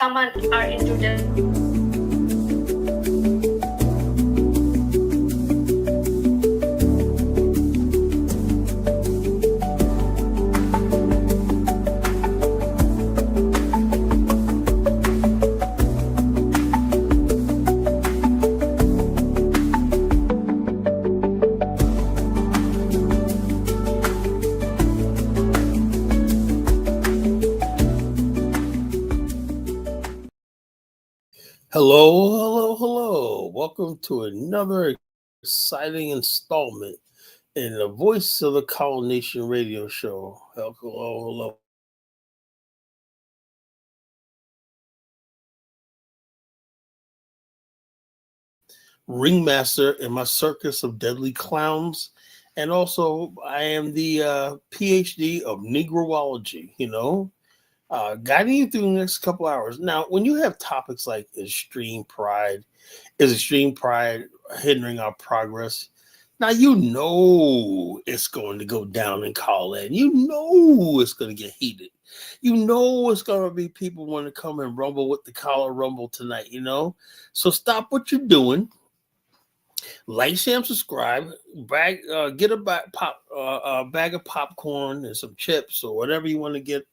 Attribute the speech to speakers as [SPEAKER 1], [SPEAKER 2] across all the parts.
[SPEAKER 1] someone are into the
[SPEAKER 2] Hello, hello, hello. Welcome to another exciting installment in the Voice of the Colonation radio show. Hello, hello. Ringmaster in my circus of deadly clowns. And also, I am the PhD of Negroology, guiding you through the next couple hours. Now, when you have topics like is extreme pride hindering our progress? Now you know it's going to go down in Colin. You know it's going to get heated. You know it's going to be people want to come and rumble with the collar rumble tonight. So stop what you're doing. Like, share, and subscribe. Get a bag of popcorn and some chips or whatever you want to get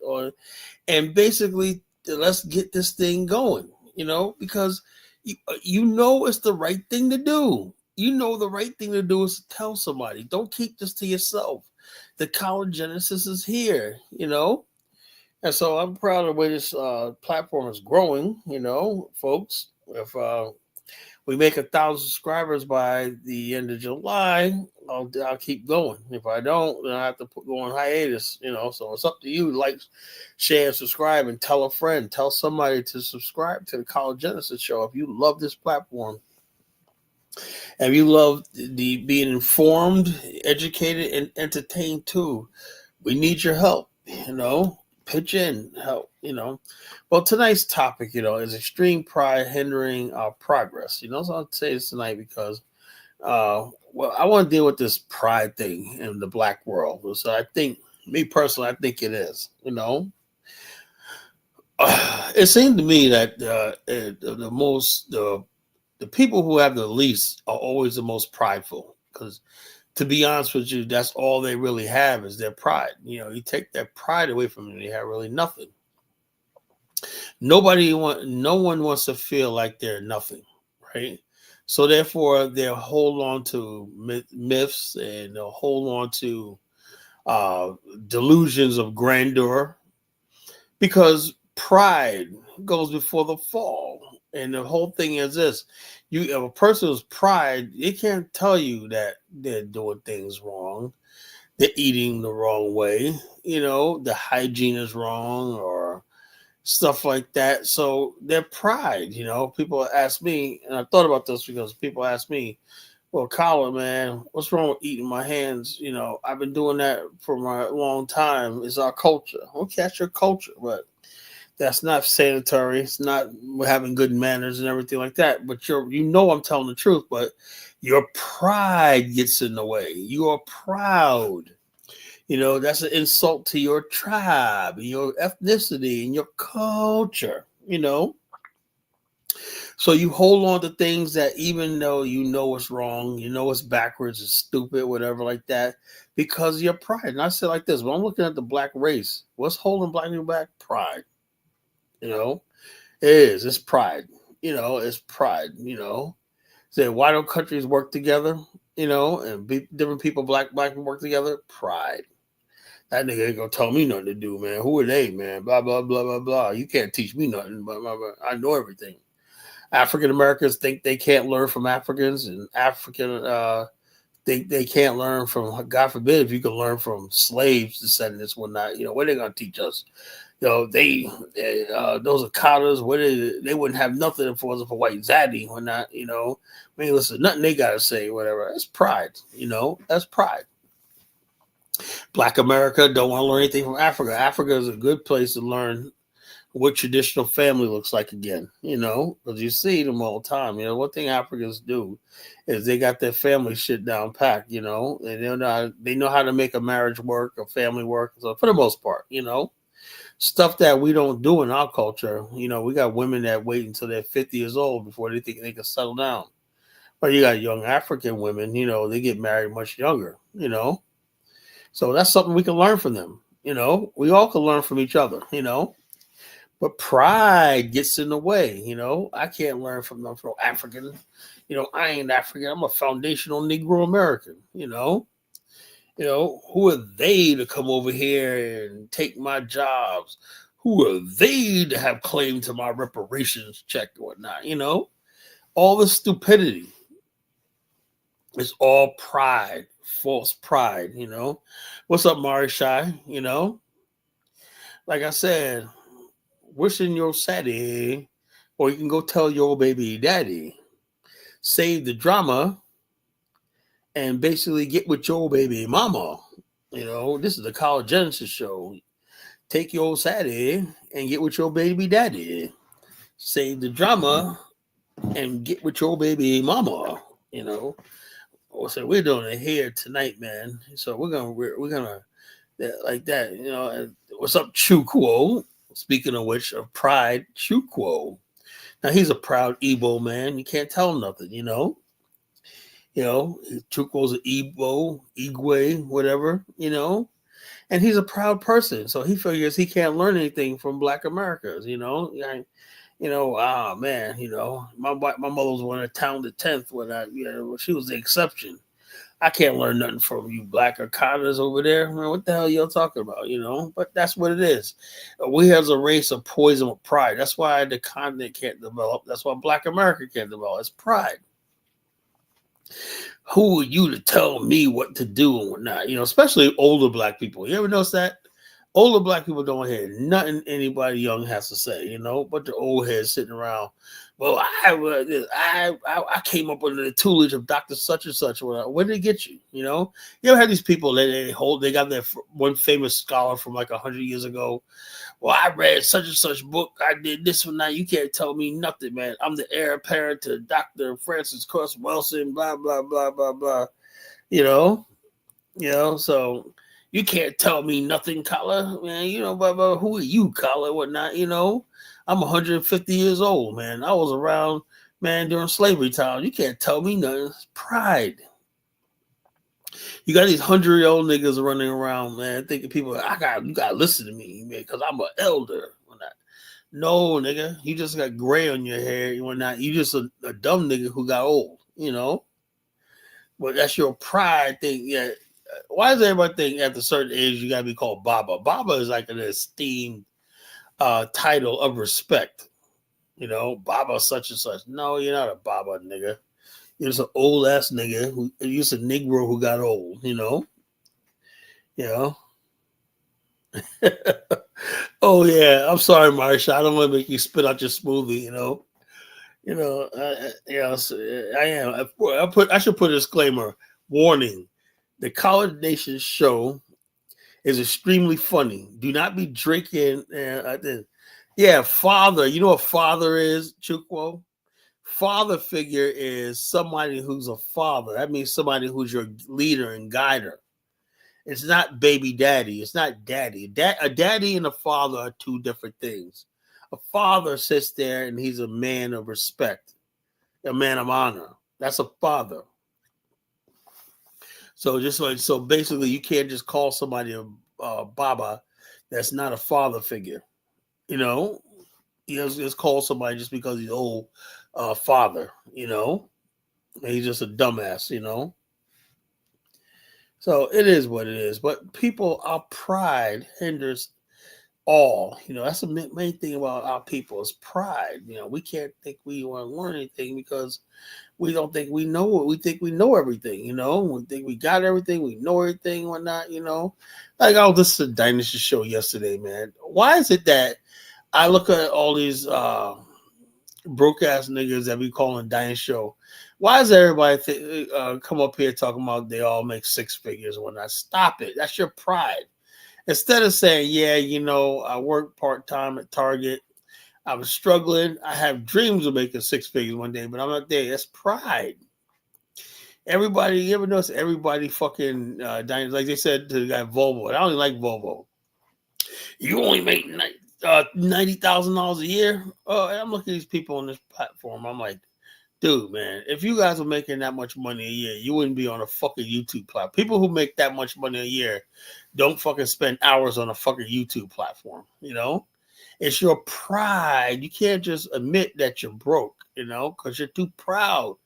[SPEAKER 2] on, and basically let's get this thing going. Because you know it's the right thing to do. You know the right thing to do is to tell somebody. Don't keep this to yourself. The college genesis is here. And so I'm proud of the way this platform is growing. Folks. If we make 1,000 subscribers by the end of July, I'll keep going. If I don't, then I have to go on hiatus. So it's up to you. Like, share, subscribe, and tell a friend. Tell somebody to subscribe to the College Genesis Show. If you love this platform, and you love the being informed, educated, and entertained too, we need your help. Pitch in, help. Well, tonight's topic, is extreme pride hindering our progress. So I'll say this tonight because, I want to deal with this pride thing in the black world. So I think, me personally, I think it is. It seemed to me that the people who have the least are always the most prideful, because to be honest with you, that's all they really have is their pride. You take that pride away from them, they have really nothing. No one wants to feel like they're nothing, right? So therefore, they'll hold on to myths, and they'll hold on to delusions of grandeur, because pride goes before the fall. And the whole thing is this: if a person's pride, they can't tell you that they're doing things wrong, they're eating the wrong way, the hygiene is wrong, or stuff like that. So their pride, people ask me, and I thought about this because people ask me, well, Colin, man, what's wrong with eating my hands? I've been doing that for a long time. It's our culture. Okay, that's your culture, but that's not sanitary. It's not having good manners and everything like that. But I'm telling the truth, but your pride gets in the way. You are proud. That's an insult to your tribe, and your ethnicity, and your culture. So you hold on to things that, even though you know it's wrong, it's backwards, it's stupid, whatever like that, because of your pride. And I say like this: when I'm looking at the black race, what's holding black people back? Pride. It's pride. It's pride. Say, why don't countries work together? And different people, black people work together. Pride. That nigga ain't gonna tell me nothing to do, man. Who are they, man? Blah blah blah blah blah. You can't teach me nothing. Blah, blah, blah. I know everything. African Americans think they can't learn from Africans, and African think they can't learn from. God forbid if you can learn from slaves, descendants, whatnot. What are they gonna teach us? Those Akatas, they wouldn't have nothing if it wasn't for white zaddy, whatnot. Listen, nothing they gotta say, whatever. That's pride. That's pride. Black America don't want to learn anything from Africa. Africa is a good place to learn what traditional family looks like again, because you see them all the time. One thing Africans do is they got their family shit down packed, and they know how to make a marriage work, a family work, so for the most part, Stuff that we don't do in our culture. We got women that wait until they're 50 years old before they think they can settle down. But you got young African women, they get married much younger. So that's something we can learn from them. We all can learn from each other. But pride gets in the way. I can't learn from them from African. I ain't African. I'm a foundational Negro American. Who are they to come over here and take my jobs? Who are they to have claim to my reparations check or whatnot? All the stupidity is all pride, false pride. What's up, Mari Shai? Like I said, wishing your saddy, or you can go tell your baby daddy. Save the drama and basically get with your baby mama. This is the College Genesis show. Take your saddy and get with your baby daddy. Save the drama and get with your baby mama. So we're doing it here tonight, man. So we're gonna like that. What's up, Chukwo? Speaking of which, of pride, Chukwo. Now he's a proud Igbo man. You can't tell him nothing. Chukwo's an Igwe, whatever. And he's a proud person, so he figures he can't learn anything from Black Americans. Man. My mother was one of the town the 10th when she was the exception. I can't learn nothing from you Black Akanas over there. Man, what the hell y'all talking about? But that's what it is. We as a race of poison with pride. That's why the continent can't develop. That's why Black America can't develop. It's pride. Who are you to tell me what to do and whatnot? Especially older Black people. You ever notice that? Older Black people don't hear nothing anybody young has to say, but the old heads sitting around. Well, I came up under the tutelage of Dr. Such and Such. Where did it get you? You ever had these people that they got their one famous scholar from like 100 years ago. Well, I read such and such book. I did this one. Now you can't tell me nothing, man. I'm the heir apparent to Dr. Francis Cross Wilson. Blah blah blah blah blah. So you can't tell me nothing, Collar. Man, blah, who are you, Collar? Whatnot? I'm 150 years old, man. I was around, man, during slavery time. You can't tell me nothing. It's pride. You got these 100-year-old niggas running around, man, thinking people, you gotta listen to me, man, because I'm an elder. No, nigga, you just got gray on your hair. You just a dumb nigga who got old, But that's your pride thing. Yeah. Why does everybody think at a certain age you gotta be called Baba? Baba is like an esteemed title of respect. Baba such and such. No, you're not a Baba, nigga. You're just an old ass nigga you're just a Negro who got old. Oh yeah, I'm sorry, Marsha. I don't want to make you spit out your smoothie. I am. I should put a disclaimer. Warning: the College Nation show is extremely funny. Do not be drinking. Father. You know what father is, Chukwo? Father figure is somebody who's a father. That means somebody who's your leader and guider. It's not baby daddy. It's not daddy. A daddy and a father are two different things. A father sits there and he's a man of respect, a man of honor. That's a father. So basically, you can't just call somebody a Baba that's not a father figure. You just call somebody just because he's old father. He's just a dumbass. So it is what it is. But our pride hinders all. That's the main thing about our people is pride. We can't think we want to learn anything because we don't think we know it. We think we know everything. We think we got everything. We know everything, whatnot. Like I was listening to Dynasty show yesterday, man. Why is it that I look at all these broke ass niggas that we call in Dynasty show? Why does everybody come up here talking about they all make six figures and whatnot? Stop it. That's your pride. Instead of saying, I work part-time at Target. I was struggling. I have dreams of making six figures one day, but I'm not there. That's pride. Everybody, you ever notice everybody fucking, like they said to the guy Volvo. I don't even like Volvo. You only make $90,000 a year. Oh, and I'm looking at these people on this platform. I'm like, dude, man, if you guys were making that much money a year, you wouldn't be on a fucking YouTube platform. People who make that much money a year don't fucking spend hours on a fucking YouTube platform. It's your pride. You can't just admit that you're broke, because you're too proud.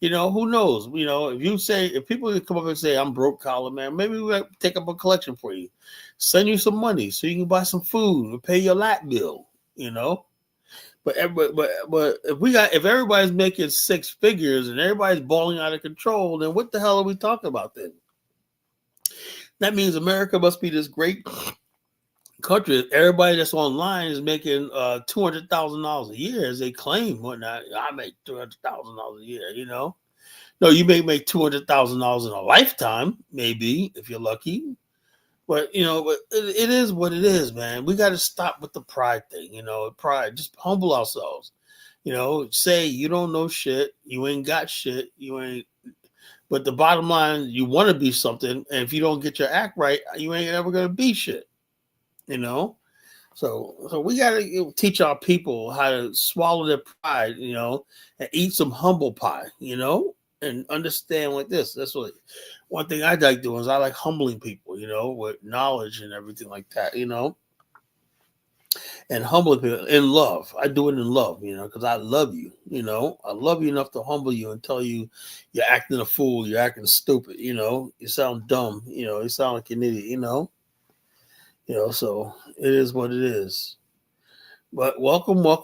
[SPEAKER 2] Who knows? If people come up and say, I'm broke, Colin, man, maybe we'll take up a collection for you. Send you some money so you can buy some food or pay your light bill, But if everybody's making six figures and everybody's balling out of control, then what the hell are we talking about then? That means America must be this great country. Everybody that's online is making $200,000 a year, as they claim. Whatnot, I make $200,000 a year. No, you may make $200,000 in a lifetime, maybe if you're lucky. But it is what it is, man. We got to stop with the pride thing. Pride. Just humble ourselves. Say you don't know shit. You ain't got shit. You ain't. But the bottom line, you want to be something, and if you don't get your act right, you ain't ever gonna be shit. So we got to teach our people how to swallow their pride, and eat some humble pie, and understand like this. That's what one thing I like doing is I like humbling people, with knowledge and everything like that, and humbling people in love. I do it in love, because I love you, I love you enough to humble you and tell you you're acting a fool, you're acting stupid, you sound dumb, you sound like an idiot, so it is what it is. But welcome to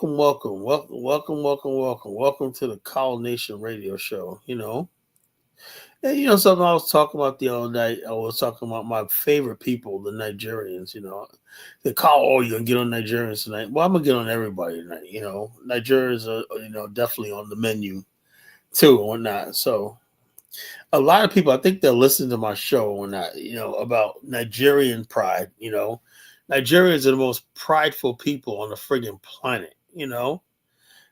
[SPEAKER 2] the Call Nation Radio Show. And something I was talking about the other night. I was talking about my favorite people, the Nigerians. They call, oh, you're gonna get on Nigerians tonight. Well, I'm gonna get on everybody tonight. Nigerians are definitely on the menu too, or not. So a lot of people, I think they'll listen to my show or not, about Nigerian pride. Nigerians are the most prideful people on the friggin' planet.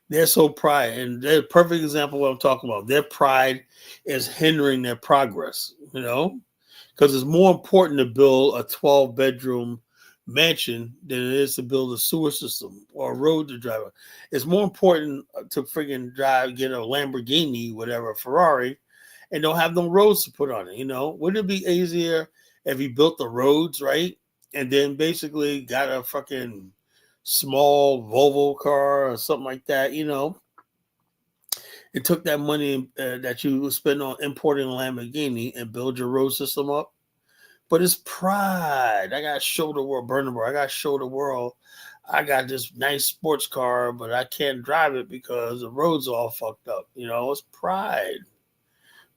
[SPEAKER 2] They're so pride, and they're a perfect example of what I'm talking about. Their pride is hindering their progress, because it's more important to build a 12-bedroom mansion than it is to build a sewer system or a road to drive. It's more important to friggin' get a Lamborghini, whatever, a Ferrari, and don't have no roads to put on it. Wouldn't it be easier if you built the roads, right? And then basically got a fucking small Volvo car or something like that, It took that money that you would spend on importing a Lamborghini and build your road system up. But it's pride. I got to show the world, Bernard. I got to show the world I got this nice sports car, but I can't drive it because the road's all fucked up. It's pride.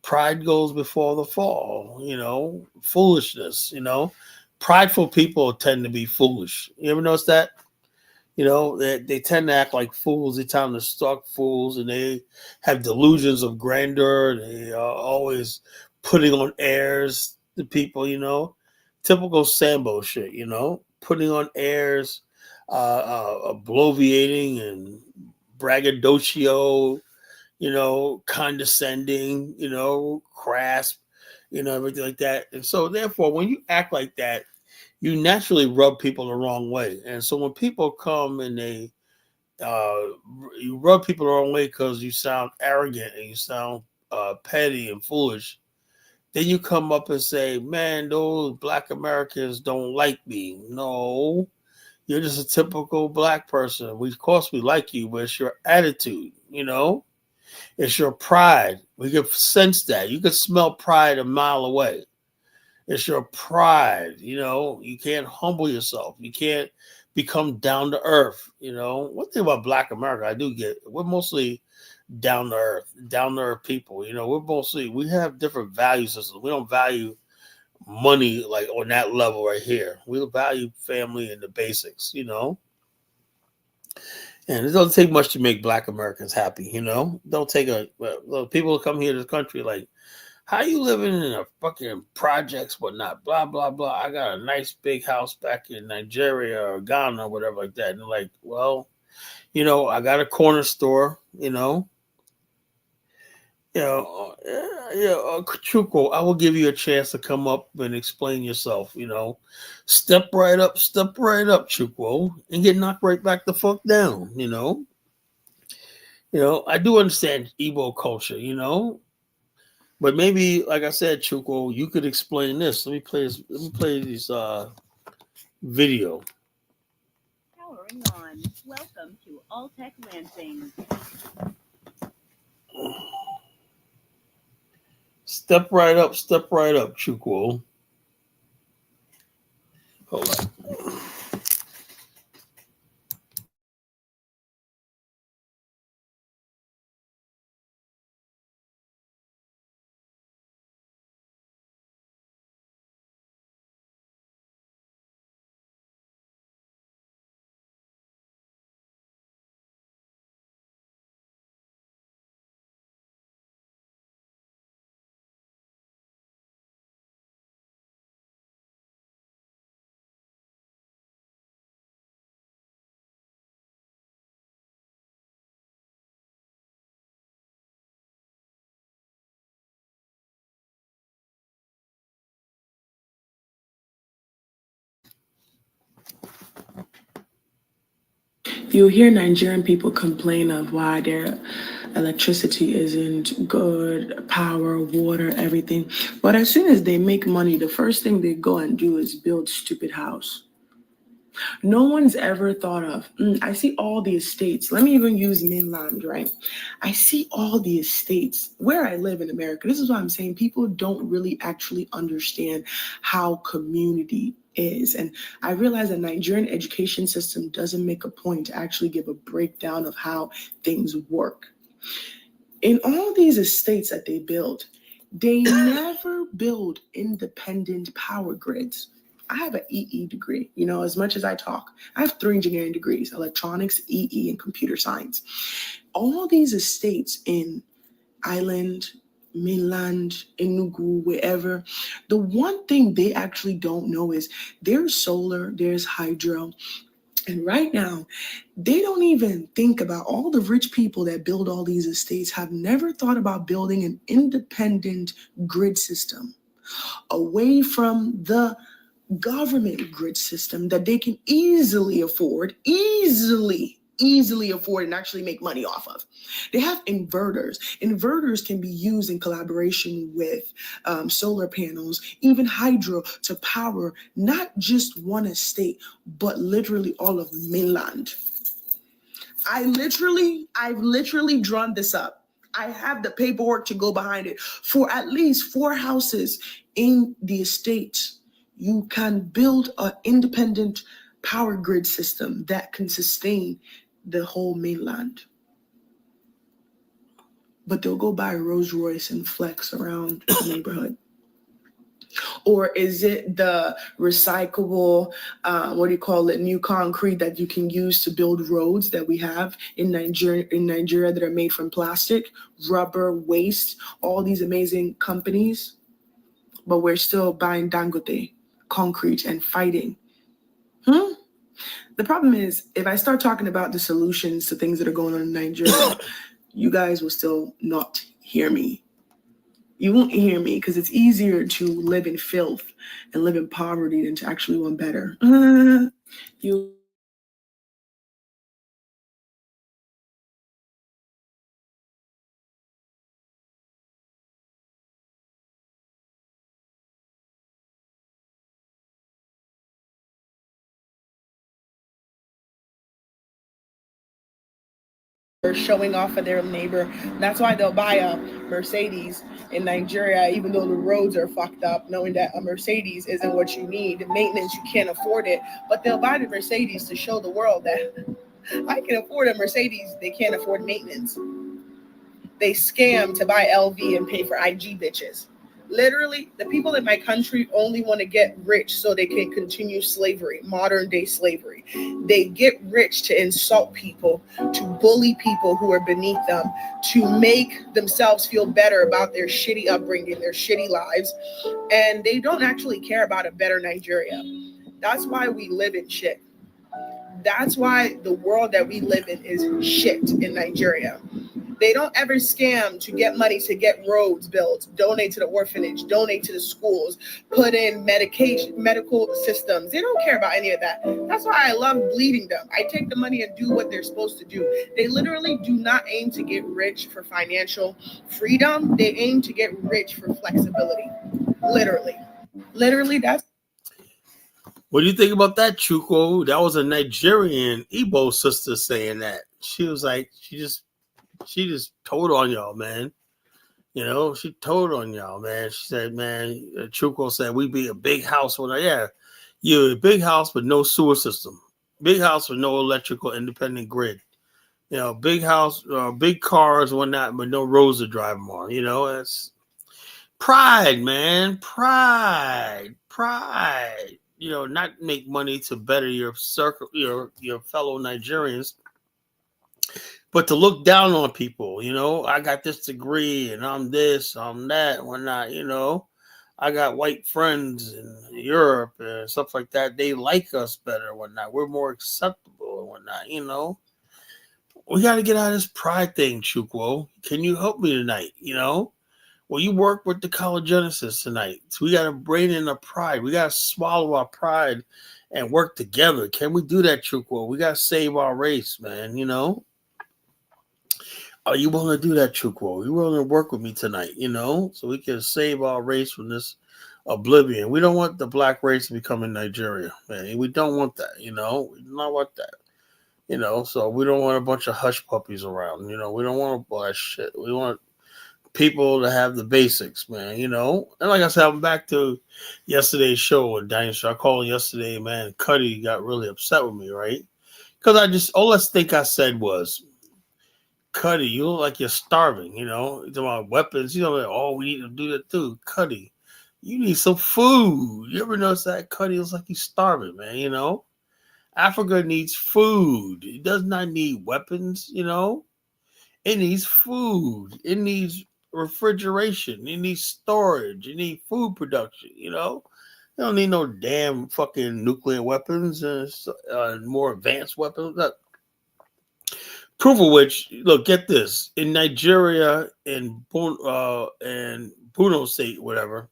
[SPEAKER 2] Pride goes before the fall, foolishness, Prideful people tend to be foolish. You ever notice that? They tend to act like fools. They tend to stalk fools, and they have delusions of grandeur. They are always putting on airs to people, Typical Sambo shit, putting on airs, bloviating and braggadocio, condescending, crass, everything like that. And so therefore, when you act like that, you naturally rub people the wrong way. And so when people come and you rub people the wrong way because you sound arrogant and you sound petty and foolish, then you come up and say, man, those Black Americans don't like me. No, you're just a typical Black person. Of course we like you, but it's your attitude, It's your pride. We can sense that. You can smell pride a mile away. It's your pride. You can't humble yourself. You can't become down to earth. One thing about Black America, I do get, we're mostly down to earth people. We have different value systems. We don't value money like on that level right here. We value family and the basics, And it doesn't take much to make Black Americans happy, Don't take people come here to this country like, how you living in a fucking projects, whatnot, blah, blah, blah. I got a nice big house back in Nigeria or Ghana or whatever like that. And they're like, well, I got a corner store, Chuko, I will give you a chance to come up and explain yourself. Step right up, Chuko, and get knocked right back the fuck down. I do understand Igbo culture. But maybe, like I said, Chuko, you could explain this. Let me play this video.
[SPEAKER 3] Powering on. Welcome to Alltech Lansing.
[SPEAKER 2] Step right up, Chuko. Hold on.
[SPEAKER 4] You hear Nigerian people complain of why their electricity isn't good, power, water, everything. But as soon as they make money, the first thing they go and do is build stupid house. No one's ever thought of, I see all the estates. Let me even use mainland, right? I see all the estates where I live in America. This is what I'm saying. People don't really actually understand how community is. And I realize the Nigerian education system doesn't make a point to actually give a breakdown of how things work. In all these estates that they build, they never build independent power grids. I have an EE degree, as much as I talk. I have 3 engineering degrees, electronics, EE, and computer science. All these estates in island, mainland, Enugu, wherever, the one thing they actually don't know is there's solar, there's hydro. And right now, they don't even think about all the rich people that build all these estates have never thought about building an independent grid system away from the government grid system that they can easily afford and actually make money off of. They have inverters. Inverters can be used in collaboration with solar panels, even hydro, to power not just one estate, but literally all of mainland. I've literally drawn this up. I have the paperwork to go behind it. For at least 4 houses in the estate, you can build an independent power grid system that can sustain the whole mainland. But they'll go buy a Rolls Royce and flex around the neighborhood. Or is it the recyclable, new concrete that you can use to build roads that we have in Nigeria that are made from plastic, rubber, waste, all these amazing companies, but we're still buying Dangote concrete and fighting. The problem is, if I start talking about the solutions to things that are going on in Nigeria, you guys will still not hear me. You won't hear me because it's easier to live in filth and live in poverty than to actually want better. You are showing off of their neighbor. That's why they'll buy a Mercedes in Nigeria, even though the roads are fucked up, knowing that a Mercedes isn't what you need. Maintenance, you can't afford it. But they'll buy the Mercedes to show the world that I can afford a Mercedes. They can't afford maintenance. They scam to buy LV and pay for IG bitches. Literally, the people in my country only want to get rich so they can continue slavery, modern day slavery. They get rich to insult people, to bully people who are beneath them, to make themselves feel better about their shitty upbringing, their shitty lives. And they don't actually care about a better Nigeria. That's why we live in shit. That's why the world that we live in is shit in Nigeria.
[SPEAKER 5] They don't ever scam to get money to get roads built, donate to the orphanage, donate to the schools, put in medical systems. They don't care about any of that. That's why I love bleeding them. I take the money and do what they're supposed to do. They literally do not aim to get rich for financial freedom. They aim to get rich for flexibility. Literally, that's.
[SPEAKER 2] What do you think about that, Chukwu? That was a Nigerian Igbo sister saying that. She was like, she just told on y'all, man. You know, she told on y'all, man. She said, man, Chukwu said, we be a big house. Yeah, you're a big house with no sewer system. Big house with no electrical independent grid. You know, big house, big cars, whatnot, but no roads to drive them on. You know, that's pride, man. Pride. You know, not make money to better your circle, your fellow Nigerians, but to look down on people. You know, I got this degree and I'm this, I'm that, whatnot. You know, I got white friends in Europe and stuff like that. They like us better, whatnot. We're more acceptable and whatnot. You know, we got to get out of this pride thing, Chukwu. Can you help me tonight? You know. Well, you work with the College Genesis tonight. So we got to bring in the pride. We got to swallow our pride and work together. Can we do that, Chukwu? We got to save our race, man, you know? Are you willing to do that, Chukwu? Are you willing to work with me tonight, you know? So we can save our race from this oblivion. We don't want the black race to become in Nigeria, man. We don't want that, you know? We do not want that, you know? So we don't want a bunch of hush puppies around, you know? We don't want all that shit. We want people to have the basics, man, you know. And like I said, I'm back to yesterday's show with Dinosaur. I called yesterday, man. Cuddy got really upset with me, right? Because all I think I said was, Cuddy, you look like you're starving, you know. You're talking about weapons, you know, like, oh, we need to do that too. Cuddy, you need some food. You ever notice that? Cuddy looks like he's starving, man, you know. Africa needs food. It does not need weapons, you know. It needs food. It needs refrigeration. It needs storage. It needs food production, you know? You don't need no damn fucking nuclear weapons and more advanced weapons. Look, proof of which, look, get this. In Nigeria, in Borno State, whatever,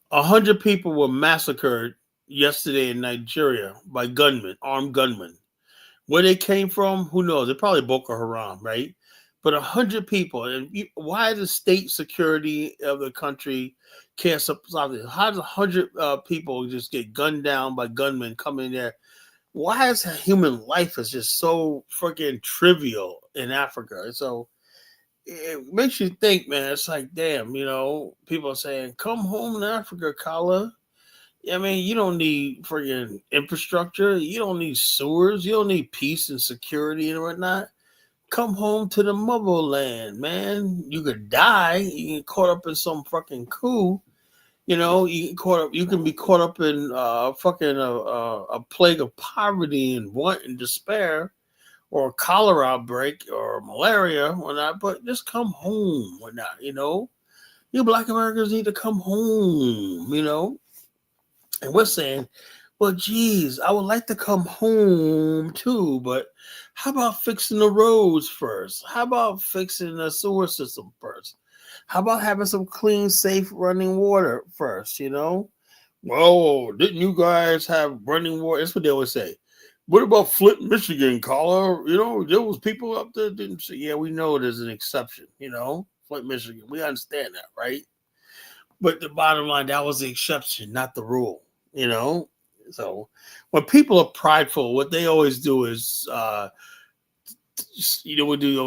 [SPEAKER 2] 100 people were massacred yesterday in Nigeria by armed gunmen. Where they came from, who knows? They're probably Boko Haram, right? But 100 people. And why the state security of the country can't stop this? How does 100 people just get gunned down by gunmen coming there? Why is human life is just so freaking trivial in Africa? So it makes you think, man. It's like, damn, you know, people are saying, come home to Africa, Kala. I mean, you don't need friggin' infrastructure. You don't need sewers. You don't need peace and security and whatnot. Come home to the motherland, man. You could die. You get caught up in some fucking coup. You know, you can be caught up in a plague of poverty and want and despair, or a cholera outbreak, or malaria, or not. But just come home, or not. You know, you Black Americans need to come home. You know. And we're saying, well, geez, I would like to come home too, but how about fixing the roads first? How about fixing the sewer system first? How about having some clean, safe running water first, you know? Well, didn't you guys have running water? That's what they always say. What about Flint, Michigan, caller? You know, there was people up there didn't say, yeah, we know there's an exception, you know, Flint, Michigan. We understand that, right? But the bottom line, that was the exception, not the rule. You know, so when people are prideful, what they always do is,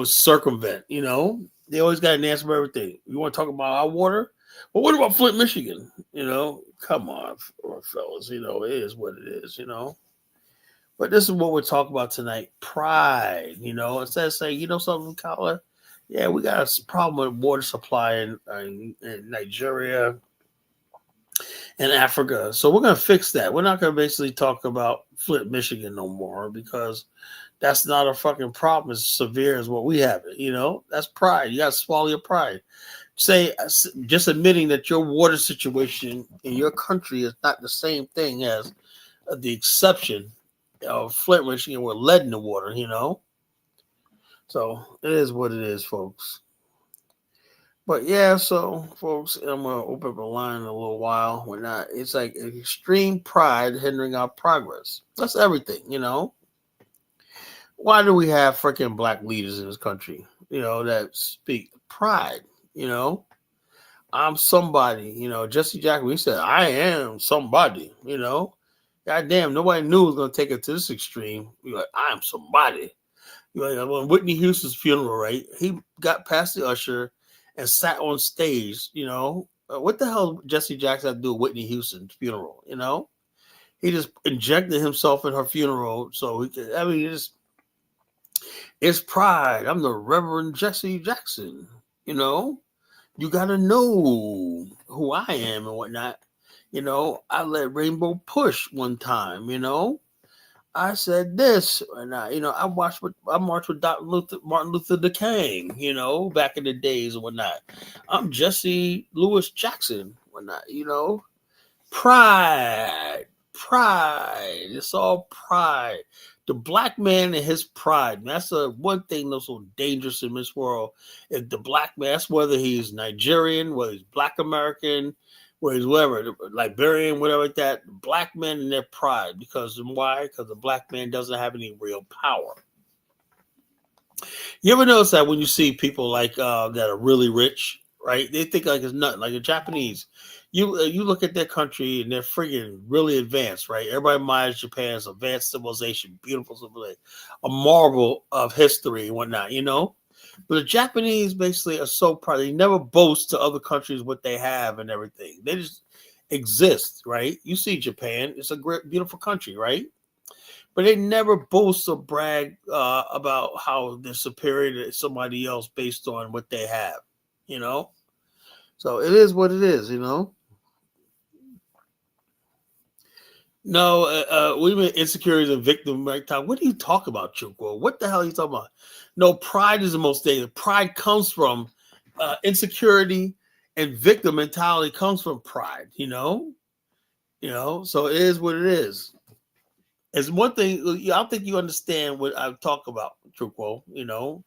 [SPEAKER 2] circumvent. You know, they always got an answer for everything. You want to talk about our water? Well, what about Flint, Michigan? You know, come on, fellas. You know, it is what it is. You know, but this is what we're talking about tonight: pride. You know, instead of saying, you know, something, Colin, yeah, we got a problem with water supply in Nigeria and Africa. So we're going to fix that. We're not going to basically talk about Flint, Michigan no more, because that's not a fucking problem as severe as what we have it. You know, that's pride. You got to swallow your pride. Just admitting that your water situation in your country is not the same thing as the exception of Flint, Michigan, with lead in the water, you know. So it is what it is, folks. But yeah, so folks, I'm gonna open up a line in a little while. We're not. It's like extreme pride hindering our progress. That's everything, you know. Why do we have freaking black leaders in this country? You know that speak pride. You know, I'm somebody. You know, Jesse Jackson. He said, "I am somebody." You know, goddamn, nobody knew it was gonna take it to this extreme. You're like, "I'm somebody." You know, when Whitney Houston's funeral, right? He got past the usher and sat on stage. You know, what the hell Jesse Jackson had to do with Whitney Houston's funeral? You know, he just injected himself in her funeral so he could. I mean, it's pride. I'm the Reverend Jesse Jackson. You know, you got to know who I am and whatnot. You know, I let Rainbow push one time. You know, I said this, and I marched with Martin Luther the King, you know, back in the days and whatnot. I'm Jesse Lewis Jackson, whatnot, you know. Pride, pride. It's all pride. The black man and his pride. That's the one thing that's so dangerous in this world. Is the black man. That's whether he's Nigerian, whether he's Black American, whether he's whatever, Liberian, whatever like that. Black men and their pride. Because why? Because the black man doesn't have any real power. You ever notice that when you see people like that are really rich, right? They think like it's nothing. Like the Japanese, you look at their country and they're friggin' really advanced, right? Everybody admires Japan's advanced civilization, beautiful civilization, a marvel of history and whatnot, you know. But the Japanese basically are so proud. They never boast to other countries what they have and everything. They just exist, right? You see Japan; it's a great, beautiful country, right? But they never boast or brag about how they're superior to somebody else based on what they have, you know? So it is what it is, you know? No, we mean insecurities and victim right time. What do you talk about, Chukwu? What the hell are you talking about? No, pride is the most dangerous. Pride comes from insecurity, and victim mentality comes from pride, you know? You know, so it is what it is. It's one thing. I don't think you understand what I talk about, Truquo, you know,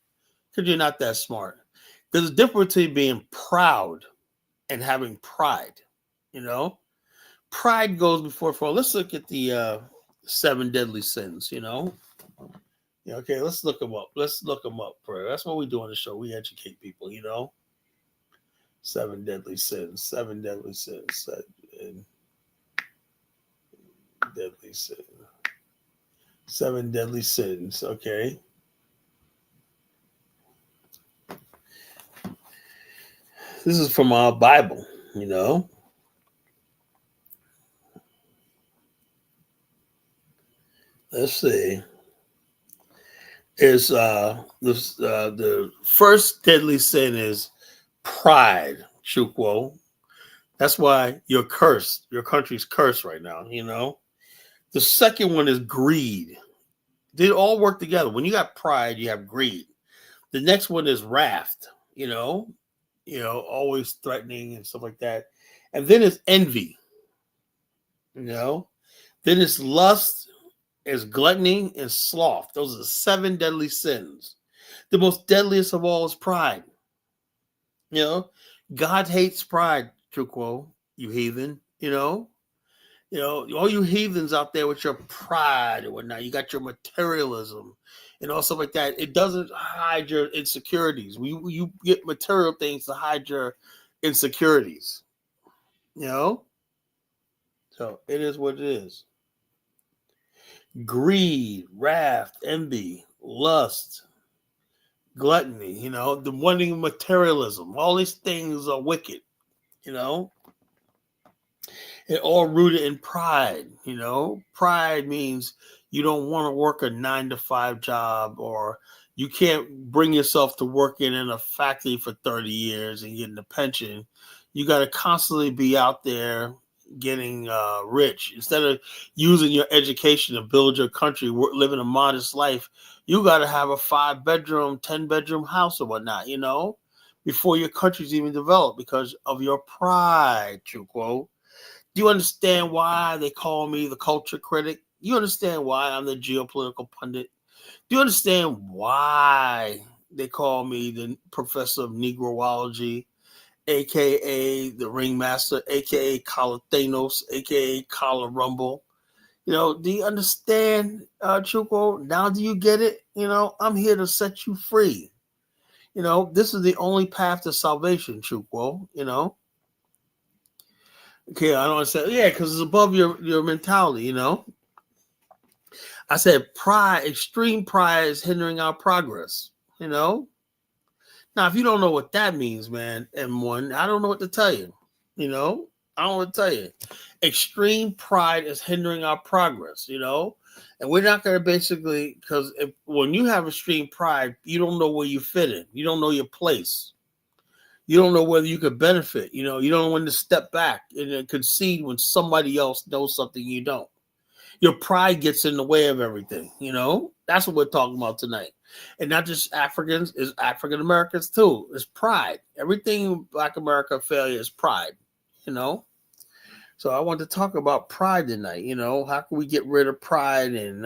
[SPEAKER 2] because you're not that smart. There's a difference between being proud and having pride, you know. Pride goes before fall. Let's look at the 7 deadly sins, you know. Yeah, okay, let's look them up. Let's look them up. That's what we do on the show. We educate people, you know. 7 deadly sins. 7 deadly sins. 7 deadly sins. 7 deadly sins. Okay. This is from our Bible, you know. Let's see. Is the first deadly sin is pride, Chukwo. That's why you're cursed. Your country's cursed right now, you know. The second one is greed. They all work together. When you got pride, you have greed. The next one is wrath, you know, always threatening and stuff like that. And then it's envy, you know. Then it's lust, it's gluttony, and sloth. Those are the 7 deadly sins. The most deadliest of all is pride. You know, God hates pride, Truquo, you heathen, you know. You know, all you heathens out there with your pride and whatnot, you got your materialism and all stuff like that. It doesn't hide your insecurities. You get material things to hide your insecurities. You know? So it is what it is. Greed, wrath, envy, lust, gluttony, you know, the wanting materialism. All these things are wicked, you know. It all rooted in pride, you know. Pride means you don't want to work a 9-to-5 job, or you can't bring yourself to working in a factory for 30 years and getting a pension. You got to constantly be out there getting rich. Instead of using your education to build your country, living a modest life, you got to have a 5-bedroom, 10-bedroom house or whatnot, you know, before your country's even developed because of your pride, Chuquo. Do you understand why they call me the culture critic? You understand why I'm the geopolitical pundit? Do you understand why they call me the professor of Negroology, aka the ringmaster, aka Collar Thanos, aka Collar Rumble? Do you understand, Chuko? Now do you get it? I'm here to set you free. This is the only path to salvation, Chuko. Okay, I don't say, yeah, because it's above your mentality, I said pride, extreme pride is hindering our progress, Now, if you don't know what that means, man, M1, I don't know what to tell you, I don't know what to tell you. Extreme pride is hindering our progress, and we're not going to basically, because when you have extreme pride, you don't know where you fit in. You don't know your place. You don't know whether you could benefit. You don't know when to step back and then concede when somebody else knows something you don't. Your pride gets in the way of everything. That's what we're talking about tonight. And not just Africans, it's African Americans too. It's pride. Everything Black America failure is pride, So I want to talk about pride tonight. How can we get rid of pride and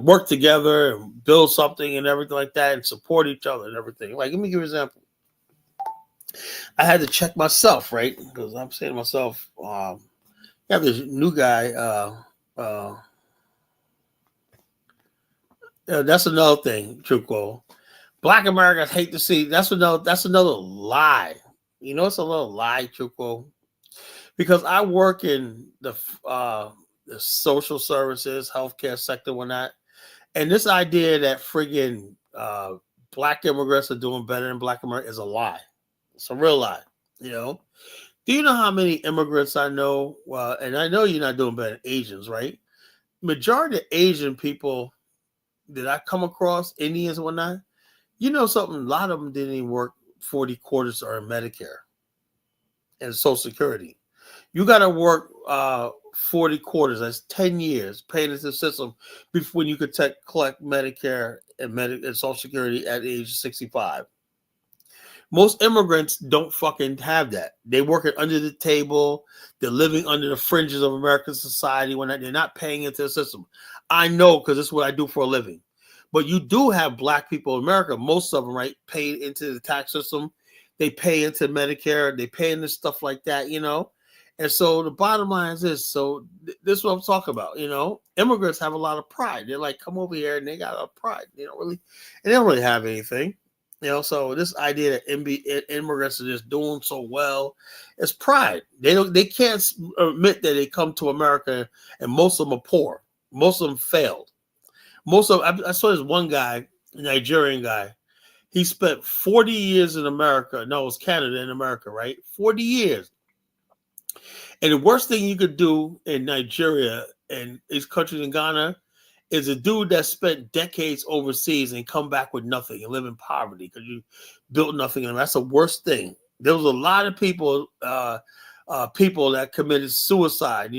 [SPEAKER 2] work together and build something and everything like that and support each other and everything. Like, let me give you an example. I had to check myself, right? Because I'm saying to myself, I have this new guy. That's another thing, Truco. Black Americans hate to see. That's another lie. It's a little lie, Truco. Because I work in the social services, healthcare sector, whatnot. And this idea that friggin' Black immigrants are doing better than Black Americans is a lie. It's a real lie, Do you know how many immigrants I know? And I know you're not doing better than Asians, right? Majority of Asian people that I come across, Indians and whatnot, something, a lot of them didn't even work 40 quarters or in Medicare and Social Security. You got to work 40 quarters. That's 10 years paying into the system before you could collect Medicare and Social Security at the age of 65. Most immigrants don't fucking have that. They working under the table. They're living under the fringes of American society when they're not paying into the system. I know because this is what I do for a living. But you do have Black people in America, most of them, right, pay into the tax system. They pay into Medicare. They pay into stuff like that, And so the bottom line is this. So this is what I'm talking about, Immigrants have a lot of pride. They're like, come over here, and they got a lot of pride. They don't really have anything. So this idea that immigrants are just doing so well, it's pride. They can't admit that they come to America and most of them are poor. Most of them failed. I saw this one guy, a Nigerian guy. He spent 40 years in America. No, it was Canada in America, right? 40 years. And the worst thing you could do in Nigeria and these countries in Ghana is a dude that spent decades overseas and come back with nothing and live in poverty because you built nothing. And that's the worst thing. There was a lot of people that committed suicide,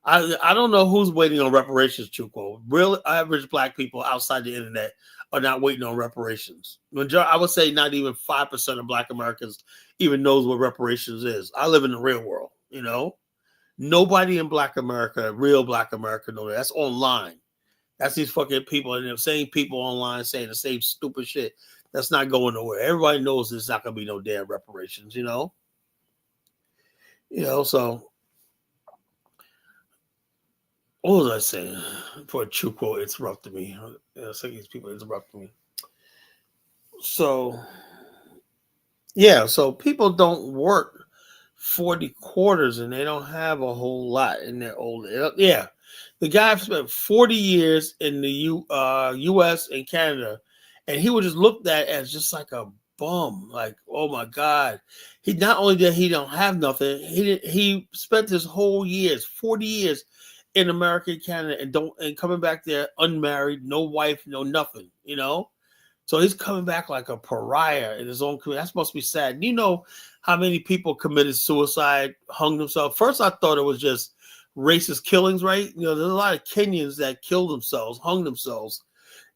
[SPEAKER 2] I don't know who's waiting on reparations, Chuko. Real average Black people outside the internet are not waiting on reparations. I would say not even 5% of Black Americans even knows what reparations is. I live in the real world, Nobody in Black America, real Black America, knows that. That's online. That's these fucking people and the same people online saying the same stupid shit. That's not going nowhere. Everybody knows there's not going to be no damn reparations, So what was I saying? Poor Chuko interrupted me. These people interrupted me. So, yeah, so people don't work 40 quarters and they don't have a whole lot in their old. Yeah, the guy spent 40 years in the U.S. and Canada, and he was just looked at as just like a bum. Like, oh my God, he not only did he don't have nothing, he spent his whole years, 40 years in America and Canada, and coming back there unmarried, no wife, no nothing, So he's coming back like a pariah in his own community. That's supposed to be sad. And you know how many people committed suicide, hung themselves? First, I thought it was just racist killings, right? There's a lot of Kenyans that killed themselves, hung themselves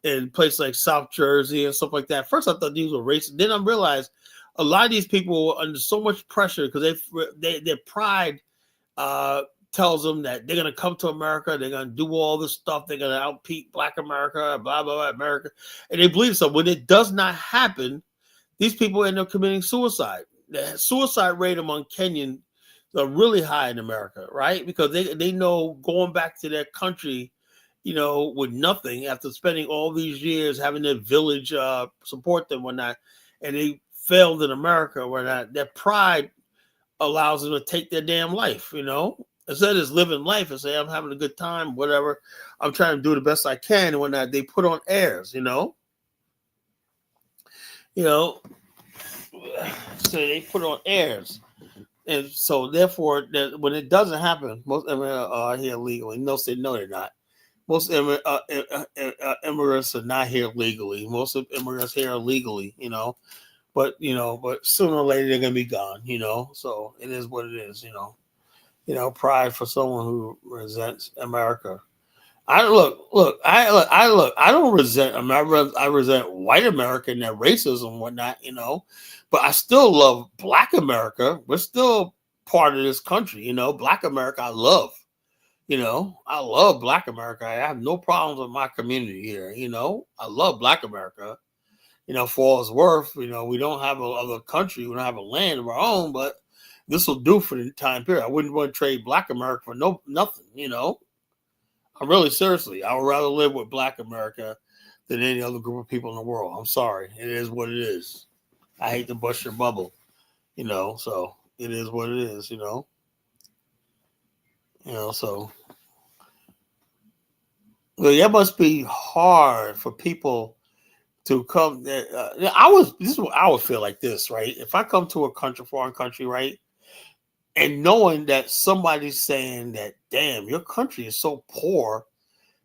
[SPEAKER 2] in places like South Jersey and stuff like that. First, I thought these were racist. Then I realized a lot of these people were under so much pressure because their pride tells them that they're going to come to America, they're going to do all this stuff, they're going to outpeak Black America, blah, blah, blah, America. And they believe so. When it does not happen, these people end up committing suicide. The suicide rate among Kenyans are really high in America, right? Because they know going back to their country, with nothing after spending all these years having their village support them, whatnot, and they failed in America, whatnot, their pride allows them to take their damn life, Instead of just living life and say, I'm having a good time, whatever, I'm trying to do the best I can, and whatnot, they put on airs, So they put on airs. And so therefore, when it doesn't happen, most immigrants are here legally. No, they're not. Most immigrants are not here legally. Most immigrants here are legally, but sooner or later they're gonna be gone, So it is what it is, Pride for someone who resents America. I don't resent America. I resent white America and their racism and whatnot, But I still love Black America. We're still part of this country, Black America, I love. I love Black America. I have no problems with my community here. I love Black America. For all it's worth, we don't have another country. We don't have a land of our own, but this will do for the time period. I wouldn't want to trade Black America for nothing, I'm really seriously. I would rather live with Black America than any other group of people in the world. I'm sorry. It is what it is. I hate to bust your bubble, so it is what it is, so well, that must be hard for people to come. This is what I would feel like this, right? If I come to a foreign country, right, and knowing that somebody's saying that, damn, your country is so poor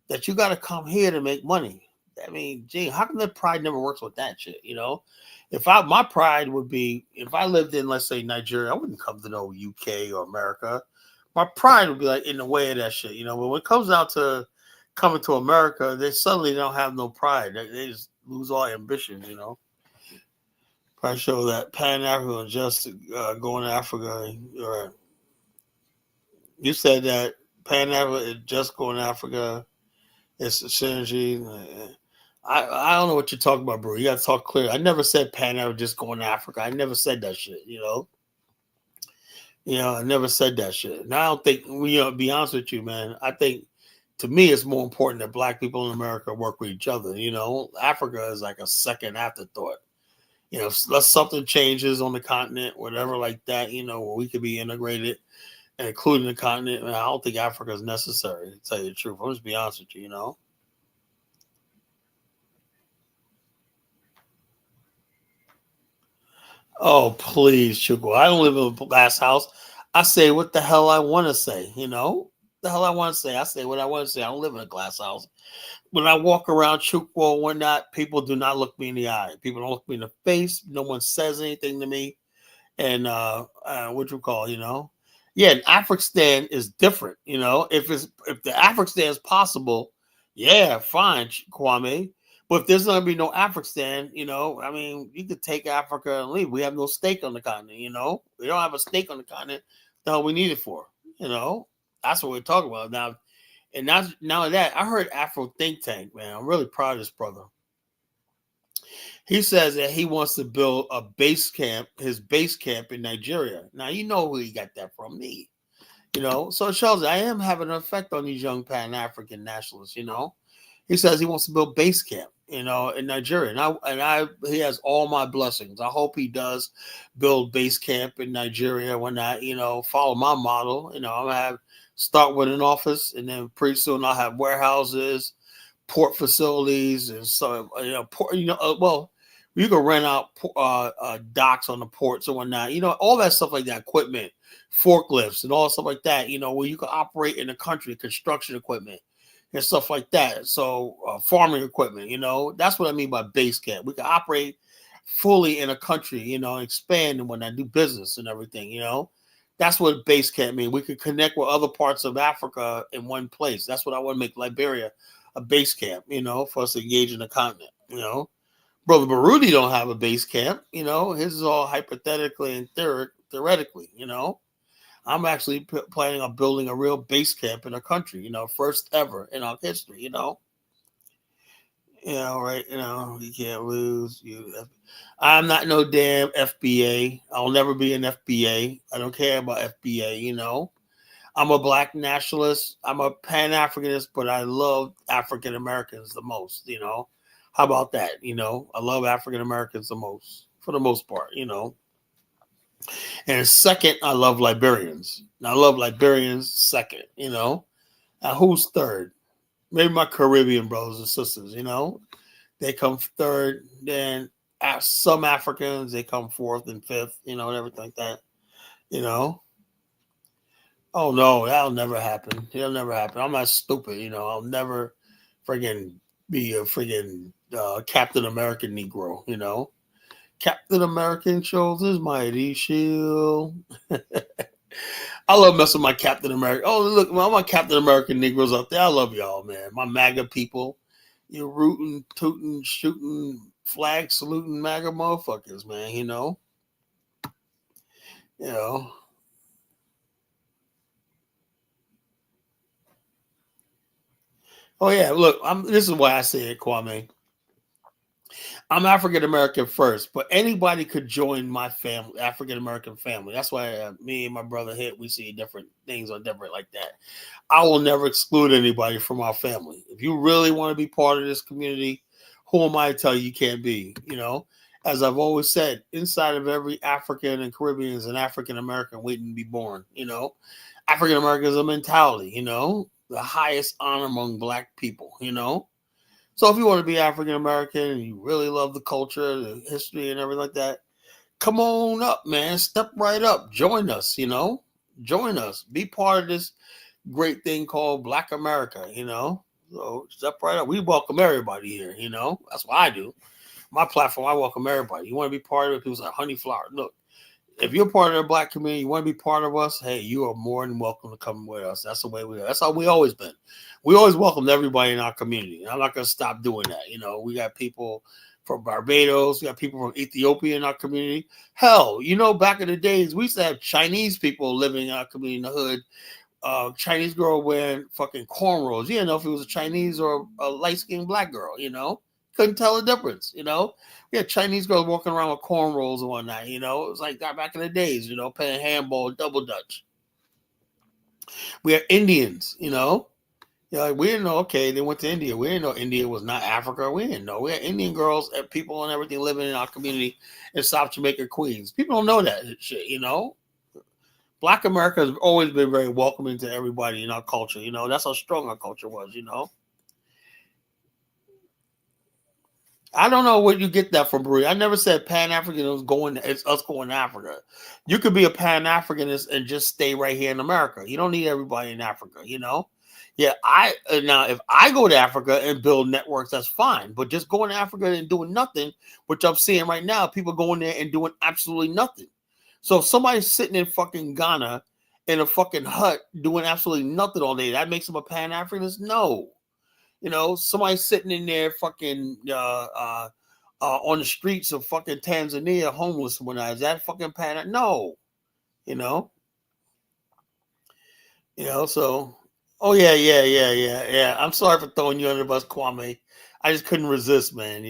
[SPEAKER 2] that you got to come here to make money. I mean, gee, how come that pride never works with that shit, my pride would be, if I lived in, let's say, Nigeria, I wouldn't come to no UK or America. My pride would be like in the way of that shit, But when it comes out to coming to America, they suddenly don't have no pride. They just lose all ambition, I show that Pan-African just going to Africa. You said that Pan-African is just going to Africa. It's a synergy. I don't know what you're talking about, bro. You got to talk clear. I never said Pan-African just going to Africa. I never said that shit, I never said that shit. And I don't think, to be honest with you, man, I think to me it's more important that Black people in America work with each other. Africa is like a second afterthought. Unless something changes on the continent, whatever like that, where we could be integrated and including the continent, I don't think Africa is necessary, to tell you the truth. I'll just be honest with you, Oh, please, Chuko. I don't live in a glass house. I say what the hell I want to say, The hell I want to say. I say what I want to say. I don't live in a glass house. When I walk around Chukwu or whatnot, people do not look me in the eye. People don't look me in the face. No one says anything to me. And what you call, Yeah, an Afghanistan is different, If the Afghanistan is possible, yeah, fine, Kwame. But if there's going to be no Afghanistan, you could take Africa and leave. We have no stake on the continent, We don't have a stake on the continent. The hell we need it for, That's what we're talking about now. And now that I heard Afro Think Tank, man, I'm really proud of this brother. He says that he wants to build his base camp in Nigeria. Now, who he got that from, me. So it shows I am having an effect on these young Pan-African nationalists, He says he wants to build base camp, in Nigeria. And he has all my blessings. I hope he does build base camp in Nigeria when I, follow my model. I'm going to start with an office, and then pretty soon I'll have warehouses, port facilities, and so you can rent out docks on the ports and whatnot. All that stuff like that, equipment, forklifts, and all stuff like that. Where you can operate in the country, construction equipment and stuff like that. So farming equipment. That's what I mean by base camp. We can operate fully in a country. Expand and whatnot, do business and everything. That's what base camp means. We could connect with other parts of Africa in one place. That's what I want to make Liberia a base camp, for us to engage in the continent, Brother Baruti don't have a base camp, his is all hypothetically and theoretically, I'm actually planning on building a real base camp in our country, first ever in our history, right? You can't lose. I'm not no damn FBA. I'll never be an FBA. I don't care about FBA, I'm a black nationalist. I'm a Pan-Africanist, but I love African Americans the most, How about that? I love African Americans the most, for the most part, And second, I love Liberians. I love Liberians second, Now, who's third? Maybe my Caribbean brothers and sisters, They come third. Then some Africans, they come fourth and fifth, and everything like that, Oh no, that'll never happen. It'll never happen. I'm not stupid, I'll never friggin' be a friggin' Captain American Negro, Captain American shows his mighty shield. I love messing with my Captain America. Oh, look, all my Captain American Negroes out there. I love y'all, man. My MAGA people. You're rooting, tooting, shooting, flag saluting MAGA motherfuckers, man, You know. Oh yeah, look, this is why I say it, Kwame. I'm African American first, but anybody could join my family, African American family. That's why me and my brother we see different things are different like that. I will never exclude anybody from our family. If you really want to be part of this community, who am I to tell you can't be? As I've always said, inside of every African and Caribbean is an African American waiting to be born. African American is a mentality. The highest honor among black people. So if you want to be African American and you really love the culture, the history, and everything like that, come on up, man. Step right up. Join us. Join us. Be part of this great thing called Black America. So step right up. We welcome everybody here. That's what I do. My platform, I welcome everybody. You want to be part of it? People say honey flower. Look, if you're part of the black community, you want to be part of us, hey, you are more than welcome to come with us. That's the way we are. That's how we always been. We always welcomed everybody in our community. I'm not going to stop doing that. We got people from Barbados. We got people from Ethiopia in our community. Hell, back in the days, we used to have Chinese people living in our community in the hood. Chinese girl wearing fucking cornrows. You didn't know if it was a Chinese or a light-skinned black girl, Couldn't tell the difference, We had Chinese girls walking around with cornrows and whatnot, It was like that back in the days, playing handball, double dutch. We had Indians, we didn't know, okay, they went to India. We didn't know India was not Africa. We didn't know. We had Indian girls and people and everything living in our community in South Jamaica, Queens. People don't know that shit, Black America has always been very welcoming to everybody in our culture, That's how strong our culture was, I don't know where you get that from, Brie. I never said Pan-African it's us going to Africa. You could be a Pan-Africanist and just stay right here in America. You don't need everybody in Africa, Yeah, now if I go to Africa and build networks, that's fine. But just going to Africa and doing nothing, which I'm seeing right now, people going there and doing absolutely nothing. So if somebody's sitting in fucking Ghana in a fucking hut doing absolutely nothing all day, that makes them a Pan-Africanist? No. Somebody sitting in there fucking on the streets of fucking Tanzania, homeless when is that fucking Pan? No, So, oh yeah. I'm sorry for throwing you under the bus, Kwame. I just couldn't resist, man.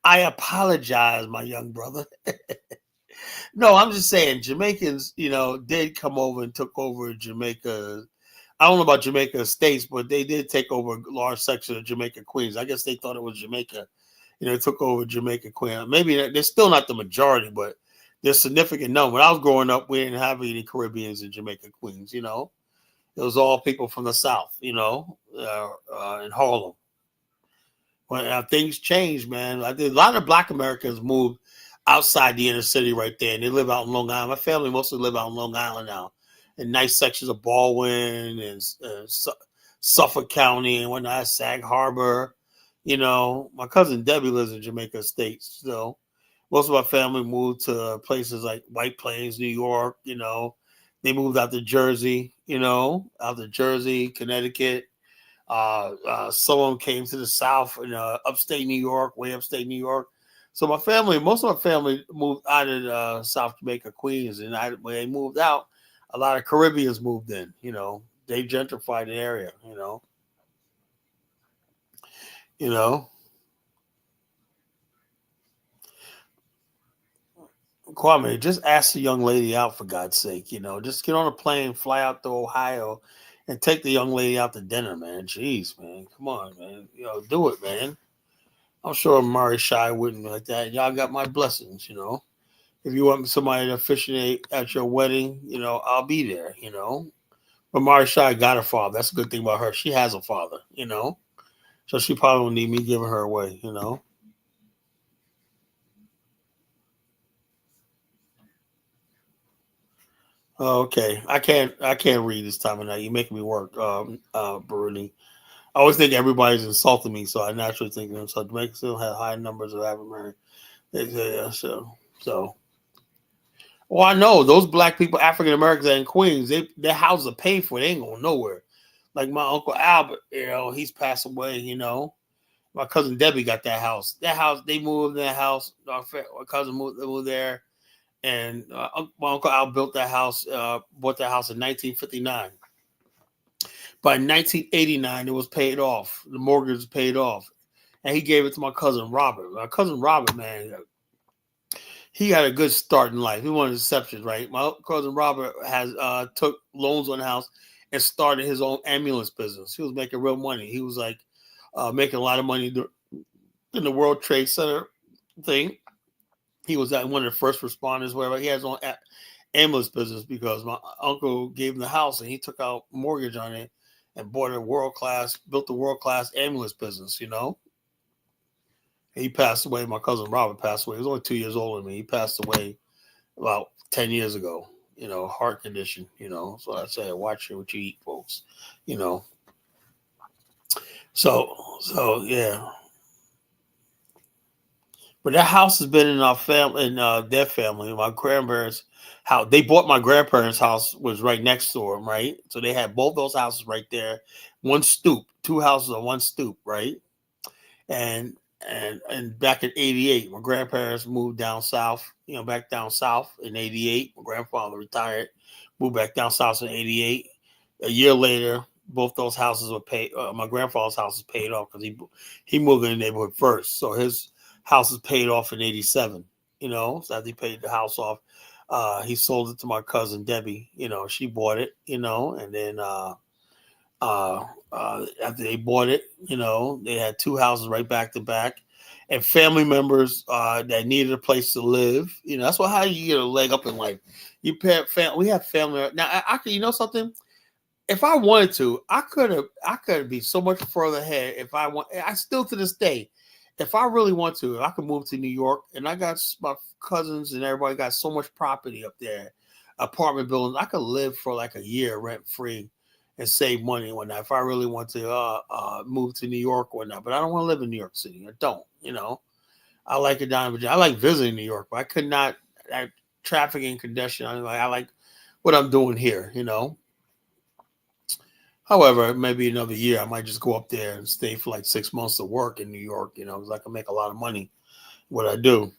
[SPEAKER 2] I apologize, my young brother. No, I'm just saying Jamaicans, did come over and took over Jamaica. I don't know about Jamaica States, but they did take over a large section of Jamaica Queens. I guess they thought it was Jamaica. Took over Jamaica Queens. Maybe they're still not the majority, but they're significant number. When I was growing up, we didn't have any Caribbeans in Jamaica Queens. It was all people from the South. In Harlem. When things changed, man, a lot of Black Americans moved outside the inner city right there, and they live out in Long Island. My family mostly live out in Long Island now. In nice sections of Baldwin and Suffolk County and whatnot, Sag Harbor. My cousin Debbie lives in Jamaica Estates. So most of our family moved to places like White Plains, New York. They moved out to Jersey. Connecticut. Some of them came to the South in upstate New York, way upstate New York. So most of my family moved out of South Jamaica, Queens, and when they moved out, A lot of Caribbeans moved in. They gentrified the area. You know. Kwame, just ask the young lady out for God's sake. Just get on a plane, fly out to Ohio, and take the young lady out to dinner, man. Jeez, man, come on, man. Do it, man. I'm sure Mari Shai wouldn't be like that. Y'all got my blessings. If you want somebody to officiate at your wedding, I'll be there. But Mari Shai got a father. That's a good thing about her. She has a father. So she probably won't need me giving her away. Okay, I can't read this time of night. You're making me work, Bruni. I always think everybody's insulting me, so I naturally think so. Jamaica still have high numbers of African Americans. Yeah, so. Well, I know those black people, African Americans in Queens, their houses are paid for. They ain't going nowhere. Like my uncle Albert, he's passed away. My cousin Debbie got that house. That house, they moved in that house. My cousin moved there. And my uncle Al built that house, bought that house in 1959. By 1989, it was paid off. The mortgage was paid off. And he gave it to my cousin Robert. My cousin Robert, man, he had a good start in life. He was one of the exceptions, right? My cousin Robert has took loans on the house and started his own ambulance business. He was making real money. He was like making a lot of money in the World Trade Center thing. He was one of the first responders, whatever. He has his own ambulance business because my uncle gave him the house and he took out mortgage on it and built a world-class ambulance business, He passed away. My cousin Robert passed away. He was only 2 years older than me. He passed away about 10 years ago, heart condition, So I say, watch what you eat, folks, So, yeah. But that house has been in our family, in their family. My grandparents' house. They bought my grandparents' house, was right next to them, right? So they had both those houses right there, one stoop, two houses on one stoop, right? And back in '88, my grandparents moved down south. Back down south in '88. My grandfather retired, moved back down south in '88. A year later, both those houses were paid. My grandfather's house was paid off because he moved in the neighborhood first, so his house is paid off in '87. So after he paid the house off, he sold it to my cousin Debbie. She bought it. And then after they bought it, they had two houses right back to back, and family members that needed a place to live. That's how you get a leg up in life. We have family now. I could, something. If I wanted to, I could be so much further ahead. If I want, I still to this day. If I really want to, I could move to New York, and I got my cousins and everybody got so much property up there, apartment buildings. I could live for like a year rent free and save money and whatnot. If I really want to move to New York or whatnot, but I don't want to live in New York City. I don't. I like it down in Virginia. I like visiting New York, but I could not. Traffic and congestion. I like what I'm doing here. However, maybe another year, I might just go up there and stay for like 6 months to work in New York, because I can make a lot of money what I do,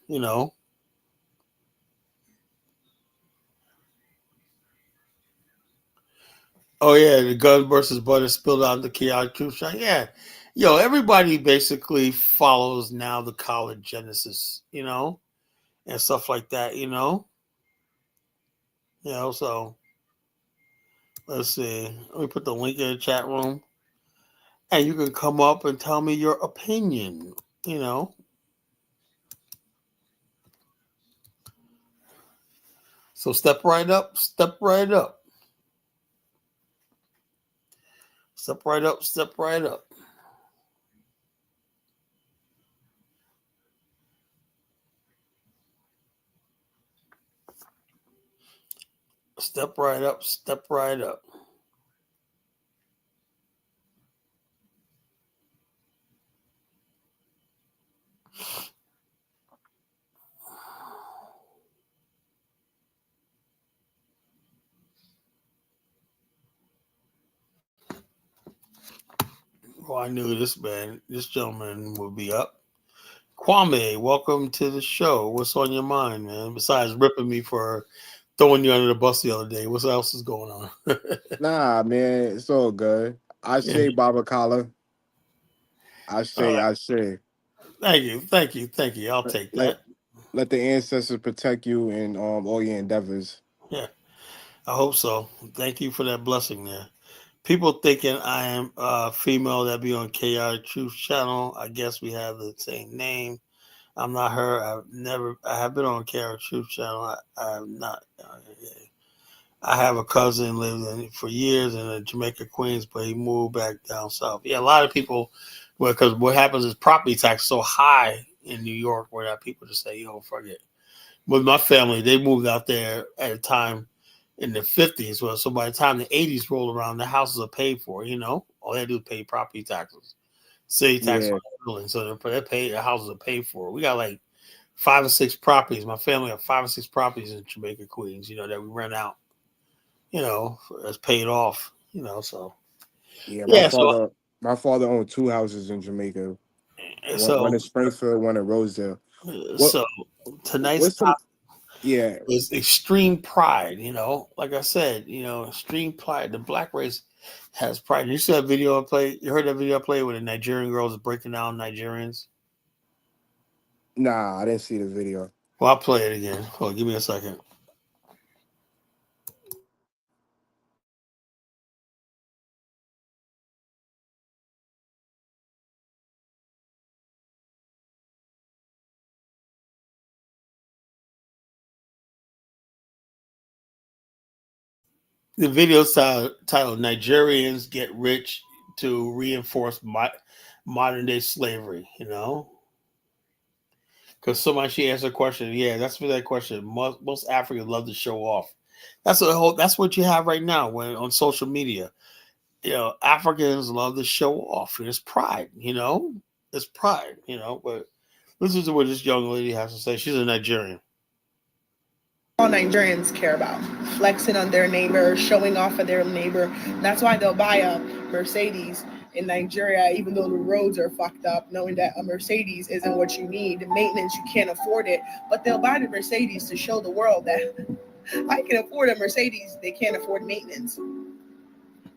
[SPEAKER 2] Oh, yeah, the gun versus butter spilled out the chaotic truth shot. Yeah. Everybody basically follows now the college genesis, and stuff like that, so let's see. Let me put the link in the chat room. And you can come up and tell me your opinion, So step right up, step right up. Step right up, step right up. Step right up, step right up. Well, I knew this gentleman would be up. Kwame, welcome to the show. What's on your mind, man? Besides ripping me for throwing you under the bus the other day. What else is going on?
[SPEAKER 6] Nah, man, it's all good. I say Baba Kala. I say.
[SPEAKER 2] Thank you. I'll take
[SPEAKER 6] Let
[SPEAKER 2] that.
[SPEAKER 6] let the ancestors protect you in all your endeavors.
[SPEAKER 2] Yeah, I hope so. Thank you for that blessing there. People thinking I am female that be on KR Truth Channel. I guess we have the same name. I'm not her. I have been on KR Truth Channel. I have not. I have a cousin lived in for years in Jamaica, Queens, but he moved back down south. Yeah, a lot of people, because what happens is property tax so high in New York where that people just say, yo, forget. With my family, they moved out there at a time in the 50s. Well, so by the time the 80s rolled around, the houses are paid for, all they do is pay property taxes, city tax on
[SPEAKER 6] Yeah,
[SPEAKER 2] the building. So they pay, the houses are paid for. We got like 5 or 6 properties. My family have 5 or 6 properties in Jamaica, Queens, that we rent out, that's paid off, so.
[SPEAKER 6] yeah.
[SPEAKER 2] Yeah, so
[SPEAKER 6] My father owned 2 houses in Jamaica. One
[SPEAKER 2] so
[SPEAKER 6] in Springfield, one in Rosedale. What
[SPEAKER 2] so tonight's
[SPEAKER 6] what's some
[SPEAKER 2] topic
[SPEAKER 6] yeah,
[SPEAKER 2] is extreme pride, like I said, extreme pride. The black race has pride. You see that video I played? You heard that video I played where the Nigerian girls breaking down Nigerians?
[SPEAKER 6] nah, I didn't see the video.
[SPEAKER 2] Well, I'll play it again. Hold on, give me a second. The video titled "Nigerians Get Rich to Reinforce Modern Day Slavery." Because somebody she asked a question. Yeah, that's for that question. Most Africans love to show off. That's what you have right now when on social media. Africans love to show off. It's pride. It's pride. But listen to what this young lady has to say. She's a Nigerian.
[SPEAKER 5] All Nigerians care about flexing on their neighbor, showing off of their neighbor. That's why they'll buy a Mercedes in Nigeria, even though the roads are fucked up, knowing that a Mercedes isn't what you need. Maintenance, you can't afford it, but they'll buy the Mercedes to show the world that I can afford a Mercedes. They can't afford maintenance.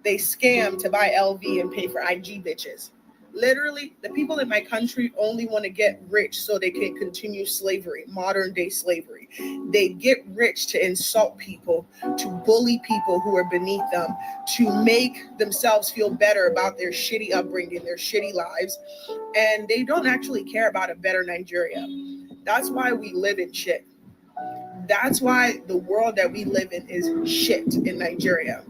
[SPEAKER 5] They scam to buy LV and pay for IG bitches. Literally, the people in my country only want to get rich so they can continue slavery, modern day slavery. They get rich to insult people, to bully people who are beneath them, to make themselves feel better about their shitty upbringing, their shitty lives. And they don't actually care about a better Nigeria. That's why we live in shit. That's why the world that we live in is shit in Nigeria.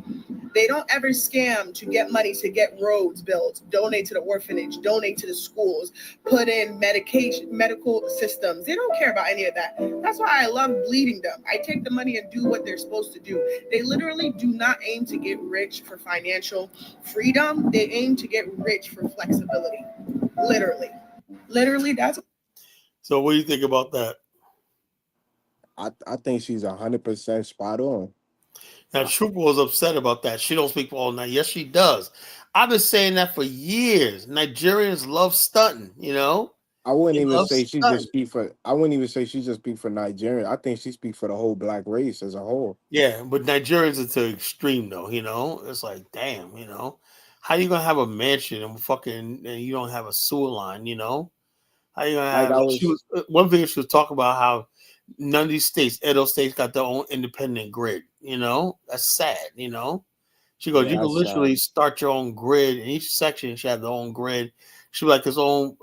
[SPEAKER 5] They don't ever scam to get money to get roads built, donate to the orphanage, donate to the schools, put in medical systems. They don't care about any of that. That's why I love bleeding them. I take the money and do what they're supposed to do. They literally do not aim to get rich for financial freedom. They aim to get rich for flexibility. Literally, that's.
[SPEAKER 2] So what do you think about that?
[SPEAKER 6] I think she's 100% spot on.
[SPEAKER 2] Now, Trooper was upset about that. She don't speak for all night. Yes, she does. I've been saying that for years. Nigerians love stunting,
[SPEAKER 6] I wouldn't
[SPEAKER 2] They
[SPEAKER 6] even
[SPEAKER 2] love
[SPEAKER 6] say she just
[SPEAKER 2] stunting.
[SPEAKER 6] speak for. I wouldn't even say she just speak for Nigeria. I think she speak for the whole black race as a whole.
[SPEAKER 2] Yeah, but Nigerians are to extreme though, It's like, damn, how you gonna have a mansion and you don't have a sewer line, How you gonna
[SPEAKER 6] Like
[SPEAKER 2] have
[SPEAKER 6] I
[SPEAKER 2] she
[SPEAKER 6] was,
[SPEAKER 2] was one thing she was talking about how none of these states, Edo states got their own independent grid, That's sad, She goes,
[SPEAKER 6] yeah,
[SPEAKER 2] you can
[SPEAKER 6] that's
[SPEAKER 2] literally start your own grid. In each section should have their own grid. Should be like his own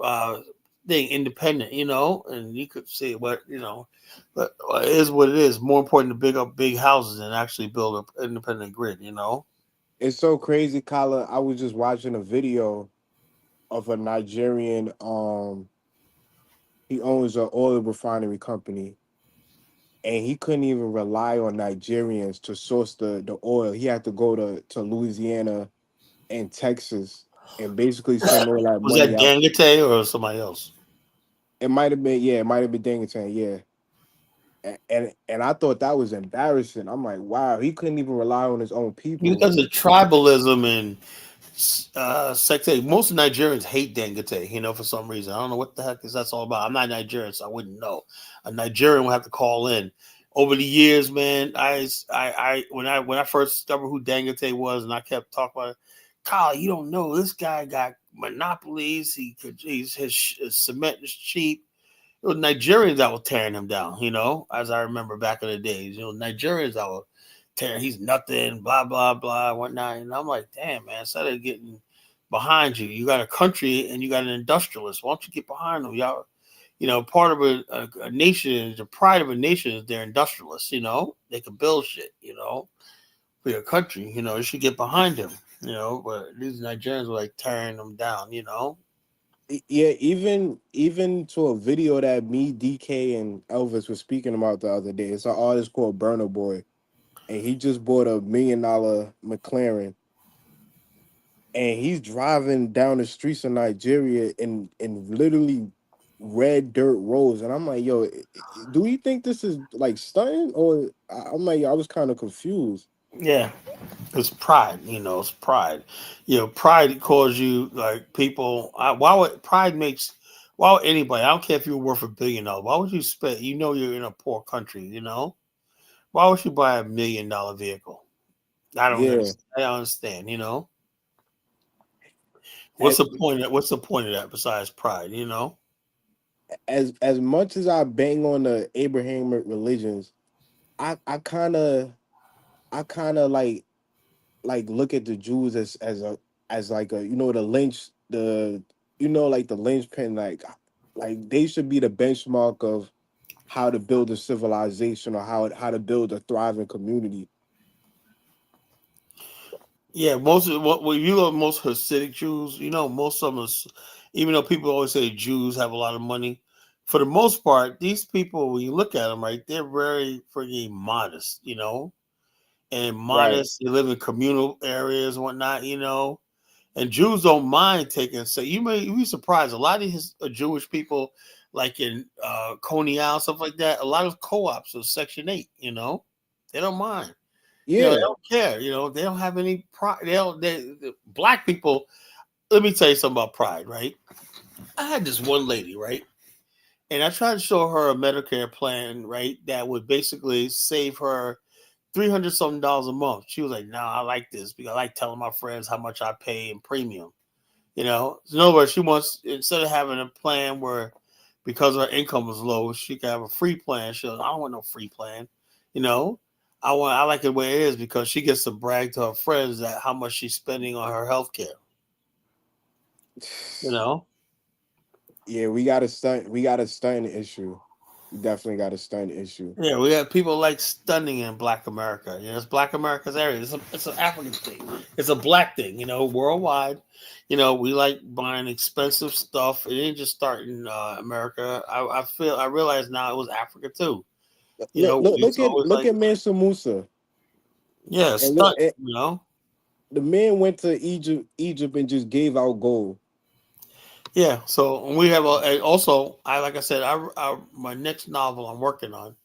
[SPEAKER 2] thing, independent, and you could see but it is what it is. More important to big up big houses than actually build an independent grid.
[SPEAKER 6] It's so crazy, Kala. I was just watching a video of a Nigerian. He owns an oil refinery company, and he couldn't even rely on Nigerians to source the oil. He had to go to Louisiana and Texas and basically send all that
[SPEAKER 2] Was
[SPEAKER 6] money
[SPEAKER 2] that
[SPEAKER 6] out.
[SPEAKER 2] Dangote or somebody else?
[SPEAKER 6] It might have been, yeah, it might have been Dangerton, yeah. And I thought that was embarrassing. I'm like, wow, he couldn't even rely on his own people.
[SPEAKER 2] Because of tribalism and sectarian. Most Nigerians hate Dangote, for some reason. I don't know what the heck is that's all about. I'm not Nigerian, so I wouldn't know. A Nigerian will have to call in over the years, man, when I first discovered who Dangote was, and I kept talking about it, Kyle, you don't know this guy got monopolies. His cement is cheap. It was Nigerians that were tearing him down. As I remember back in the days, Nigerians that were tearing. He's nothing. Blah blah blah whatnot. And I'm like, damn, man, instead of getting behind you, you got a country and you got an industrialist. Why don't you get behind them, y'all? Part of a nation, the pride of a nation is their industrialists. They can build shit. For your country. You should get behind them. But these Nigerians were like tearing them down.
[SPEAKER 6] Yeah, even to a video that me, DK, and Elvis were speaking about the other day. It's an artist called Burner Boy, and he just bought a $1 million McLaren, and he's driving down the streets of Nigeria in literally red dirt roads, and I'm like, yo, do you think this is like stunting, or I'm like, I was kind of confused.
[SPEAKER 2] Yeah, it's pride. It's pride. Pride calls you like people. Why would anybody? I don't care if you were worth $1 billion. Why would you spend? You're in a poor country. Why would you buy $1 million vehicle? I don't
[SPEAKER 6] Yeah,
[SPEAKER 2] understand. I don't understand.
[SPEAKER 6] and
[SPEAKER 2] What's the point of that besides pride?
[SPEAKER 6] as much as I bang on the Abrahamic religions, I kind of like look at the Jews as like a the lynch the like the linchpin, like they should be the benchmark of how to build a civilization, or how to build a thriving community.
[SPEAKER 2] Yeah, most of what when you look at most Hasidic Jews, most of them, even though people always say Jews have a lot of money, for the most part, these people, when you look at them, right, they're very freaking modest, and
[SPEAKER 6] Right.
[SPEAKER 2] modest. They live in communal areas and whatnot, and Jews don't mind taking. So you may be surprised. A lot of his Jewish people, like in Coney Island, stuff like that, a lot of co-ops are Section 8, they don't mind. They
[SPEAKER 6] Yeah.
[SPEAKER 2] don't care. They don't have any pride. The black people. Let me tell you something about pride, right? I had this one lady, right, and I tried to show her a Medicare plan, right, that would basically save her $300 something a month. She was like, "Nah, I like this because I like telling my friends how much I pay in premium." So in other words, she wants, instead of having a plan where because her income was low, she could have a free plan. She goes, "I don't want no free plan." You know, I like it the way it is because she gets to brag to her friends that how much she's spending on her health care. You know,
[SPEAKER 6] Yeah, we got a stunt issue. We definitely got a stunt issue.
[SPEAKER 2] yeah, we have people like stunning in Black America. It's Black America's area. It's an African thing. It's a Black thing. Worldwide. We like buying expensive stuff. It didn't just start in America. I realize now it was Africa too.
[SPEAKER 6] Look, look,
[SPEAKER 2] It's always
[SPEAKER 6] look
[SPEAKER 2] like,
[SPEAKER 6] at Mansa Musa,
[SPEAKER 2] yeah,
[SPEAKER 6] and look,
[SPEAKER 2] stunt.
[SPEAKER 6] the man went to Egypt and just gave out gold.
[SPEAKER 2] Yeah. So we have and also, like I said, my next novel I'm working on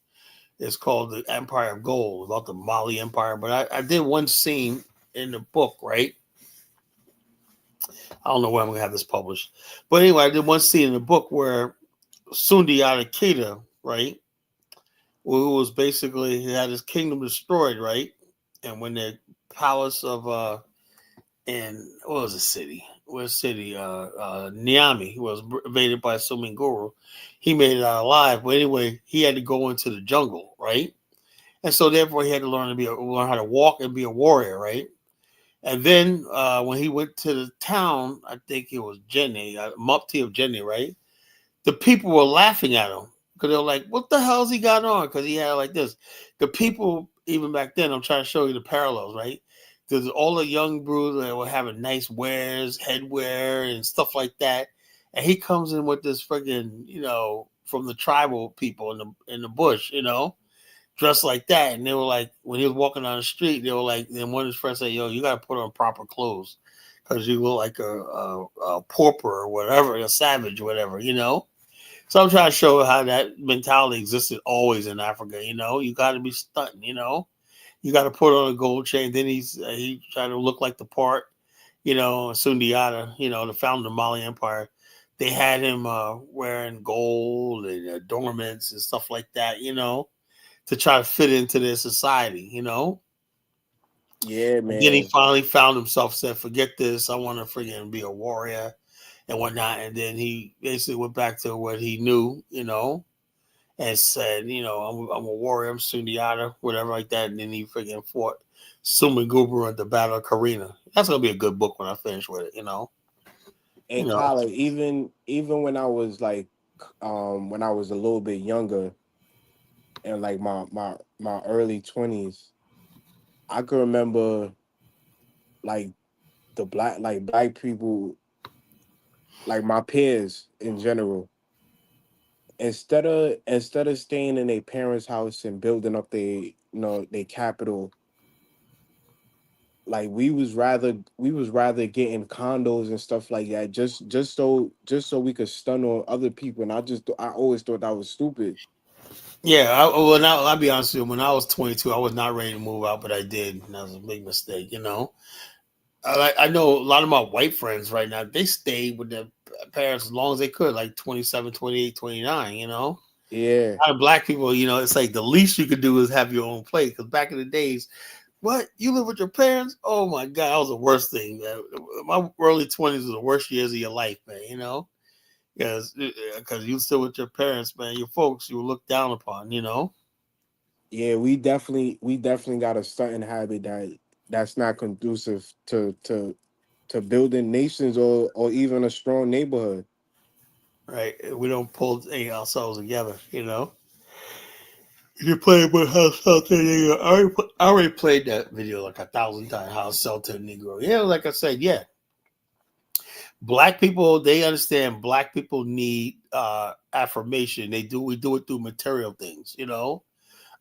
[SPEAKER 2] is called The Empire of Gold, about the Mali Empire. But I did one scene in the book, right? I don't know when I'm gonna have this published, but anyway, I did one scene in the book where Sundiata Keita, right, who was basically he had his kingdom destroyed, right, and when the palace of in what was the city? What city? Niamey was invaded by Suminguru. He made it out alive, but anyway, he had to go into the jungle, right? And so therefore, he had to learn how to walk and be a warrior, right? And then when he went to the town, I think it was Jenny, Mupti of Jenny, right? The people were laughing at him because they were like, "What the hell's he got on?" Because he had like this. The people, even back then, I'm trying to show you the parallels, right? There's all the young brews that were having nice wares, headwear, and stuff like that, and he comes in with this friggin', from the tribal people in the bush, dressed like that. And they were like, when he was walking down the street, they were like, then one of his friends said, "Yo, you got to put on proper clothes because you look like a pauper or whatever, a savage or whatever." So I'm trying to show how that mentality existed always in Africa. You got to be stunting. You got to put on a gold chain. Then he tried to look like the part. Sundiata, the founder of the Mali Empire, they had him wearing gold and adornments and stuff like that. to try to fit into their society, you know.
[SPEAKER 6] Yeah,
[SPEAKER 2] And then he
[SPEAKER 6] man.
[SPEAKER 2] finally found himself, said, "Forget this. I want to freaking be a warrior and whatnot." And then he basically went back to what he knew, you know, and said, "You know, I'm a warrior. I'm Sundiata, whatever like that." And then he freaking fought Sumagubra at the Battle of Karina. That's gonna be a good book when I finish with it, you know. You
[SPEAKER 6] And
[SPEAKER 2] know,
[SPEAKER 6] Kyla, even when I was like, when I was a little bit younger, and like my early 20s, I could remember like black people, like my peers in general, instead of staying in their parents' house and building up their capital, like we was rather getting condos and stuff like that, just so we could stun on other people. And I always thought that was stupid.
[SPEAKER 2] yeah. Well, now I'll be honest with you. When I was 22, I was not ready to move out, but I did, and that was a big mistake, you know. I know a lot of my white friends right now. They stayed with their parents as long as they could, like 27, 28, 29. You know,
[SPEAKER 6] Yeah,
[SPEAKER 2] a lot of black people, you know, it's like the least you could do is have your own place. Because back in the days, what, you live with your parents? Oh my god, that was the worst thing. Man. My early 20s was the worst years of your life, man. You know, because you still with your parents, man. Your folks, you were looked down upon. You know.
[SPEAKER 6] yeah, we definitely got a certain habit that's not conducive to building nations or even a strong neighborhood.
[SPEAKER 2] Right, we don't pull ourselves together. You know. You play with how Shelter Negro. I already played that video like 1,000 times. How Shelter Negro. Yeah, like I said, yeah. Black people, they understand. Black people need affirmation. They do. We do it through material things. You know,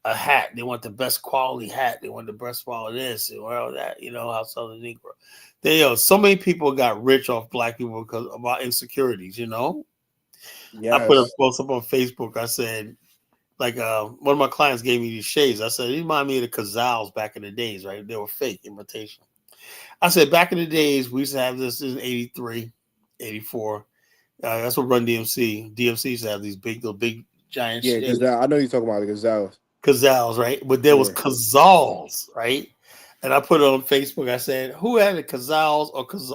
[SPEAKER 2] a hat. They want the best quality hat. They want the best quality this and all that. You know, how Southern Negro. They, so many people got rich off black people because of our insecurities. You know, I put a
[SPEAKER 6] Yes.
[SPEAKER 2] post up on Facebook. I said, like one of my clients gave me these shades. I said, "You remind me of the Cazals back in the days, right? They were fake imitation." I said, back in the days, we used to have this in 83, 84. That's what Run DMC. DMC used to have these big, little big giant
[SPEAKER 6] Yeah,
[SPEAKER 2] shades.
[SPEAKER 6] gazelle. I know you're talking about the gazelles.
[SPEAKER 2] Cazals, right? But there was
[SPEAKER 6] Yeah.
[SPEAKER 2] Cazals, right? And I put it on Facebook. I said, "Who had the Cazals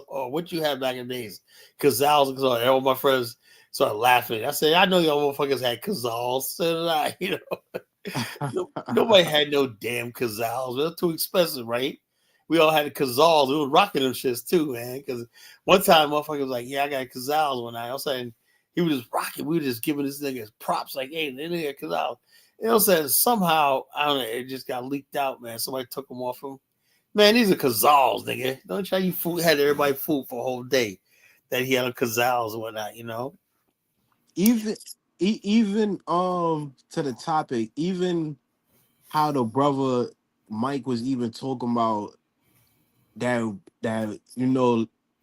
[SPEAKER 2] or what you had back in the days? Cazals and Cazals." And all my friends started laughing. I said, "I know y'all motherfuckers had Cazals." So did I, you know. Nobody had no damn Cazals. They're too expensive, right? We all had the Cazals. We were rocking them shits too, man. Because one time, motherfucker was like, "Yeah, I got Cazals." One night, all of a sudden, he was just rocking. We were just giving this nigga props, like, "Hey, they nigga Cazals." You know what I'm saying? Somehow, I don't know, it just got leaked out, man. Somebody took them off him. Man, these are Cazals, nigga. Don't try you fool had everybody fooled for a whole day that he had a Cazals and whatnot, you know?
[SPEAKER 6] Even even to the topic, even how the brother Mike was even talking about that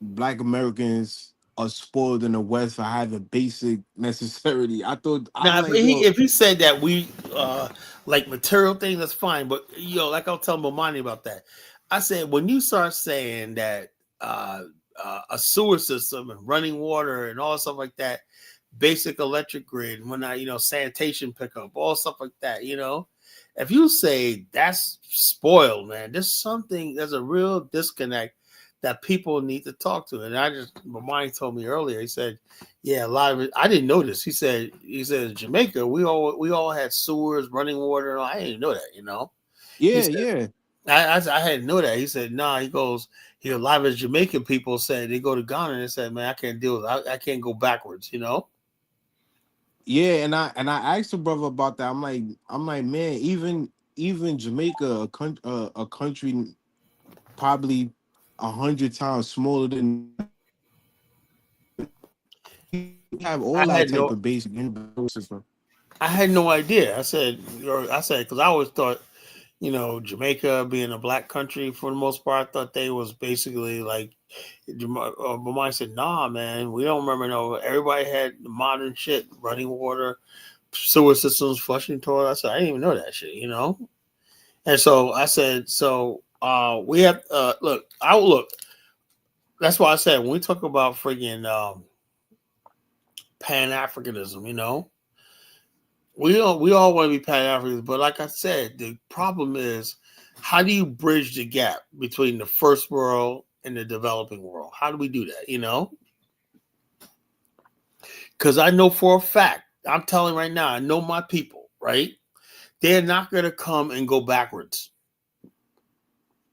[SPEAKER 6] black Americans are spoiled in the West for having basic necessity. I'm
[SPEAKER 2] Now,
[SPEAKER 6] like, yo,
[SPEAKER 2] if he said that we like material things, that's fine. But like I'll tell Momani about that. I said when you start saying that uh, a sewer system and running water and all stuff like that, basic electric grid, when sanitation pickup, all stuff like that, if you say that's spoiled, man, there's a real disconnect that people need to talk to. And my mind told me earlier, he said, yeah, a lot of it. I didn't know this. He said in Jamaica, we all had sewers, running water. And I didn't know that. He
[SPEAKER 6] yeah,
[SPEAKER 2] said,
[SPEAKER 6] yeah,
[SPEAKER 2] I hadn't know that. He said, nah, he goes, a lot of his Jamaican people said they go to Ghana and they said, man, I can't deal with it. I can't go backwards.
[SPEAKER 6] yeah. And I asked the brother about that. I'm like, man, even Jamaica, a country probably 100 times smaller than we have
[SPEAKER 2] I
[SPEAKER 6] all that
[SPEAKER 2] had
[SPEAKER 6] type
[SPEAKER 2] no
[SPEAKER 6] of basic universal system.
[SPEAKER 2] I had no idea. I said, because I always thought, Jamaica being a black country for the most part, I thought they was basically like, my mind said, nah, man, we don't remember. No, everybody had modern shit, running water, sewer systems, flushing toilets. I said, I didn't even know that shit. And so I said, we have, look, that's why I said, when we talk about friggin' Pan-Africanism, We all want to be Pan Africans, but like I said, the problem is how do you bridge the gap between the first world and the developing world? How do we do that? Because I know for a fact, I'm telling right now, I know my people, right? They're not going to come and go backwards.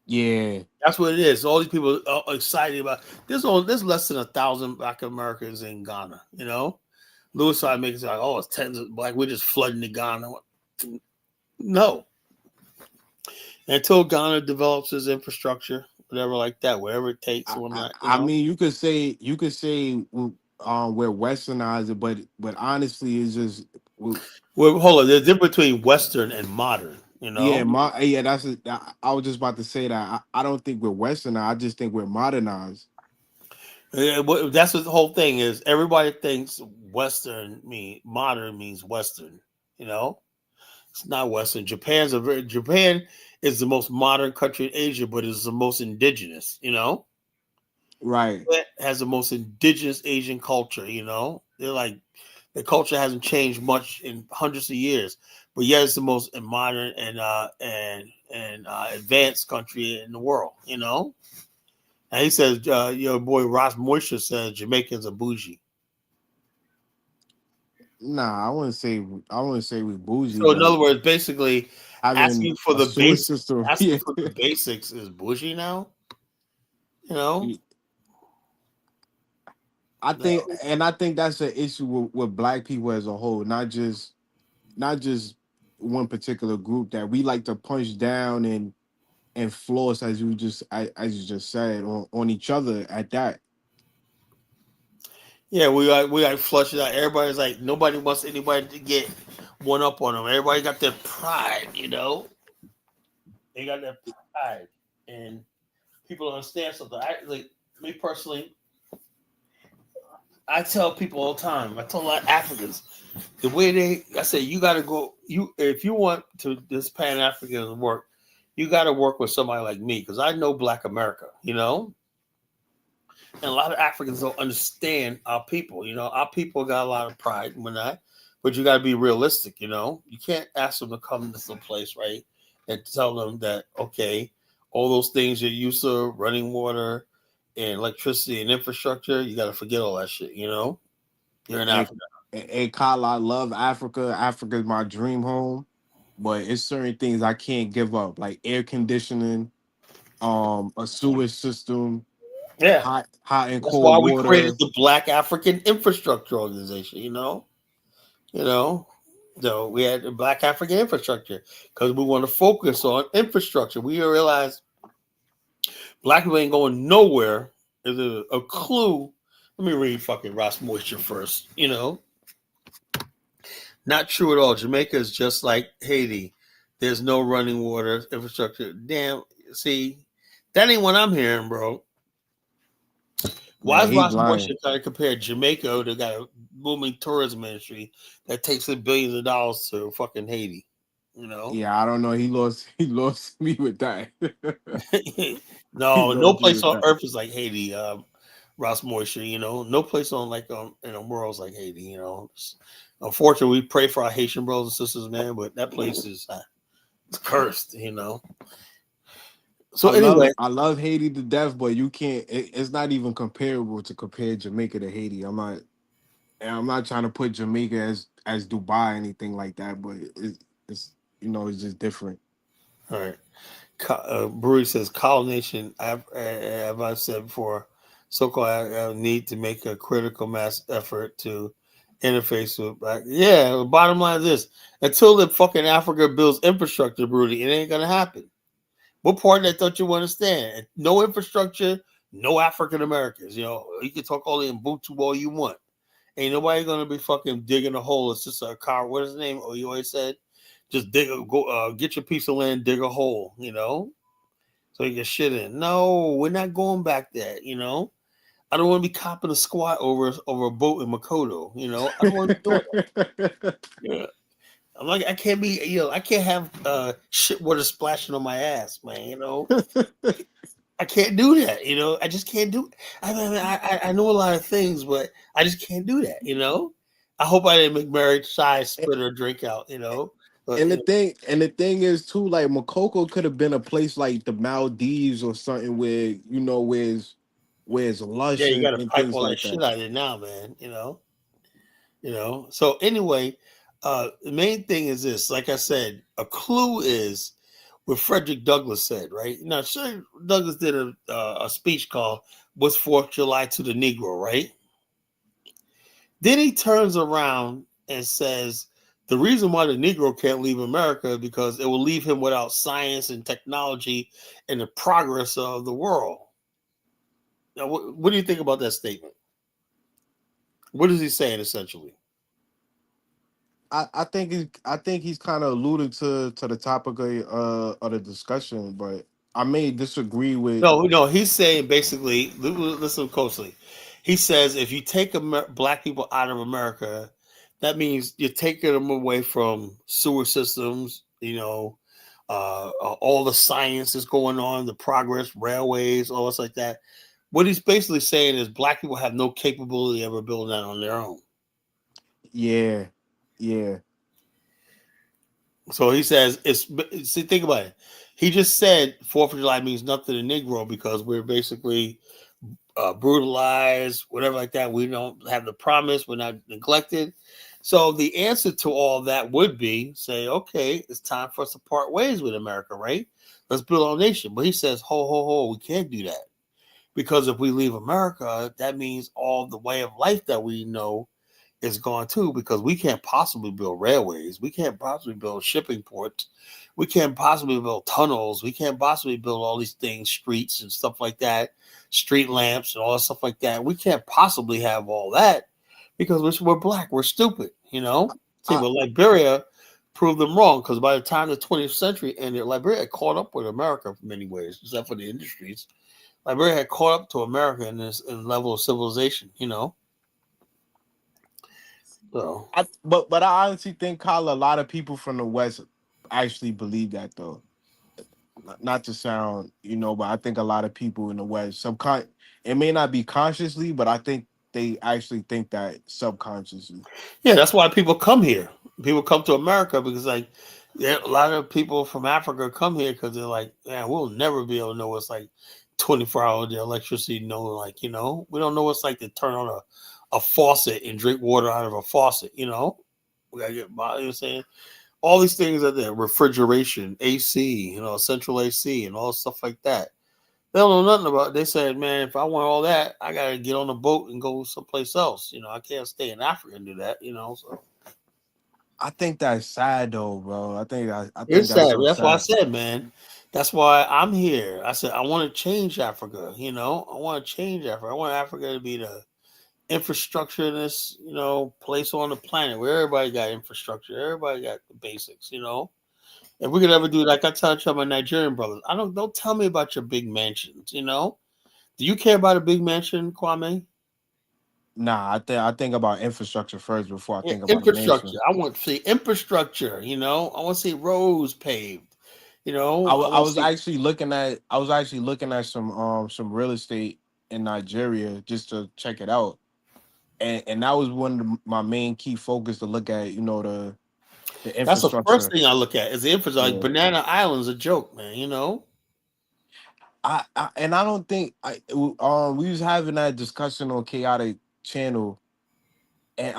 [SPEAKER 6] Yeah.
[SPEAKER 2] That's what it is. All these people are excited about. There's less than 1,000 Black Americans in Ghana. Louis started making it like, oh, it's tens of Black. We're just flooding the Ghana. No, until Ghana develops its infrastructure, whatever like that, whatever it takes.
[SPEAKER 6] I mean, you could say we're westernized, but honestly, it's just
[SPEAKER 2] well, hold on. There's a difference between Western and modern.
[SPEAKER 6] I was just about to say that I don't think we're westernized. I just think we're modernized.
[SPEAKER 2] That's what the whole thing is. Everybody thinks modern means Western. It's not Western. Japan is the most modern country in Asia, but it's the most indigenous.
[SPEAKER 6] Right.
[SPEAKER 2] It has the most indigenous Asian culture. They're like the culture hasn't changed much in hundreds of years, but yet it's the most modern and advanced country in the world. And he says, your boy Ross Moisture says Jamaicans are bougie.
[SPEAKER 6] Nah, I wouldn't say we bougie.
[SPEAKER 2] So in other words, basically
[SPEAKER 6] having
[SPEAKER 2] for
[SPEAKER 6] a
[SPEAKER 2] the
[SPEAKER 6] sewer system.
[SPEAKER 2] asking for the basics is bougie now.
[SPEAKER 6] I think that's an issue with Black people as a whole, not just one particular group, that we like to punch down and floss, as you just said, on each other at that.
[SPEAKER 2] Yeah, we flush it out. Everybody's like, nobody wants anybody to get one up on them. Everybody got their pride, They got their pride, and people don't understand something. Me personally, I tell people all the time. I tell a lot of Africans the way I say you got to go. If you want to this Pan African work, you got to work with somebody like me because I know Black America, And a lot of Africans don't understand our people. Our people got a lot of pride and whatnot, but you got to be realistic. You can't ask them to come to some place, right, and tell them that okay, all those things you're used to, running water and electricity and infrastructure, you got to forget all that shit. You're in Africa.
[SPEAKER 6] Hey, Kyle, I love Africa. Africa is my dream home, but it's certain things I can't give up, like air conditioning, a sewage system,
[SPEAKER 2] Yeah.
[SPEAKER 6] hot and
[SPEAKER 2] That's
[SPEAKER 6] cold
[SPEAKER 2] why we
[SPEAKER 6] water.
[SPEAKER 2] created the Black African Infrastructure Organization, So we had the Black African Infrastructure because we want to focus on infrastructure. We realize Black people ain't going nowhere. Is a clue. Let me read fucking Ross Moisture first, Not true at all. Jamaica is just like Haiti. There's no running water infrastructure. Damn, see, that ain't what I'm hearing, bro. Why is Ross Moisture trying to compare Jamaica that got a booming tourism industry that takes in billions of dollars to fucking Haiti?
[SPEAKER 6] Yeah, I don't know. He lost me with that.
[SPEAKER 2] No place on earth is like Haiti. Ross Moisture, no place on in the world is like Haiti. Unfortunately, we pray for our Haitian brothers and sisters, man, but that place is cursed. So
[SPEAKER 6] I love Haiti to death, but you can't. It's not even comparable to compare Jamaica to Haiti. I'm not trying to put Jamaica as Dubai, anything like that, but it's it's just different.
[SPEAKER 2] All right. Brewery says colonization. As I said before, so-called need to make a critical mass effort to interface with Black. Yeah. The bottom line is this: until the fucking Africa builds infrastructure, Broody, it ain't gonna happen. What part of that don't you understand? No infrastructure, no African Americans. You can talk all the Ubuntu all you want. Ain't nobody gonna be fucking digging a hole. It's just a car. What is his name? Oh, you always said, just get your piece of land, dig a hole. So you get shit in. No, we're not going back there. I don't want to be copping a squat over a boat in Makoto. I don't want to be doing that. Yeah. I'm like, I can't be, I can't have shit water splashing on my ass, man. I can't do that. I just can't do it. I know a lot of things, but I just can't do that. I hope I didn't make Mary Shy spit her drink out, you know. But
[SPEAKER 6] And the thing is too, like Makoko could have been a place like the Maldives or something where where it's
[SPEAKER 2] yeah,
[SPEAKER 6] lush
[SPEAKER 2] you got to
[SPEAKER 6] and
[SPEAKER 2] pipe
[SPEAKER 6] things
[SPEAKER 2] all that
[SPEAKER 6] like
[SPEAKER 2] shit
[SPEAKER 6] that.
[SPEAKER 2] out of it now, man. You know. So anyway, the main thing is this. Like I said, a clue is what Frederick Douglass said, right? Now, sure, Douglass did a speech called "What's 4th of July to the Negro," right? Then he turns around and says, the reason why the Negro can't leave America is because it will leave him without science and technology and the progress of the world. Now, what do you think about that statement? What is he saying essentially?
[SPEAKER 6] I think he's kind of alluded to the topic of the discussion, but I may disagree with.
[SPEAKER 2] No, he's saying basically, listen closely. He says if you take black people out of America, that means you're taking them away from sewer systems, all the science is going on, the progress, railways, all this like that. What he's basically saying is black people have no capability of ever building that on their own.
[SPEAKER 6] Yeah, yeah,
[SPEAKER 2] So he says, see, think about it. He just said 4th of July means nothing to Negro because we're basically brutalized, whatever like that. We don't have the promise. We're not neglected. So the answer to all that would be say, okay, it's time for us to part ways with America, right? Let's build our nation. But he says, ho, we can't do that. Because if we leave America, that means all the way of life that we know is gone too, because we can't possibly build railways. We can't possibly build shipping ports. We can't possibly build tunnels. We can't possibly build all these things, streets and stuff like that, street lamps and all that stuff like that. We can't possibly have all that because we're black. We're stupid, you know? See,
[SPEAKER 6] I
[SPEAKER 2] but Liberia proved them wrong because by the time the 20th century ended, Liberia had caught up with America in many ways, except for the industries. Liberia had caught up to America in this level of civilization, you know? So
[SPEAKER 6] but I honestly think, Kyle, a lot of people from the West actually believe that though. Not to sound, but I think a lot of people in the West, it may not be consciously, but I think they actually think that subconsciously.
[SPEAKER 2] yeah, that's why people come here. People come to America because, like, yeah, a lot of people from Africa come here because they're like, man, we'll never be able to know what's like 24 hours the electricity. We don't know what's like to turn on a faucet and drink water out of a faucet. We gotta get by. You know what I'm saying? All these things are there: refrigeration, AC, central AC, and all stuff like that. They don't know nothing about it. They said, man, if I want all that, I gotta get on a boat and go someplace else. I can't stay in Africa and do that. So
[SPEAKER 6] I think that's sad though, bro. I think
[SPEAKER 2] it's
[SPEAKER 6] that's
[SPEAKER 2] sad.
[SPEAKER 6] so
[SPEAKER 2] That's why I
[SPEAKER 6] sad.
[SPEAKER 2] said, man. That's why I'm here. I said I want to change Africa. I want to change Africa. I want Africa to be the infrastructure in this, place on the planet where everybody got infrastructure. Everybody got the basics. If we could ever do, like I tell my Nigerian brothers, don't tell me about your big mansions. Do you care about a big mansion, Kwame?
[SPEAKER 6] Nah, I think about infrastructure first before I
[SPEAKER 2] Yeah,
[SPEAKER 6] think about a
[SPEAKER 2] infrastructure.
[SPEAKER 6] mansion.
[SPEAKER 2] I want to see infrastructure. I want to see roads paved. I
[SPEAKER 6] I
[SPEAKER 2] want to
[SPEAKER 6] was
[SPEAKER 2] see.
[SPEAKER 6] actually looking at some real estate in Nigeria just to check it out. And that was one of my main key focus to look at, the
[SPEAKER 2] That's the first
[SPEAKER 6] infrastructure.
[SPEAKER 2] thing I look at is the infrastructure. Like
[SPEAKER 6] Yeah.
[SPEAKER 2] Banana Island's a joke, man.
[SPEAKER 6] And I don't think we was having that discussion on Chaotic Channel, and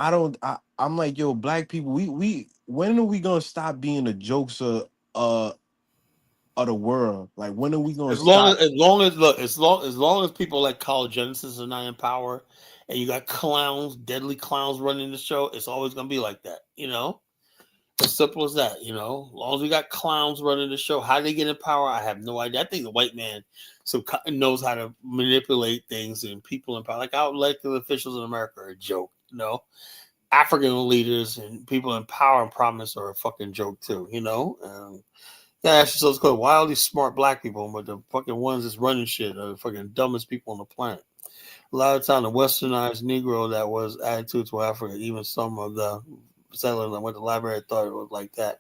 [SPEAKER 6] I'm like, yo, black people, we when are we gonna stop being the jokes of the world? Like, when are we gonna stop?
[SPEAKER 2] As long as people like College Genesis are not in power, and you got clowns, deadly clowns running the show, it's always gonna be like that. As simple as that. As long as we got clowns running the show, how they get in power, I have no idea. I think the white man knows how to manipulate things and people in power. Like our elected officials in America are a joke. African leaders and people in power and prominence are a fucking joke too. Yeah, actually, so it's called why all these smart black people, but the fucking ones that's running shit are the fucking dumbest people on the planet. A lot of time, the westernized Negro that was attitude to Africa, even some of the settlers that went to the library thought it was like that.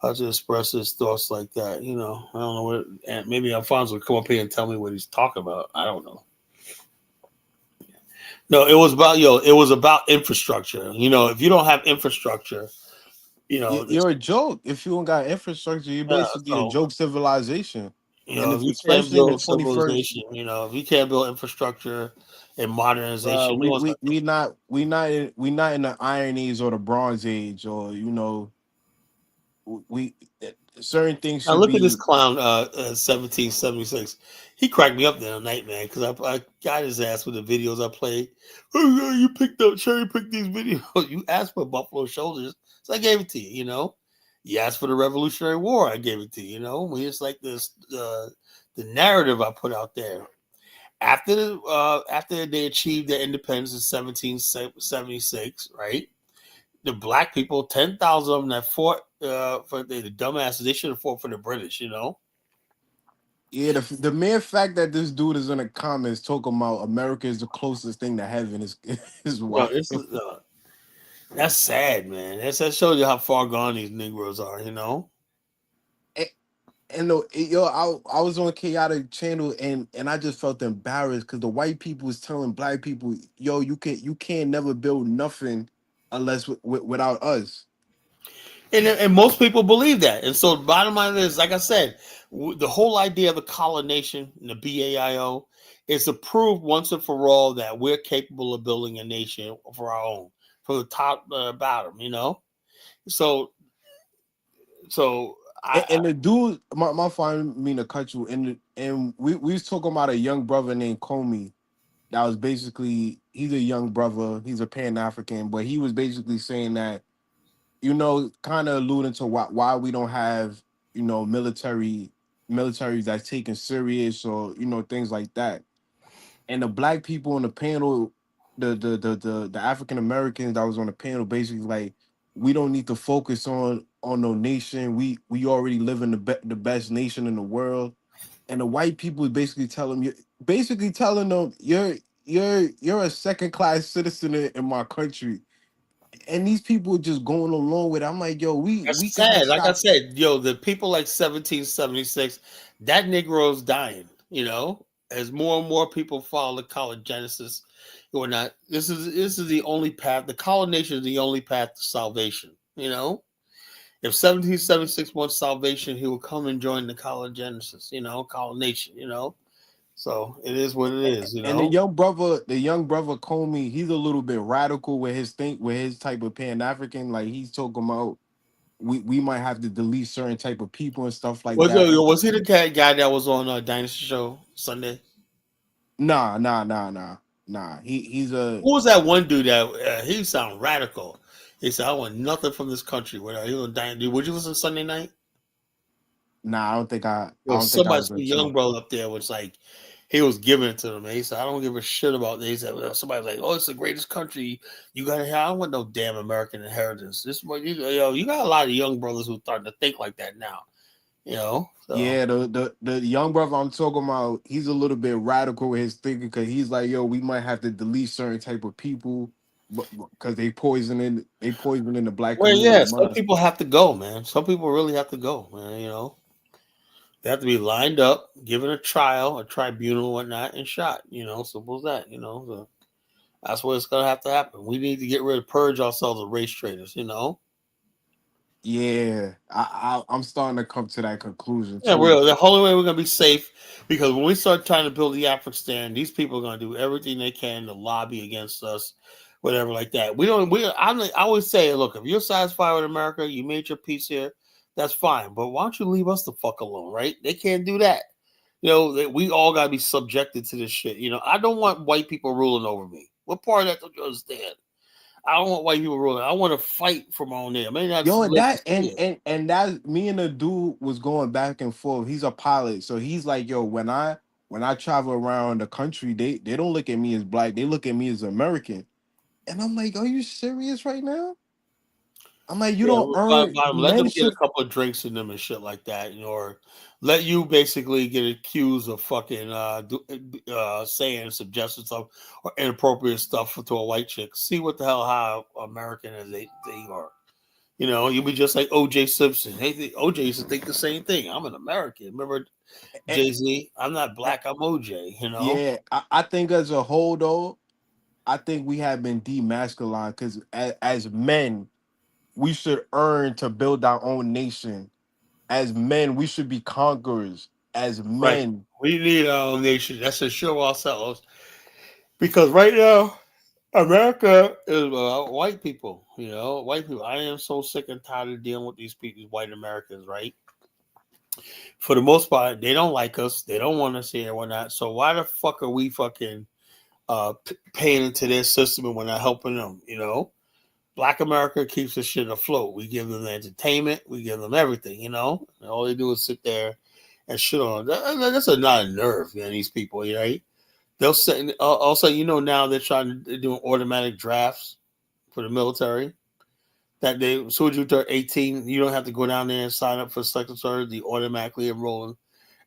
[SPEAKER 2] How to express his thoughts like that, I don't know what, and maybe Alfonso will come up here and tell me what he's talking about. I don't know. No, it was about it was about infrastructure. If you don't have infrastructure,
[SPEAKER 6] You're a joke. If you don't got infrastructure, you're
[SPEAKER 2] yeah.
[SPEAKER 6] basically a
[SPEAKER 2] So
[SPEAKER 6] joke civilization. And
[SPEAKER 2] if
[SPEAKER 6] if
[SPEAKER 2] you can't
[SPEAKER 6] especially in the
[SPEAKER 2] build
[SPEAKER 6] 21st,
[SPEAKER 2] civilization, if you can't build infrastructure and modernization, no one's gonna take it.
[SPEAKER 6] we not in the Iron Age or the Bronze Age, or we certain things
[SPEAKER 2] Now
[SPEAKER 6] should
[SPEAKER 2] look at this
[SPEAKER 6] be.
[SPEAKER 2] clown, 1776. He cracked me up the other night, man, because I got his ass with the videos I played. Oh, yeah, you cherry picked these videos. You asked for Buffalo Shoulders, so I gave it to you. You asked for the Revolutionary War, I gave it to you. We just like this, the narrative I put out there. After they achieved their independence in 1776, right? The black people, 10,000 of them that fought for the dumbasses, they should have fought for the British.
[SPEAKER 6] Yeah, the mere fact that this dude is in the comments talking about America is the closest thing to heaven is is
[SPEAKER 2] No,
[SPEAKER 6] wild.
[SPEAKER 2] that's sad, man. That shows you how far gone these Negroes are.
[SPEAKER 6] And yo, I was on Chaotic Channel and I just felt embarrassed because the white people was telling black people, yo, you can't never build nothing unless without us.
[SPEAKER 2] And most people believe that. And so the bottom line is, like I said, the whole idea of the colonization, the BAIO, is to prove once and for all that we're capable of building a nation for our own, from the top to the bottom. So, so
[SPEAKER 6] And the dude, my father mean to cut you, and we was talking about a young brother named Comey that was basically he's a young brother, he's a Pan African, but he was basically saying that kind of alluding to why we don't have military that's taken serious or things like that. And the black people on the panel, the African Americans that was on the panel, basically like we don't need to focus on no nation. We already live in the best nation in the world. And the white people basically telling them you're a second class citizen in my country, and these people are just going along with it. I'm like, yo, we
[SPEAKER 2] that's
[SPEAKER 6] could be
[SPEAKER 2] sad. Like I
[SPEAKER 6] stopped.
[SPEAKER 2] said, the people like 1776, that Negro's dying. As more and more people follow the college genesis or not. This is the only path. The colonization is the only path to salvation. If 1776 wants salvation, he will come and join the college genesis. Colonization. So it is what it is.
[SPEAKER 6] And the young brother Comey, he's a little bit radical with his type of Pan African. Like he's talking about we might have to delete certain type of people and stuff like
[SPEAKER 2] Was,
[SPEAKER 6] that.
[SPEAKER 2] was he the guy that was on Dynasty Show Sunday?
[SPEAKER 6] Nah. He's a
[SPEAKER 2] Who was that one dude that he sound radical? He said, "I want nothing from this country." Whatever. He was dying. Dude, would you listen to Sunday night?
[SPEAKER 6] nah. I
[SPEAKER 2] There was
[SPEAKER 6] don't think I
[SPEAKER 2] somebody,
[SPEAKER 6] was
[SPEAKER 2] some
[SPEAKER 6] gonna
[SPEAKER 2] young
[SPEAKER 6] too.
[SPEAKER 2] brother up there was like, he was giving it to them. He said, "I don't give a shit about this." He said, somebody's like, "Oh, it's the greatest country you got to have." I don't want no damn American inheritance. This is what you got a lot of young brothers who starting to think like that now. So.
[SPEAKER 6] Yeah, the young brother I'm talking about, he's a little bit radical with his thinking because he's like, yo, we might have to delete certain type of people, but because they poisoning the black
[SPEAKER 2] Well,
[SPEAKER 6] community
[SPEAKER 2] yeah, some
[SPEAKER 6] mind.
[SPEAKER 2] people have to go, man. Some people really have to go, man. They have to be lined up, given a trial, a tribunal, whatnot, and shot. Simple as that. So that's what it's gonna have to happen. We need to get rid of, purge ourselves of race traitors.
[SPEAKER 6] Yeah, I'm starting to come to that conclusion
[SPEAKER 2] Yeah,
[SPEAKER 6] too.
[SPEAKER 2] the only way we're gonna be safe, because when we start trying to build the African stand, these people are gonna do everything they can to lobby against us, whatever like that. We don't. I always say, look, if you're satisfied with America, you made your peace here, that's fine. But why don't you leave us the fuck alone, right? They can't do that. We all gotta be subjected to this shit. I don't want white people ruling over me. What part of that don't you understand? I don't want white people ruling. I want to fight for my own name. I may not
[SPEAKER 6] Yo, and
[SPEAKER 2] live to
[SPEAKER 6] that
[SPEAKER 2] see
[SPEAKER 6] and
[SPEAKER 2] it.
[SPEAKER 6] and and that me and the dude was going back and forth. He's a pilot, so he's like, yo, when I travel around the country, they don't look at me as black. They look at me as American. And I'm like, are you serious right now? I'm like, you
[SPEAKER 2] Yeah,
[SPEAKER 6] don't
[SPEAKER 2] well,
[SPEAKER 6] earn
[SPEAKER 2] bottom, let them
[SPEAKER 6] men
[SPEAKER 2] get a
[SPEAKER 6] should.
[SPEAKER 2] couple of drinks in them and shit like that, or let you basically get accused of fucking saying suggesting stuff or inappropriate stuff to a white chick. See what the hell how American as they are. You'll be just like OJ Simpson. OJ used to think the same thing. I'm an American. Remember
[SPEAKER 6] eh,
[SPEAKER 2] Jay Z? I'm not
[SPEAKER 6] eh,
[SPEAKER 2] black. I'm OJ.
[SPEAKER 6] Yeah, I think as a whole though, think we have been demasculined because as men, we should earn to build our own nation. As men, we should be conquerors. As
[SPEAKER 2] Right.
[SPEAKER 6] men,
[SPEAKER 2] We need our own nation. That's to show ourselves. Because right now, America is white people. You know, white people. I am so sick and tired of dealing with these people, these white Americans. Right. For the most part, they don't like us. They don't want us here. We're not. So why the fuck are we fucking paying into their system and we're not helping them? You know, Black America keeps the shit afloat. We give them the entertainment. We give them everything. You know, and all they do is sit there and shit on. That's not a nerve, man. These people, right? They'll say also, you know, now they're trying to do automatic drafts for the military. That they, as soon as you turn 18, you don't have to go down there and sign up for selective service. They automatically enroll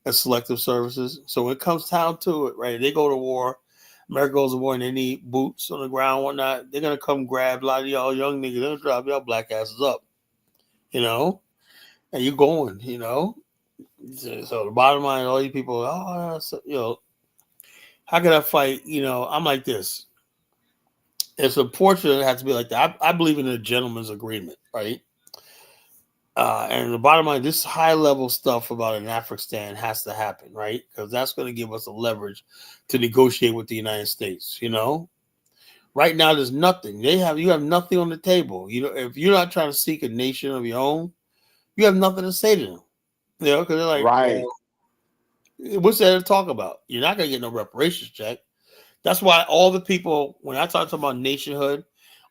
[SPEAKER 2] in selective services. So when it comes down to it, right, they go to war. America goes to war and they need boots on the ground, whatnot. They're gonna come grab a lot of y'all young niggas. They're gonna drop y'all black asses up, you know, and you going, you know. So the bottom line, all you people, you know, how can I fight? You know, I'm like this. It's unfortunate it has to be like that. I believe in a gentleman's agreement, right? And the bottom line, this high level stuff about an Afghanistan has to happen, right? Because that's going to give us a leverage to negotiate with the United States. You know, right now there's nothing. You have nothing on the table. You know, if you're not trying to seek a nation of your own, you have nothing to say to them. You know, because they're like,
[SPEAKER 6] right?
[SPEAKER 2] well, what's there to talk about? You're not going to get no reparations check. That's why all the people, when I talk about nationhood,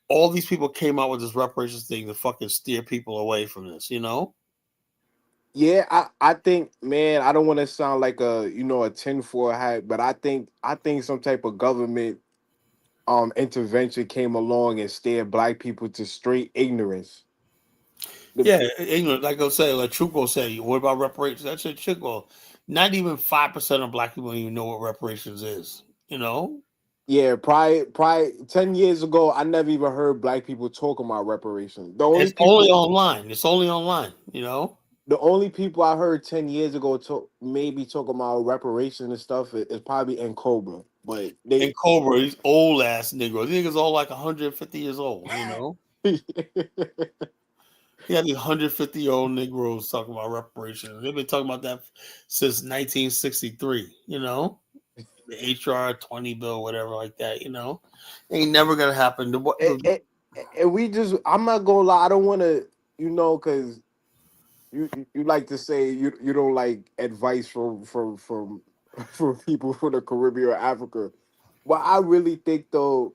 [SPEAKER 2] all these people came out with this reparations thing to fucking steer people away from this, you know?
[SPEAKER 6] Yeah, I think, man, I don't want to sound like a tinfoil hat, but I think some type of government intervention came along and steered black people to straight ignorance. The,
[SPEAKER 2] Yeah, England, like I say, like Truco say, what about reparations? That's a Truco. Not even 5% of black people even know what reparations is, you know?
[SPEAKER 6] yeah, prior 10 years ago, I never even heard black people talk about reparations. The only
[SPEAKER 2] It's only
[SPEAKER 6] people
[SPEAKER 2] online. It's only online, you know?
[SPEAKER 6] the only people I heard 10 years ago maybe talk about reparations and stuff is probably in Cobra, but
[SPEAKER 2] And
[SPEAKER 6] they
[SPEAKER 2] Cobra, these old ass niggas. These niggas all like 150 years old, you know? You got these 150-year-old Negroes talking about reparations. They've been talking about that since 1963, you know? The HR 20 bill, whatever like that, you know? Ain't never gonna happen.
[SPEAKER 6] and, and, and we just I'm not gonna lie, I don't want to because you like to say you don't like advice from people from the Caribbean or Africa, but I really think though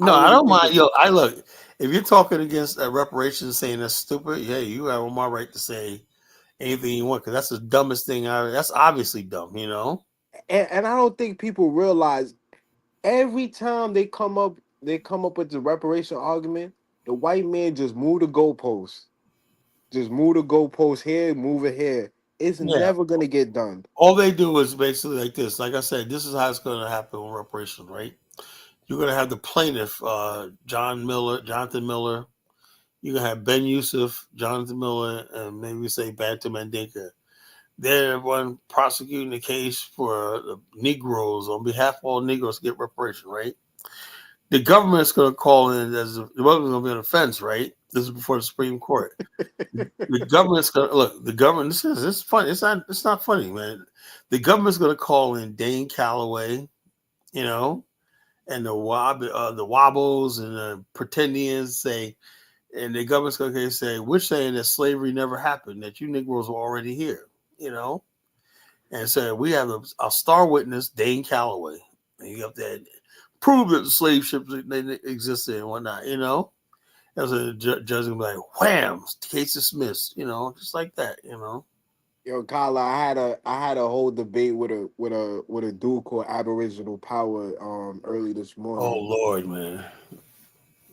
[SPEAKER 6] I
[SPEAKER 2] No, I
[SPEAKER 6] really
[SPEAKER 2] don't
[SPEAKER 6] think
[SPEAKER 2] mind.
[SPEAKER 6] that
[SPEAKER 2] Yo, I look, if you're talking against reparations saying that's stupid, yeah, you have my right to say anything you want because that's the dumbest thing that's obviously dumb, you know?
[SPEAKER 6] and I don't think people realize every time they come up with the reparation argument, the white man just move the goalposts. Just move the goalpost here, move it here. It's
[SPEAKER 2] Yeah.
[SPEAKER 6] never gonna get done.
[SPEAKER 2] All they do is basically like this. Like I said, this is how it's going to happen with reparations, right? You're going to have the plaintiff, Jonathan Miller. You're going to have Ben Yusuf, Jonathan Miller, and maybe say Bantam Mandinka. They're one prosecuting the case for the Negroes on behalf of all Negroes to get reparation, right? The government's going to call in as the government's going to be an offense, right? This is before the Supreme Court. The government's going to look. The government. This is funny. It's not funny, man. The government's going to call in Dane Calloway, you know, and the Wobbles and the Pretendians say, and the government's going to say, we're saying that slavery never happened, that you Negroes were already here, you know. And so we have a star witness, Dane Calloway. And you have to prove that the slave ships they existed and whatnot, you know. As a judge gonna be like, wham, case dismissed, you know, just like that, you know.
[SPEAKER 6] Yo, Kyla, I had a whole debate with a dude called Aboriginal Power early this
[SPEAKER 2] Oh
[SPEAKER 6] morning,
[SPEAKER 2] Lord, man,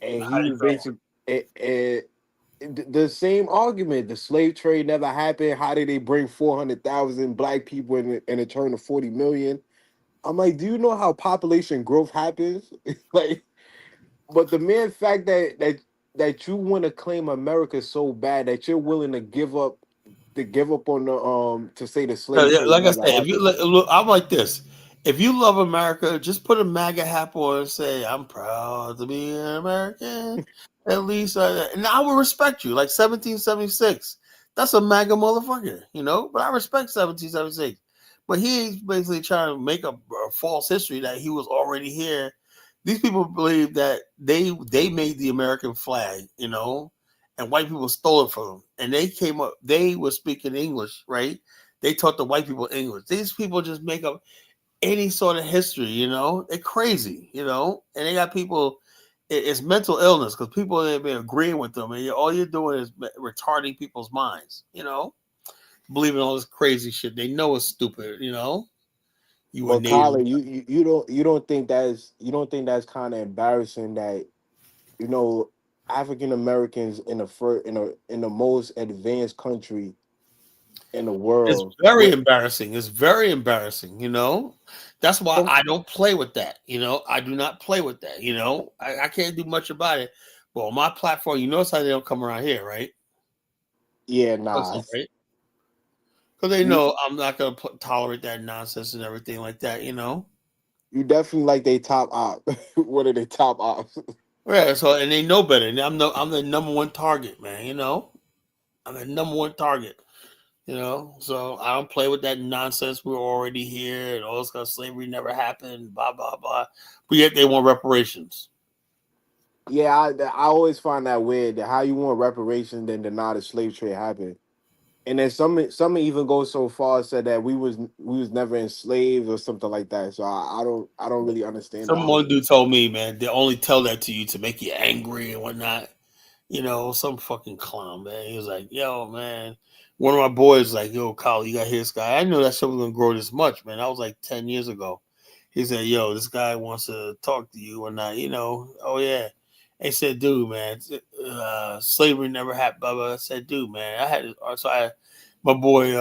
[SPEAKER 6] and
[SPEAKER 2] how
[SPEAKER 6] he
[SPEAKER 2] you
[SPEAKER 6] was
[SPEAKER 2] go?
[SPEAKER 6] basically the same argument. The slave trade never happened. How did they bring 400,000 black people in a turn of 40 million? I'm like, do you know how population growth happens? Like, but the mere fact that you want to claim America so bad that you're willing to give up on the to say the slave trade
[SPEAKER 2] Like I
[SPEAKER 6] never
[SPEAKER 2] said, if you
[SPEAKER 6] happened.
[SPEAKER 2] look, I'm like this. If you love America, just put a MAGA hat on and say, "I'm proud to be an American." At least, and I will respect you. Like 1776, that's a MAGA motherfucker, you know. But I respect 1776. But he's basically trying to make a false history that he was already here. These people believe that they made the American flag, you know, and white people stole it from them. And they came up. They were speaking English, right? They taught the white people English. These people just make up any sort of history, you know. They're crazy, you know, and they got people. It's mental illness because people have been agreeing with them, and all you're doing is retarding people's minds, you know, believing all this crazy shit. They know it's stupid, you know. You were
[SPEAKER 6] But
[SPEAKER 2] native.
[SPEAKER 6] Colin, you don't think that's kind of embarrassing that you know African Americans in the in the most advanced country in the
[SPEAKER 2] It's
[SPEAKER 6] world
[SPEAKER 2] very
[SPEAKER 6] with
[SPEAKER 2] embarrassing. It's very embarrassing, you know. That's why
[SPEAKER 6] some
[SPEAKER 2] I don't play with that, you know. I do not play with that, you know. I can't do much about it. But on my platform, you notice how they don't come around here, right?
[SPEAKER 6] yeah
[SPEAKER 2] That's
[SPEAKER 6] nah
[SPEAKER 2] all right. Because they
[SPEAKER 6] you
[SPEAKER 2] know I'm not going to tolerate that nonsense and everything like that, you know.
[SPEAKER 6] you definitely like they top op. What are they top ops?
[SPEAKER 2] Yeah, so and they know better. And I'm the number one target, man. You know, I'm the number one target. You know, so I don't play with that nonsense. We're already here, and all this kind of slavery never happened. Blah blah blah. But yet they want reparations.
[SPEAKER 6] Yeah, I always find that weird that how you want reparations then deny the slave trade happened. And then some even go so far as said that we was never enslaved or something like that. So I don't really understand that.
[SPEAKER 2] Some one dude told me, man, they only tell that to you to make you angry and whatnot. You know, some fucking clown, man. He was like, yo, man. One of my boys like, yo, Kyle, you got to hear this guy. I know that shit was gonna grow this much, man. That was like 10 years ago. He said, yo, this guy wants to talk to you or not, you know. Oh yeah. He said, dude, man, slavery never happened, blah, blah. I said, dude, man, my boy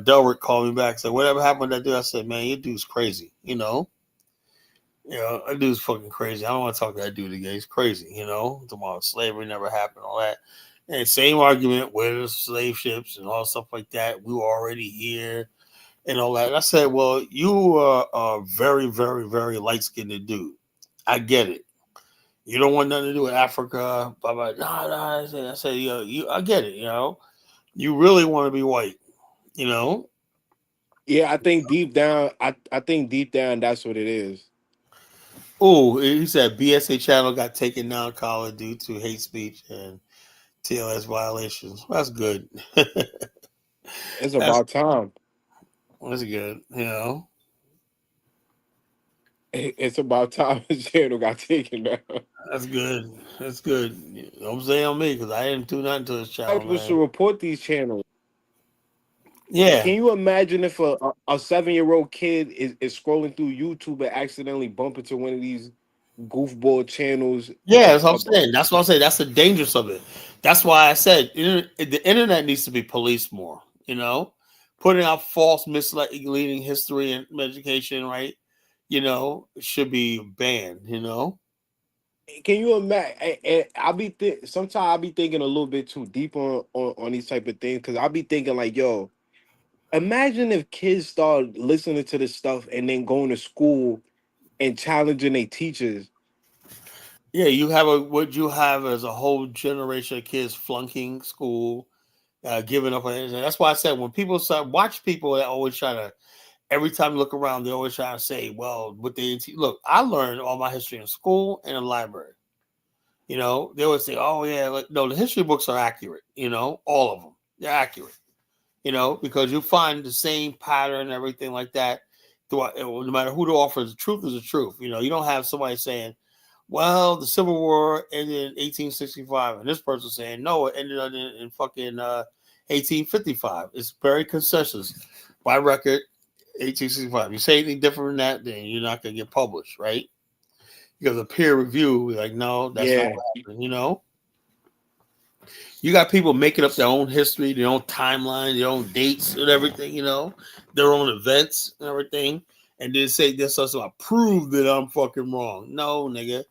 [SPEAKER 2] Delrick called me back, said, whatever happened to that dude? I said, man, your dude's crazy, you know. You know, that dude's fucking crazy. I don't want to talk to that dude again. He's crazy, you know. Tomorrow slavery never happened, all that. And same argument with the slave ships and all stuff like that. We were already here and all that. And I said, well, you are a very, very, very light skinned dude. I get it. You don't want nothing to do with Africa. Blah, blah. Nah, nah. I said, yo, I get it, you know. You really want to be white, you know.
[SPEAKER 6] Yeah, I think deep down, I think deep down that's what it is.
[SPEAKER 2] Oh, he said BSA channel got taken down, Colin, due to hate speech and TLS violations. That's good.
[SPEAKER 6] It's
[SPEAKER 2] that's
[SPEAKER 6] about time.
[SPEAKER 2] that's good. You know,
[SPEAKER 6] It's about time the channel got taken down.
[SPEAKER 2] that's good. That's good. Don't say on me because I didn't do nothing to this channel,
[SPEAKER 6] Supposed to
[SPEAKER 2] man.
[SPEAKER 6] report these channels.
[SPEAKER 2] Yeah,
[SPEAKER 6] Can you imagine if a 7-year-old kid is scrolling through YouTube and accidentally bump into one of these goofball channels?
[SPEAKER 2] yeah. That's what I'm
[SPEAKER 6] About,
[SPEAKER 2] saying. That's what I'm saying. That's the dangers of it. That's why I said the internet needs to be policed more. You know, putting out false, misleading history and education, right? You know, should be banned. You know.
[SPEAKER 6] can you imagine? And sometimes I'll be thinking a little bit too deep on these type of things because I'll be thinking like, yo, imagine if kids start listening to this stuff and then going to school and challenging their teachers.
[SPEAKER 2] Yeah, you have what you have as a whole generation of kids flunking school, giving up on it. That's why I said when people start watch people that always try to every time you look around, they always try to say, "Well, what they look." I learned all my history in school and in the library. You know, they always say, "Oh yeah, like, no, the history books are accurate." You know, all of them they're accurate. You know, because you find the same pattern and everything like that. Throughout, no matter who the author is, the truth is the truth. You know, you don't have somebody saying, well, the Civil War ended in 1865, and this person saying no, it ended in fucking 1855. It's very consensus by record. 1865. You say anything different than that, then you're not gonna get published, right? Because a peer review, like, no, that's not
[SPEAKER 6] Yeah,
[SPEAKER 2] what happened. You know, you got people making up their own history, their own timeline, their own dates and everything. You know, their own events and everything, and then say this also I prove that I'm fucking wrong. No, nigga,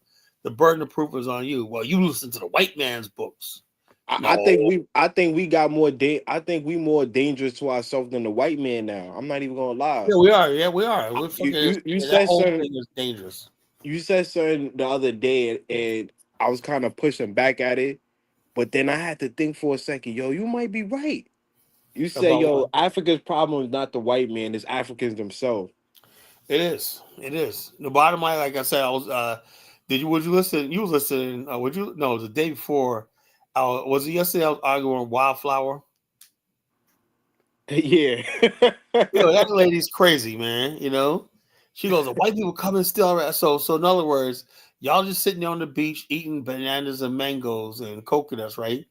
[SPEAKER 2] the burden of proof is on you. Well, you listen to the white man's books.
[SPEAKER 6] I
[SPEAKER 2] No.
[SPEAKER 6] think we got more I think we more dangerous to ourselves than the white man now. I'm not even gonna lie.
[SPEAKER 2] Yeah, we are. Yeah, we are. We're
[SPEAKER 6] You
[SPEAKER 2] fucking.
[SPEAKER 6] you, you
[SPEAKER 2] That
[SPEAKER 6] said
[SPEAKER 2] whole
[SPEAKER 6] something
[SPEAKER 2] thing is dangerous.
[SPEAKER 6] you said something the other day, and I was kind of pushing back at it, but then I had to think for a second. Yo, you might be right. You say,
[SPEAKER 2] About what?
[SPEAKER 6] yo, Africa's problem is not the white man, it's Africans themselves.
[SPEAKER 2] It is. It is. The bottom line, like I said, I was. Would you listen? You was listening. Would you? No, it was the day before. Was it yesterday? I was arguing with Wildflower.
[SPEAKER 6] Yeah.
[SPEAKER 2] That lady's crazy, man. She goes, "White people come and steal our ass." So in other words, y'all just sitting there on the beach eating bananas and mangoes and coconuts, right?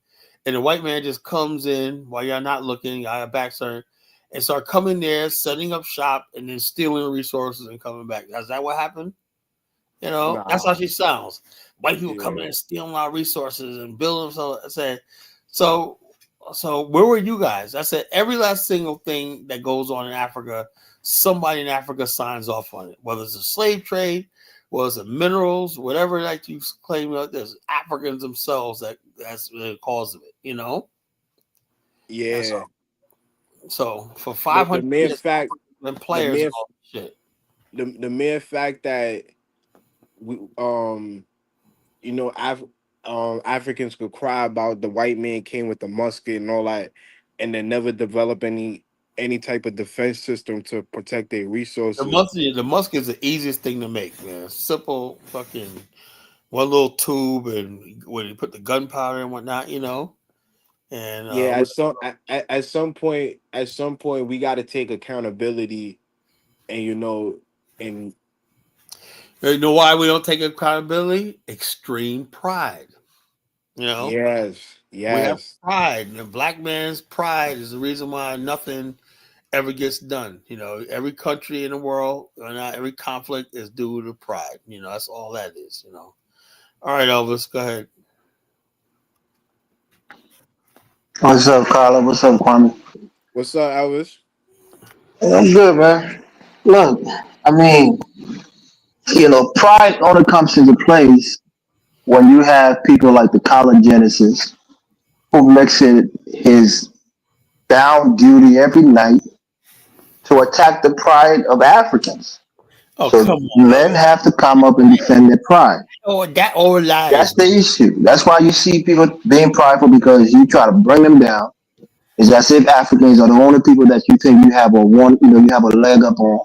[SPEAKER 2] And the white man just comes in while y'all not looking, y'all have back turned, and start coming there, setting up shop, and then stealing resources and coming back. Is that what happened? That's
[SPEAKER 6] Nah.
[SPEAKER 2] how she sounds. White people
[SPEAKER 6] Yeah.
[SPEAKER 2] coming in and stealing our resources and building. So I said, so where were you guys? I said every last single thing that goes on in Africa, somebody in Africa signs off on it. Whether it's a slave trade, whether it's minerals, whatever like you claim, there's Africans themselves that's the cause of it. And
[SPEAKER 6] Yeah.
[SPEAKER 2] so for
[SPEAKER 6] The
[SPEAKER 2] 500
[SPEAKER 6] mere
[SPEAKER 2] years,
[SPEAKER 6] fact
[SPEAKER 2] Africans been
[SPEAKER 6] the
[SPEAKER 2] players in
[SPEAKER 6] mere
[SPEAKER 2] all this shit.
[SPEAKER 6] the mere fact that we Africans could cry about the white man came with the musket and all that, and then never develop any type of defense system to protect their resources.
[SPEAKER 2] The musket is the easiest thing to make, man. Simple fucking one little tube and where you put the gunpowder and whatnot. And
[SPEAKER 6] Yeah, at some point we got to take accountability, and and
[SPEAKER 2] you know why we don't take accountability? Extreme pride.
[SPEAKER 6] yes,
[SPEAKER 2] We have
[SPEAKER 6] yes,
[SPEAKER 2] pride. And the black man's pride is the reason why nothing ever gets done. Every country in the world, not every conflict is due to pride. That's all that is. All right, Elvis, go ahead.
[SPEAKER 7] What's up, Carla? What's up, Kwame?
[SPEAKER 6] what's up, Elvis?
[SPEAKER 7] I'm good, man. Look, I mean, pride only comes into place when you have people like the college Genesis who makes it his bound duty every night to attack the pride of Africans.
[SPEAKER 2] Oh,
[SPEAKER 7] So
[SPEAKER 2] come on,
[SPEAKER 7] men
[SPEAKER 2] Elvis.
[SPEAKER 7] have to come up and defend their pride.
[SPEAKER 2] Oh, that all lies.
[SPEAKER 7] That's the issue. That's why you see people being prideful because you try to bring them down. It's as if Africans are the only people that you think you have you have a leg up on.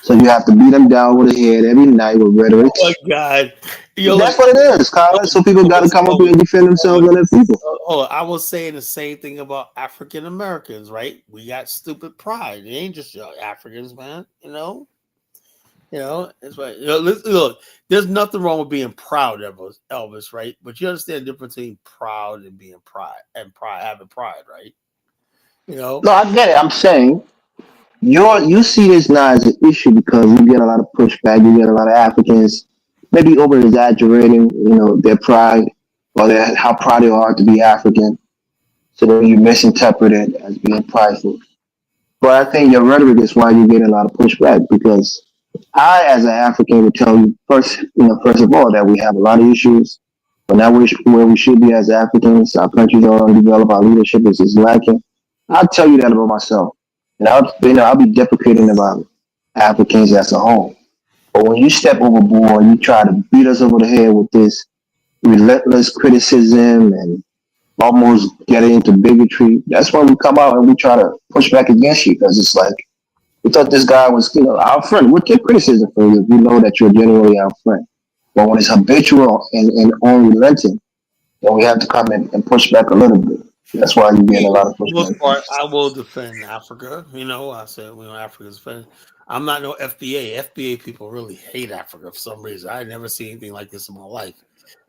[SPEAKER 7] So you have to beat them down with a head every night with
[SPEAKER 2] Oh
[SPEAKER 7] rhetorics.
[SPEAKER 2] my God. Look,
[SPEAKER 7] That's what it is, Colin. So people got to come up here and defend themselves and their people.
[SPEAKER 2] hold on. I was saying the same thing about African Americans, right? We got stupid pride. It ain't just Africans, man. It's right. Look, there's nothing wrong with being proud, Elvis, right? But you understand the difference between proud and being pride and pride having pride, right? You know,
[SPEAKER 7] No, I get it. I'm saying you see this now as an issue because you get a lot of pushback. You get a lot of Africans maybe over exaggerating, their pride or how proud they are to be African. So then you misinterpret it as being prideful. But I think your rhetoric is why you get a lot of pushback because I, as an African, would tell you first of all, that we have a lot of issues. But now we're where we should be as Africans. Our countries are undeveloped. Our leadership is lacking. I'll tell you that about myself, and I'll be deprecating about Africans as a whole. But when you step overboard, you try to beat us over the head with this relentless criticism and almost getting into bigotry. That's when we come out and we try to push back against you because it's like we thought this guy was, our friend. We'll take criticism from you if we know that you're genuinely our friend. But when it's habitual and unrelenting, then we have to come in and push back a little bit. That's why you're getting a lot of
[SPEAKER 2] for the most
[SPEAKER 7] pushback.
[SPEAKER 2] part, I will defend Africa. I said, Africa's defend. I'm not no FBA. FBA people really hate Africa for some reason. I never seen anything like this in my life.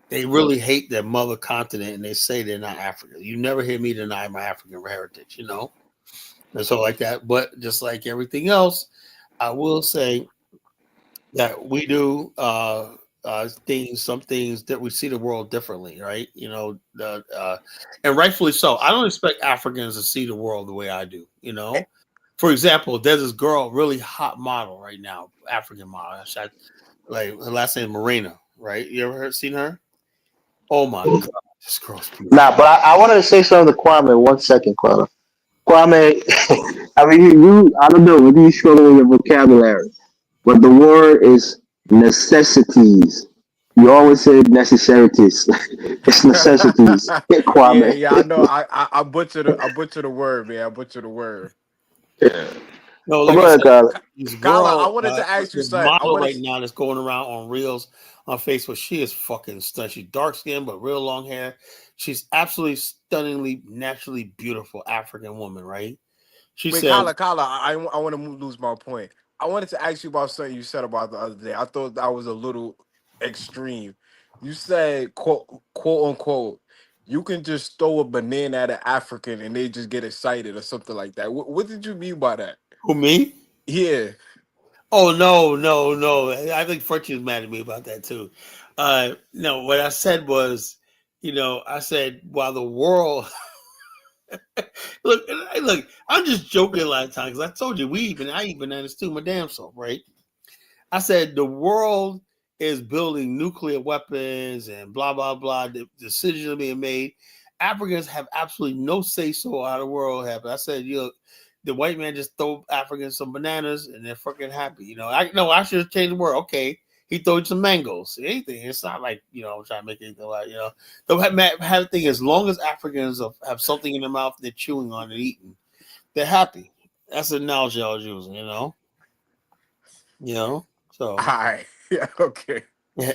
[SPEAKER 2] They really hate their mother continent, and they say they're not African. You never hear me deny my African heritage. And so like that. But just like everything else, I will say that we do some things that we see the world differently, right? And rightfully so. I don't expect Africans to see the world the way I do. For example, there's this girl, really hot model right now, African model. Like her last name Marina, right? You ever seen her? Oh my God, This girl's beautiful.
[SPEAKER 7] Nah, but I wanted to say something to Kwame. 1 second, Kwame. Kwame, I mean, I don't know, maybe you struggle with your vocabulary, but the word is necessities. You always say necessarities. It's necessities.
[SPEAKER 6] Yeah,
[SPEAKER 7] Kwame.
[SPEAKER 6] yeah, I know. I butchered the word, man. I butchered the word.
[SPEAKER 7] Yeah.
[SPEAKER 2] No,
[SPEAKER 7] Oh,
[SPEAKER 2] like
[SPEAKER 7] go
[SPEAKER 2] I
[SPEAKER 7] ahead,
[SPEAKER 2] said,
[SPEAKER 7] Kyler.
[SPEAKER 2] this
[SPEAKER 6] Kyla, I
[SPEAKER 2] girl,
[SPEAKER 6] wanted to ask you
[SPEAKER 2] this
[SPEAKER 6] something.
[SPEAKER 2] model right now that's going around on Reels on Facebook, she is fucking stunning. She's dark skinned but real long hair. She's absolutely stunningly, naturally beautiful African woman, right? She
[SPEAKER 6] Wait,
[SPEAKER 2] said,
[SPEAKER 6] Kyla, I want to lose my point. I wanted to ask you about something you said about the other day. I thought that was a little extreme. You said, quote unquote, you can just throw a banana at an African and they just get excited or something like that. What did you mean by that?
[SPEAKER 2] "Who, me?
[SPEAKER 6] Yeah.
[SPEAKER 2] Oh, no, no, no. I think Frenchie was mad at me about that too. No, what I said was, I said, while the world, look, I'm just joking a lot of times because I told you, I even understood my damn self, right? I said the world is building nuclear weapons and blah blah blah. The decisions are being made. Africans have absolutely no say so how the world happens. I said, the white man just throw Africans some bananas and they're fucking happy. I should have changed the word. Okay, he throw you some mangoes. Anything. It's not like I'm trying to make anything like Don't have a thing as long as Africans have something in their mouth they're chewing on and eating, they're happy. That's the analogy I was using.
[SPEAKER 6] All
[SPEAKER 2] So.
[SPEAKER 6] right. Yeah, okay.
[SPEAKER 2] Yeah,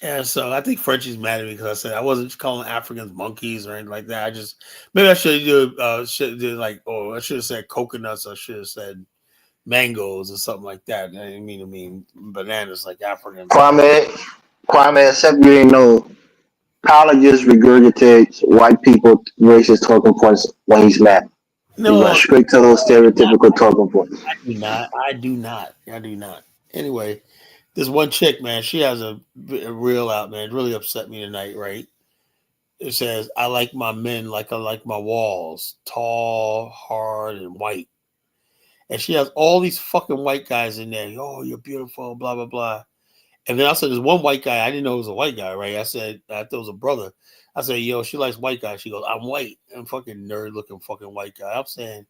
[SPEAKER 2] yeah. So I think Frenchie's mad at me because I said I wasn't calling Africans monkeys or anything like that. Maybe I should do like, I should have said coconuts. I should have said mangoes or something like that. I didn't mean bananas like African bananas.
[SPEAKER 7] Kwame, except you ain't know, Kyler just regurgitates white people racist talking points when he's mad. He
[SPEAKER 2] No,
[SPEAKER 7] goes straight to those stereotypical talking points.
[SPEAKER 2] I do not. I do not. I do not. Anyway, this one chick, man, she has a reel out, man. It really upset me tonight, right? It says, I like my men like I like my walls, tall, hard, and white. And she has all these fucking white guys in there. Oh, you're beautiful, blah, blah, blah. And then I said, there's one white guy. I didn't know it was a white guy, right? I thought it was a brother. I said, yo, she likes white guys. She goes, I'm white. I'm fucking nerd looking fucking white guy. I'm saying,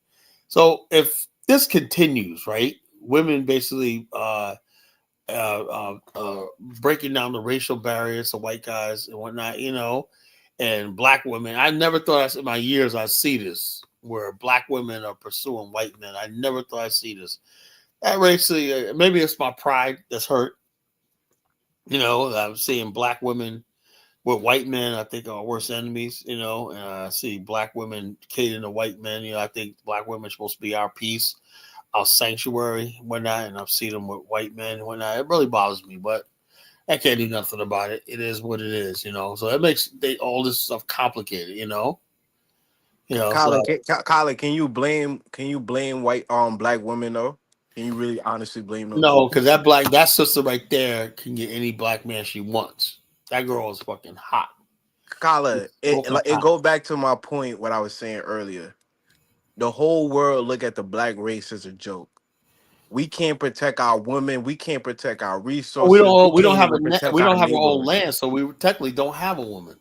[SPEAKER 2] so if this continues, right? Women basically breaking down the racial barriers to white guys and whatnot, and black women. I never thought in my years I'd see this where black women are pursuing white men. I never thought I'd see this. That racially, maybe it's my pride that's hurt. I'm seeing black women with white men, I think are worst enemies, and I see black women catering to white men. I think black women are supposed to be our peace, our sanctuary, whatnot, and I've seen them with white men and whatnot. It really bothers me, but I can't do nothing about it. It is what it is, So it makes all this stuff complicated, So
[SPEAKER 6] Kyla, can you blame white black women though? Can you really honestly blame those
[SPEAKER 2] no,
[SPEAKER 6] people?
[SPEAKER 2] because that sister right there can get any black man she wants. That girl is fucking hot.
[SPEAKER 6] Kyla,
[SPEAKER 2] Smoking
[SPEAKER 6] it
[SPEAKER 2] hot.
[SPEAKER 6] go back to my point what I was saying earlier. The whole world look at the black race as a joke. We can't protect our women. We can't protect our
[SPEAKER 2] We
[SPEAKER 6] resources. We
[SPEAKER 2] don't. We
[SPEAKER 6] can't
[SPEAKER 2] don't have
[SPEAKER 6] even protect
[SPEAKER 2] we
[SPEAKER 6] our
[SPEAKER 2] don't have our own
[SPEAKER 6] neighborhoods.
[SPEAKER 2] land, so we technically don't have a woman.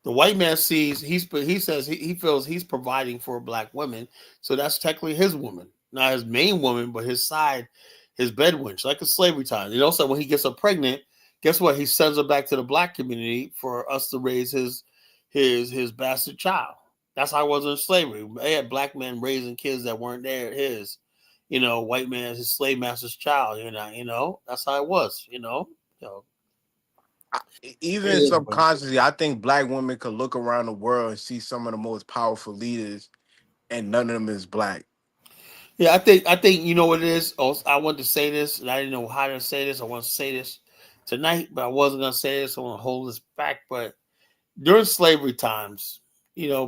[SPEAKER 2] The white man sees he says he feels he's providing for black women, so that's technically his woman, not his main woman, but his side, his bed wench, like a slavery time. So when he gets her pregnant, guess what? He sends her back to the black community for us to raise his bastard child. That's how it was in slavery. They had black men raising kids that weren't his. White man his slave master's child. That's how it was. It
[SPEAKER 6] Even
[SPEAKER 2] is what it is.
[SPEAKER 6] subconsciously, I think black women could look around the world and see some of the most powerful leaders, and none of them is black.
[SPEAKER 2] Yeah, I think you know what it is. Oh, I wanted to say this, and I didn't know how to say this. I want to say this tonight, but I wasn't gonna say this. I want to hold this back. But during slavery times,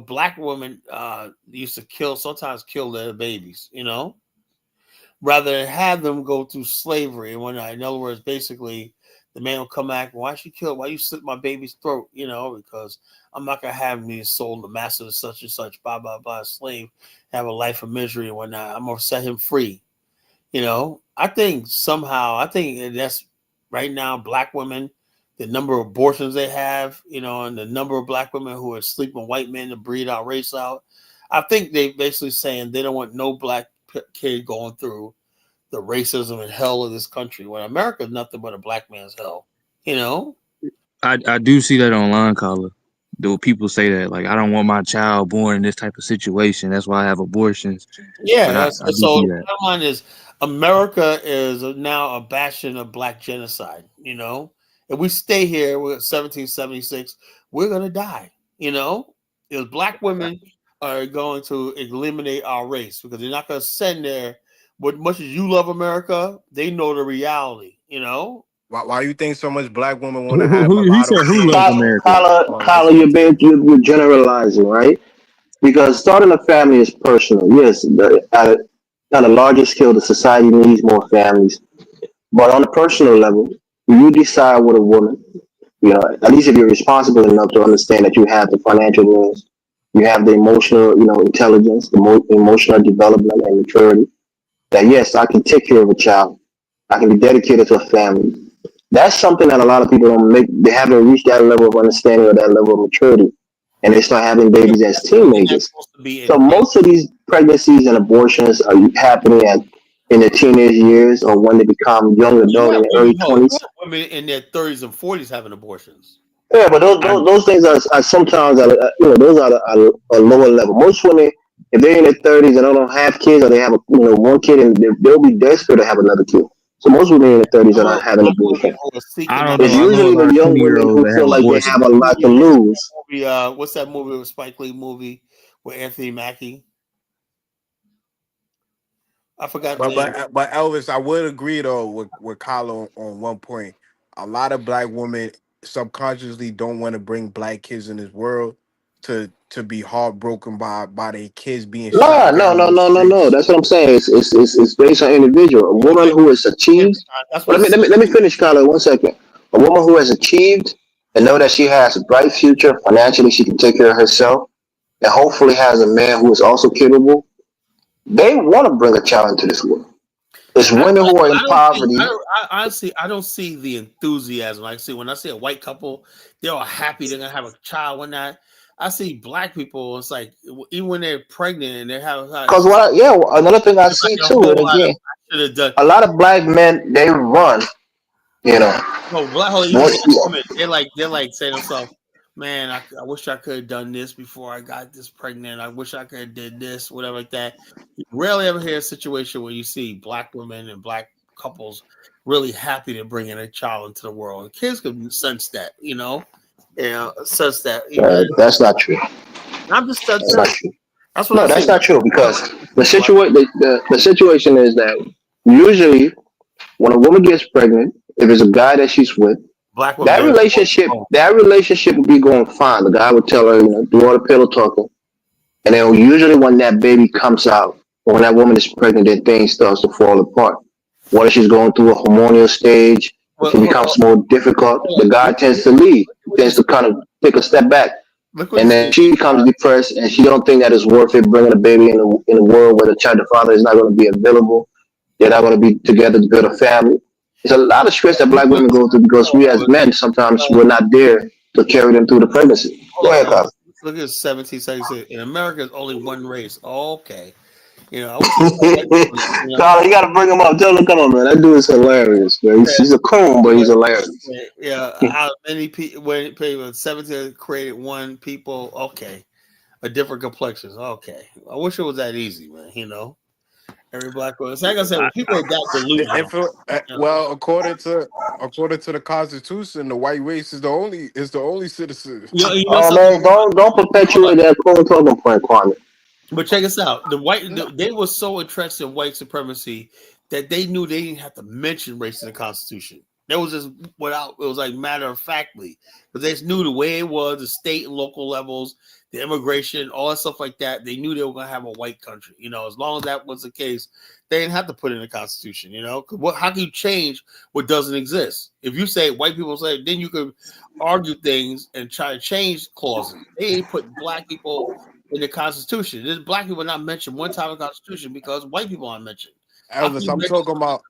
[SPEAKER 2] black women used to sometimes kill their babies. Rather than have them go through slavery and whatnot. In other words, basically, the man will come back. Why you slit my baby's throat? Because I'm not gonna have me sold the master of such and such, blah blah blah, slave, have a life of misery and whatnot. I'm gonna set him free. I think that's right now. Black women, the number of abortions they have, and the number of black women who are sleeping with white men to breed our race out. I think they basically saying they don't want no black kid going through the racism and hell of this country when America is nothing but a black man's hell.
[SPEAKER 8] I do see that online, Collar. Though people say that, like, I don't want my child born in this type of situation. That's why I have abortions. But
[SPEAKER 2] Yeah.
[SPEAKER 8] I do
[SPEAKER 2] So
[SPEAKER 8] see
[SPEAKER 2] the
[SPEAKER 8] that.
[SPEAKER 2] bottom line is America is now a bastion of black genocide. If we stay here with 1776, we're gonna die. Because black women are going to eliminate our race because they're not gonna send their. But much as you love America, they know the reality.
[SPEAKER 6] Why you think so much black women want to have
[SPEAKER 8] He said
[SPEAKER 6] mulatto
[SPEAKER 8] who
[SPEAKER 6] kids
[SPEAKER 8] loves
[SPEAKER 7] Tyler,
[SPEAKER 8] America?
[SPEAKER 7] Tyler, you're generalizing, right? Because starting a family is personal. Yes, at a larger scale, the society needs more families. But on a personal level, you decide with a woman, at least if you're responsible enough to understand that you have the financial means, you have the emotional, intelligence, the emotional development and maturity, that yes, I can take care of a child. I can be dedicated to a family. That's something that a lot of people don't make. They haven't reached that level of understanding or that level of maturity, and they start having
[SPEAKER 2] Yeah,
[SPEAKER 7] babies as
[SPEAKER 2] that's
[SPEAKER 7] teenagers.
[SPEAKER 2] supposed to be
[SPEAKER 7] So
[SPEAKER 2] in
[SPEAKER 7] most of these pregnancies and abortions are happening in their teenage years or when they become young
[SPEAKER 2] You
[SPEAKER 7] adult in
[SPEAKER 2] have
[SPEAKER 7] their
[SPEAKER 2] women,
[SPEAKER 7] early
[SPEAKER 2] hold on, you
[SPEAKER 7] 20s.
[SPEAKER 2] have women in their 30s and 40s having abortions.
[SPEAKER 7] Yeah, but those
[SPEAKER 8] I
[SPEAKER 7] those, those things are sometimes those are a lower level. Most women, if they're in their 30s and they don't have kids or they have one kid and they'll be desperate to have another kid. So most women in their 30s are not having
[SPEAKER 2] Most women
[SPEAKER 7] abortion.
[SPEAKER 2] who are
[SPEAKER 8] I
[SPEAKER 2] seeking
[SPEAKER 8] don't
[SPEAKER 2] that.
[SPEAKER 7] It's
[SPEAKER 8] know. I know a
[SPEAKER 7] usually
[SPEAKER 8] lot
[SPEAKER 7] the
[SPEAKER 8] of
[SPEAKER 7] young
[SPEAKER 8] 20-year
[SPEAKER 7] women
[SPEAKER 8] olds
[SPEAKER 7] who
[SPEAKER 8] that have
[SPEAKER 7] feel like they have
[SPEAKER 8] abortions.
[SPEAKER 7] a lot to lose.
[SPEAKER 2] What's that movie with Spike Lee movie with Anthony Mackie? I forgot the
[SPEAKER 6] But
[SPEAKER 2] name.
[SPEAKER 6] Elvis, I would agree though with Kylo on one point. A lot of black women subconsciously don't want to bring black kids in this world to be heartbroken by their kids being shot
[SPEAKER 7] No, no,
[SPEAKER 6] down
[SPEAKER 7] no,
[SPEAKER 6] in the
[SPEAKER 7] no, no, no.
[SPEAKER 6] streets.
[SPEAKER 7] That's what I'm saying. It's based on individual. A woman
[SPEAKER 2] Okay,
[SPEAKER 7] who has achieved.
[SPEAKER 2] that's
[SPEAKER 7] Well,
[SPEAKER 2] what.
[SPEAKER 7] let me finish, Carla. 1 second. A woman who has achieved and know that she has a bright future financially, she can take care of herself, and hopefully has a man who is also capable. They want to bring a child into this world. It's
[SPEAKER 2] I,
[SPEAKER 7] women who are in
[SPEAKER 2] I don't see.
[SPEAKER 7] poverty.
[SPEAKER 2] Honestly, I don't see the enthusiasm. Like, see, when I see a white couple, they're all happy they're gonna have a child. When I see black people, it's like even when they're pregnant and they have,
[SPEAKER 7] Because another thing I
[SPEAKER 2] it's like
[SPEAKER 7] see
[SPEAKER 2] a
[SPEAKER 7] too,
[SPEAKER 2] whole
[SPEAKER 7] and
[SPEAKER 2] lot of
[SPEAKER 7] again,
[SPEAKER 2] I should have done.
[SPEAKER 7] a lot of black men they run. You know,
[SPEAKER 2] No, even
[SPEAKER 7] more,
[SPEAKER 2] black women, they're like saying to themselves, "Man, I wish I could have done this before I got this pregnant. I wish I could have did this, whatever like that." You rarely ever hear a situation where you see black women and black couples really happy to bring in a child into the world. And kids can sense that, sense that.
[SPEAKER 7] that's not true.
[SPEAKER 2] I'm just telling
[SPEAKER 7] That's not
[SPEAKER 2] you.
[SPEAKER 7] true.
[SPEAKER 2] That's what I
[SPEAKER 7] No,
[SPEAKER 2] say.
[SPEAKER 7] that's not true because
[SPEAKER 2] People,
[SPEAKER 7] the situation is that usually when a woman gets pregnant, if it's a guy that she's with,
[SPEAKER 2] black women
[SPEAKER 7] that
[SPEAKER 2] don't.
[SPEAKER 7] relationship that relationship will be going fine. The guy would tell her, do all the pillow talking, and then usually when that baby comes out or when that woman is pregnant, then things starts to fall apart. Whether she's going through a hormonal stage, if
[SPEAKER 2] Well,
[SPEAKER 7] it becomes more difficult, the guy tends to leave,
[SPEAKER 2] what you
[SPEAKER 7] tends
[SPEAKER 2] say.
[SPEAKER 7] to kind of take a step back.
[SPEAKER 2] Look what you
[SPEAKER 7] And then
[SPEAKER 2] say.
[SPEAKER 7] she becomes depressed and she don't think that it's worth it bringing a baby in a world where the father is not going to be available. They're not going to be together to build a family. It's a lot of stress that black women go through because we as men sometimes we're not there to carry them through the pregnancy. Go
[SPEAKER 2] Hold
[SPEAKER 7] ahead,
[SPEAKER 2] on.
[SPEAKER 7] Carl.
[SPEAKER 2] Look at 1776. In America, there's only one race. Okay. I wish it was more white people there,
[SPEAKER 7] Carl, you got to bring him up. Tell him, come on, man. That dude is hilarious, man. He's a coon, but he's hilarious.
[SPEAKER 2] Yeah, out of many people, when people 17 created one people, okay. A different complexions. Okay. I wish it was that easy, man. Every black person. It's like I said, when people are that delusional. You know,
[SPEAKER 6] Well, according to the Constitution, the white race is the only citizen.
[SPEAKER 7] Oh
[SPEAKER 2] something?
[SPEAKER 7] man, don't
[SPEAKER 2] Hold on.
[SPEAKER 7] perpetuate that coon talking point, Kwame.
[SPEAKER 2] But check us out. They were so interested in white supremacy that they knew they didn't have to mention race in the Constitution. That was just without. It was like matter of factly, because they just knew the way it was, the state and local levels, the immigration, all that stuff like that. They knew they were going to have a white country. As long as that was the case, they didn't have to put it in the Constitution. 'Cause how can you change what doesn't exist? If you say white people say, then you could argue things and try to change clauses. They put black people in the Constitution. There's black people not mentioned one time in the Constitution because white people aren't mentioned. How can
[SPEAKER 6] Elvis,
[SPEAKER 2] you mention?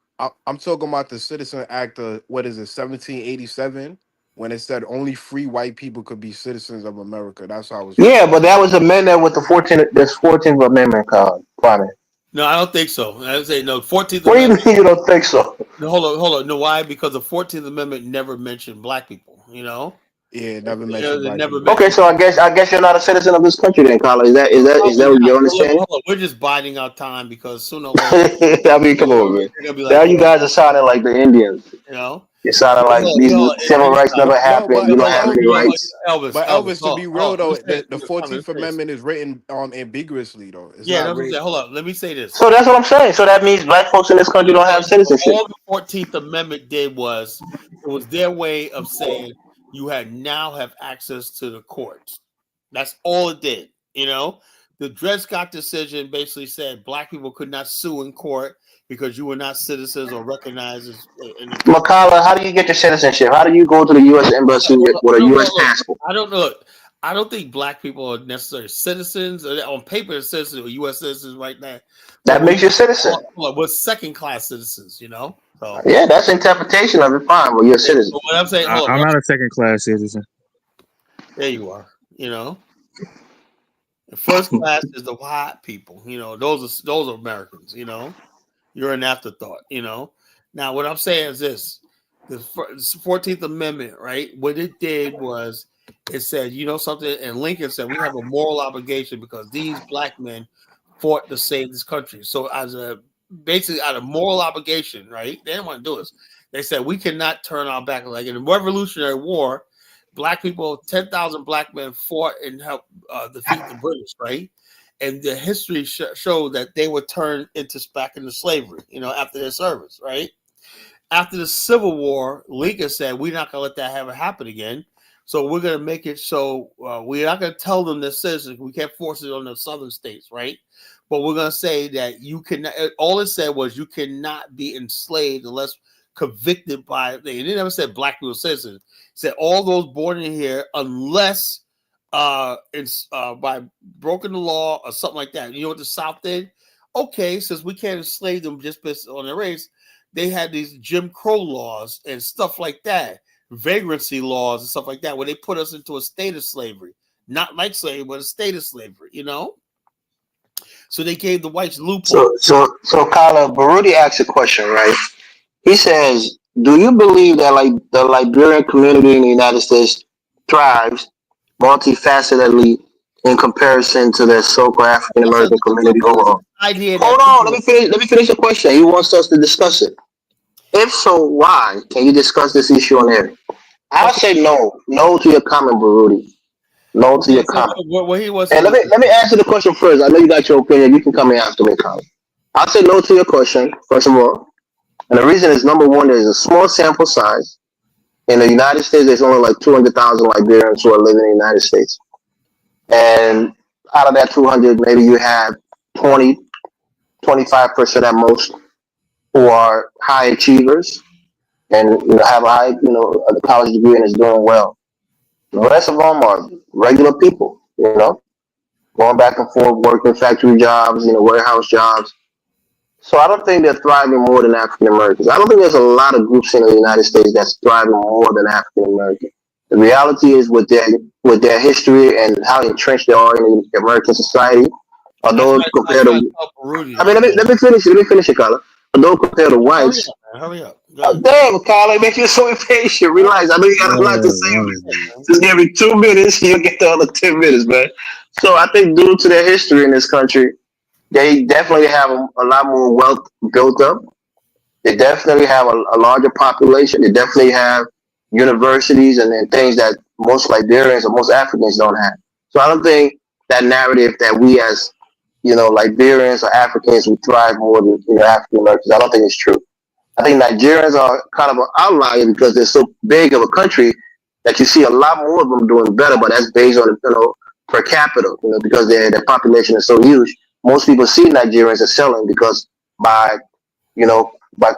[SPEAKER 6] I'm talking about the Citizen Act of what is it, 1787, when it said only free white people could be citizens of America. That's how I was.
[SPEAKER 7] Yeah, but that was amended with the 14th Amendment, Kwame.
[SPEAKER 2] No, I don't think so. I would say no. 14th
[SPEAKER 7] What do you
[SPEAKER 2] Amendment.
[SPEAKER 7] mean you don't think so?
[SPEAKER 2] No, hold on. No, why? Because the 14th Amendment never mentioned black people.
[SPEAKER 6] Yeah, it never
[SPEAKER 2] It
[SPEAKER 6] mentioned black
[SPEAKER 2] never
[SPEAKER 6] people.
[SPEAKER 7] Okay,
[SPEAKER 2] mentioned.
[SPEAKER 7] so I guess you're not a citizen of this country then, Carla. Is that
[SPEAKER 2] Probably
[SPEAKER 7] what
[SPEAKER 2] not.
[SPEAKER 7] your
[SPEAKER 2] Hold
[SPEAKER 7] understanding?
[SPEAKER 2] on. We're just biding our time because sooner or later
[SPEAKER 7] I mean, come on, man.
[SPEAKER 2] they're gonna be
[SPEAKER 7] Now
[SPEAKER 2] like,
[SPEAKER 7] you guys are sounding like the Indians.
[SPEAKER 2] you know.
[SPEAKER 7] You're sounding
[SPEAKER 2] But
[SPEAKER 7] like these civil rights never
[SPEAKER 6] No,
[SPEAKER 7] happened. You don't have any rights.
[SPEAKER 2] Elvis,
[SPEAKER 6] To be real though,
[SPEAKER 2] let
[SPEAKER 6] the
[SPEAKER 2] me say
[SPEAKER 6] 14th
[SPEAKER 2] this.
[SPEAKER 6] Amendment is written ambiguously though. It's
[SPEAKER 2] Yeah,
[SPEAKER 6] not
[SPEAKER 2] that's what I'm
[SPEAKER 6] written.
[SPEAKER 2] saying. Hold on. Let me say this.
[SPEAKER 7] So that's what I'm saying. So that means black folks in this country don't have citizenship.
[SPEAKER 2] All the 14th Amendment did was it was their way of saying you had now have access to the courts. That's all it did. The Dred Scott decision basically said black people could not sue in court because you were not citizens or recognized as in the country.
[SPEAKER 7] Makala, how do you get your citizenship? How do you go to the U.S. embassy with a U.S. passport?
[SPEAKER 2] I don't know. I don't think black people are necessarily citizens. On paper, they're citizens or U.S. citizens right now.
[SPEAKER 7] That makes you a citizen.
[SPEAKER 2] We're second-class citizens, So
[SPEAKER 7] yeah, that's interpretation of it. Fine, but you're a citizen.
[SPEAKER 2] What I'm saying,
[SPEAKER 8] I'm not a second class citizen.
[SPEAKER 2] There you are. The first class is the white people. Those are Americans. You're an afterthought. Now what I'm saying is this: the 14th Amendment, right? What it did was it said, something, and Lincoln said we have a moral obligation because these black men fought to save this country. So basically out of moral obligation, right? They didn't want to do this. They said we cannot turn our back. Like in the Revolutionary War, black people, 10,000 black men fought and helped defeat the British, right? And the history showed that they were turned back into slavery, after their service, right? After the Civil War, Lincoln said, we're not going to let that ever happen again. So we're going to make it so we're not going to tell them they're citizens. We can't force it on the southern states, right? But we're going to say that you cannot, all it said was you cannot be enslaved unless convicted by, they never said black people citizens. It said all those born in here unless it's by broken the law or something like that. You know what the South did? Okay, since we can't enslave them just based on their race, they had these Jim Crow laws and stuff like that, vagrancy laws and stuff like that, where they put us into a state of slavery, not like slavery, but a state of slavery. So they gave the whites loophole.
[SPEAKER 7] So Kala Baruti asks a question, right? He says, "Do you believe that like the Liberian community in the United States thrives multifacetedly in comparison to the so-called African American community overall?" Hold on, let me finish the question. He wants us to discuss it. If so, why? Can you discuss this issue on air? I'll say no. No to your comment, Baruti. No to your comment.
[SPEAKER 2] What he was.
[SPEAKER 7] And let me answer the question first. I know you got your opinion. You can come in after me, Colin. I'll say no to your question, first of all. And the reason is, number one, there's a small sample size. In the United States, there's only like 200,000 Liberians who are living in the United States. And out of that 200, maybe you have 20, 25% at most who are high achievers and have a high, a college degree and is doing well. The rest of them are regular people, going back and forth, working factory jobs, warehouse jobs. So I don't think they're thriving more than African Americans. I don't think there's a lot of groups in the United States that's thriving more than African Americans. The reality is with their history and how entrenched they are in American society, although compared to, let me finish it, Carla. Although compared to whites,
[SPEAKER 2] hurry up.
[SPEAKER 7] Damn, Carla, make you so impatient. Relax. I know you got a lot to say. Just give me 2 minutes, you'll get the other 10 minutes, man. So I think due to their history in this country, they definitely have a lot more wealth built up. They definitely have a larger population. They definitely have universities and things that most Liberians or most Africans don't have. So I don't think that narrative that we as, Liberians or Africans we thrive more than African Americans, I don't think it's true. I think Nigerians are kind of an outlier because they're so big of a country that you see a lot more of them doing better, but that's based on per capita, because their population is so huge. Most people see Nigerians as selling because by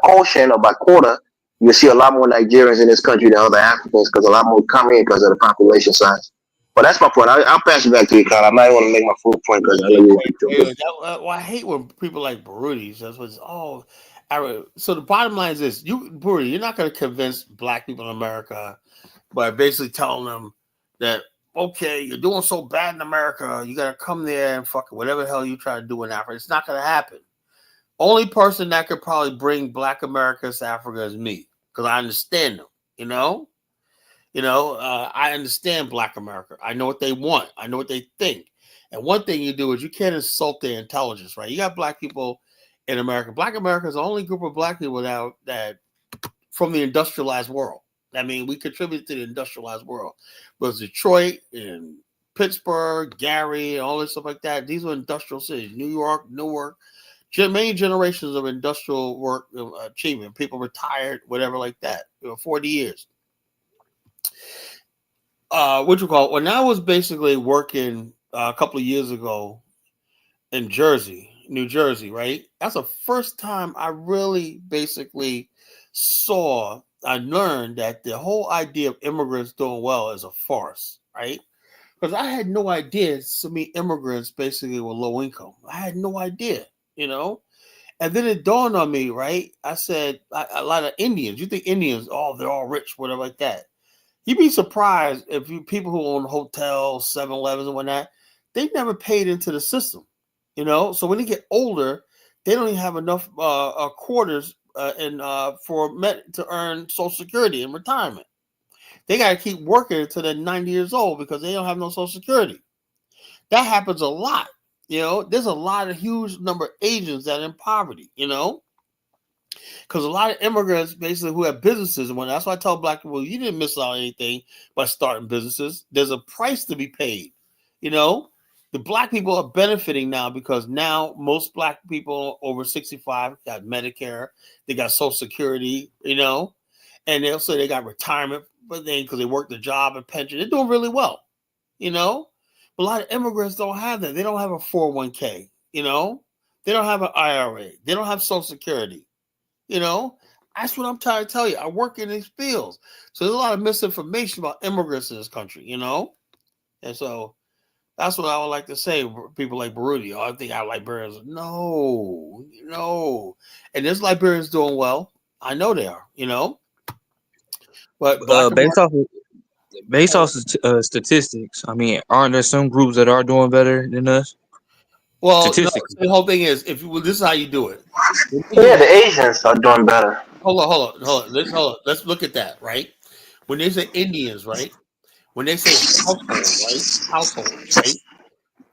[SPEAKER 7] quotient or by quota, you see a lot more Nigerians in this country than other Africans because a lot more come in because of the population size. But that's my point. I'll pass it back to you, Carl. I'm not going to make my full point because I know you want to.
[SPEAKER 2] I hate when people like Baruti. So the bottom line is this: Baruti, you're not going to convince black people in America by basically telling them that, okay, you're doing so bad in America, you gotta come there and fucking whatever the hell you try to do in Africa. It's not gonna happen. Only person that could probably bring Black Americans to Africa is me, because I understand them. I understand Black America. I know what they want. I know what they think. And one thing you do is you can't insult their intelligence, right? You got Black people in America. Black America is the only group of Black people that from the industrialized world. I mean, we contribute to the industrialized world. But Detroit and Pittsburgh, Gary, and all this stuff like that, these were industrial cities. New York, Newark, many generations of industrial work achievement. People retired, whatever like that, 40 years. When I was basically working a couple of years ago in New Jersey, right? That's the first time I really basically I learned that the whole idea of immigrants doing well is a farce, right? Because I had no idea so many immigrants basically were low income. I had no idea, And then it dawned on me, right? I said, a lot of Indians, you think Indians, they're all rich, whatever like that. You'd be surprised if people who own hotels, 7-Elevens and whatnot, they never paid into the system, So when they get older, they don't even have enough quarters to earn Social Security and retirement. They got to keep working until they're 90 years old because they don't have no Social Security. That happens a lot. There's a huge number of Asians that are in poverty, because a lot of immigrants basically who have businesses and whatnot. That's why I tell Black people, you didn't miss out on anything by starting businesses. There's a price to be paid. The Black people are benefiting now because now most Black people over 65 got Medicare, they got Social Security, and they'll say they got retirement because they worked a job and pension. They're doing really well, But a lot of immigrants don't have that. They don't have a 401k, They don't have an IRA. They don't have Social Security. That's what I'm trying to tell you. I work in these fields. So there's a lot of misinformation about immigrants in this country, And so that's what I would like to say. People like Baruti, I think our Liberians. No. And there's Liberians doing well. I know they are, But
[SPEAKER 8] based off statistics, I mean, aren't there some groups that are doing better than us?
[SPEAKER 2] Well, no, the whole thing is, this is how you do it.
[SPEAKER 7] Yeah, the Asians are doing better.
[SPEAKER 2] Hold on. Let's look at that, right? When they say Indians, right? When they say household, right?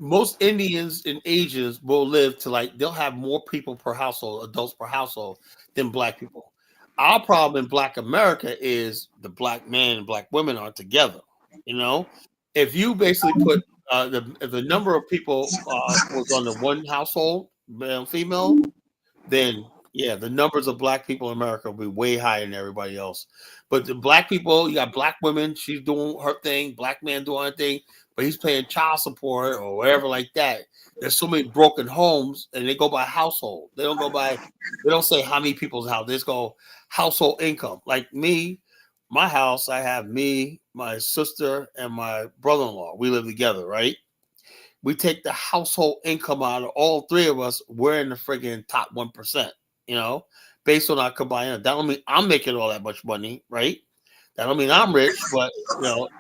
[SPEAKER 2] Most Indians and Asians will live to they'll have more people per household, adults per household, than Black people. Our problem in Black America is the Black man and Black women aren't together. If you basically put if the number of people was on the one household, male, female, then the numbers of Black people in America will be way higher than everybody else. But the Black people, you got Black women, she's doing her thing, Black man doing her thing, but he's paying child support or whatever like that. There's so many broken homes, and they go by household. They don't say how many people's house. They just go household income. Like me, my house, I have me, my sister, and my brother-in-law. We live together, right? We take the household income out of all three of us. We're in the friggin' top 1%, based on our combined. That don't mean I'm making all that much money, right? That don't mean I'm rich, but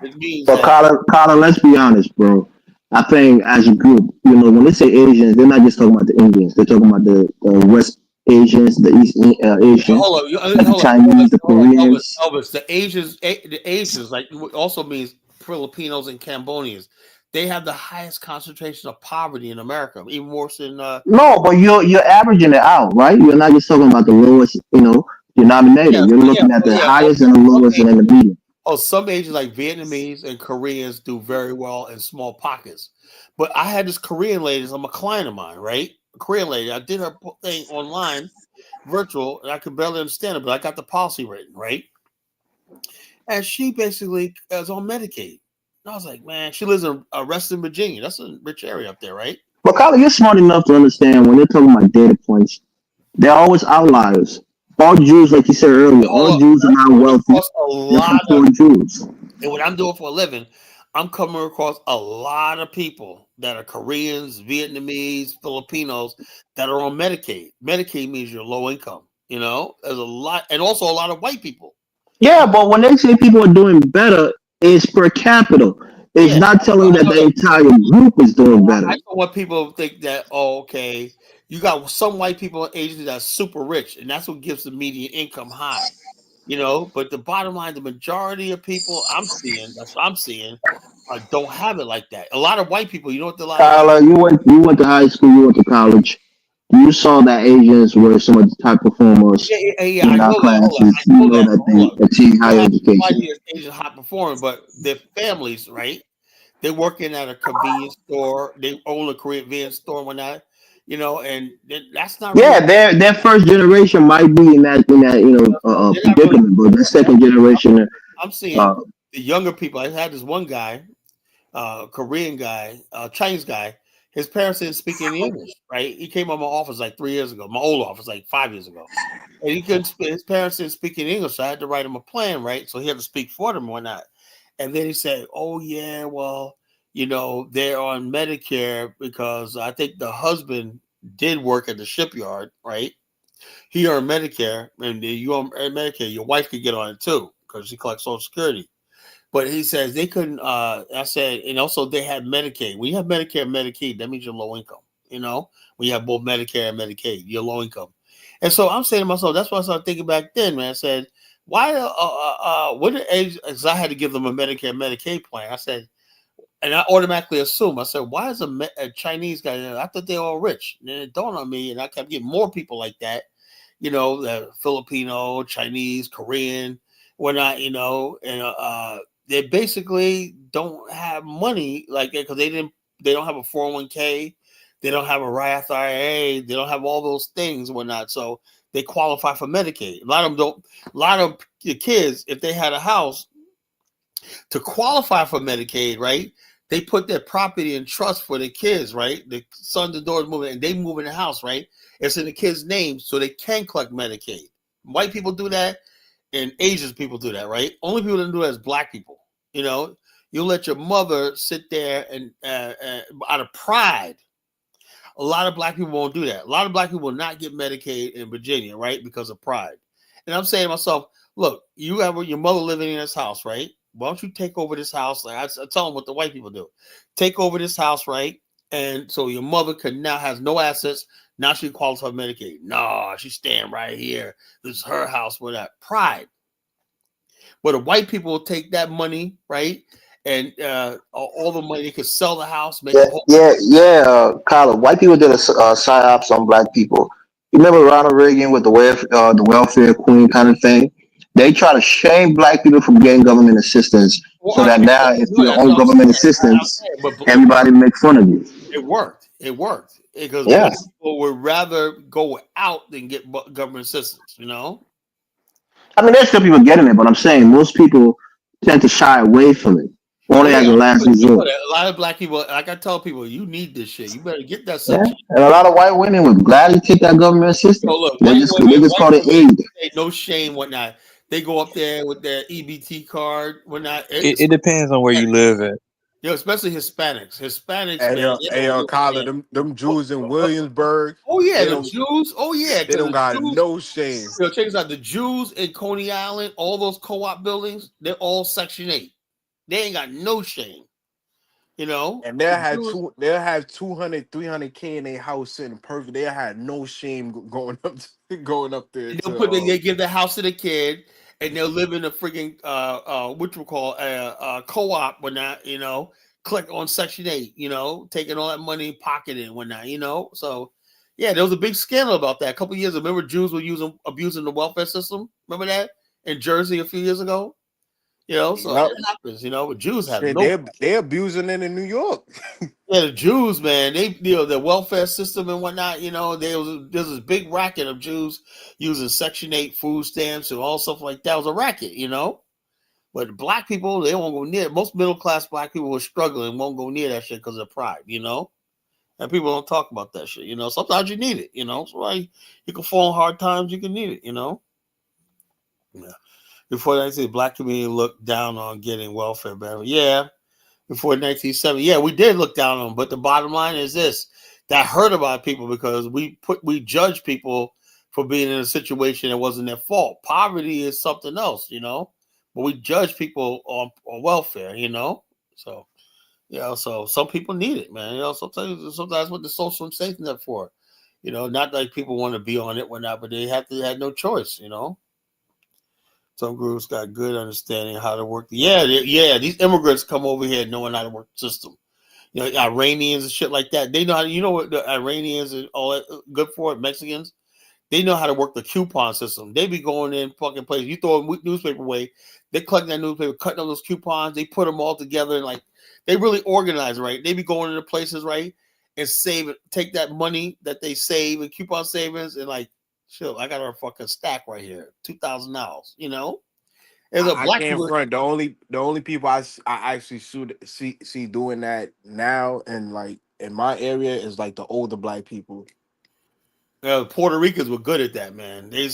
[SPEAKER 2] it means.
[SPEAKER 7] But Colin, let's be honest, bro. I think as a group, when they say Asians, they're not just talking about the Indians. They're talking about the West Asians, the East Asians, the Chinese, the Koreans.
[SPEAKER 2] Elvis, the Asians, like also means Filipinos and Cambodians. They have the highest concentration of poverty in America, even worse than.
[SPEAKER 7] No, but you're averaging it out, right? You're not just talking about the lowest, denominator. You're looking at the highest and the lowest and then the median.
[SPEAKER 2] Some Asians like Vietnamese and Koreans do very well in small pockets. But I had this Korean lady, I'm a client of mine, right? A Korean lady. I did her thing online, virtual, and I could barely understand it, but I got the policy written, right? And she basically is on Medicaid. And I was like, man, she lives in Reston, Virginia. That's a rich area up there, right?
[SPEAKER 7] But Colin, you're smart enough to understand when they're talking about data points, they're always outliers. All Jews, like you said earlier, all Jews are not wealthy. Jews.
[SPEAKER 2] And what I'm doing for a living, I'm coming across a lot of people that are Koreans, Vietnamese, Filipinos that are on Medicaid. Medicaid means you're low income. There's a lot, and also a lot of white people.
[SPEAKER 7] Yeah, but when they say people are doing better, it's per capita. It's
[SPEAKER 2] Yeah,
[SPEAKER 7] not telling you
[SPEAKER 2] I
[SPEAKER 7] that
[SPEAKER 2] know
[SPEAKER 7] the
[SPEAKER 2] that.
[SPEAKER 7] entire group is doing better.
[SPEAKER 2] I don't want people to think that, oh, okay, you got some white people in Asia that's super rich, and that's what gives the median income high. But the bottom line, the majority of people that's what I'm seeing, don't have it like that. A lot of white people, you know what a lot of white
[SPEAKER 7] Kyla, you went to high school, you went to college. You saw that Asians were some of the top performers
[SPEAKER 2] yeah, I
[SPEAKER 7] in our
[SPEAKER 2] know that. Hold on.
[SPEAKER 7] classes.
[SPEAKER 2] I
[SPEAKER 7] You
[SPEAKER 2] know
[SPEAKER 7] know
[SPEAKER 2] that.
[SPEAKER 7] that
[SPEAKER 2] But hold on.
[SPEAKER 7] they achieved
[SPEAKER 2] You
[SPEAKER 7] higher
[SPEAKER 2] have
[SPEAKER 7] education.
[SPEAKER 2] somebody that's Asian hot performing, but their families, right? They're working at a convenience store. They own a convenience store and whatnot, and that's not really.
[SPEAKER 7] Yeah, their first generation might be in that
[SPEAKER 2] They're not really.
[SPEAKER 7] predicament, but their second generation,
[SPEAKER 2] I'm seeing
[SPEAKER 7] uh,
[SPEAKER 2] the younger people. I had this one guy, Korean guy, Chinese guy. His parents didn't speak any English, right? He came to my office like 3 years ago, my old office like 5 years ago, and he couldn't. His parents didn't speak any English, so I had to write him a plan, right? So he had to speak for them or not. And then he said, "Oh yeah, well, they're on Medicare because I think the husband did work at the shipyard, right? He earned Medicare, and you on Medicare, your wife could get on it too because she collects Social Security." But he says they couldn't. I said, and also they had Medicaid. When you have Medicare and Medicaid, that means you're low income. When you have both Medicare and Medicaid, you're low income. And so I'm saying to myself, that's what I started thinking back then, man. I said, why? What age? Because I had to give them a Medicare and Medicaid plan. I said, and I automatically assumed. I said, why is a Chinese guy? I thought they were all rich. And then it dawned on me, and I kept getting more people like that. The Filipino, Chinese, Korean, whatnot. And they basically don't have money like that because they don't have a 401k, they don't have a Roth IRA, they don't have all those things and whatnot. So they qualify for Medicaid. A lot of them don't. A lot of the kids, if they had a house to qualify for Medicaid, right? They put their property in trust for the kids, right? The sons and daughters moving, and they move in the house, right? It's in the kids' names, so they can collect Medicaid. White people do that, and Asian people do that, right? Only people that do that is black people. You let your mother sit there and out of pride. A lot of black people won't do that. A lot of black people will not get Medicaid in Virginia, right? Because of pride. And I'm saying to myself, look, you have your mother living in this house, right? Why don't you take over this house? Like I tell them what the white people do. Take over this house, right? And so your mother now has no assets. Now she qualifies for Medicaid. No, she's staying right here. This is her house with that pride. But the white people will take that money, right? And all the money, they could sell the house, make
[SPEAKER 7] yeah,
[SPEAKER 2] a whole.
[SPEAKER 7] yeah. Kyla, white people did a psyops on black people. You remember Ronald Reagan with the welfare queen kind of thing? They try to shame black people from getting government assistance, so
[SPEAKER 2] Well,
[SPEAKER 7] that now if you
[SPEAKER 2] that's
[SPEAKER 7] own
[SPEAKER 2] what I'm
[SPEAKER 7] government
[SPEAKER 2] saying.
[SPEAKER 7] assistance,
[SPEAKER 2] But
[SPEAKER 7] everybody make fun of you.
[SPEAKER 2] it worked. It worked because
[SPEAKER 7] Yeah.
[SPEAKER 2] black people would rather go out than get government assistance.
[SPEAKER 7] I mean, there's still people getting it, but I'm saying most people tend to shy away from it,
[SPEAKER 2] Oh
[SPEAKER 7] only
[SPEAKER 2] yeah,
[SPEAKER 7] as a last
[SPEAKER 2] you know
[SPEAKER 7] resort.
[SPEAKER 2] that. A lot of black people, like I tell people, you need this shit. You better get that
[SPEAKER 7] Yeah,
[SPEAKER 2] section.
[SPEAKER 7] and a lot of white women would gladly take that government
[SPEAKER 2] So
[SPEAKER 7] assistance.
[SPEAKER 2] look,
[SPEAKER 7] They just
[SPEAKER 2] white
[SPEAKER 7] call it
[SPEAKER 2] women,
[SPEAKER 7] aid.
[SPEAKER 2] say no shame, whatnot. They go up there with their EBT card, whatnot.
[SPEAKER 8] It depends on where you live at.
[SPEAKER 2] Especially Hispanics. Hispanics,
[SPEAKER 6] Hey,
[SPEAKER 2] man, they don't give a
[SPEAKER 6] Kyla,
[SPEAKER 2] damn.
[SPEAKER 6] them
[SPEAKER 2] Oh,
[SPEAKER 6] Jews in Williamsburg,
[SPEAKER 2] yeah,
[SPEAKER 6] they
[SPEAKER 2] the
[SPEAKER 6] don't
[SPEAKER 2] Jews. Oh yeah,
[SPEAKER 6] they
[SPEAKER 2] because
[SPEAKER 6] don't
[SPEAKER 2] the
[SPEAKER 6] got
[SPEAKER 2] Jews.
[SPEAKER 6] no shame.
[SPEAKER 2] Check this out. The Jews in Coney Island, all those co-op buildings, they're all Section 8. They ain't got no shame.
[SPEAKER 6] And
[SPEAKER 2] The Jews,
[SPEAKER 6] they'll have 200, 300K in their house sitting perfect. They had no shame going up going up there
[SPEAKER 2] they'll
[SPEAKER 6] to
[SPEAKER 2] put they give the house to the kid, and they'll live in a freaking what you call co-op when not, click on Section 8, taking all that money, pocketing when not, So yeah, there was a big scandal about that a couple of years ago. Remember Jews were abusing the welfare system? Remember that in Jersey a few years ago? So
[SPEAKER 6] Yup.
[SPEAKER 2] it happens, but Jews have
[SPEAKER 6] Shit,
[SPEAKER 2] no.
[SPEAKER 6] they're abusing it in New York.
[SPEAKER 2] Yeah, the Jews, man, they the welfare system and whatnot. There's this big racket of Jews using Section 8 food stamps and all stuff like that. It was a racket. But black people, they won't go near it. Most middle class black people were struggling, won't go near that shit because of pride. And people don't talk about that shit. Sometimes you need it. So like you can fall in hard times, you can need it. Yeah. Before that, I say black community looked down on getting welfare benefits. Yeah. Before 1970. Yeah, we did look down on them, but the bottom line is this: that hurt about people because we judge people for being in a situation that wasn't their fault. Poverty is something else, but we judge people on welfare, so. So some people need it, man. Sometimes what the social safety net for, not like people want to be on it, whatnot, but they have no choice, Some groups got good understanding of how to work. These immigrants come over here knowing how to work the system. Iranians and shit like that. They know how to, what the Iranians and all that good for it, Mexicans. They know how to work the coupon system. They be going in fucking places. You throw a newspaper away, they collect that newspaper, cutting up those coupons, they put them all together, and like they really organize, right? They be going into places, right, and save it, take that money that they save and coupon savings, and like, shit, I got our fucking stack right here, $2,000. There's a
[SPEAKER 6] I
[SPEAKER 2] black
[SPEAKER 6] can't
[SPEAKER 2] people.
[SPEAKER 6] front. The only people I actually see doing that now, and like in my area, is like the older black people.
[SPEAKER 2] Puerto Ricans were good at that, man. They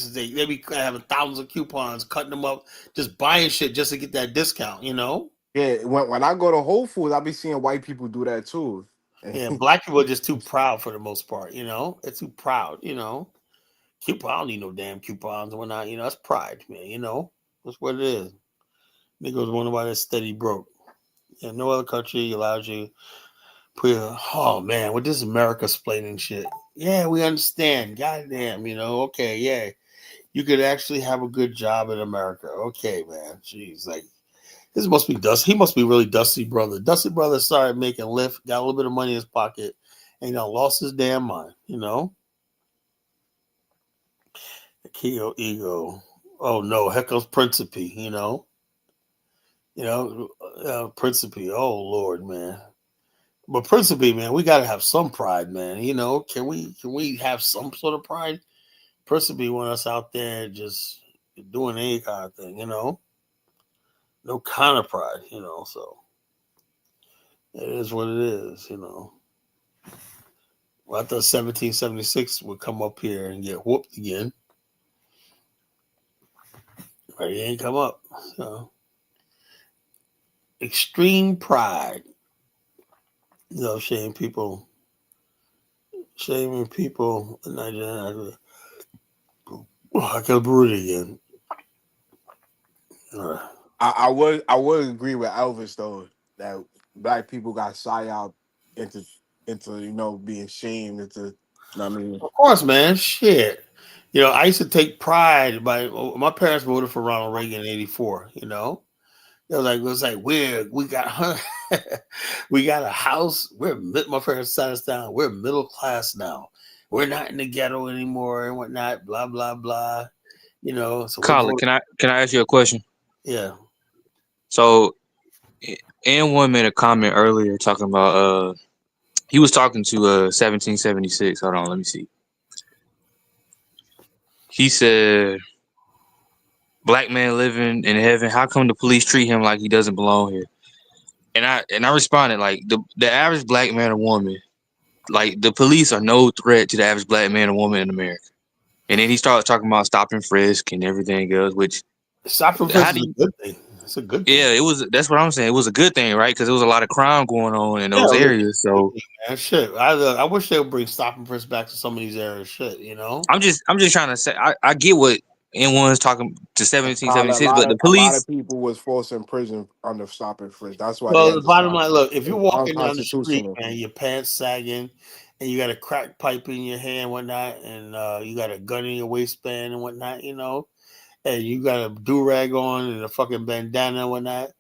[SPEAKER 2] be having thousands of coupons, cutting them up, just buying shit just to get that discount,
[SPEAKER 6] Yeah, when I go to Whole Foods, I be seeing white people do that too.
[SPEAKER 2] Yeah, black people are just too proud for the most part, They're too proud, Coupon, I don't need no damn coupons and whatnot, that's pride, man, That's what it is. Niggas wonder why they're steady broke. No other country allows you oh man, what this America explaining shit. Yeah, we understand. Goddamn, okay, yeah. You could actually have a good job in America. Okay, man. Jeez, like this must be Dusty. He must be really Dusty brother. Dusty brother started making Lyft, got a little bit of money in his pocket, and lost his damn mind. Akio ego. Oh no, heck comes Principe. Principe. Oh Lord, man. But Principe, man, we gotta have some pride, man. Can we have some sort of pride? Principe want us out there just doing any kind of thing, No kind of pride, so it is what it is, Well, I thought 1776 would come up here and get whooped again. But he ain't come up. So extreme pride. Shaming people in Nigeria. I can brew it again.
[SPEAKER 6] I would agree with Elvis though that black people got psyop into being shamed into. I mean,
[SPEAKER 2] Of course, man. Shit. I used to take pride by my parents voted for Ronald Reagan in '84. It was like we got we got a house. My parents sat us down. We're middle class now. We're not in the ghetto anymore and whatnot. Blah blah blah. So
[SPEAKER 8] Colin, can I ask you a question?
[SPEAKER 2] Yeah.
[SPEAKER 8] So, N1 made a comment earlier talking about he was talking to 1776. Hold on, let me see. He said, "Black man living in heaven. How come the police treat him like he doesn't belong here?" And I responded like the average black man or woman, like the police are no threat to the average black man or woman in America. And then he started talking about stop and frisk and everything else, which
[SPEAKER 2] stop and frisk is a good thing. It's a good thing.
[SPEAKER 8] Yeah, it was. That's what I'm saying. It was a good thing, right? Because there was a lot of crime going on in those areas. So
[SPEAKER 2] man, shit, I wish they would bring stop and frisk back to some of these areas. Shit,
[SPEAKER 8] I'm just trying to say I get what N1's talking to
[SPEAKER 6] a
[SPEAKER 8] 1776,
[SPEAKER 6] lot
[SPEAKER 8] but the
[SPEAKER 6] of a lot
[SPEAKER 8] police
[SPEAKER 6] of people was forced in prison under stop and frisk. That's why they
[SPEAKER 2] Well,
[SPEAKER 6] had
[SPEAKER 2] the
[SPEAKER 6] to
[SPEAKER 2] bottom
[SPEAKER 6] stop
[SPEAKER 2] line,
[SPEAKER 6] it.
[SPEAKER 2] look, if you're
[SPEAKER 6] It's
[SPEAKER 2] walking down the street,
[SPEAKER 6] unconstitutional.
[SPEAKER 2] man, your pants sagging, and you got a crack pipe in your hand, whatnot, and you got a gun in your waistband and whatnot, and you got a do rag on and a fucking bandana and whatnot,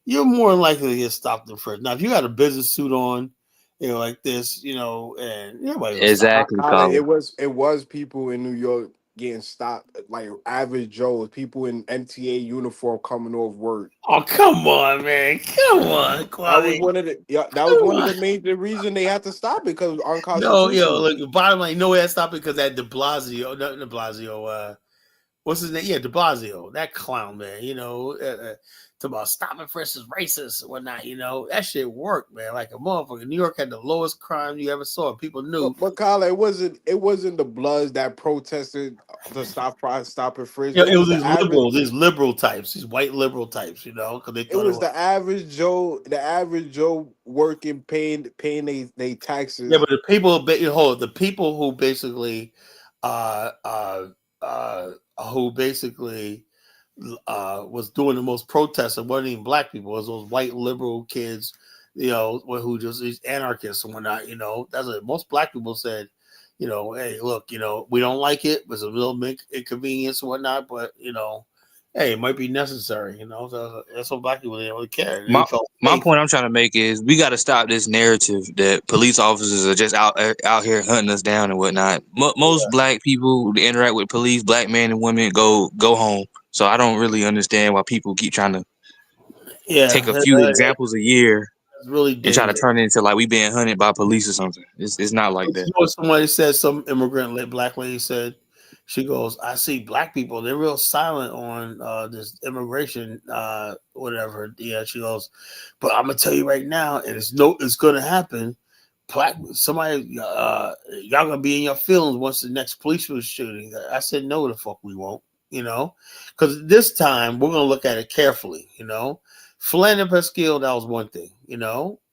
[SPEAKER 2] you're more likely to get stopped than frisked. Now, if you got a business suit on, like this, and everybody gonna stop.
[SPEAKER 8] exactly,
[SPEAKER 6] Colin,
[SPEAKER 8] Colin.
[SPEAKER 6] it was people in New York getting stopped, like average Joes, people in MTA uniform coming off work.
[SPEAKER 2] Oh, come on, man, come on,
[SPEAKER 6] That was
[SPEAKER 2] Kwame,
[SPEAKER 6] one of the that was
[SPEAKER 2] come
[SPEAKER 6] one of
[SPEAKER 2] on.
[SPEAKER 6] the major reason they had to stop it because it was
[SPEAKER 2] No,
[SPEAKER 6] unconstitutional.
[SPEAKER 2] look, bottom line, that's stop because that De Blasio, not De Blasio, what's his name? Yeah, De Blasio, that clown, man. Talk about stopping frisk is racist and whatnot. That shit worked, man. Like a motherfucker. New York had the lowest crime you ever saw. People knew.
[SPEAKER 6] But Colin, it wasn't the Bloods that protested the stop and frisk. It
[SPEAKER 2] It
[SPEAKER 6] was
[SPEAKER 2] was
[SPEAKER 6] the
[SPEAKER 2] these
[SPEAKER 6] average.
[SPEAKER 2] liberal types, these white liberal types. Because they
[SPEAKER 6] It
[SPEAKER 2] thought it
[SPEAKER 6] was
[SPEAKER 2] was.
[SPEAKER 6] the average Joe working, paying they
[SPEAKER 2] Yeah,
[SPEAKER 6] taxes.
[SPEAKER 2] but the people who basically uh, uh, who basically was doing the most protests. It wasn't even black people. It was those white liberal kids, who just these anarchists and whatnot. That's what most black people said. Hey, look, we don't like it. It's a little bit inconvenience and whatnot, but hey, it might be necessary. So that's what black people didn't really care. They
[SPEAKER 8] My
[SPEAKER 2] felt
[SPEAKER 8] my
[SPEAKER 2] safe.
[SPEAKER 8] point I'm trying to make is we got to stop this narrative that police officers are just out here hunting us down and whatnot. Most black people that interact with police, black men and women, go home. So I don't really understand why people keep trying to
[SPEAKER 2] Yeah,
[SPEAKER 8] take a few examples a year
[SPEAKER 2] it's really
[SPEAKER 8] and try to
[SPEAKER 2] dangerous.
[SPEAKER 8] turn it into like we being hunted by police or something. It's not like that.
[SPEAKER 2] Somebody said, some black lady said, she goes, I see black people, they're real silent on this immigration, whatever. Yeah, she goes, but I'm gonna tell you right now, and it's gonna happen. Somebody, y'all gonna be in your feelings once the next police was shooting. I said, no, the fuck we won't. Because this time we're gonna look at it carefully. Philander Pascal, that was one thing.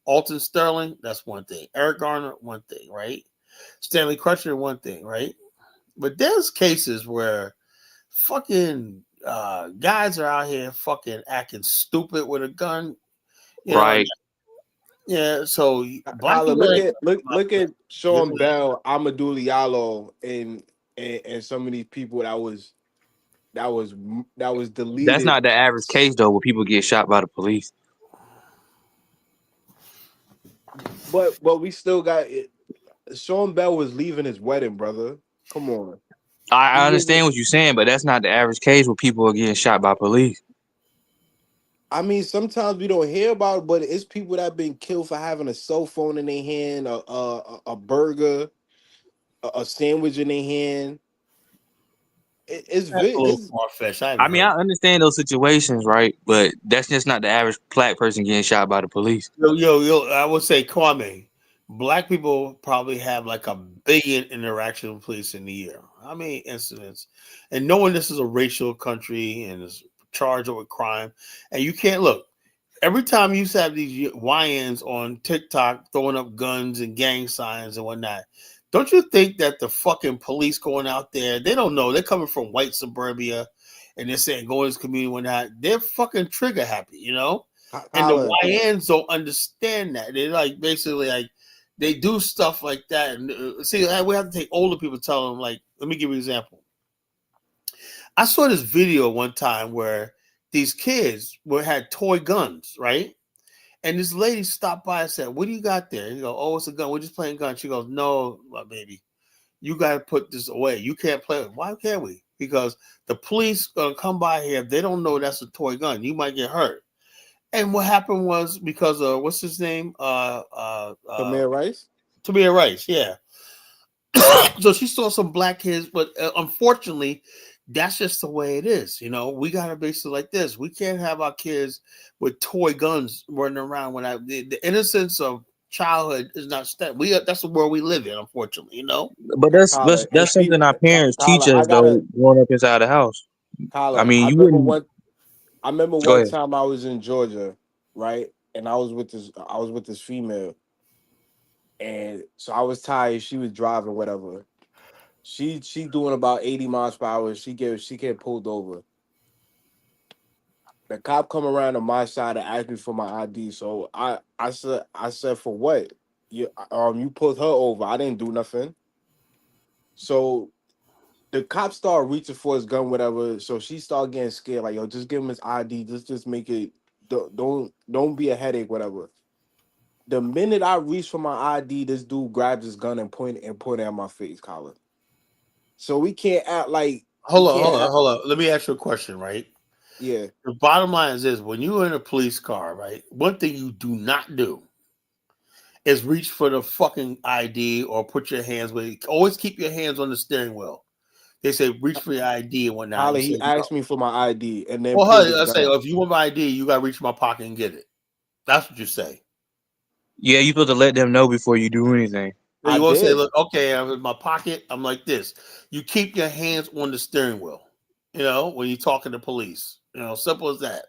[SPEAKER 2] Alton Sterling, that's one thing. Eric Garner, one thing, right? Stanley Crutcher, one thing, right? But there's cases where fucking guys are out here fucking acting stupid with a gun,
[SPEAKER 8] Right.
[SPEAKER 2] Yeah, so black
[SPEAKER 6] Holla,
[SPEAKER 2] people
[SPEAKER 6] look at Sean Bell, Amadou Diallo, and some of these people that was
[SPEAKER 8] That's
[SPEAKER 6] deleted.
[SPEAKER 8] not the average case though, where people get shot by the police.
[SPEAKER 6] But we still got it. Sean Bell was leaving his wedding, brother. Come on.
[SPEAKER 8] I understand what you're saying, but that's not the average case where people are getting shot by police.
[SPEAKER 6] I mean, sometimes we don't hear about it, but it's people that have been killed for having a cell phone in their hand, a burger, a sandwich in their hand. It's
[SPEAKER 2] that's a little
[SPEAKER 6] it's
[SPEAKER 2] far fetched.
[SPEAKER 8] I mean, I understand those situations, right? But that's just not the average black person getting shot by the police.
[SPEAKER 2] Yo, I would say, Kwame, black people probably have like 1 billion interactions with police in a year. How many incidents? And knowing this is a racial country and is charged with crime, and you can't look. Every time you have these YNs on TikTok throwing up guns and gang signs and whatnot, don't you think that the fucking police going out there, they don't know. They're coming from white suburbia and they're saying go in this community and whatnot. They're fucking trigger happy, And the
[SPEAKER 6] Holla.
[SPEAKER 2] YNs don't understand that. They like basically like they do stuff like that. And see, we have to take older people tell them, like, let me give you an example. I saw this video one time where these kids had toy guns, right? And this lady stopped by and said, "What do you got there?" You go, "Oh, it's a gun. We're just playing guns." She goes, "No, my baby, you got to put this away. You can't play with it." Why can't we? Because the police gonna come by here. If they don't know that's a toy gun, you might get hurt. And what happened was because of what's his name?
[SPEAKER 6] Tamir Rice?
[SPEAKER 2] Tamir Rice, yeah. So she saw some black kids, but unfortunately, that's just the way it is. We got to basically like this. We can't have our kids with toy guns running around when the innocence of childhood is not that's the world we live in, unfortunately.
[SPEAKER 8] But
[SPEAKER 6] Holla. And
[SPEAKER 8] that's something our parents teach
[SPEAKER 6] Holla, I
[SPEAKER 8] us though,
[SPEAKER 6] gotta
[SPEAKER 8] growing up inside the house. I
[SPEAKER 6] Holla.
[SPEAKER 8] mean, you wouldn't
[SPEAKER 6] I remember
[SPEAKER 8] go
[SPEAKER 6] one
[SPEAKER 8] ahead.
[SPEAKER 6] time I was in Georgia, right? And I was with this female. And so I was tired. She was driving, whatever. She doing about 80 miles per hour. She get pulled over. The cop come around on my side and asked me for my ID. So I said for what? You pulled her over. I didn't do nothing. So the cop started reaching for his gun, whatever. So she started getting scared, like, yo, just give him his ID. Just make it. Don't be a headache, whatever. The minute I reach for my ID, this dude grabs his gun and point it at my face, Colin. So we can't act like we can't act.
[SPEAKER 2] Hold on. Let me ask you a question, right?
[SPEAKER 6] Yeah.
[SPEAKER 2] The bottom line is this: when you're in a police car, right? One thing you do not do is reach for the fucking ID or put your hands with it. Always keep your hands on the steering wheel. They say reach for your ID and whatnot.
[SPEAKER 6] Holly,
[SPEAKER 2] You say,
[SPEAKER 6] he asked me for my ID and then
[SPEAKER 2] well,
[SPEAKER 6] pulled
[SPEAKER 2] honey,
[SPEAKER 6] his
[SPEAKER 2] I say,
[SPEAKER 6] gun.
[SPEAKER 2] if you want my ID, you got to reach my pocket and get it. That's what you say.
[SPEAKER 8] Yeah, you supposed to let them know before you do anything.
[SPEAKER 6] I
[SPEAKER 2] You won't say,
[SPEAKER 6] did.
[SPEAKER 2] look, okay, I'm in my pocket. I'm like this. You keep your hands on the steering wheel, when you're talking to police. Simple as that.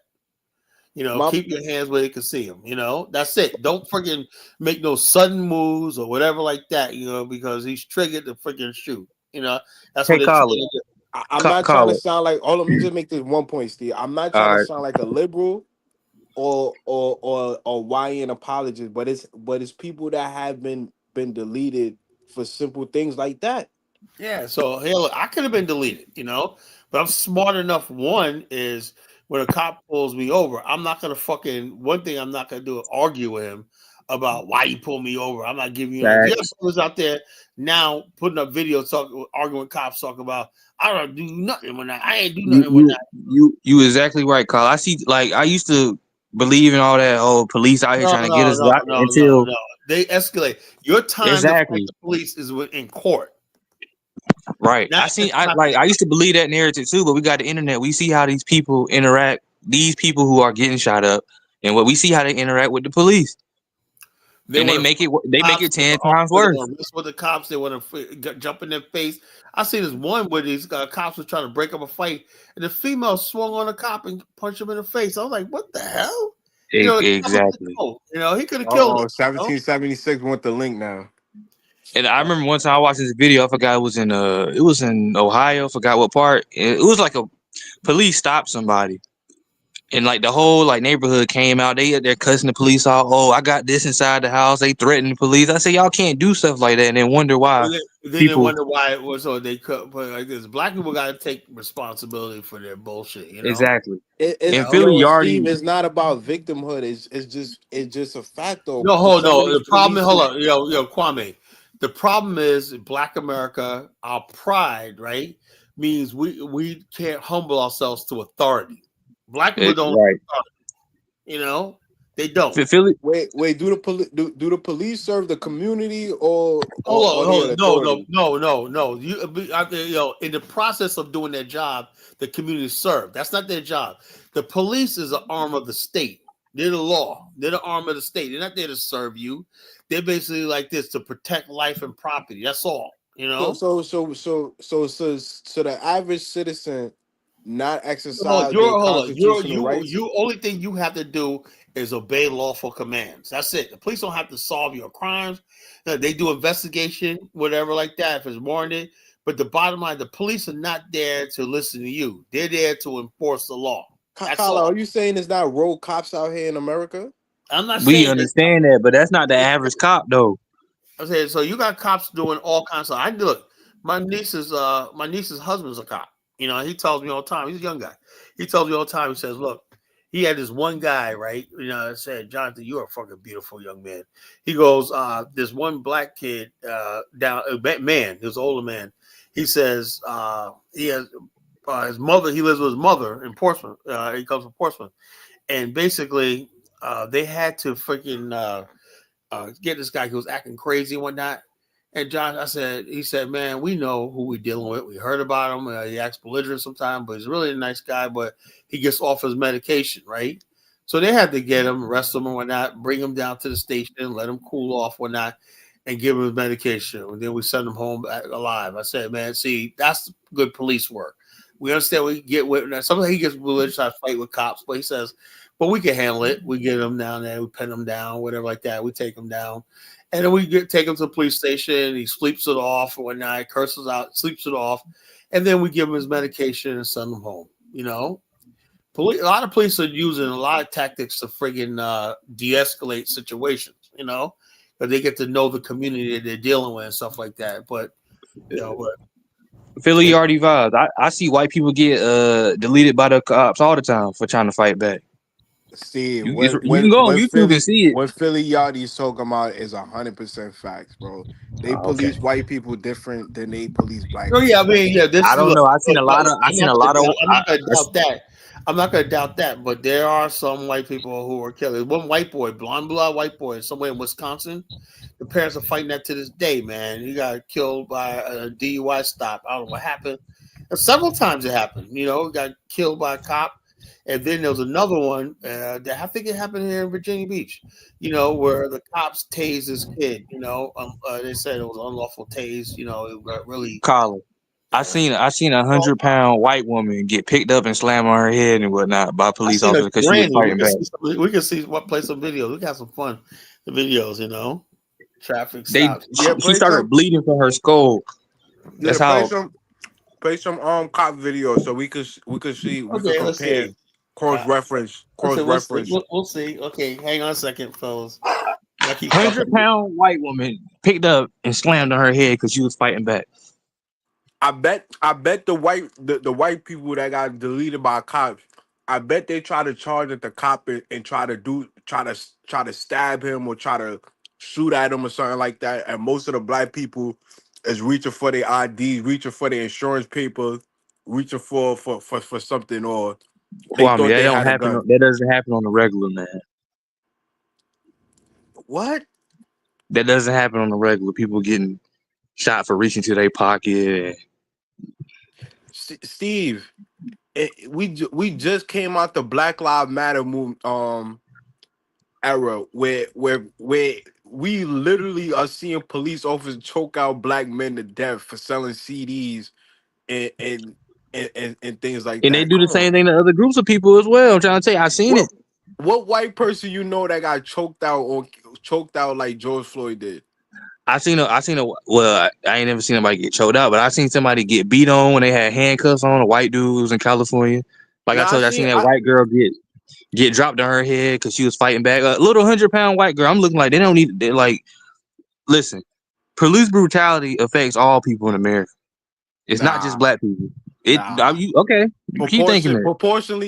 [SPEAKER 6] My
[SPEAKER 2] Keep your hands where they can see them. That's it. Don't freaking make no sudden moves or whatever like that, because he's triggered to freaking shoot. You know, that's what
[SPEAKER 8] Hey,
[SPEAKER 2] they're trying
[SPEAKER 8] Colin.
[SPEAKER 2] to do.
[SPEAKER 6] I'm not trying to
[SPEAKER 8] Colin.
[SPEAKER 6] sound like. Hold on, let me just make this one point, Steve. I'm not trying
[SPEAKER 8] All
[SPEAKER 6] to
[SPEAKER 8] right.
[SPEAKER 6] sound like a liberal or YN apologist, but it's people that have been deleted for simple things like that.
[SPEAKER 2] Yeah, so hell, I could have been deleted, you know, but I'm smart enough. One is when a cop pulls me over, I'm not gonna fucking one thing I'm not gonna do is argue with him about why you pulled me over. I'm not giving you no. You got
[SPEAKER 8] Facts.
[SPEAKER 2] brothers out there now putting up videos talking, arguing with cops, talking about I don't do nothing when I ain't do
[SPEAKER 8] You
[SPEAKER 2] nothing when
[SPEAKER 8] you you exactly right, Colin. I see. Like I used to believe in all that. Oh, police out here
[SPEAKER 2] no,
[SPEAKER 8] trying to get
[SPEAKER 2] no,
[SPEAKER 8] us
[SPEAKER 2] no,
[SPEAKER 8] out
[SPEAKER 2] no, no,
[SPEAKER 8] until
[SPEAKER 2] no. They escalate. Your time to fight
[SPEAKER 8] exactly
[SPEAKER 2] the police is in court.
[SPEAKER 8] right.
[SPEAKER 2] Not in
[SPEAKER 8] I
[SPEAKER 2] traffic.
[SPEAKER 8] like. I used to believe that narrative too, but we got the internet. We see how these people interact. These people who are getting shot up, and what we see how they interact with the police,
[SPEAKER 2] They
[SPEAKER 8] and
[SPEAKER 2] want to
[SPEAKER 8] they make
[SPEAKER 2] cops,
[SPEAKER 8] it
[SPEAKER 2] the
[SPEAKER 8] 10 times
[SPEAKER 2] officer, they
[SPEAKER 8] worse.
[SPEAKER 2] want to mess with the cops. They want to jump in their face. I see this one where these cops was trying to break up a fight, and the female swung on the cop and punched him in the face. I was like, "What the hell?" You know, the cop was like,
[SPEAKER 8] Exactly.
[SPEAKER 2] "Oh, you know, he could have killed
[SPEAKER 6] Oh,
[SPEAKER 2] him." You know?
[SPEAKER 6] 1776 want the link now.
[SPEAKER 8] And I remember one time I watched this video. I forgot it was in Ohio. Forgot what part. It was like a police stopped somebody, and like the whole like neighborhood came out. They're cussing the police out. Oh, I got this inside the house. They threatened the police. I say y'all can't do stuff like that, and then wonder why
[SPEAKER 2] Then they
[SPEAKER 8] people
[SPEAKER 2] wonder why it was so they could. But like this, black people got to take responsibility for their bullshit. You know,
[SPEAKER 8] exactly.
[SPEAKER 2] you
[SPEAKER 8] In
[SPEAKER 6] It's
[SPEAKER 2] know.
[SPEAKER 8] Philly, you
[SPEAKER 6] Steve.
[SPEAKER 8] already
[SPEAKER 6] It's not about victimhood. It's just a fact though.
[SPEAKER 2] No,
[SPEAKER 6] For
[SPEAKER 2] hold
[SPEAKER 6] some of
[SPEAKER 2] no.
[SPEAKER 6] these
[SPEAKER 2] The problem is, hold
[SPEAKER 6] police,
[SPEAKER 2] on, Kwame. The problem is Black America, our pride, right, means we can't humble ourselves to authority. Black people don't,
[SPEAKER 8] right.
[SPEAKER 2] you know, they don't.
[SPEAKER 8] Philly,
[SPEAKER 6] wait. Do the police serve the community or
[SPEAKER 2] Hold
[SPEAKER 6] they
[SPEAKER 2] on,
[SPEAKER 6] an
[SPEAKER 2] no,
[SPEAKER 6] authority?
[SPEAKER 2] no, no, no, no. In the process of doing their job, the community served. That's not their job. The police is an arm of the state. They're the law. They're the arm of the state. They're not there to serve you. They're basically like this to protect life and property. That's all. You
[SPEAKER 6] So
[SPEAKER 2] know.
[SPEAKER 6] so the average citizen not
[SPEAKER 2] Hold,
[SPEAKER 6] exercise their
[SPEAKER 2] you're hold on.
[SPEAKER 6] constitutional rights.
[SPEAKER 2] You only thing you have to do is obey lawful commands. That's it. The police don't have to solve your crimes. They do investigation, whatever like that, if it's warranted. But the bottom line, the police are not there to listen to you. They're there to enforce the law. That's
[SPEAKER 6] Kyle,
[SPEAKER 2] all.
[SPEAKER 6] are you saying there's not rogue cops out here in America?
[SPEAKER 2] I'm not
[SPEAKER 8] we
[SPEAKER 2] saying that.
[SPEAKER 8] understand that, but that's not the average cop though.
[SPEAKER 2] I said so. You got cops doing all kinds of. I look. My niece's husband's a cop. You know, he tells me all the time. He's a young guy. He tells me all the time. He says, "Look, he had this one guy, right? You know, said, Jonathan, you're a fucking beautiful young man." He goes, "This one black kid, man, this older man. He says he has his mother. He lives with his mother in Portsmouth. He comes from Portsmouth, and basically, they had to freaking." Get this guy who was acting crazy and whatnot. And John, he said, man, we know who we're dealing with. We heard about him. He acts belligerent sometimes, but he's really a nice guy, but he gets off his medication, right? So they had to get him, arrest him and whatnot, bring him down to the station, let him cool off, whatnot, and give him his medication. And then we send him home alive. I said, man, see, that's good police work. We understand we get with that. Sometimes he gets religious, I fight with cops, but he says, but we can handle it. We get him down there, we pin him down, whatever like that. We take him down. And then we take him to the police station. He sleeps it off one night, curses out, sleeps it off. And then we give him his medication and send him home. You know, a lot of police are using a lot of tactics to friggin' de-escalate situations, you know, because they get to know the community that they're dealing with and stuff like that. But, you know,
[SPEAKER 8] Philly already vibes. I see white people get deleted by the cops all the time for trying to fight back.
[SPEAKER 6] See,
[SPEAKER 8] You can go on YouTube and see it.
[SPEAKER 6] what Philly Yardi's talking about is 100% facts, bro. They
[SPEAKER 8] Okay.
[SPEAKER 6] police white people different than they police black
[SPEAKER 2] oh yeah, I
[SPEAKER 6] people.
[SPEAKER 2] mean, yeah. This
[SPEAKER 8] I don't
[SPEAKER 2] look,
[SPEAKER 8] know. I've seen a lot of.
[SPEAKER 2] I'm not gonna doubt that. I'm not gonna doubt that. But there are some white people who are killed. One white boy, blonde blood white boy, somewhere in Wisconsin. The parents are fighting that to this day, man. He got killed by a DUI stop. I don't know what happened. And several times it happened. You know, got killed by a cop. And then there was another one that I think it happened here in Virginia Beach, you know, where the cops tased this kid. You know, they said it was unlawful tase. You know, it got really.
[SPEAKER 8] Colin. I seen a 100-pound white woman get picked up and slammed on her head and whatnot by
[SPEAKER 2] I
[SPEAKER 8] police
[SPEAKER 2] seen a
[SPEAKER 8] officers because she was
[SPEAKER 2] granny.
[SPEAKER 8] fighting back.
[SPEAKER 2] We can see what play some videos. We got some fun. The videos, you know, traffic
[SPEAKER 8] They
[SPEAKER 2] stops.
[SPEAKER 6] Yeah,
[SPEAKER 8] she
[SPEAKER 6] play
[SPEAKER 8] started
[SPEAKER 6] some.
[SPEAKER 8] bleeding from her skull. That's
[SPEAKER 6] Yeah,
[SPEAKER 8] how.
[SPEAKER 6] play some cop videos so we could see we could
[SPEAKER 2] Okay, let's
[SPEAKER 6] compare
[SPEAKER 2] see.
[SPEAKER 6] cross reference
[SPEAKER 2] Okay, we'll see.
[SPEAKER 6] cross.
[SPEAKER 2] We'll see. Okay, hang on a second, fellas. I keep talking.
[SPEAKER 8] 100-pound white woman picked up and slammed on her head because she was fighting back.
[SPEAKER 6] I bet the white people that got deleted by cops. I bet they try to charge at the cop and try to stab him or try to shoot at him or something like that. And most of the black people is reaching for their IDs, reaching for their insurance papers, reaching for something, or they
[SPEAKER 8] Kwame,
[SPEAKER 6] thought
[SPEAKER 8] that
[SPEAKER 6] they
[SPEAKER 8] don't
[SPEAKER 6] had a
[SPEAKER 8] happen.
[SPEAKER 6] gun.
[SPEAKER 8] That doesn't happen on the regular, man.
[SPEAKER 6] What?
[SPEAKER 8] That doesn't happen on the regular. People getting shot for reaching to their pocket.
[SPEAKER 6] Steve, we just came out the Black Lives Matter era where we literally are seeing police officers choke out black men to death for selling CDs and and things like
[SPEAKER 8] And they
[SPEAKER 6] that.
[SPEAKER 8] do the
[SPEAKER 6] Come
[SPEAKER 8] same
[SPEAKER 6] on.
[SPEAKER 8] thing to other groups of people as well. I'm trying to tell you, I seen it.
[SPEAKER 6] What white person you know that got choked out like George Floyd did?
[SPEAKER 8] I seen a. Well, I ain't never seen anybody get choked out, but I seen somebody get beat on when they had handcuffs on. A white dude was in California. Like I
[SPEAKER 6] Now I
[SPEAKER 8] told you, I
[SPEAKER 6] seen
[SPEAKER 8] seen that
[SPEAKER 6] I
[SPEAKER 8] white girl get dropped on her head because she was fighting back. A little 100-pound white girl. I'm looking like they don't need. They like listen. Police brutality affects all people in America. It's not just
[SPEAKER 6] nah
[SPEAKER 8] black people. Are
[SPEAKER 6] nah
[SPEAKER 8] you okay? Keep thinking that.
[SPEAKER 6] proportion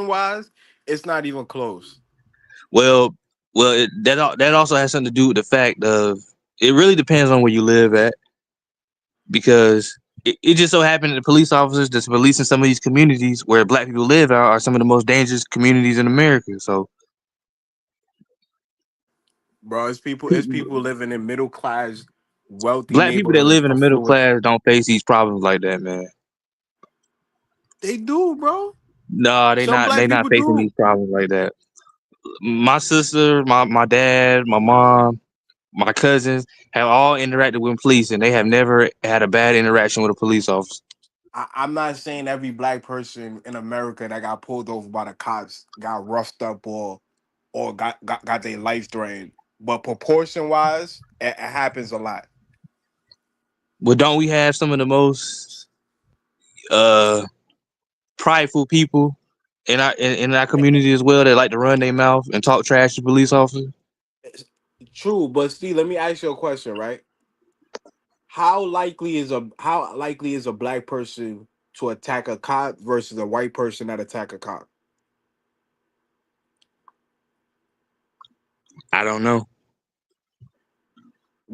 [SPEAKER 6] wise, it's not even close.
[SPEAKER 8] Well, that also has something to do with the fact of it really depends on where you live at because it just so happened that the police officers that's policing some of these communities where black people live are some of the most dangerous communities in America. So
[SPEAKER 6] Bro, it's people living in middle class, wealthy
[SPEAKER 8] black people that live
[SPEAKER 6] neighborhoods,
[SPEAKER 8] in the middle
[SPEAKER 6] affluent.
[SPEAKER 8] class don't face these problems like that, man.
[SPEAKER 6] They do, bro.
[SPEAKER 8] No, they
[SPEAKER 6] Some
[SPEAKER 8] not.
[SPEAKER 6] black
[SPEAKER 8] They not
[SPEAKER 6] people
[SPEAKER 8] facing
[SPEAKER 6] do.
[SPEAKER 8] these problems like that. My sister, my dad, my mom, my cousins have all interacted with police, and they have never had a bad interaction with a police officer.
[SPEAKER 6] I'm not saying every black person in America that got pulled over by the cops got roughed up or got their life threatened, but proportion wise, it happens a lot.
[SPEAKER 8] But don't we have some of the most uh prideful people in our community as well that like to run their mouth and talk trash to police officers?
[SPEAKER 6] It's true, but Steve, let me ask you a question, right? How likely is a black person to attack a cop versus a white person that attack a cop?
[SPEAKER 8] I don't know.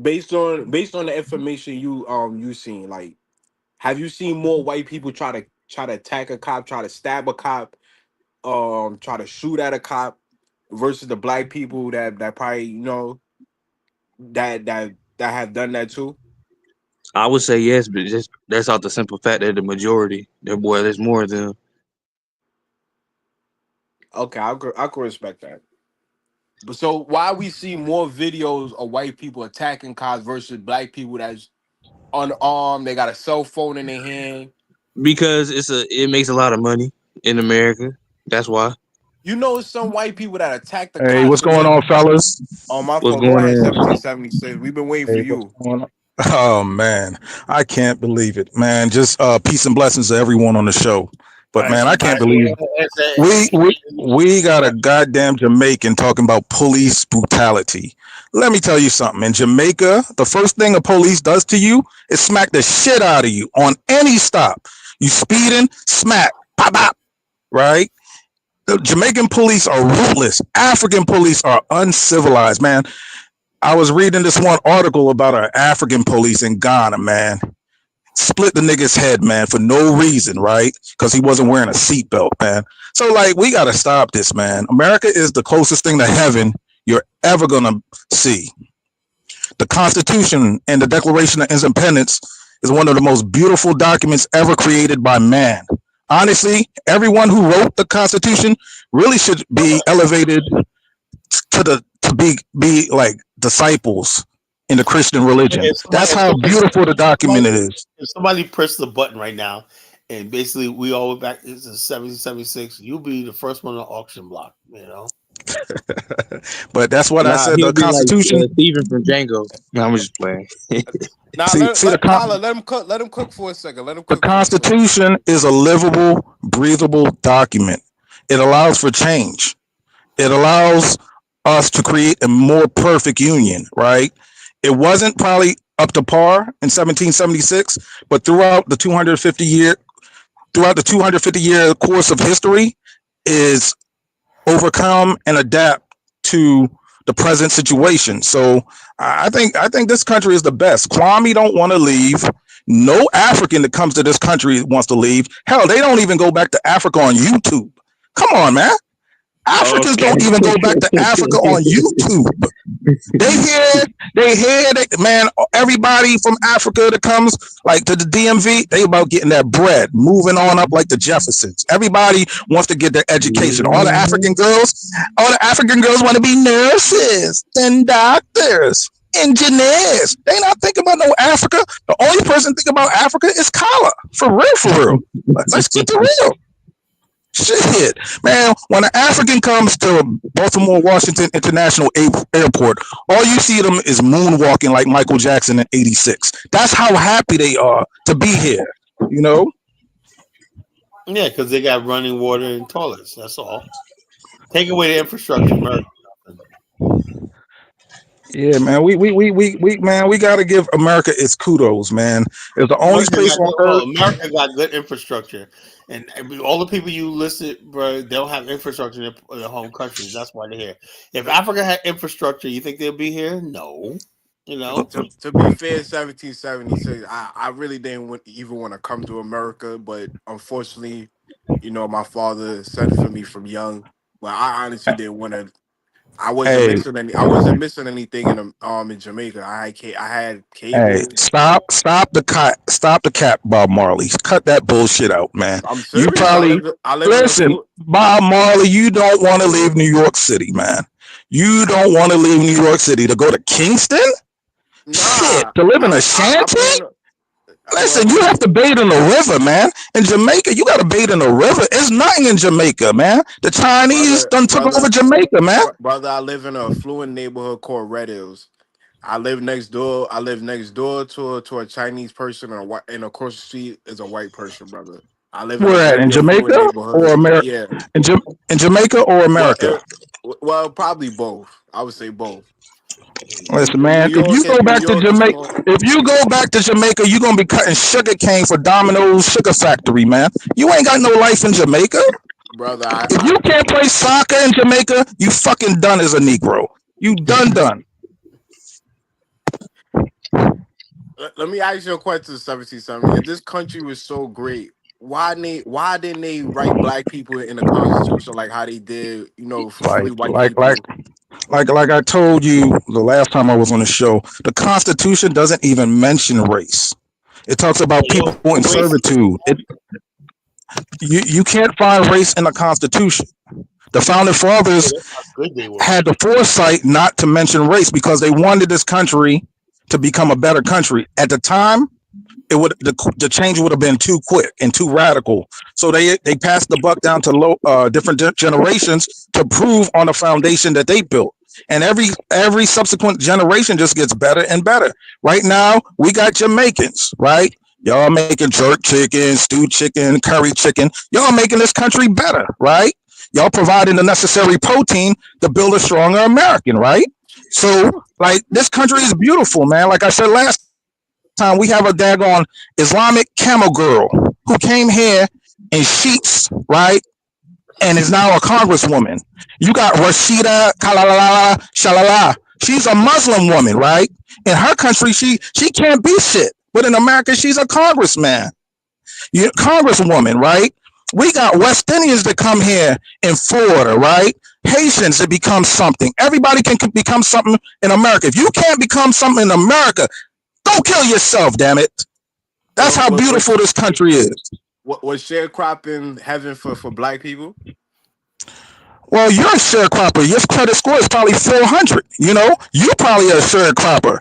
[SPEAKER 6] Based on the information you seen, like, have you seen more white people try to attack a cop, try to stab a cop, try to shoot at a cop versus the black people that probably that have done that too?
[SPEAKER 8] I would say yes, but just that's out the simple fact that the majority, there's more of them.
[SPEAKER 6] Okay, I could respect that. But so why we see more videos of white people attacking cops versus black people that's unarmed, they got a cell phone in their hand.
[SPEAKER 8] Because it makes a lot of money in America. That's why.
[SPEAKER 6] You know, some white people that attack the
[SPEAKER 9] Hey,
[SPEAKER 6] cops
[SPEAKER 9] what's
[SPEAKER 6] because
[SPEAKER 9] going
[SPEAKER 6] they.
[SPEAKER 9] on, fellas?
[SPEAKER 6] Oh, my
[SPEAKER 8] What's
[SPEAKER 6] fault. Go
[SPEAKER 8] going
[SPEAKER 6] ahead,
[SPEAKER 8] on?
[SPEAKER 6] 1776. We've been waiting for
[SPEAKER 9] Hey, what's
[SPEAKER 6] you.
[SPEAKER 9] going on? Oh man, I can't believe it, man. Just peace and blessings to everyone on the show.
[SPEAKER 2] All
[SPEAKER 9] But
[SPEAKER 2] right,
[SPEAKER 9] man,
[SPEAKER 2] so
[SPEAKER 9] I
[SPEAKER 2] all
[SPEAKER 9] can't
[SPEAKER 2] right,
[SPEAKER 9] believe we got a goddamn Jamaican talking about police brutality. Let me tell you something. In Jamaica, the first thing a police does to you is smack the shit out of you on any stop. You speeding, smack, pop, pop, right? The Jamaican police are ruthless. African police are uncivilized, man. I was reading this one article about an African police in Ghana, man. Split the nigga's head, man, for no reason, right? Because he wasn't wearing a seatbelt, man. So, like, we got to stop this, man. America is the closest thing to heaven you're ever going to see. The Constitution and the Declaration of Independence is one of the most beautiful documents ever created by man. Honestly, everyone who wrote the Constitution really should be elevated to be like disciples in the Christian religion.
[SPEAKER 2] if somebody,
[SPEAKER 9] That's how beautiful the document is.
[SPEAKER 2] if somebody press the button right now, and basically we all back into 1776, you'll be the first one on the auction block.
[SPEAKER 9] But that's what I
[SPEAKER 8] Nah,
[SPEAKER 9] said.
[SPEAKER 8] he'll
[SPEAKER 9] The
[SPEAKER 8] be like
[SPEAKER 9] Constitution.
[SPEAKER 8] Steven from Django. No, I'm just playing.
[SPEAKER 6] Now
[SPEAKER 9] See the
[SPEAKER 6] Tyler, let him cook. Let him cook for a second. Let him
[SPEAKER 9] The
[SPEAKER 6] cook for a second.
[SPEAKER 9] Constitution is a livable, breathable document. It allows for change. It allows us to create a more perfect union, right? It wasn't probably up to par in 1776, but throughout the 250 year course of history is overcome and adapt to the present situation. So I think this country is the best. Kwame don't want to leave. No African that comes to this country wants to leave. Hell, they don't even go back to Africa on YouTube. Come on, man. Africans
[SPEAKER 8] Okay.
[SPEAKER 9] don't even go back to Africa on YouTube. Man, everybody from Africa that comes like to the DMV, they about getting that bread, moving on up like the Jeffersons. Everybody wants to get their education. All the African girls want to be nurses, then doctors, engineers. They not thinking about no Africa. The only person thinking about Africa is Kala. For real, for real. Let's keep it real. Shit, man. When an African comes to Baltimore Washington International Airport, all you see them is moonwalking like Michael Jackson in '86. That's how happy they are to be here. You know?
[SPEAKER 2] Yeah, because they got running water and toilets. That's all. Take away the infrastructure, America.
[SPEAKER 9] Yeah, man. We got to give America its kudos, man. It's the only place on earth.
[SPEAKER 2] America got good infrastructure, and all the people you listed, bro, they don't have infrastructure in their home countries. That's why they're here. If Africa had infrastructure, you think they'll be here? No. You know,
[SPEAKER 6] To be fair, 1776, I really didn't even want to come to America, but unfortunately, my father sent for me from young. But I honestly didn't want to. I wasn't
[SPEAKER 9] Hey,
[SPEAKER 6] missing any. I wasn't missing anything in Jamaica. I had
[SPEAKER 9] hey,
[SPEAKER 6] cable.
[SPEAKER 9] stop the cap, Bob Marley. Cut that bullshit out, man.
[SPEAKER 6] I'm
[SPEAKER 9] You
[SPEAKER 6] serious.
[SPEAKER 9] probably
[SPEAKER 6] I live in a
[SPEAKER 9] listen, Bob Marley. You don't want to leave New York City, man. You don't want to leave New York City to go to Kingston. Shit,
[SPEAKER 6] Nah.
[SPEAKER 9] to live in a
[SPEAKER 6] I
[SPEAKER 9] shanty.
[SPEAKER 6] plan.
[SPEAKER 9] Listen, you have to bathe in the river, man. In Jamaica, you got to bathe in the river. It's nothing in Jamaica, man. The Chinese done took over Jamaica, man.
[SPEAKER 6] Brother, I live in a affluent neighborhood called Red Hills. I live next door to a Chinese person, and across the street is a white person, brother. I live in a
[SPEAKER 9] Where at? In
[SPEAKER 6] very affluent
[SPEAKER 9] Jamaica or
[SPEAKER 6] neighborhood.
[SPEAKER 9] America?
[SPEAKER 6] Yeah.
[SPEAKER 9] In Jamaica or
[SPEAKER 6] Well,
[SPEAKER 9] America?
[SPEAKER 6] probably both. I would say both.
[SPEAKER 9] Listen,
[SPEAKER 6] New
[SPEAKER 9] man. If you
[SPEAKER 6] York,
[SPEAKER 9] go
[SPEAKER 6] New
[SPEAKER 9] back to
[SPEAKER 6] York is
[SPEAKER 9] Jamaica,
[SPEAKER 6] more.
[SPEAKER 9] if you go back to Jamaica, you're gonna be cutting sugar cane for Domino's Sugar Factory, man. You ain't got no life in Jamaica.
[SPEAKER 6] Brother,
[SPEAKER 9] If you can't play soccer in Jamaica, you fucking done as a Negro. You done.
[SPEAKER 6] let me ask you a question, 1770. If this country was so great, why didn't they write black people in the Constitution like how they did, for
[SPEAKER 9] Like,
[SPEAKER 6] free white
[SPEAKER 9] like,
[SPEAKER 6] people?
[SPEAKER 9] like I told you the last time I was on the show, the Constitution doesn't even mention race. It talks about people in servitude. You can't find race in the Constitution. The founding fathers had the foresight not to mention race because they wanted this country to become a better country. At the time, the change would have been too quick and too radical. So they passed the buck down to different generations to prove on the foundation that they built. And every subsequent generation just gets better and better. Right now, we got Jamaicans, right? Y'all making jerk chicken, stewed chicken, curry chicken. Y'all making this country better, right? Y'all providing the necessary protein to build a stronger American, right? So, like, this country is beautiful, man. Like I said last time, we have a daggone Islamic camel girl who came here in sheets, right? And is now a congresswoman. You got Rashida Kalalala Shalala. She's a Muslim woman, right? In her country, she can't be shit. But in America, she's a congressman. Congresswoman, right? We got West Indians that come here in Florida, right? Haitians that become something. Everybody can become something in America. If you can't become something in America, don't kill yourself, damn it. That's how beautiful this country is.
[SPEAKER 6] Was sharecropping heaven for black people?
[SPEAKER 9] Well, you're a sharecropper. Your credit score is probably 400. You probably a sharecropper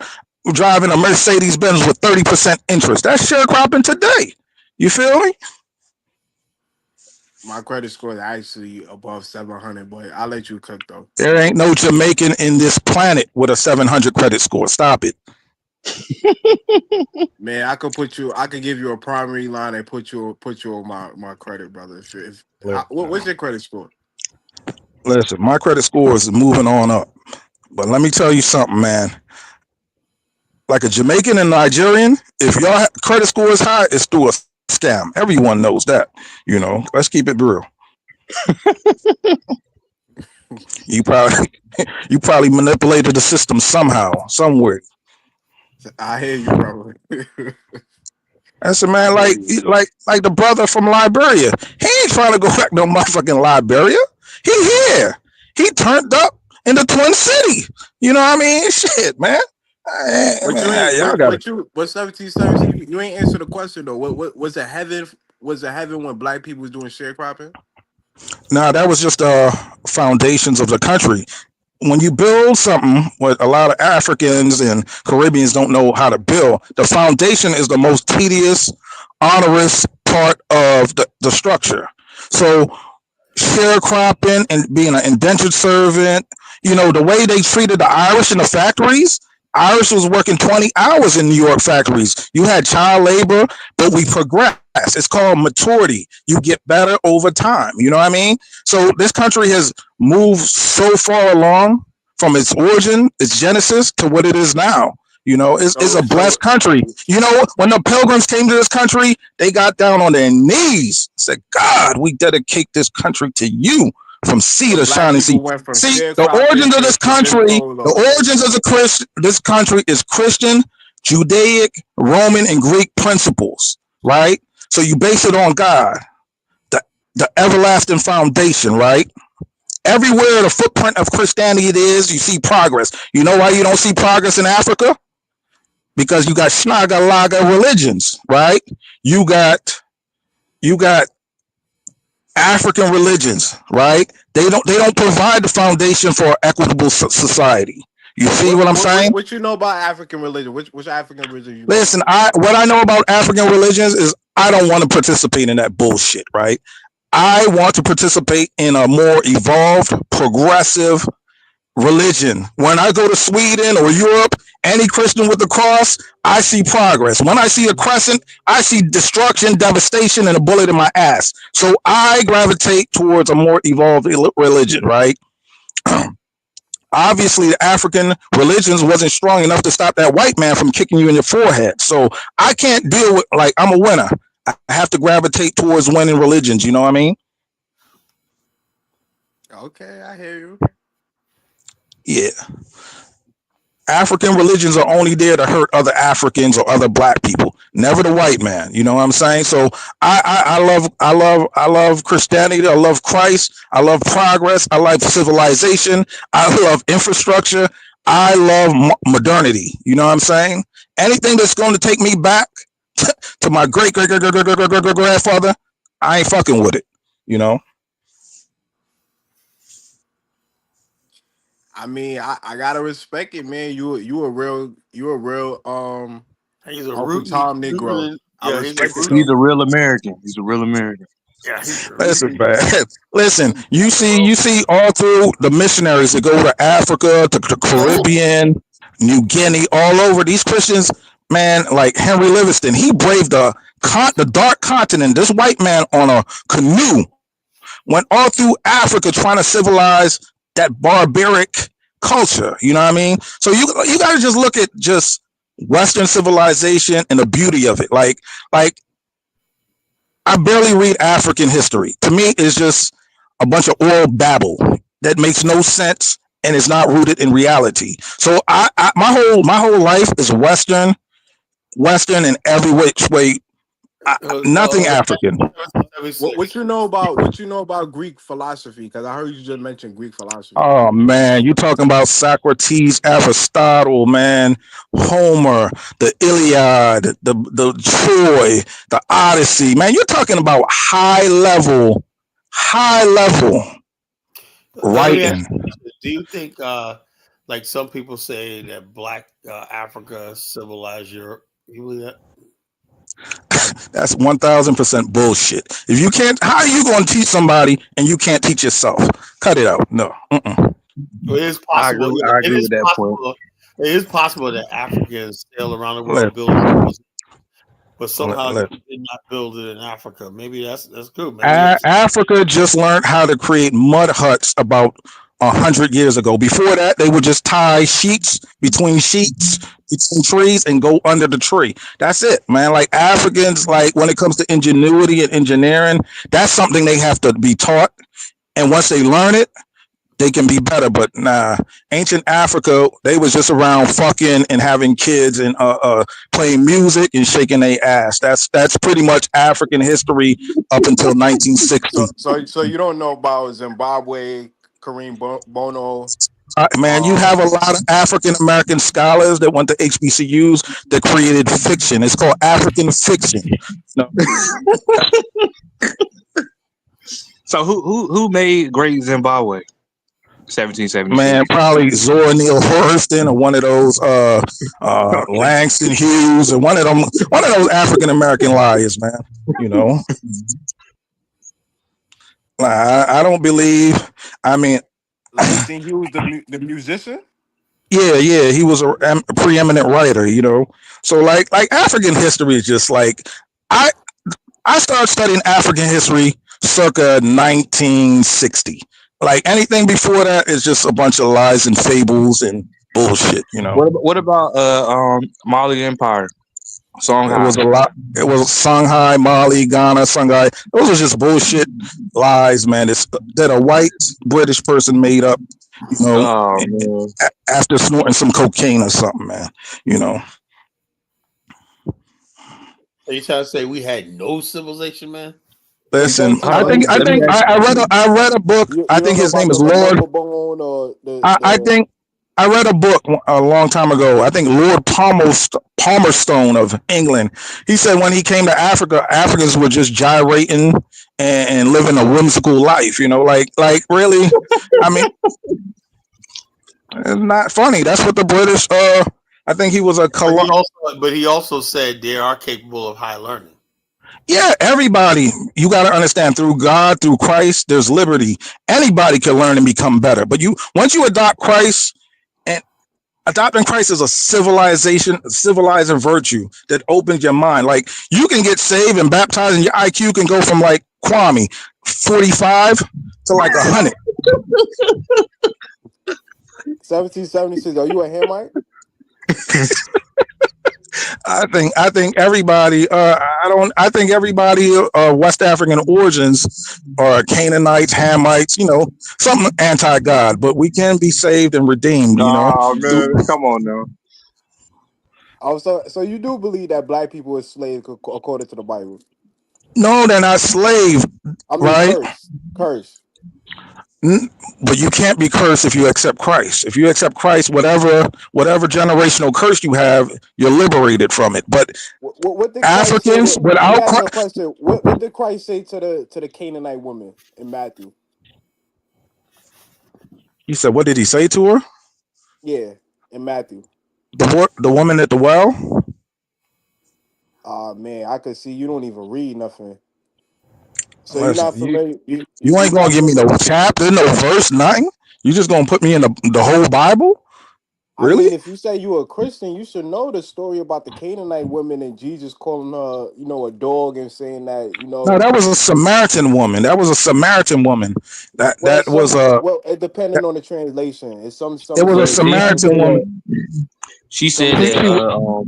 [SPEAKER 9] driving a Mercedes Benz with 30% interest. That's sharecropping today. You feel me?
[SPEAKER 6] My credit score is actually above 700, but I'll let you cook though.
[SPEAKER 9] There ain't no Jamaican in this planet with a 700 credit score. Stop it.
[SPEAKER 6] Man, I could give you a primary line and put you on my credit, brother. What's your credit score?
[SPEAKER 9] Listen, my credit score is moving on up. But let me tell you something, man. Like a Jamaican and Nigerian, if y'all credit score is high, it's through a scam. Everyone knows that. Let's keep it real. You probably manipulated the system somehow, somewhere.
[SPEAKER 6] I hear you, bro.
[SPEAKER 9] That's a man like the brother from Liberia. He ain't trying to go back no motherfucking Liberia. He here. He turned up in the Twin City. You know what I mean? Shit, man. Y'all got it.
[SPEAKER 6] What 1717? You ain't answer the question though. What was the heaven? Was the heaven when black people was doing sharecropping?
[SPEAKER 9] Nah, that was just foundations of the country. When you build something, what a lot of Africans and Caribbeans don't know how to build, the foundation is the most tedious, onerous part of the structure. So sharecropping and being an indentured servant, the way they treated the Irish in the factories, Irish was working 20 hours in New York factories. You had child labor, but we progressed. It's called maturity. You get better over time. You know what I mean? So this country has moved so far along from its origin, its genesis, to what it is now. It's a blessed country. When the pilgrims came to this country, they got down on their knees, said, God, we dedicate this country to you. From sea to shining sea. See, the origins of this country, this country is Christian, Judaic, Roman, and Greek principles, right? So you base it on God, the everlasting foundation, right? Everywhere the footprint of Christianity is, you see progress. You know why you don't see progress in Africa? Because you got Schnaga-Laga religions, right? You got African religions, right? They don't provide the foundation for equitable society. You see what I'm saying?
[SPEAKER 6] What you know about African religion? Which African religion you
[SPEAKER 9] Listen, what I know about African religions is I don't want to participate in that bullshit, right? I want to participate in a more evolved, progressive religion. When I go to Sweden or Europe, any Christian with the cross, I see progress. When I see a crescent, I see destruction, devastation, and a bullet in my ass. So I gravitate towards a more evolved religion, right? Obviously, the African religions wasn't strong enough to stop that white man from kicking you in your forehead. So I can't deal with, I'm a winner. I have to gravitate towards winning religions. You know what I mean?
[SPEAKER 6] Okay, I hear you.
[SPEAKER 9] Yeah. African religions are only there to hurt other Africans or other black people, never the white man. You know what I'm saying? So I love Christianity. I love Christ. I love progress. I like civilization. I love infrastructure. I love modernity. You know what I'm saying? Anything that's going to take me back to my great grandfather, I ain't fucking with it.
[SPEAKER 6] I mean, I gotta respect it, man. You a real
[SPEAKER 2] He's a
[SPEAKER 6] Uncle Tom Negro. I respect it.
[SPEAKER 8] He's a real American. He's a real American.
[SPEAKER 2] Yeah,
[SPEAKER 9] Listen, man. Listen, you see all through the missionaries that go to Africa, to the Caribbean, New Guinea, all over, these Christians, man, like Henry Livingston, he braved the dark continent. This white man on a canoe went all through Africa trying to civilize that barbaric culture. You know what I mean? So you got to just look at just Western civilization and the beauty of it. Like I barely read African history. To me, it's just a bunch of oral babble that makes no sense and is not rooted in reality. So my whole life is Western in every which way. Nothing African.
[SPEAKER 6] What you know about Greek philosophy? Because I heard you just mention Greek philosophy.
[SPEAKER 9] Oh man, you talking about Socrates, Aristotle, man, Homer, the Iliad, the Troy, the Odyssey, man. You're talking about high level writing.
[SPEAKER 2] Do you think, like some people say, that Black Africa civilized Europe? You believe that?
[SPEAKER 9] That's 1000% bullshit. If you can't, how are you going to teach somebody and you can't teach yourself? Cut it out. No.
[SPEAKER 2] It is
[SPEAKER 8] I
[SPEAKER 2] possible.
[SPEAKER 8] agree. I
[SPEAKER 2] It
[SPEAKER 8] agree
[SPEAKER 2] is
[SPEAKER 8] with that point.
[SPEAKER 2] possible. It is possible that Africans sail around the
[SPEAKER 9] Let,
[SPEAKER 2] world building houses, but somehow
[SPEAKER 9] let,
[SPEAKER 2] you did not build it in Africa. Maybe that's good. Maybe it's
[SPEAKER 9] Africa just learned how to create mud huts about 100 years ago. Before that, they would just tie sheets between trees and go under the tree. That's it, man. Like Africans, like when it comes to ingenuity and engineering, that's something they have to be taught. And once they learn it, they can be better. But nah, ancient Africa, they was just around fucking and having kids and playing music and shaking their ass. That's pretty much African history up until 1960.
[SPEAKER 6] So you don't know about Zimbabwe, Kareem Bono.
[SPEAKER 9] Man, you have a lot of African American scholars that went to HBCUs that created fiction. It's called African fiction. No.
[SPEAKER 8] So who made Great Zimbabwe? 1776.
[SPEAKER 9] Man, probably Zora Neale Hurston or one of those Langston Hughes or one of those African American liars, man. You know, I don't believe. I mean,
[SPEAKER 6] Langston Hughes, the musician.
[SPEAKER 9] Yeah, he was a preeminent writer. You know, so like African history is just like I started studying African history circa 1960. Like anything before that is just a bunch of lies and fables and bullshit, you know.
[SPEAKER 8] What about Mali Empire? Songhai.
[SPEAKER 9] It was a lot. It was Songhai, Mali, Ghana, Songhai. Those are just bullshit lies, man. It's that a white British person made up, you know, after snorting some cocaine or something, man. You know.
[SPEAKER 2] Are you trying to say we had no civilization, man?
[SPEAKER 9] Listen, I read a book. I think his name is Lord. I read a book a long time ago. I think Lord Palmerston of England. He said when he came to Africa, Africans were just gyrating and living a whimsical life. You know, like really. I mean, it's not funny. That's what the British. I think he was a.
[SPEAKER 2] But he also said they are capable of high learning.
[SPEAKER 9] Yeah, everybody. You got to understand, through God, through Christ, there's liberty. Anybody can learn and become better. But once you adopt Christ, and adopting Christ is a civilizing virtue that opens your mind. Like you can get saved and baptized, and your IQ can go from like Kwame 45 to like 100.
[SPEAKER 6] 1776. Are you a Hamite?
[SPEAKER 9] I think everybody. I think everybody West African origins are Canaanites, Hamites. You know, something anti-God. But we can be saved and redeemed. You know.
[SPEAKER 8] Oh man, come on now.
[SPEAKER 6] Oh, so you do believe that black people were slaves according to the Bible?
[SPEAKER 9] No, they're not slaves.
[SPEAKER 6] I mean,
[SPEAKER 9] right?
[SPEAKER 6] Curse.
[SPEAKER 9] But you can't be cursed if you accept Christ. If you accept Christ, whatever generational curse you have, you're liberated from it. But
[SPEAKER 6] what did
[SPEAKER 9] Africans without
[SPEAKER 6] Christ, what did Christ say to the Canaanite woman in Matthew?
[SPEAKER 9] He said, what did he say to her?
[SPEAKER 6] Yeah, in Matthew.
[SPEAKER 9] The woman at the well?
[SPEAKER 6] Oh man, I could see you don't even read nothing. So
[SPEAKER 9] Listen,
[SPEAKER 6] you're not familiar.
[SPEAKER 9] You ain't gonna give me no chapter, no verse, nothing. You just gonna put me in the whole Bible? Really?
[SPEAKER 6] I mean, if you say you're a Christian, you should know the story about the Canaanite woman and Jesus calling her, a dog and saying that,
[SPEAKER 9] No, that was a Samaritan woman. That was a Samaritan woman. That was a.
[SPEAKER 6] Well, it depending on the translation. It's some.
[SPEAKER 9] It was a Samaritan woman.
[SPEAKER 8] She said that.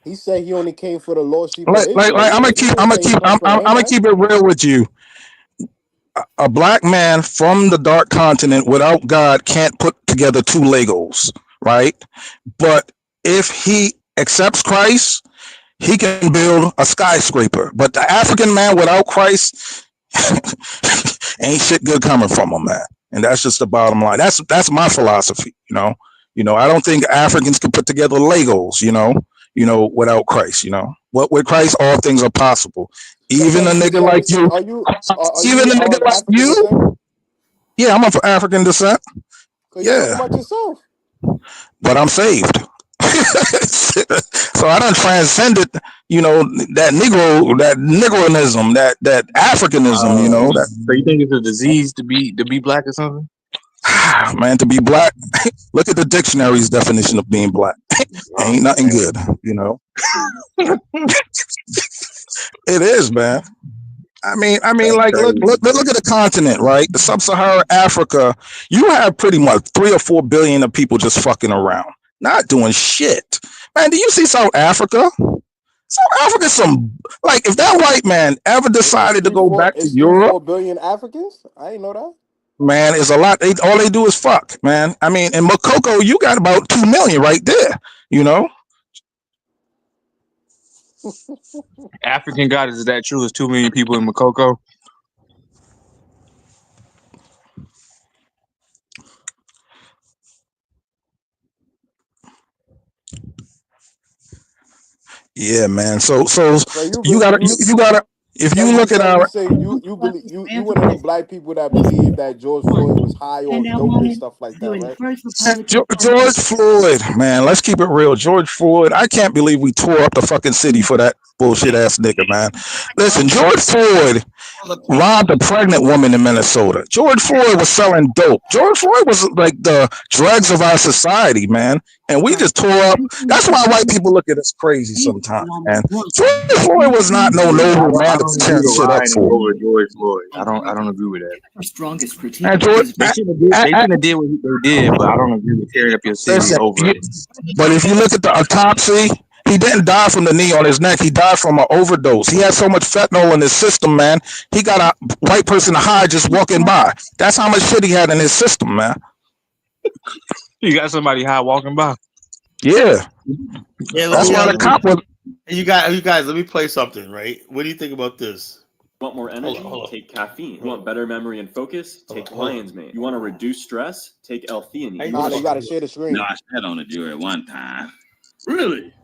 [SPEAKER 6] He said he only came for the lost sheep.
[SPEAKER 9] I'm gonna keep it real with you. A black man from the dark continent without God can't put together two Legos, right? But if he accepts Christ, he can build a skyscraper. But the African man without Christ ain't shit good coming from him, man. And that's just the bottom line. That's my philosophy, you know. I don't think Africans can put together Legos, without Christ, But with Christ, all things are possible. Even a nigga like you. Even a nigga like you. Yeah, I'm of African descent.
[SPEAKER 6] So you talk about yourself.
[SPEAKER 9] But I'm saved. So I done transcended, that Negroism, that Africanism, that
[SPEAKER 8] So you think it's a disease to be black or something?
[SPEAKER 9] man, to be black. Look at the dictionary's definition of being black. Ain't nothing good, It is, man. I mean,
[SPEAKER 8] That's
[SPEAKER 9] like, look
[SPEAKER 8] crazy.
[SPEAKER 9] at the continent, right? The sub-Saharan Africa, you have pretty much 3 or 4 billion of people just fucking around, not doing shit. Man, do you see South Africa? South Africa, like, if that white man ever decided to go back to
[SPEAKER 6] It's
[SPEAKER 9] Europe,
[SPEAKER 6] 3-4 billion Africans. I didn't know that.
[SPEAKER 9] man, it's a lot. All they do is fuck, man. I mean, in Makoko, you got about 2 million right there,
[SPEAKER 8] African goddess, is that true? There's 2 million people in Makoko.
[SPEAKER 9] Yeah, man. So you
[SPEAKER 6] You
[SPEAKER 9] gotta, if
[SPEAKER 6] So
[SPEAKER 9] you
[SPEAKER 6] you
[SPEAKER 9] look at
[SPEAKER 6] so you
[SPEAKER 9] our
[SPEAKER 6] say you believe you one of them black people that believe that George Floyd was high on dope and stuff like that, right?
[SPEAKER 9] George Floyd, man, let's keep it real. George Floyd, I can't believe we tore up the fucking city for that bullshit ass nigga, man. Listen, George Floyd robbed a pregnant woman in Minnesota. George Floyd was selling dope. George Floyd was like the drugs of our society, man. And we just tore up. That's why white people look at us crazy sometimes, man. George Floyd was not no
[SPEAKER 8] I
[SPEAKER 9] noble
[SPEAKER 8] don't, I
[SPEAKER 9] man to
[SPEAKER 8] don't
[SPEAKER 9] tear
[SPEAKER 8] agree with
[SPEAKER 9] shit up
[SPEAKER 8] rioting
[SPEAKER 9] for.
[SPEAKER 8] over George Floyd. I don't agree with that.
[SPEAKER 10] Our strongest critique.
[SPEAKER 9] And George,
[SPEAKER 8] They shouldn't have did what they did, but I don't agree with tearing up your city
[SPEAKER 9] listen,
[SPEAKER 8] over it.
[SPEAKER 9] but if you look at the autopsy, he didn't die from the knee on his neck. He died from an overdose. He had so much fentanyl in his system, man. He got a white person high just walking by. That's how much shit he had in his system, man.
[SPEAKER 8] You got somebody high walking by.
[SPEAKER 9] Yeah. That's why the cop was.
[SPEAKER 2] You guys, let me play something, right? What do you think about this?
[SPEAKER 10] Want more energy?
[SPEAKER 2] Hold on.
[SPEAKER 10] Take caffeine. You want better memory and focus? Take lion's mane. You want to reduce stress? Take L-theanine.
[SPEAKER 6] Nah, you gotta share the screen.
[SPEAKER 11] No, I sat on a jury one time. Really?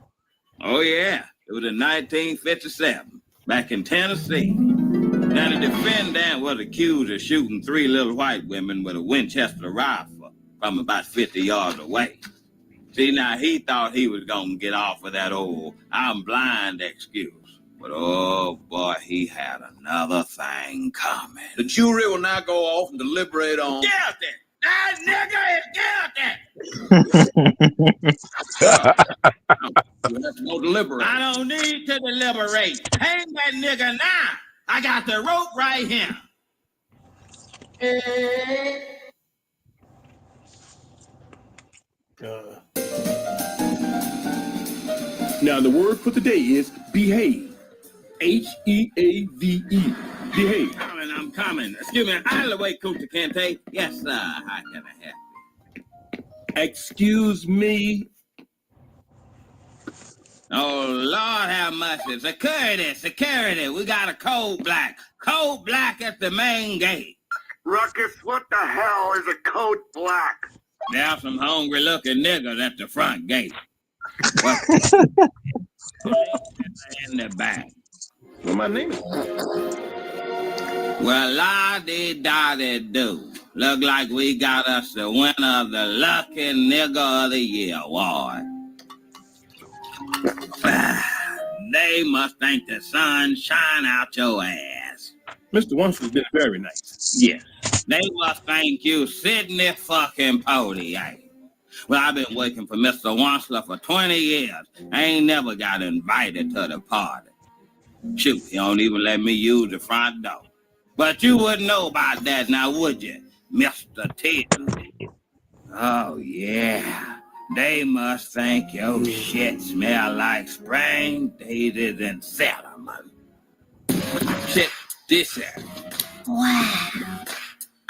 [SPEAKER 11] Oh, yeah. It was in 1957, back in Tennessee. Now, the defendant was accused of shooting 3 little white women with a Winchester rifle from about 50 yards away. See, now, he thought he was going to get off with that old I'm blind excuse. But, oh, boy, he had another thing coming. The jury will now go off and deliberate on... Guilty! That nigga is guilty! Let's go deliberate. I don't need to deliberate. Hang that nigga now. I got the rope right here.
[SPEAKER 12] Now, the word for today is behave. H-E-A-V-E. Behave.
[SPEAKER 11] I'm coming. Excuse me. Out of the way, Coochie Kente. Yes, sir. How can I help you?
[SPEAKER 12] Excuse me.
[SPEAKER 11] Oh, Lord have mercy. Security. We got a code black. Code black at the main gate.
[SPEAKER 13] Ruckus, what the hell is a code black?
[SPEAKER 11] There's some hungry-looking niggas at the front gate. What? In the back.
[SPEAKER 12] Well, my name is...
[SPEAKER 11] Well, la-di-da-di-do. Look like we got us the winner of the Lucky Nigga of the Year award. They must think the sun shine out your ass.
[SPEAKER 12] Mr. Washington's been very nice.
[SPEAKER 11] Yes. They must thank you, Sidney fucking Podium. Well, I've been working for Mr. Wansler for 20 years. I ain't never got invited to the party. Shoot, he don't even let me use the front door. But you wouldn't know about that now, would you, Mr. T? Oh, yeah. They must think your shit smell like spring daisies and cinnamon. Check this out.
[SPEAKER 14] Wow.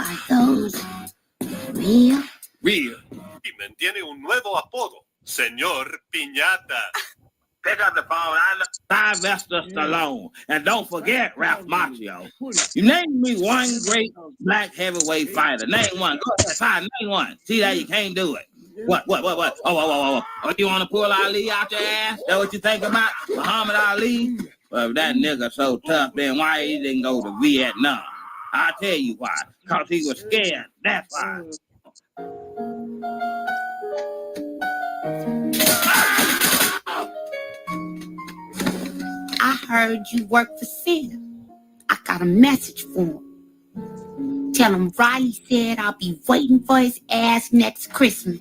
[SPEAKER 14] Are those real?
[SPEAKER 11] Real.
[SPEAKER 13] Y mantiene un nuevo apodo, Señor Piñata.
[SPEAKER 11] Pick up the phone. I know Sylvester Stallone. And don't forget Ralph Macchio. You name me one great black heavyweight fighter. Name one. Go ahead, fine. Name one. See that you can't do it. What? Oh, you want to pull Ali out your ass? That what you think about? Muhammad Ali? Well, if that nigga so tough, then why he didn't go to Vietnam? I'll tell you why. Because he was scared. That's why.
[SPEAKER 14] heard you work for Santa. I got a message for him. Tell him Riley said I'll be waiting for his ass next Christmas.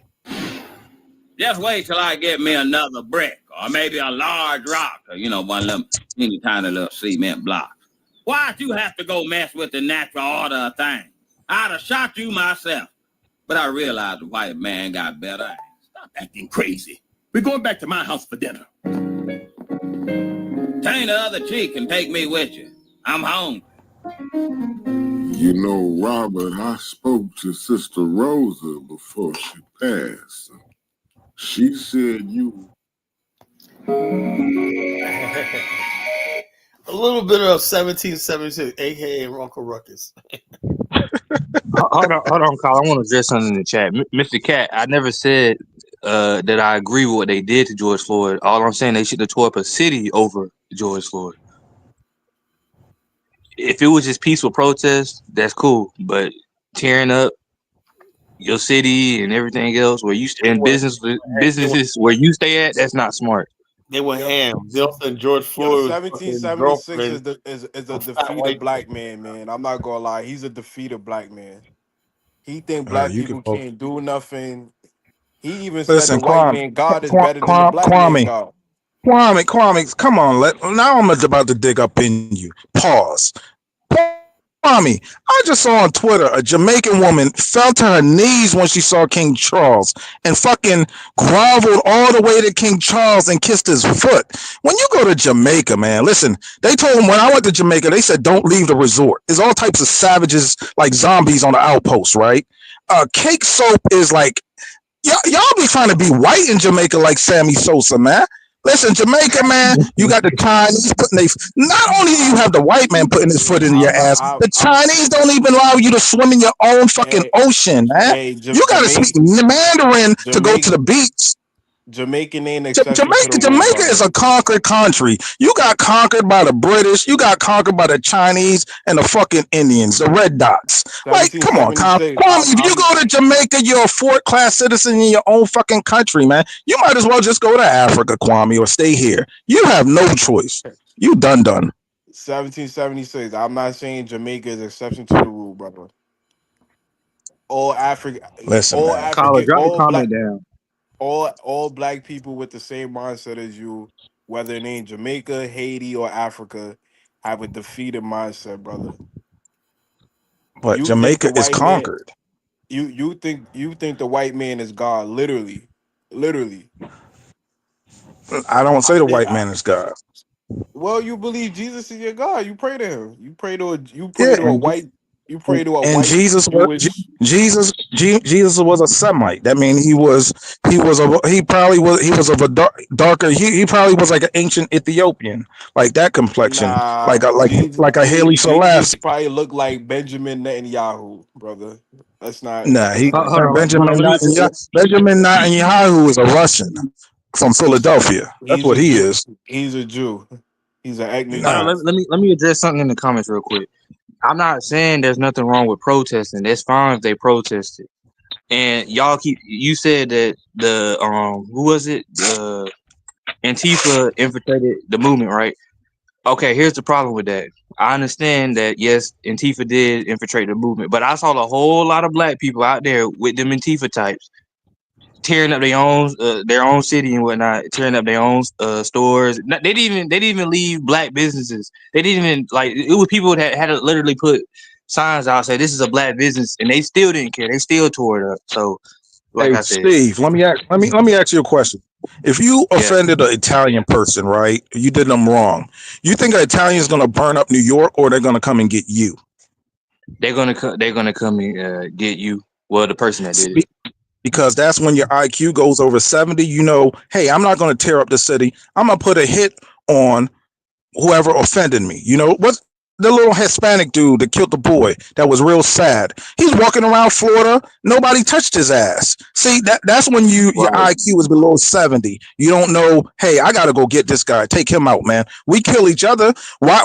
[SPEAKER 11] Just wait till I get me another brick or maybe a large rock or, one of them teeny tiny little cement blocks. Why'd you have to go mess with the natural order of things? I'd have shot you myself. But I realized the white man got better ass.
[SPEAKER 12] Stop acting crazy. We're going back to my house for dinner.
[SPEAKER 11] Turn the other cheek and take me with you. I'm hungry.
[SPEAKER 15] You know, Robert, I spoke to Sister Rosa before she passed. She said you...
[SPEAKER 2] A little bit of 1776, aka Uncle Ruckus.
[SPEAKER 8] Hold on, Kyle. I want to address something in the chat. Mr. Cat, I never said that I agree with what they did to George Floyd. All I'm saying, they should have tore up a city over George Floyd. If it was just peaceful protest, that's cool. But tearing up your city and everything else where you and businesses where you stay at, that's not smart.
[SPEAKER 2] They went ham. And George Floyd.
[SPEAKER 6] 1776 is a defeated black man. I'm not gonna lie, he's a defeated black man. He think black people can't do nothing. He even said the white man God is better than the black man God.
[SPEAKER 9] Kwame, come on. Now I'm about to dig up in you. Pause. Kwame, I just saw on Twitter a Jamaican woman fell to her knees when she saw King Charles and fucking groveled all the way to King Charles and kissed his foot. When you go to Jamaica, man, listen, they told him when I went to Jamaica, they said don't leave the resort. There's all types of savages like zombies on the outpost, right? Cake soap is like, y'all be trying to be white in Jamaica like Sammy Sosa, man. Listen, Jamaica, man, you got the Chinese putting not only do you have the white man putting his foot in your ass, the Chinese don't even allow you to swim in your own fucking ocean, man. You got to speak Mandarin to go to the beach.
[SPEAKER 6] Jamaican ain't
[SPEAKER 9] Jamaica is a conquered country. You got conquered by the British, you got conquered by the Chinese and the fucking Indians, the red dots. Like, come on, Kwame, if you go to Jamaica, you're a fourth class citizen in your own fucking country, man. You might as well just go to Africa, Kwame, or stay here. You have no choice. You done.
[SPEAKER 6] 1776. I'm not saying Jamaica is exception to the rule, brother. All Africa,
[SPEAKER 8] Listen,
[SPEAKER 6] all
[SPEAKER 8] man.
[SPEAKER 6] African,
[SPEAKER 8] Drop
[SPEAKER 6] all
[SPEAKER 8] the comment
[SPEAKER 6] black,
[SPEAKER 8] down.
[SPEAKER 6] all black people with the same mindset as you, whether they're in Jamaica, Haiti, or Africa, have a defeated mindset, brother.
[SPEAKER 9] But Jamaica is conquered.
[SPEAKER 6] You think the white man is God, literally.
[SPEAKER 9] I don't say the white man is God.
[SPEAKER 6] Well, you believe Jesus is your God. You pray to him. You pray to a white. You pray to a
[SPEAKER 9] and
[SPEAKER 6] white.
[SPEAKER 9] Jesus
[SPEAKER 6] Jewish.
[SPEAKER 9] Jesus was a Semite. That means he probably was of a darker. He probably was like an ancient Ethiopian, like that complexion, like a Haile Selassie.
[SPEAKER 6] Jesus probably looked like Benjamin Netanyahu, brother. That's not.
[SPEAKER 9] Nah, Benjamin Netanyahu is a Russian from Philadelphia. That's what he is.
[SPEAKER 6] He's a Jew. He's an ethnic.
[SPEAKER 8] Let me address something in the comments real quick. I'm not saying there's nothing wrong with protesting. That's fine if they protested. And you said that the who was it? The Antifa infiltrated the movement, right? Okay, here's the problem with that. I understand that yes, Antifa did infiltrate the movement, but I saw a whole lot of black people out there with them Antifa types tearing up their own city and whatnot, tearing up their own stores. They didn't even leave black businesses. They didn't even it was people that had to literally put signs out say this is a black business, and they still didn't care. They still tore it up. So, like I said,
[SPEAKER 9] Steve, let me ask you a question. If you offended an Italian person, right? You did them wrong. You think an Italian is gonna burn up New York, or they're gonna come and get you?
[SPEAKER 8] They're gonna come and get you. Well, the person that did it.
[SPEAKER 9] Because that's when your IQ goes over 70. You know, hey, I'm not going to tear up the city. I'm going to put a hit on whoever offended me. You know, the little Hispanic dude that killed the boy that was real sad. He's walking around Florida. Nobody touched his ass. See, that's when your IQ is below 70. You don't know, hey, I gotta go get this guy, take him out, man. We kill each other. Why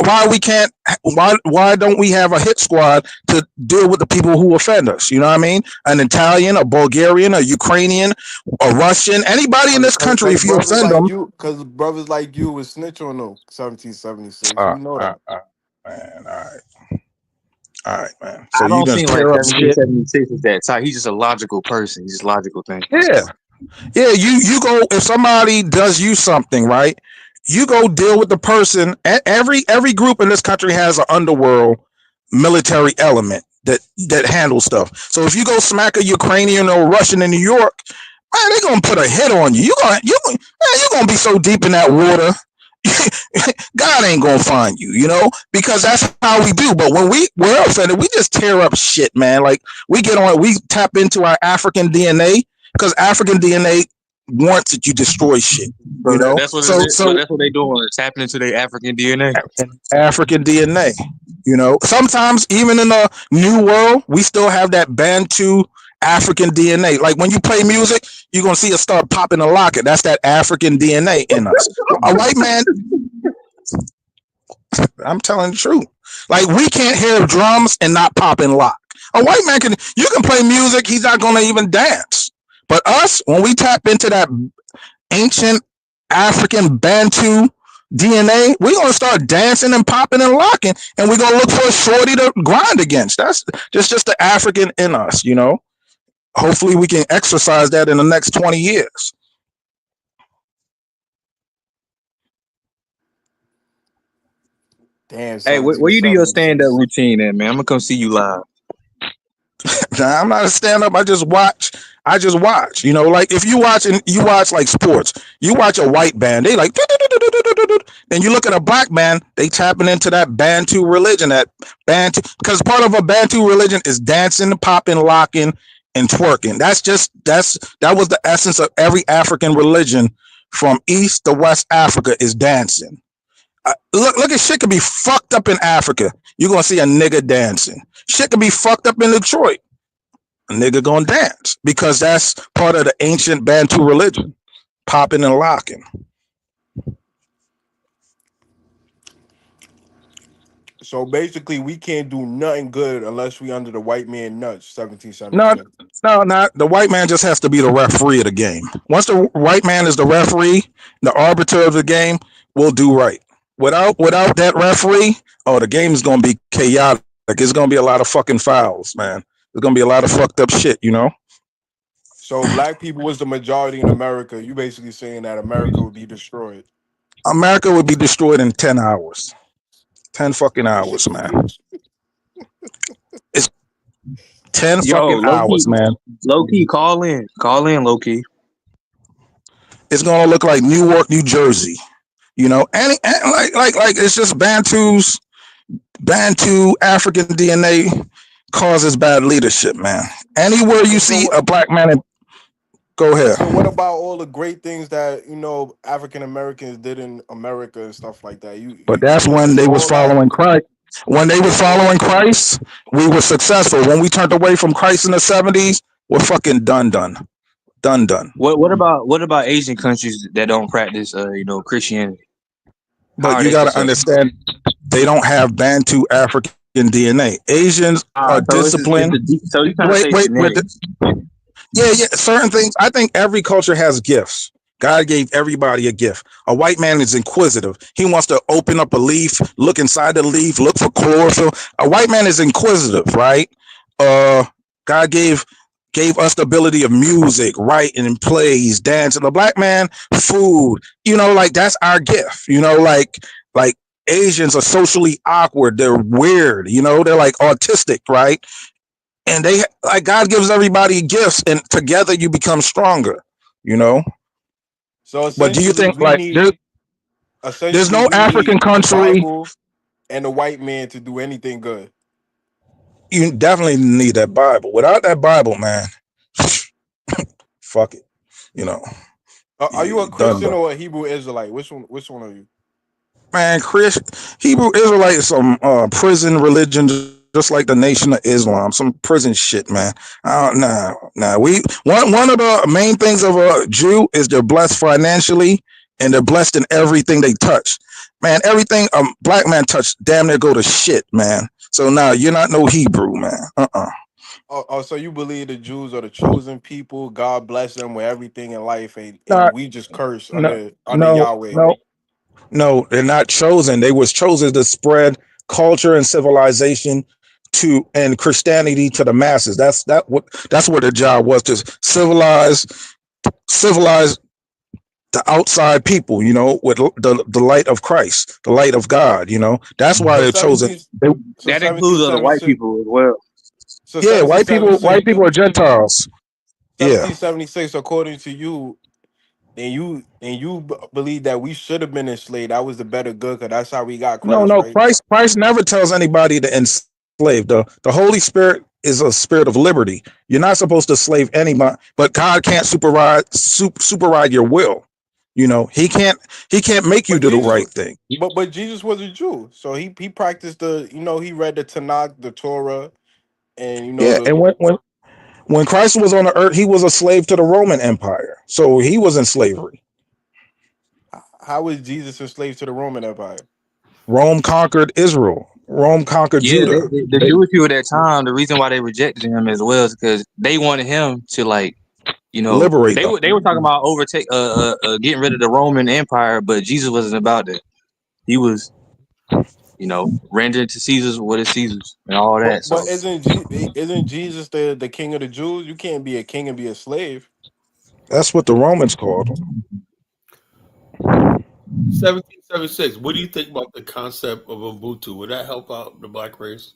[SPEAKER 9] don't we have a hit squad to deal with the people who offend us? You know what I mean? An Italian, a Bulgarian, a Ukrainian, a Russian, anybody in this country, if you offend them.
[SPEAKER 6] Because brothers like you would snitch on them 1776.
[SPEAKER 9] All
[SPEAKER 6] You know
[SPEAKER 9] right,
[SPEAKER 6] that.
[SPEAKER 9] man. All right, man. So
[SPEAKER 8] I
[SPEAKER 9] you
[SPEAKER 8] don't
[SPEAKER 9] gonna
[SPEAKER 8] seem like
[SPEAKER 9] tear up shit?
[SPEAKER 8] 1776 is that type. He's just a logical person. He's just logical thing.
[SPEAKER 9] Yeah. You go, if somebody does you something, right? You go deal with the person. Every group in this country has an underworld military element that handles stuff. So if you go smack a Ukrainian or Russian in New York, man, they're gonna put a hit on you. You're gonna be so deep in that water. God ain't gonna find you, because that's how we do. But when we're offended, we just tear up shit, man. Like we tap into our African DNA because African DNA wants that you destroy shit.
[SPEAKER 8] That's what that's what they doing. It's happening to their African DNA.
[SPEAKER 9] African DNA. Sometimes even in the new world, we still have that Bantu African DNA. Like when you play music, you're gonna see us start popping a locket. That's that African DNA in us. A white man, I'm telling the truth. Like we can't hear drums and not pop and lock. A white man you can play music, he's not gonna even dance. But us, when we tap into that ancient African Bantu DNA, we're gonna start dancing and popping and locking, and we're gonna look for a shorty to grind against. That's just the African in us, Hopefully we can exercise that in the next 20 years.
[SPEAKER 6] Damn,
[SPEAKER 8] Hey, where you do your stand-up routine at, man? I'm gonna come see you live.
[SPEAKER 9] Nah, I'm not a stand-up. I just watch. Like if you watch like sports, you watch a white band, they like, then you look at a black band, they tapping into that Bantu religion, because part of a Bantu religion is dancing, popping, locking, and twerking. That was the essence of every African religion from East to West Africa is dancing. Look at shit could be fucked up in Africa. You're gonna see a nigga dancing. Shit could be fucked up in Detroit. A nigga gonna dance because that's part of the ancient Bantu religion, popping and locking.
[SPEAKER 6] So basically, we can't do nothing good unless we under the white man nuts. 1776.
[SPEAKER 9] No, not the white man. Just has to be the referee of the game. Once the white man is the referee, the arbiter of the game, we'll do right. Without that referee, the game is gonna be chaotic. It's gonna be a lot of fucking fouls, man. There's gonna be a lot of fucked up shit,
[SPEAKER 6] So black people was the majority in America. You basically saying that America would be destroyed.
[SPEAKER 9] America would be destroyed in 10 hours. 10 fucking hours, man. It's 10 fucking hours, man.
[SPEAKER 8] Low key, call in, low key.
[SPEAKER 9] It's gonna look like Newark, New Jersey. And like it's just Bantu African DNA causes bad leadership, man. Anywhere you see a black man, go ahead.
[SPEAKER 6] So what about all the great things that African Americans did in America and stuff like that?
[SPEAKER 9] But that's when they was following Christ. When they was following Christ, we were successful. When we turned away from Christ in the 70s, we're fucking done.
[SPEAKER 8] What about Asian countries that don't practice Christianity?
[SPEAKER 9] But you gotta understand, they don't have Bantu African DNA. Asians are disciplined. Wait. Yeah. Certain things. I think every culture has gifts. God gave everybody a gift. A white man is inquisitive. He wants to open up a leaf, look inside the leaf, look for chlorophyll. A white man is inquisitive, right? God gave us the ability of music, writing and plays, dancing. The black man, food, like that's our gift, like Asians are socially awkward. They're weird, they're like autistic, right? And they like God gives everybody gifts and together you become stronger,
[SPEAKER 6] So
[SPEAKER 9] but do you think there's no African country
[SPEAKER 6] and the white man to do anything good?
[SPEAKER 9] You definitely need that Bible. Without that Bible, man, fuck it.
[SPEAKER 6] Are you a Christian or a Hebrew Israelite? Which one are you?
[SPEAKER 9] Man, Hebrew Israelites, some prison religion, just like the Nation of Islam, some prison shit, man. Nah. One of the main things of a Jew is they're blessed financially and they're blessed in everything they touch. Man, everything a black man touched, damn near go to shit, man. So now you're not no Hebrew, man.
[SPEAKER 6] Oh, so you believe the Jews are the chosen people? God bless them with everything in life, and
[SPEAKER 9] Not,
[SPEAKER 6] we just curse
[SPEAKER 9] no,
[SPEAKER 6] under Yahweh.
[SPEAKER 9] no, they're not chosen. They was chosen to spread culture and civilization and Christianity to the masses. That's what their job was, to civilize the outside people, with the light of Christ, the light of God. That's why
[SPEAKER 6] So
[SPEAKER 9] they're chosen.
[SPEAKER 6] 17, so
[SPEAKER 8] That includes other white
[SPEAKER 6] 1776.
[SPEAKER 8] people as well.
[SPEAKER 6] So
[SPEAKER 9] Yeah, white people
[SPEAKER 6] 1776.
[SPEAKER 9] are Gentiles. Yeah.
[SPEAKER 6] 1776, according to you, and you believe that we should have been enslaved. That was the better good, because that's how we got Christ,
[SPEAKER 9] No.
[SPEAKER 6] right?
[SPEAKER 9] Christ never tells anybody to enslave. The Holy Spirit is a spirit of liberty. You're not supposed to slave anybody, but God can't superride your will. He can't make you
[SPEAKER 6] But
[SPEAKER 9] do the right thing.
[SPEAKER 6] but Jesus was a Jew, so he practiced he read the Tanakh, the Torah, and
[SPEAKER 9] Yeah, and when Christ was on the earth, he was a slave to the Roman Empire, so he was in slavery.
[SPEAKER 6] how was Jesus enslaved to the Roman Empire?
[SPEAKER 9] Rome conquered Israel. Rome conquered
[SPEAKER 8] Yeah,
[SPEAKER 9] Judah.
[SPEAKER 8] the Jewish people at that time, the reason why they rejected him as well is because they wanted him to
[SPEAKER 9] Liberate
[SPEAKER 8] they
[SPEAKER 9] them.
[SPEAKER 8] were talking about getting rid of the Roman Empire, but Jesus wasn't about that. He was, rendering to Caesar's what is Caesar's and all that.
[SPEAKER 6] But
[SPEAKER 8] So
[SPEAKER 6] isn't Jesus the king of the Jews? You can't be a king and be a slave.
[SPEAKER 9] That's what the Romans called him.
[SPEAKER 2] 1776. What do you think about the concept of Ubuntu? Would that help out the black race?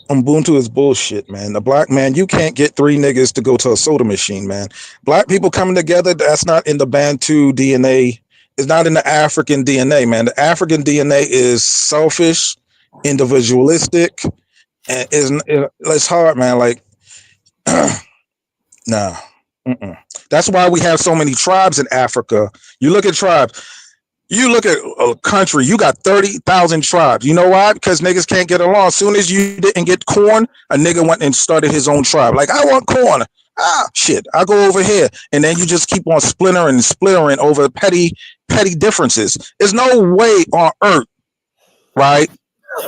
[SPEAKER 9] Ubuntu is bullshit, man. The black man, you can't get three niggas to go to a soda machine, man. Black people coming together, that's not in the Bantu DNA. It's not in the African DNA, man. The African DNA is selfish, individualistic, and it's hard, man. Like, nah. That's why we have so many tribes in Africa. You look at tribes. You look at a country, you got 30,000 tribes. You know why? Because niggas can't get along. As soon as you didn't get corn, a nigga went and started his own tribe. Like, I want corn. Shit, I go over here. And then you just keep on splintering over petty differences. There's no way on earth, right?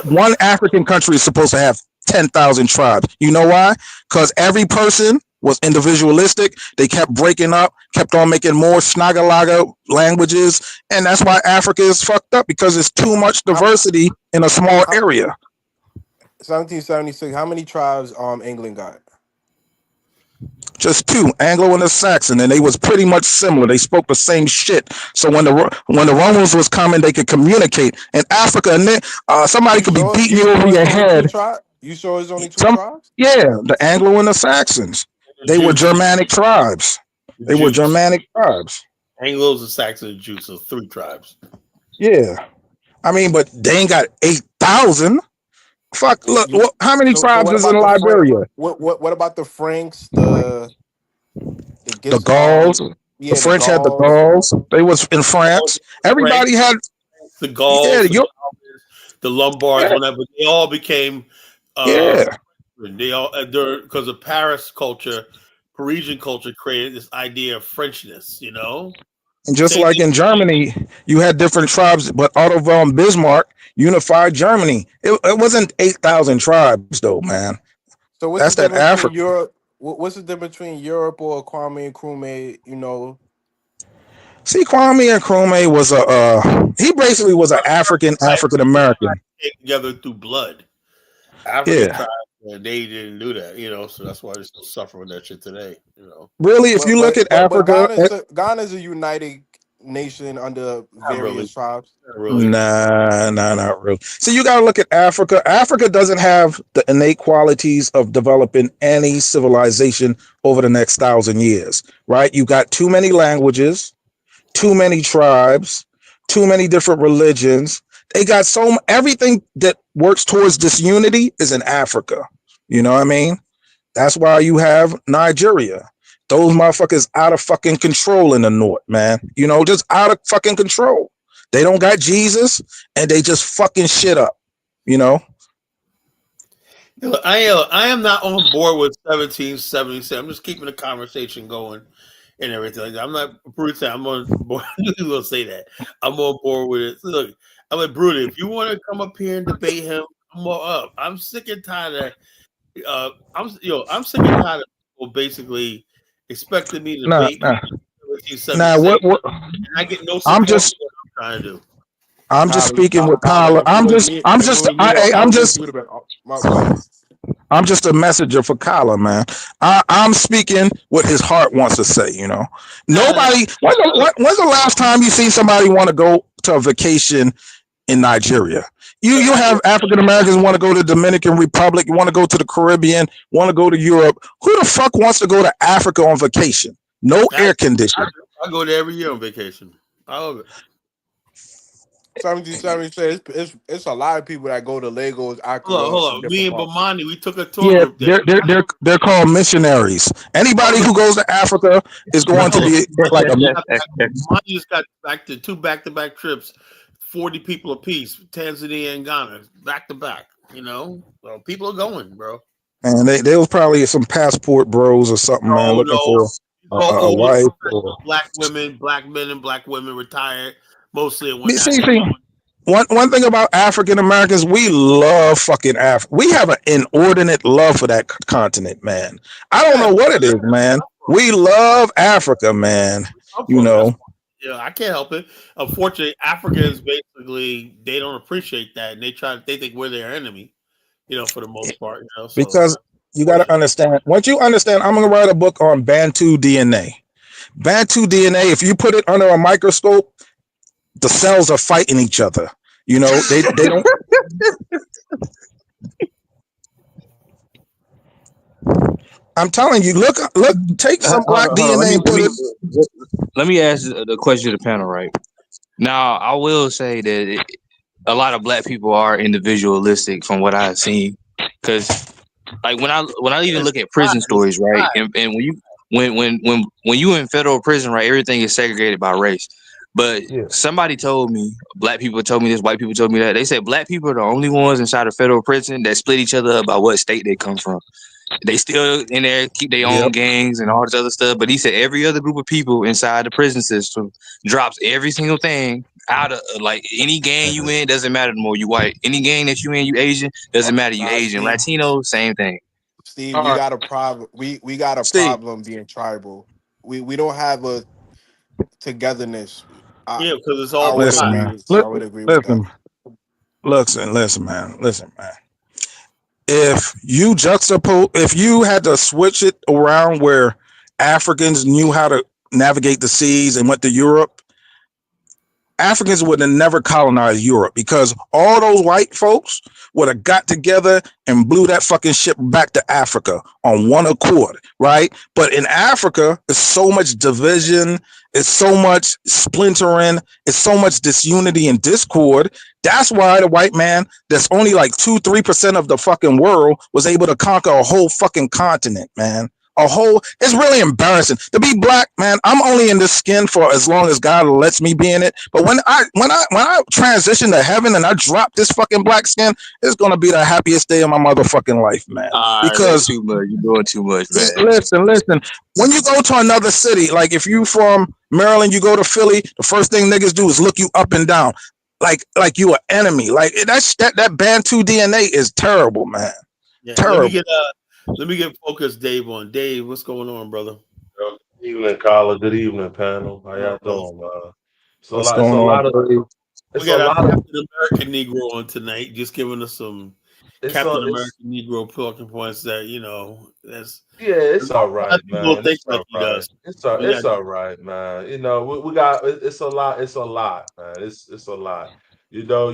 [SPEAKER 9] One African country is supposed to have 10,000 tribes. You know why? Because every person was individualistic. They kept breaking up, kept on making more Snagalaga languages, and that's why Africa is fucked up, because it's too much diversity in a small area.
[SPEAKER 6] 1776. How many tribes England got?
[SPEAKER 9] Just two, Anglo and the Saxon, and they was pretty much similar. They spoke the same shit. So when the Romans was coming, they could communicate. In Africa, and then somebody could be beating you over your head.
[SPEAKER 6] You sure it's only two tribes?
[SPEAKER 9] Yeah, the Anglo and the Saxons. They were Germanic tribes.
[SPEAKER 2] Anglos and Saxons and Jews, so 3 tribes.
[SPEAKER 9] Yeah. I mean, but they ain't got 8,000. Fuck, look, how many tribes is in Liberia?
[SPEAKER 6] What about the Franks, the
[SPEAKER 9] Gauls? The French had the Gauls. They was in France. Everybody had
[SPEAKER 2] the Gauls, the Lombards, whatever. They all became they all because of Paris culture, Parisian culture created this idea of Frenchness,
[SPEAKER 9] And just like in Germany, you had different tribes, but Otto von Bismarck unified Germany. It wasn't 8,000 tribes, though, man.
[SPEAKER 6] So what's the difference between Europe? What's the difference between Europe or Kwame Nkrumah?
[SPEAKER 9] See, Kwame Nkrumah was he basically was an African American.
[SPEAKER 2] Came together through blood. African tribes, they didn't do that, so that's why they're still suffering that shit today,
[SPEAKER 9] Really, if you look at Africa,
[SPEAKER 6] Ghana's a united nation under various tribes.
[SPEAKER 9] Nah, not really. So you got to look at Africa. Africa doesn't have the innate qualities of developing any civilization over the next 1,000 years, right? You got too many languages, too many tribes, too many different religions. They got everything that works towards this unity is in Africa. You know what I mean? That's why you have Nigeria. Those motherfuckers out of fucking control in the north, man. Just out of fucking control. They don't got Jesus, and they just fucking shit up. You know.
[SPEAKER 2] I am not on board with 1777. I'm just keeping the conversation going and everything like that. I'm not Bruce. I'm on board. You will say that. I'm on board with it. Look, I'm like Bruce. If you want to come up here and debate him, come on up. I'm sick and tired of. I'm sick and tired of people basically expecting me to debate.
[SPEAKER 9] Nah. What?
[SPEAKER 2] And I get no
[SPEAKER 9] I'm
[SPEAKER 2] support
[SPEAKER 9] just.
[SPEAKER 2] for what I'm trying to do.
[SPEAKER 9] I'm just
[SPEAKER 6] Tyler,
[SPEAKER 9] speaking with
[SPEAKER 6] Tyler,
[SPEAKER 9] Kyla. I'm just a messenger for Kyla, man. I'm speaking what his heart wants to say, you know. Nobody, when's the last time you seen somebody want to go to a vacation in Nigeria? You have African Americans want to go to the Dominican Republic, you want to go to the Caribbean, want to go to Europe. Who the fuck wants to go to Africa on vacation? No air conditioning.
[SPEAKER 2] I go there every year on vacation. I love it.
[SPEAKER 6] 77 says it's a lot of people that go to Lagos.
[SPEAKER 2] Hold on. Me and Bomani, we took a tour group there.
[SPEAKER 9] They're called missionaries. Anybody who goes to Africa is going to be like a.
[SPEAKER 2] Bomani just got back-to-back trips, 40 people apiece, Tanzania and Ghana, back to back. You know, well, people are going, bro.
[SPEAKER 9] And they was probably some passport bros or something, man, looking for a wife.
[SPEAKER 2] Black women, black men, and black women retired. Mostly
[SPEAKER 9] See, one thing about African Americans, we love fucking Africa. We have an inordinate love for that continent, man. I don't know what it is, man. We love Africa, man. You know.
[SPEAKER 2] Yeah, I can't help it. Unfortunately, Africans basically they don't appreciate that, and they think we're their enemy. You know, for the most part, you know. So,
[SPEAKER 9] because you got to understand. Once you understand, I'm gonna write a book on Bantu DNA. Bantu DNA. If you put it under a microscope, the cells are fighting each other. You know, they don't. I'm telling you, look, take some black DNA and put it.
[SPEAKER 8] Let me ask the question to the panel, right? Now, I will say that a lot of black people are individualistic from what I've seen. Because, like, when I even look at prison stories, right? And when you in federal prison, right, everything is segregated by race. But somebody told me, black people told me this, white people told me that. They said black people are the only ones inside of federal prison that split each other up by what state they come from. They still in there, keep their own gangs and all this other stuff. But he said every other group of people inside the prison system drops every single thing out of, like, any gang you in, doesn't matter no more, you white. Any gang that you in, you Asian, doesn't matter, you Asian. Latino, same thing.
[SPEAKER 6] Steve, we got a problem. We got a problem being tribal. We don't have a togetherness.
[SPEAKER 2] Because it's all.
[SPEAKER 9] Listen, man. Listen, man. If you had to switch it around where Africans knew how to navigate the seas and went to Europe, Africans would have never colonized Europe because all those white folks would have got together and blew that fucking ship back to Africa on one accord, right? But in Africa, there's so much division, it's so much splintering, it's so much disunity and discord. That's why the white man, that's only like 2-3% of the fucking world, was able to conquer a whole fucking continent, man. It's really embarrassing to be black, man. I'm only in this skin for as long as God lets me be in it. But when I transition to heaven and I drop this fucking black skin, it's gonna be the happiest day of my motherfucking life, man. Because
[SPEAKER 8] too much. You're doing too much, man.
[SPEAKER 9] Listen. When you go to another city, like if you from Maryland, you go to Philly, the first thing niggas do is look you up and down, like you an enemy. Like that Bantu DNA is terrible, man.
[SPEAKER 2] Yeah,
[SPEAKER 9] terrible.
[SPEAKER 2] Let me get focused, Dave, on. Dave, what's going on, brother?
[SPEAKER 16] Good evening, Carla. Good evening, panel. How y'all doing?
[SPEAKER 2] We got an Captain American Negro on tonight, just giving us some Captain American Negro talking points that, you know,
[SPEAKER 16] it's all right, man.
[SPEAKER 2] It's
[SPEAKER 16] all right, man. You know, we got it's a lot, man. It's a lot. You know,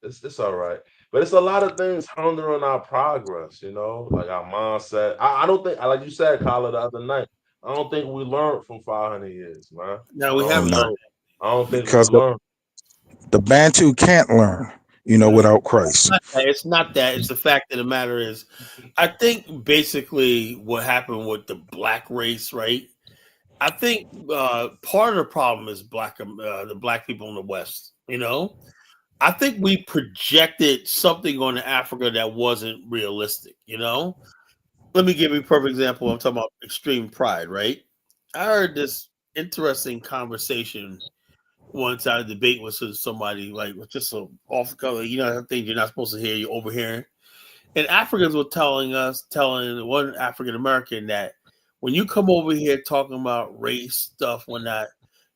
[SPEAKER 16] it's all right. But it's a lot of things hindering our progress, you know, like our mindset. I don't think, like you said, Carla, the other night, I don't think we learned from 500 years, man.
[SPEAKER 2] No, we haven't learned.
[SPEAKER 16] I don't think
[SPEAKER 9] because
[SPEAKER 16] we learned.
[SPEAKER 9] The Bantu can't learn, you know, without Christ.
[SPEAKER 2] It's not that. It's the fact of the matter is, I think basically what happened with the black race, right? I think part of the problem is the black people in the West. I think we projected something on Africa that wasn't realistic. Let me give you a perfect example. I'm talking about extreme pride, right? I heard this interesting conversation one time, debate with somebody like just so off color, things you're not supposed to hear, you're overhearing. And Africans were telling one African American that when you come over here talking about race stuff, whatnot,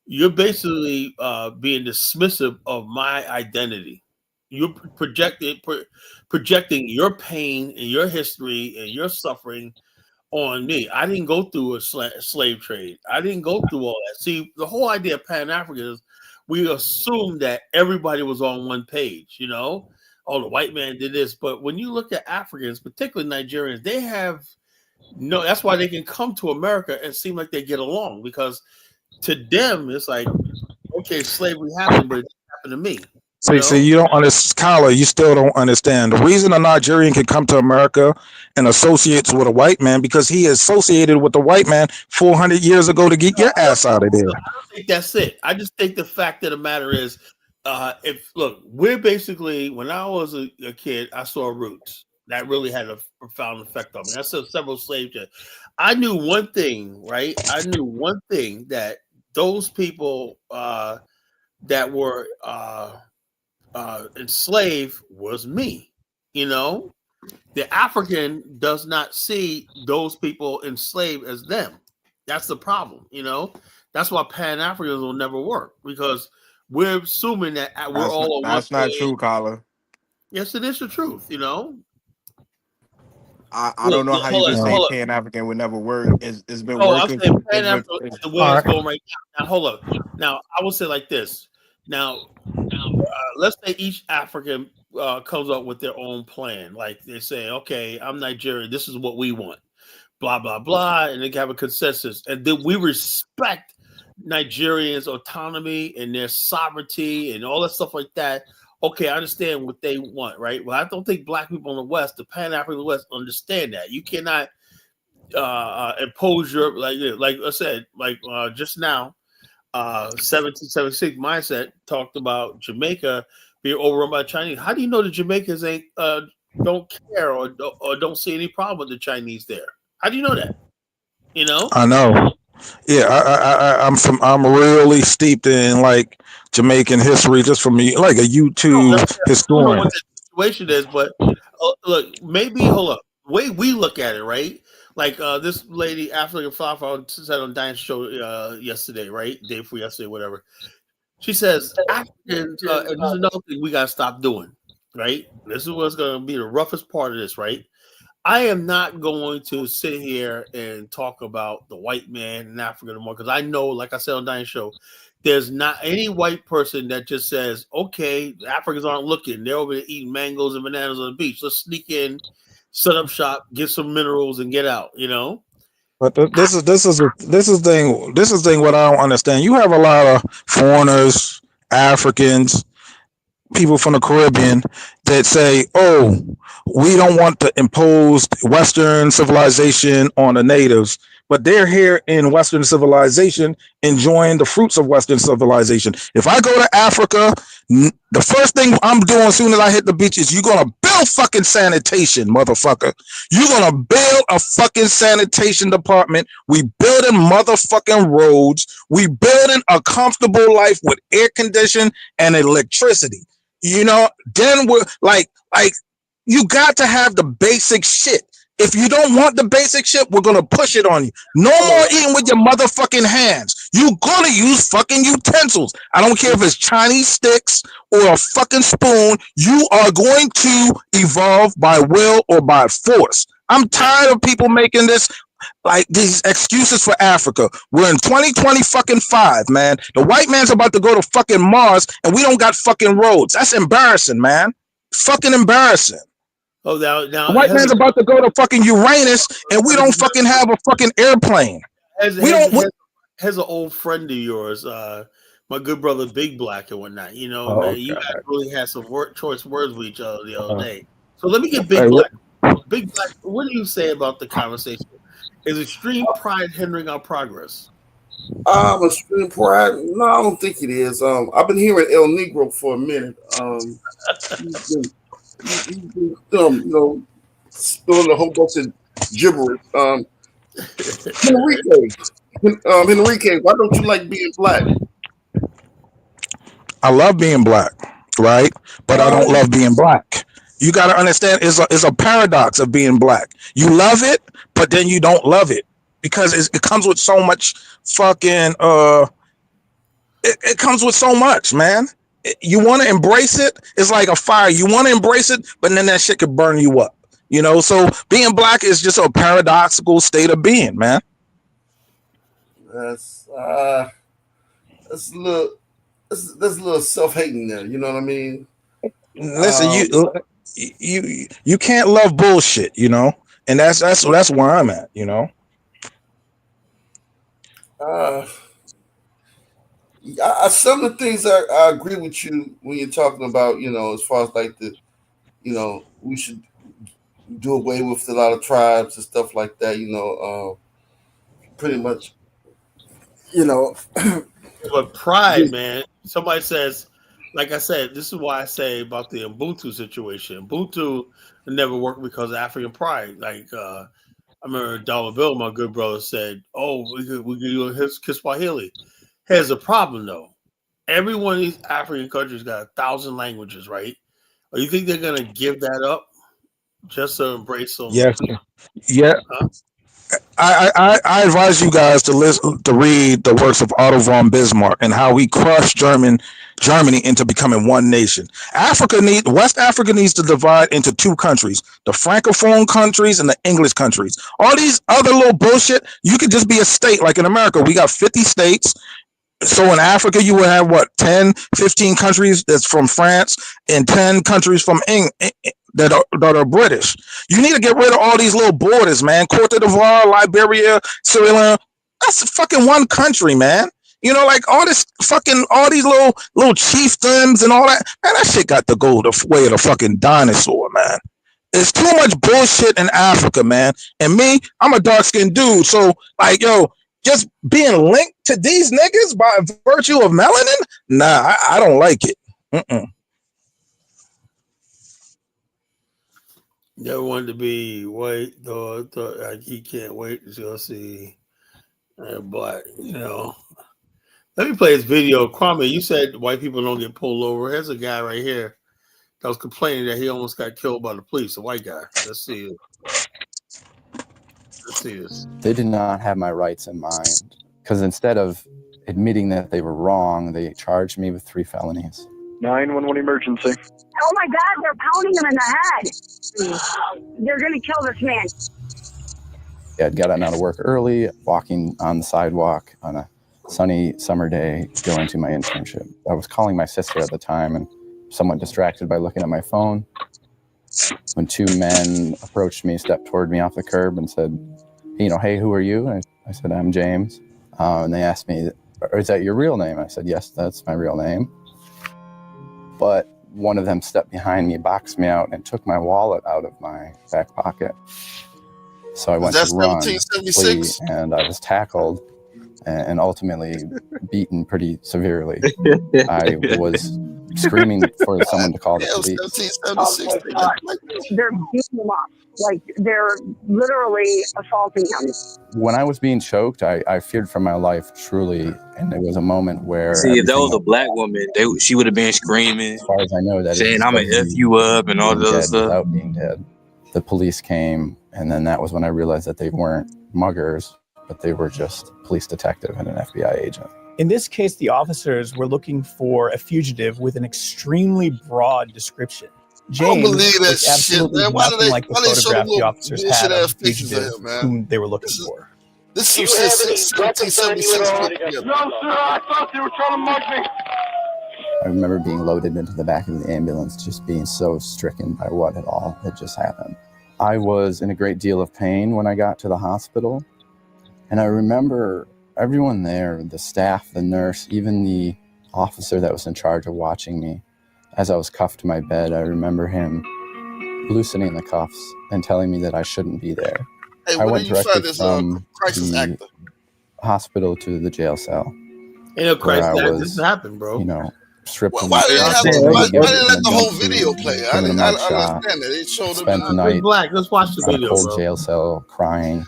[SPEAKER 2] you're basically being dismissive of my identity. You're projecting your pain and your history and your suffering on me. I didn't go through a slave trade. I didn't go through all that. See, the whole idea of Pan-African is we assume that everybody was on one page, Oh, the white man did this. But when you look at Africans, particularly Nigerians, they have that's why they can come to America and seem like they get along, because to them, it's like, okay, slavery happened, but it didn't happen to me.
[SPEAKER 9] See, you don't understand, Kyler. You still don't understand. The reason a Nigerian can come to America and associates with a white man because he associated with the white man 400 years ago to get your ass out of there.
[SPEAKER 2] I don't think that's it. I just think the fact of the matter is, we're basically, when I was a kid, I saw Roots. That really had a profound effect on me. I saw several slave trades. I knew one thing, right? I knew one thing, that those people that were enslaved was me. The African does not see those people enslaved as them. That's the problem. That's why Pan-Africans will never work, because we're assuming that we're all on one
[SPEAKER 6] That's not
[SPEAKER 2] page.
[SPEAKER 6] true, Kyler.
[SPEAKER 2] Yes, it is the truth.
[SPEAKER 6] I don't know how you can say Pan-African would never work. It's been working.
[SPEAKER 2] I'm saying Pan-African is the way it's going right now. Now, hold up. Now, I will say like this. Now, let's say each African comes up with their own plan. Like they say, okay, I'm Nigerian. This is what we want. Blah, blah, blah. And they have a consensus. And then we respect Nigerians' autonomy and their sovereignty and all that stuff like that. Okay, I understand what they want, right? Well, I don't think black people in the West, the Pan-African West, understand that. You cannot impose your, like I said, just now, 1776 mindset talked about Jamaica being overrun by Chinese. How do you know the Jamaicans don't care or don't see any problem with the Chinese there? How do you know that?
[SPEAKER 9] I know. Yeah, I'm really steeped in like Jamaican history, just from me, like a YouTube historian.
[SPEAKER 2] I don't know what the situation is, but look, maybe hold up. The way we look at it, right? Like this lady, African Flower, said on Diane's show yesterday, right? Day before yesterday, whatever. She says Africans, and this is another thing we gotta stop doing, right? This is what's gonna be the roughest part of this, right? I am not going to sit here and talk about the white man in Africa anymore, because I know, like I said on Diane's show, there's not any white person that just says, okay, the Africans aren't looking. They're over there eating mangoes and bananas on the beach. Let's sneak in, set up shop, get some minerals, and get out,
[SPEAKER 9] But this is the thing. What I don't understand. You have a lot of foreigners, Africans, people from the Caribbean that say, "Oh, we don't want to impose Western civilization on the natives," but they're here in Western civilization enjoying the fruits of Western civilization. If I go to Africa, the first thing I'm doing as soon as I hit the beach is you're gonna build fucking sanitation, motherfucker. You're gonna build a fucking sanitation department. We building motherfucking roads. We building a comfortable life with air conditioning and electricity. Then we're like you got to have the basic shit. If you don't want the basic shit, we're gonna push it on you. No more eating with your motherfucking hands. You gonna use fucking utensils. I don't care if it's Chinese sticks or a fucking spoon. You are going to evolve by will or by force. I'm tired of people making this like these excuses for Africa. We're in 2025, man. The white man's about to go to fucking Mars and we don't got fucking roads. That's embarrassing, man. Fucking embarrassing.
[SPEAKER 2] Oh, now
[SPEAKER 9] the white man's about to go to fucking Uranus and we don't fucking have a fucking airplane.
[SPEAKER 2] Here's an old friend of yours, my good brother Big Black and whatnot. Man, you guys really had some choice words with each other the other day. So let me get Big Black. Big Black, what do you say about the conversation? Is extreme pride hindering our progress?
[SPEAKER 17] Extreme pride? No, I don't think it is. I've been hearing El Negro for a minute. He's been spilling a whole bunch of gibberish. Henrique, why don't you like being black?
[SPEAKER 9] I love being black, right? But I don't love being black. You got to understand, it's a paradox of being black. You love it, but then you don't love it because it comes with so much fucking. It comes with so much, man. You want to embrace it. It's like a fire. You want to embrace it, but then that shit could burn you up. You know, so being black is just a paradoxical state of being, man.
[SPEAKER 17] That's a little self-hating there. You know what I mean?
[SPEAKER 9] Listen, you can't love bullshit, you know, and that's where I'm at, you know.
[SPEAKER 17] Some of the things I agree with you when you're talking about, you know, as far as like we should do away with a lot of tribes and stuff like that, you know, pretty much, you know.
[SPEAKER 2] But pride, man, somebody says, like I said, this is why I say about the Ubuntu situation. Ubuntu never worked because of African pride. Like, I remember Dollar Bill, my good brother, said, oh, we could do Kiswahili. Here's the problem, though. Every one of these African countries got 1,000 languages, right? Or you think they're going to give that up just to embrace them?
[SPEAKER 9] Yes. Yeah. I advise you guys to read the works of Otto von Bismarck and how he crushed Germany into becoming one nation. West Africa needs to divide into two countries, the Francophone countries and the English countries. All these other little bullshit, you could just be a state. Like in America, we got 50 states. So in Africa, you would have 10, 15 countries that's from France and 10 countries from England that are British. You need to get rid of all these little borders, man. Cote d'Ivoire, Liberia, Sierra Leone. That's fucking one country, man. You know, like all these little chiefdoms and all that. Man, that shit got to go the way of the fucking dinosaur, man. It's too much bullshit in Africa, man. And me, I'm a dark-skinned dude. So, like, yo, just being linked to these niggas by virtue of melanin? Nah, I don't like it.
[SPEAKER 2] Never wanted to be white, though. Like he can't wait to see black, you know. Let me play this video. Kwame, you said white people don't get pulled over. Here's a guy right here that was complaining that he almost got killed by the police, a white guy. Let's see it. Let's see this.
[SPEAKER 18] They did not have my rights in mind because instead of admitting that they were wrong, they charged me with 3 felonies.
[SPEAKER 19] 911 emergency.
[SPEAKER 20] Oh my God, they're pounding him in the head. They're going to kill this man.
[SPEAKER 18] Yeah, I'd gotten out of work early, walking on the sidewalk on a sunny summer day, going to my internship. I was calling my sister at the time and somewhat distracted by looking at my phone when 2 men approached me, stepped toward me off the curb and said, hey, who are you? And I said, I'm James. And they asked me, is that your real name? I said, yes, that's my real name. But one of them stepped behind me, boxed me out, and took my wallet out of my back pocket. So I went to run, flee, and I was tackled and ultimately beaten pretty severely. I was screaming for someone to call the police.
[SPEAKER 20] They're beating him up. Like, they're literally assaulting him.
[SPEAKER 18] When I was being choked, I feared for my life, truly. And there was a moment where...
[SPEAKER 8] See, if that was a black woman, she would have been screaming.
[SPEAKER 18] As far as I know, that
[SPEAKER 8] saying, I'm going to F you up and all the other stuff.
[SPEAKER 18] Without being dead. The police came, and then that was when I realized that they weren't muggers, but they were just a police detective and an FBI agent.
[SPEAKER 21] In this case, the officers were looking for a fugitive with an extremely broad description. James was absolutely nothing like the photograph the officers had of the fugitive whom they were looking for.
[SPEAKER 17] This is 1776.
[SPEAKER 19] No, sir, I thought they were trying to mug me.
[SPEAKER 18] I remember being loaded into the back of the ambulance, just being so stricken by what had just happened. I was in a great deal of pain when I got to the hospital. And I remember everyone there, the staff, the nurse, even the officer that was in charge of watching me. As I was cuffed to my bed, I remember him loosening the cuffs and telling me that I shouldn't be there.
[SPEAKER 17] Hey,
[SPEAKER 18] I went directly from
[SPEAKER 17] crisis actor?
[SPEAKER 18] hospital to the jail cell.
[SPEAKER 2] And of course,
[SPEAKER 18] where I
[SPEAKER 2] that
[SPEAKER 18] was,
[SPEAKER 2] doesn't happen, bro.
[SPEAKER 18] you know, stripped
[SPEAKER 17] Why,
[SPEAKER 18] from
[SPEAKER 17] why did they have?
[SPEAKER 18] given
[SPEAKER 17] Why,
[SPEAKER 18] a
[SPEAKER 17] why didn't they let the whole
[SPEAKER 18] jumpsuit,
[SPEAKER 17] video play? I
[SPEAKER 18] given a
[SPEAKER 17] didn't. I don't
[SPEAKER 18] mugshot.
[SPEAKER 17] understand that. They showed them
[SPEAKER 18] Spent
[SPEAKER 17] in
[SPEAKER 18] the night
[SPEAKER 2] Black, let's watch the
[SPEAKER 18] in a
[SPEAKER 2] video,
[SPEAKER 18] cold
[SPEAKER 2] bro.
[SPEAKER 18] jail cell crying.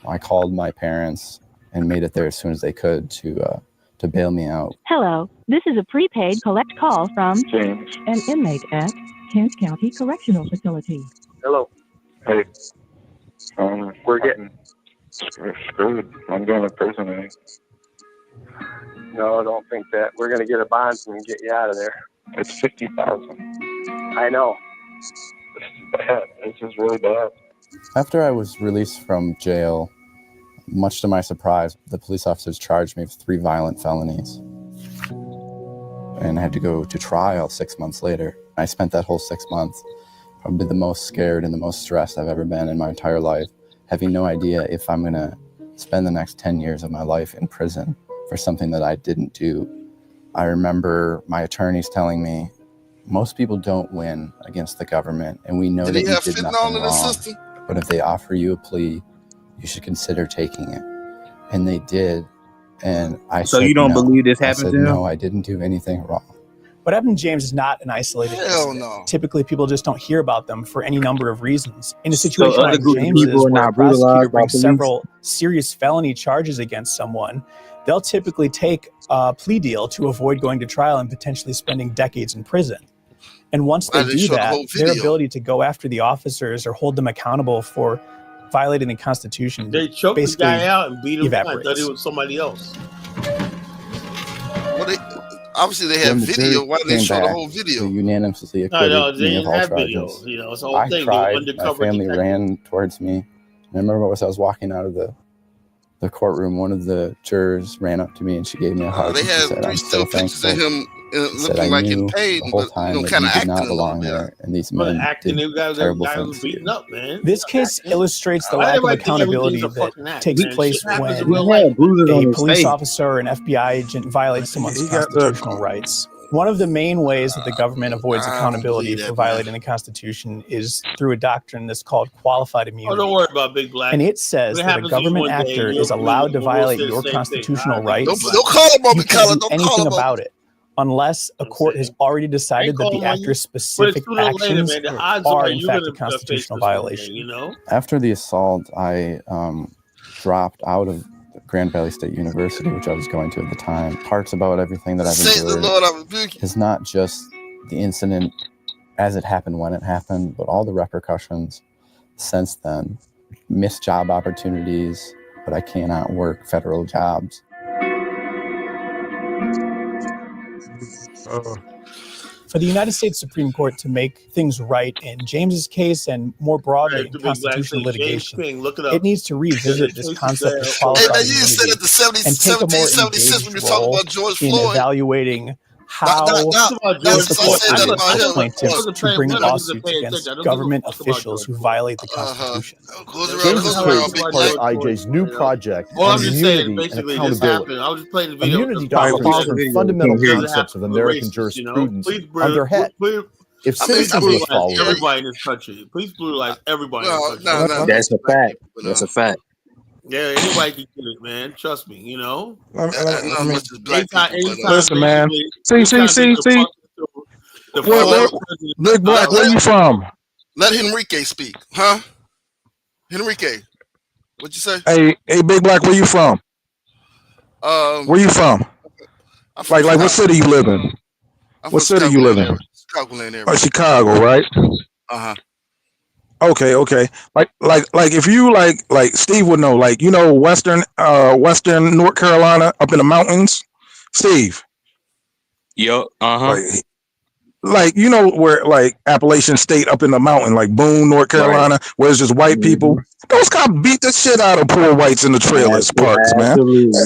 [SPEAKER 18] I called my parents and made it there as soon as they could to bail me out.
[SPEAKER 1] Hello, this is a prepaid collect call from James, an inmate at Kent County Correctional Facility.
[SPEAKER 22] Hello. Hey. We're getting screwed. I'm going to prison. Eh? No, I don't think that. We're going to get a bond and get you out of there. It's 50,000. I know. This is bad. This is really bad.
[SPEAKER 18] After I was released from jail, much to my surprise, the police officers charged me with 3 violent felonies. And I had to go to trial 6 months later. I spent that whole 6 months probably the most scared and the most stressed I've ever been in my entire life, having no idea if I'm going to spend the next 10 years of my life in prison for something that I didn't do. I remember my attorneys telling me, most people don't win against the government, and we know that you did nothing wrong. But if they offer you a plea, you should consider taking it. And they did. And I
[SPEAKER 23] So
[SPEAKER 18] said,
[SPEAKER 23] you don't
[SPEAKER 18] no.
[SPEAKER 23] believe this
[SPEAKER 18] I
[SPEAKER 23] happened
[SPEAKER 18] said,
[SPEAKER 23] to him?
[SPEAKER 18] no, I didn't do anything wrong.
[SPEAKER 21] What happened to James is not an isolated
[SPEAKER 17] Hell
[SPEAKER 21] incident.
[SPEAKER 17] no.
[SPEAKER 21] Typically, people just don't hear about them for any number of reasons. In a situation
[SPEAKER 23] other
[SPEAKER 21] like
[SPEAKER 23] group of
[SPEAKER 21] James's,
[SPEAKER 23] people are
[SPEAKER 21] where a
[SPEAKER 23] not
[SPEAKER 21] prosecutor
[SPEAKER 23] brutalized by
[SPEAKER 21] brings
[SPEAKER 23] police?
[SPEAKER 21] several serious felony charges against someone, they'll typically take a plea deal to avoid going to trial and potentially spending decades in prison. And once they
[SPEAKER 17] Why did they
[SPEAKER 21] do
[SPEAKER 17] show the
[SPEAKER 21] that,
[SPEAKER 17] whole
[SPEAKER 21] their
[SPEAKER 17] video?
[SPEAKER 21] ability to go after the officers or hold them accountable for violating the Constitution
[SPEAKER 2] They choked the
[SPEAKER 21] basically
[SPEAKER 2] guy out and beat him down. I
[SPEAKER 21] evaporates.
[SPEAKER 2] thought it was somebody else.
[SPEAKER 17] Well, obviously they had
[SPEAKER 18] When the
[SPEAKER 17] video.
[SPEAKER 18] jury
[SPEAKER 17] Why didn't they
[SPEAKER 18] came
[SPEAKER 17] show the
[SPEAKER 18] back,
[SPEAKER 17] whole video?
[SPEAKER 18] They unanimously
[SPEAKER 2] No,
[SPEAKER 18] acquitted
[SPEAKER 2] they
[SPEAKER 18] me of
[SPEAKER 2] didn't
[SPEAKER 18] all
[SPEAKER 2] have
[SPEAKER 18] charges.
[SPEAKER 2] video. You know, it's the whole
[SPEAKER 18] I
[SPEAKER 2] thing.
[SPEAKER 18] cried.
[SPEAKER 2] They were
[SPEAKER 18] My
[SPEAKER 2] undercover
[SPEAKER 18] family
[SPEAKER 2] detectives.
[SPEAKER 18] ran towards me. And I remember as I was walking out of the courtroom, one of the jurors ran up to me and she gave me a hug.
[SPEAKER 17] They
[SPEAKER 18] and she
[SPEAKER 17] had
[SPEAKER 18] said,
[SPEAKER 17] 3
[SPEAKER 18] I'm
[SPEAKER 17] still
[SPEAKER 18] so
[SPEAKER 17] pictures of
[SPEAKER 18] thankful.
[SPEAKER 17] him
[SPEAKER 18] She said,
[SPEAKER 17] looking
[SPEAKER 18] I
[SPEAKER 17] like
[SPEAKER 18] knew
[SPEAKER 17] in pain,
[SPEAKER 18] the whole
[SPEAKER 17] but
[SPEAKER 18] time that
[SPEAKER 17] kind
[SPEAKER 18] you
[SPEAKER 17] of
[SPEAKER 18] did
[SPEAKER 17] acting
[SPEAKER 18] not
[SPEAKER 17] a little
[SPEAKER 18] belong
[SPEAKER 17] bit.
[SPEAKER 18] there, and these
[SPEAKER 2] But
[SPEAKER 18] men
[SPEAKER 2] acting,
[SPEAKER 18] did
[SPEAKER 2] the guy
[SPEAKER 18] terrible
[SPEAKER 2] was
[SPEAKER 18] things to
[SPEAKER 2] beaten
[SPEAKER 18] you.
[SPEAKER 2] up, man.
[SPEAKER 21] This case illustrates the
[SPEAKER 2] Why
[SPEAKER 21] lack of
[SPEAKER 2] everybody think
[SPEAKER 21] accountability
[SPEAKER 2] everything's a
[SPEAKER 21] that
[SPEAKER 2] fucking act,
[SPEAKER 21] takes
[SPEAKER 2] man?
[SPEAKER 21] place
[SPEAKER 2] Shit happens in
[SPEAKER 21] when
[SPEAKER 2] real life.
[SPEAKER 23] bruises on
[SPEAKER 21] a
[SPEAKER 23] his
[SPEAKER 21] police
[SPEAKER 23] face.
[SPEAKER 21] officer or an FBI agent violates someone's constitutional rights. One of the main ways that the government avoids accountability for violating the Constitution is through a doctrine that's called qualified
[SPEAKER 2] Oh,
[SPEAKER 21] immunity.
[SPEAKER 2] don't worry about Big Black.
[SPEAKER 21] And it says
[SPEAKER 2] What
[SPEAKER 21] that a
[SPEAKER 2] happens to you
[SPEAKER 21] government
[SPEAKER 2] one day,
[SPEAKER 21] actor
[SPEAKER 2] you'll
[SPEAKER 21] is
[SPEAKER 2] agree
[SPEAKER 21] allowed to
[SPEAKER 2] we'll
[SPEAKER 21] violate
[SPEAKER 2] say the
[SPEAKER 21] your
[SPEAKER 2] same thing.
[SPEAKER 21] constitutional
[SPEAKER 2] All right,
[SPEAKER 21] rights.
[SPEAKER 17] Don't call him Bobby
[SPEAKER 21] You can't
[SPEAKER 17] Collar.
[SPEAKER 21] do
[SPEAKER 17] Don't call
[SPEAKER 21] anything
[SPEAKER 17] him
[SPEAKER 21] about it unless a court has already decided that the actor's specific
[SPEAKER 2] sooner or later,
[SPEAKER 21] actions
[SPEAKER 2] man, the odds
[SPEAKER 21] are
[SPEAKER 2] are
[SPEAKER 21] in
[SPEAKER 2] you're
[SPEAKER 21] fact a
[SPEAKER 2] gonna face
[SPEAKER 21] constitutional
[SPEAKER 2] this whole
[SPEAKER 21] violation.
[SPEAKER 2] thing, you know?
[SPEAKER 18] After the assault, I dropped out of Grand Valley State University, which I was going to at the time. Parts about everything that I've
[SPEAKER 17] Say the
[SPEAKER 18] endured
[SPEAKER 17] Lord, I rebuke you.
[SPEAKER 18] is not just the incident as it happened, when it happened, but all the repercussions since then. Missed job opportunities, but I cannot work federal jobs.
[SPEAKER 21] For the United States Supreme Court to make things right in James's case and more broadly in
[SPEAKER 2] The Big Black
[SPEAKER 21] constitutional
[SPEAKER 2] say James
[SPEAKER 21] litigation,
[SPEAKER 2] King, look it up.
[SPEAKER 21] it needs to revisit this concept of qualified
[SPEAKER 17] Hey, man, you said
[SPEAKER 21] immunity
[SPEAKER 17] it the 70,
[SPEAKER 21] and take a more
[SPEAKER 17] 1776 when
[SPEAKER 21] engaged
[SPEAKER 17] you're talking
[SPEAKER 21] role
[SPEAKER 17] about George
[SPEAKER 21] in
[SPEAKER 17] Floyd.
[SPEAKER 21] evaluating how
[SPEAKER 17] That's
[SPEAKER 21] difficult
[SPEAKER 17] I said
[SPEAKER 21] it
[SPEAKER 17] that
[SPEAKER 21] is
[SPEAKER 17] about
[SPEAKER 21] for
[SPEAKER 17] him.
[SPEAKER 21] plaintiffs to bring
[SPEAKER 2] I don't
[SPEAKER 21] lawsuits
[SPEAKER 2] pay
[SPEAKER 21] against
[SPEAKER 2] attention. I don't
[SPEAKER 21] government
[SPEAKER 2] give a fuck about
[SPEAKER 21] officials
[SPEAKER 2] George
[SPEAKER 21] who violate the
[SPEAKER 2] Floyd.
[SPEAKER 21] Constitution.
[SPEAKER 24] James's case is part of IJ's new project
[SPEAKER 2] Well, I'm
[SPEAKER 24] on
[SPEAKER 2] just saying,
[SPEAKER 24] immunity and
[SPEAKER 2] basically, this
[SPEAKER 24] accountability.
[SPEAKER 2] happened. I was just playing the video.
[SPEAKER 24] Immunity doctrines from fundamental concepts of American jurisprudence under head. If citizens were following
[SPEAKER 2] everybody in this country. Please brutalize everybody in this country.
[SPEAKER 23] That's a fact. That's a fact.
[SPEAKER 2] Yeah, anybody can get it, man. Trust me, you know.
[SPEAKER 9] Listen, man. See. Big Black, where you from?
[SPEAKER 17] Let Henrique speak, huh? Henrique, what'd you say?
[SPEAKER 9] Hey, Big Black, where you from? Where you from? Like what city you live in? What city you live in?
[SPEAKER 17] Chicagoland area.
[SPEAKER 9] Oh, Chicago, right?
[SPEAKER 17] Uh-huh.
[SPEAKER 9] Okay. Like if you like Steve would know, like, you know, Western North Carolina up in the mountains, Steve.
[SPEAKER 8] Yo,
[SPEAKER 9] Like, you know, where like Appalachian State up in the mountain, like Boone, North Carolina, where it's just white people. Those cops beat the shit out of poor whites in the trailers parks, man.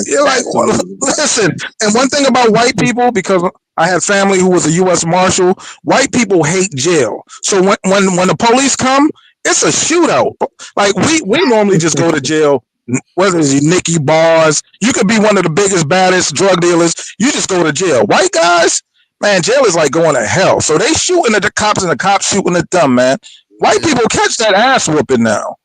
[SPEAKER 9] You're like, well, listen. And one thing about white people, because I had family who was a U.S. Marshal, white people hate jail. So when the police come, it's a shootout. Like we normally just go to jail. Whether it's Nicky Bars, you could be one of the biggest, baddest drug dealers. You just go to jail. White guys, man, jail is like going to hell. So they shooting at the cops and the cops shooting at them, man. White people catch that ass whooping now.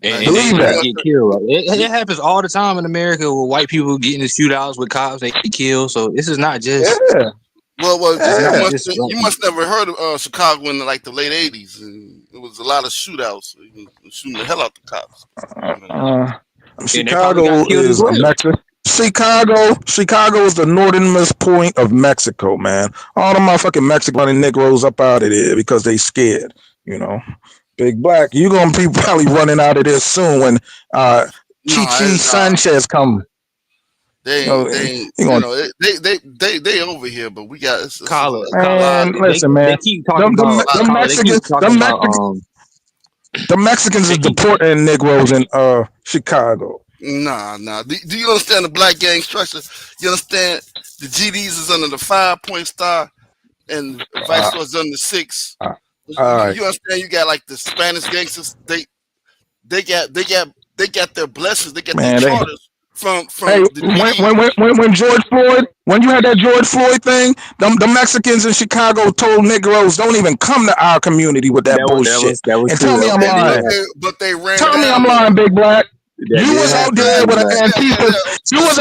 [SPEAKER 8] And they get killed. It happens all the time in America with white people getting in shootouts with cops. They get killed. So this is not just.
[SPEAKER 9] Yeah.
[SPEAKER 17] Well,
[SPEAKER 8] It's
[SPEAKER 17] you must never heard of Chicago in like the late '80s. And it was a lot of shootouts, shooting the hell out the cops.
[SPEAKER 9] Chicago is Mexico. Chicago is the northernmost point of Mexico, man. All the motherfucking Mexican Negroes up out of there because they scared, you know. Big Black, you gonna be probably running out of there soon when Chichi Sanchez come.
[SPEAKER 17] They over here, but we got
[SPEAKER 9] listen, man.
[SPEAKER 8] They keep talking about
[SPEAKER 9] the Mexicans is deporting Negroes in Chicago.
[SPEAKER 17] Nah. Do you understand the black gang structure? You understand the GDs is under the 5-point star and vice versa under the 6. You understand? You got like the Spanish gangsters. They got their blessings. They got their charters from.
[SPEAKER 9] Hey, when George Floyd, when you had that George Floyd thing, the Mexicans in Chicago told Negroes don't even come to our community with that bullshit. And tell me I'm lying.
[SPEAKER 17] But they ran.
[SPEAKER 9] Tell me I'm lying, Big Black. You was out there with an Antifa. You was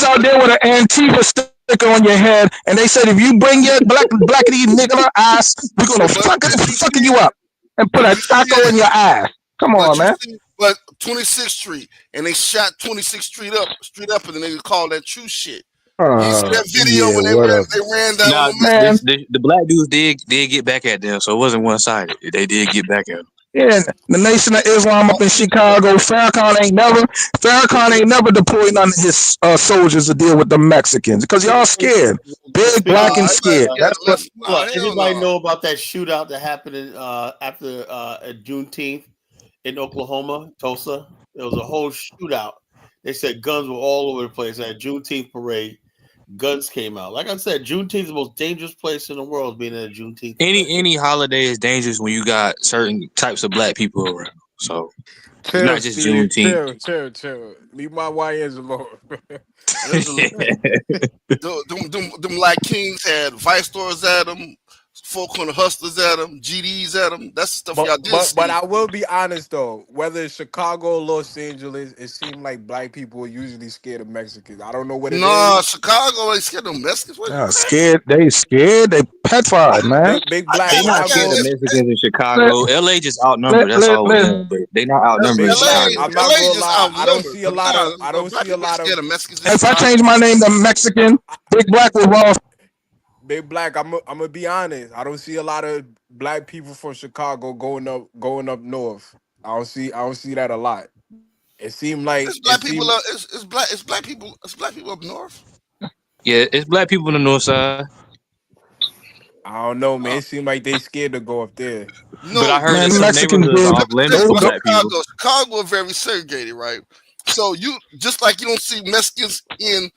[SPEAKER 9] out there with an Antifa sticker on your head, and they said if you bring your blackity nigger ass, we're gonna fucking you up and put a taco in your ass. Come on, man.
[SPEAKER 17] But 26th Street, and they shot 26th Street up, and then they called that true shit. You see that video when they ran down?
[SPEAKER 8] The black dudes did get back at them, so it wasn't one sided. They did get back at them.
[SPEAKER 9] Yeah, the Nation of Islam up in Chicago. Farrakhan ain't never deployed none of his soldiers to deal with the Mexicans because y'all scared, big, black, and scared. That's what.
[SPEAKER 2] Anybody know about that shootout that happened in, after Juneteenth in Oklahoma, Tulsa? There was a whole shootout. They said guns were all over the place at Juneteenth parade. Guns came out. Like I said, Juneteenth is the most dangerous place in the world, being at a Juneteenth.
[SPEAKER 8] Any holiday is dangerous when you got certain types of black people around. So it's not just Juneteenth.
[SPEAKER 6] Chill. Leave my YNs alone.
[SPEAKER 17] them like kings had vice stores at them, Four Corner Hustlers at them, GDs at them. That's the stuff y'all did.
[SPEAKER 6] But I will be honest though, whether it's Chicago or Los Angeles, it seemed like black people are usually scared of Mexicans. I don't know what it is.
[SPEAKER 17] Chicago ain't scared of Mexicans.
[SPEAKER 9] Scared. They petrified, man.
[SPEAKER 6] Big Black.
[SPEAKER 8] They not scared of Mexicans in Chicago. LA just outnumbered. That's all. They not outnumbered.
[SPEAKER 6] I'm not gonna lie. I don't see a lot of
[SPEAKER 17] Mexicans.
[SPEAKER 9] If I change my name to Mexican, Big Black will run.
[SPEAKER 6] Big Black, I'm gonna be honest. I don't see a lot of black people from Chicago going up north. I don't see that a lot. It seemed like
[SPEAKER 17] it's black people up north.
[SPEAKER 8] Yeah, it's black people on the north side.
[SPEAKER 6] I don't know, man. It seemed like they scared to go up there.
[SPEAKER 17] No,
[SPEAKER 8] but I heard that some neighborhoods are off limits for black people.
[SPEAKER 17] Chicago are very segregated, right? So you just like you don't see Mexicans in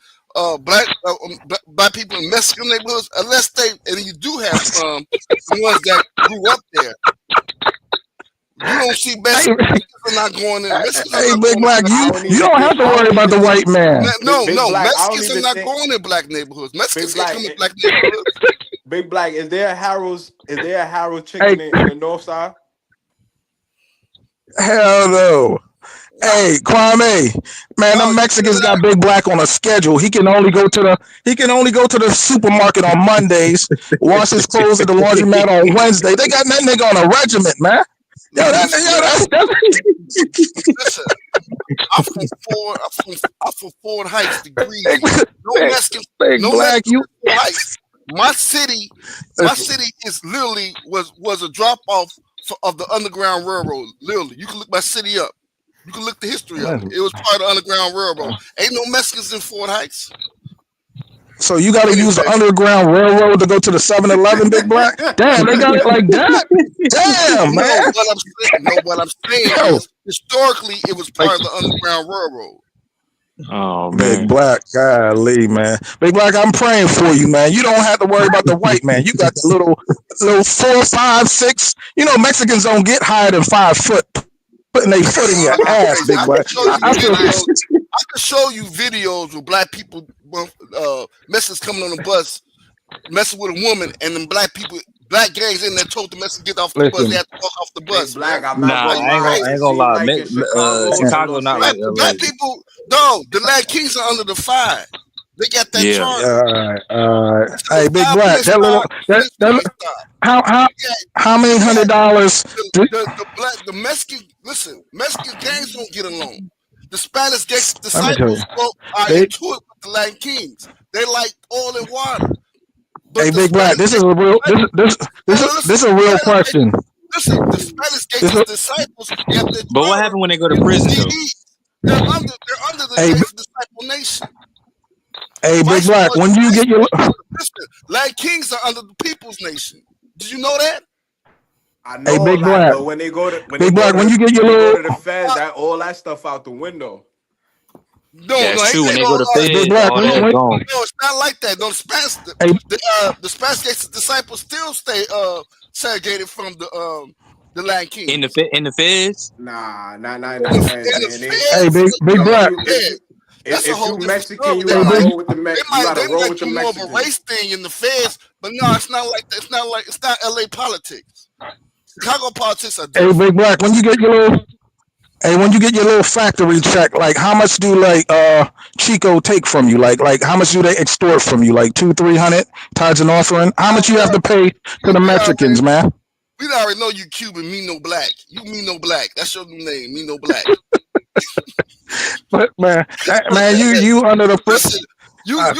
[SPEAKER 17] black people in Mexican neighborhoods, unless you do have the ones that grew up there. You don't see Mexicans are not going in.
[SPEAKER 9] Hey, Big Black, you don't have to worry about the white man.
[SPEAKER 17] No, Mexicans are not going in black neighborhoods. Mexicans can't come in black neighborhoods.
[SPEAKER 6] Big Black, is there a Harold's chicken in the north side?
[SPEAKER 9] Hell no. Hey, Kwame, man, the Mexicans got Big Black on a schedule. He can only go to the supermarket on Mondays, wash his clothes at the laundromat on Wednesday. They got that nigga on a regiment, man. That's
[SPEAKER 17] Listen, I'm from Ford Heights, degrees. No Mexicans, Heights. My city is literally was a drop off of the Underground Railroad. Literally, you can look my city up. You can look the history of it. It was part of the Underground Railroad. Ain't no Mexicans in Fort Heights.
[SPEAKER 9] So you got to use the Underground Railroad to go to the 7-Eleven, Big Black? Damn, they got it like that? Damn, man.
[SPEAKER 17] What I'm saying is, historically, it was part of the Underground Railroad.
[SPEAKER 8] Oh, man.
[SPEAKER 9] Big Black, golly, man. Big Black, I'm praying for you, man. You don't have to worry about the white man. You got the little 4, 5, 6. You know, Mexicans don't get higher than 5 foot. Putting their foot in your ass, Big Black.
[SPEAKER 17] I can show you videos with black people, Mexicans coming on the bus, messing with a woman, and then black people black gangs in there told the Mexicans get off the bus. They had to walk off the bus.
[SPEAKER 6] Black,
[SPEAKER 17] man.
[SPEAKER 6] I'm not
[SPEAKER 8] Nah,
[SPEAKER 6] gonna
[SPEAKER 8] I
[SPEAKER 6] lie.
[SPEAKER 8] ain't gonna lie.
[SPEAKER 6] Like in Chicago,
[SPEAKER 8] Chicago not like LA.
[SPEAKER 17] Black people, no, the Latins are under the fire. They got that
[SPEAKER 8] Yeah.
[SPEAKER 17] charter.
[SPEAKER 9] All right. Hey, Big
[SPEAKER 17] Five
[SPEAKER 9] Black,
[SPEAKER 17] police
[SPEAKER 9] that little
[SPEAKER 17] stop,
[SPEAKER 9] that how many $100?
[SPEAKER 17] The Mexican, listen, Mexican gangs don't get along. The Spanish gangs,
[SPEAKER 9] Let me tell you.
[SPEAKER 17] disciples are
[SPEAKER 9] They-
[SPEAKER 17] into it with the Latin Kings. They like oil and water. But
[SPEAKER 9] Hey,
[SPEAKER 17] the
[SPEAKER 9] Big Black,
[SPEAKER 17] Spanish
[SPEAKER 9] this is a real this is a real question.
[SPEAKER 17] Listen, the Spanish gangs' disciples got the
[SPEAKER 8] But what happened when they go to prison though?
[SPEAKER 17] They're under the gangs' disciple nation.
[SPEAKER 9] Hey, Big Black, when you get your
[SPEAKER 17] Listen, Latin Kings are under the people's nation. Did you know that?
[SPEAKER 6] I know,
[SPEAKER 9] Big
[SPEAKER 6] like,
[SPEAKER 9] Black.
[SPEAKER 6] but when they go to
[SPEAKER 9] Big Black, when you get your
[SPEAKER 6] go
[SPEAKER 9] little
[SPEAKER 6] to the feds, that all that stuff out the window.
[SPEAKER 17] No,
[SPEAKER 8] That's
[SPEAKER 17] no,
[SPEAKER 8] true. When they
[SPEAKER 17] ain't
[SPEAKER 8] go to
[SPEAKER 17] no,
[SPEAKER 8] feds,
[SPEAKER 9] Big Black,
[SPEAKER 8] all that
[SPEAKER 9] when-
[SPEAKER 8] gone.
[SPEAKER 17] No, it's not like that. No, the Spanish,
[SPEAKER 9] Hey.
[SPEAKER 17] the Spanish gangs' disciples still stay segregated from the Latin Kings.
[SPEAKER 8] In the feds?
[SPEAKER 6] Nah.
[SPEAKER 9] Hey, Big Black.
[SPEAKER 17] That's a
[SPEAKER 6] If
[SPEAKER 17] whole
[SPEAKER 6] you
[SPEAKER 17] different
[SPEAKER 6] Mexican,
[SPEAKER 17] story.
[SPEAKER 6] you
[SPEAKER 17] They
[SPEAKER 6] gotta
[SPEAKER 17] might-
[SPEAKER 6] roll with the
[SPEAKER 17] They
[SPEAKER 6] Mex. You
[SPEAKER 17] might
[SPEAKER 6] gotta roll
[SPEAKER 17] make
[SPEAKER 6] with the
[SPEAKER 17] you more of a
[SPEAKER 6] Mexicans.
[SPEAKER 17] race thing in the feds, but no, it's not like that. It's not LA politics. Chicago politics are
[SPEAKER 9] Hey,
[SPEAKER 17] different.
[SPEAKER 9] Big Black, when you get your little factory check, like how much do like Chico take from you? Like how much do they extort from you? Like 200-300 times an offering? How much you have to pay to the Mexicans, man?
[SPEAKER 17] We already know you Cuban, me no black. You me no black. That's your new name, me no black.
[SPEAKER 9] But man, you under the foot.
[SPEAKER 17] Listen,
[SPEAKER 9] Yeah.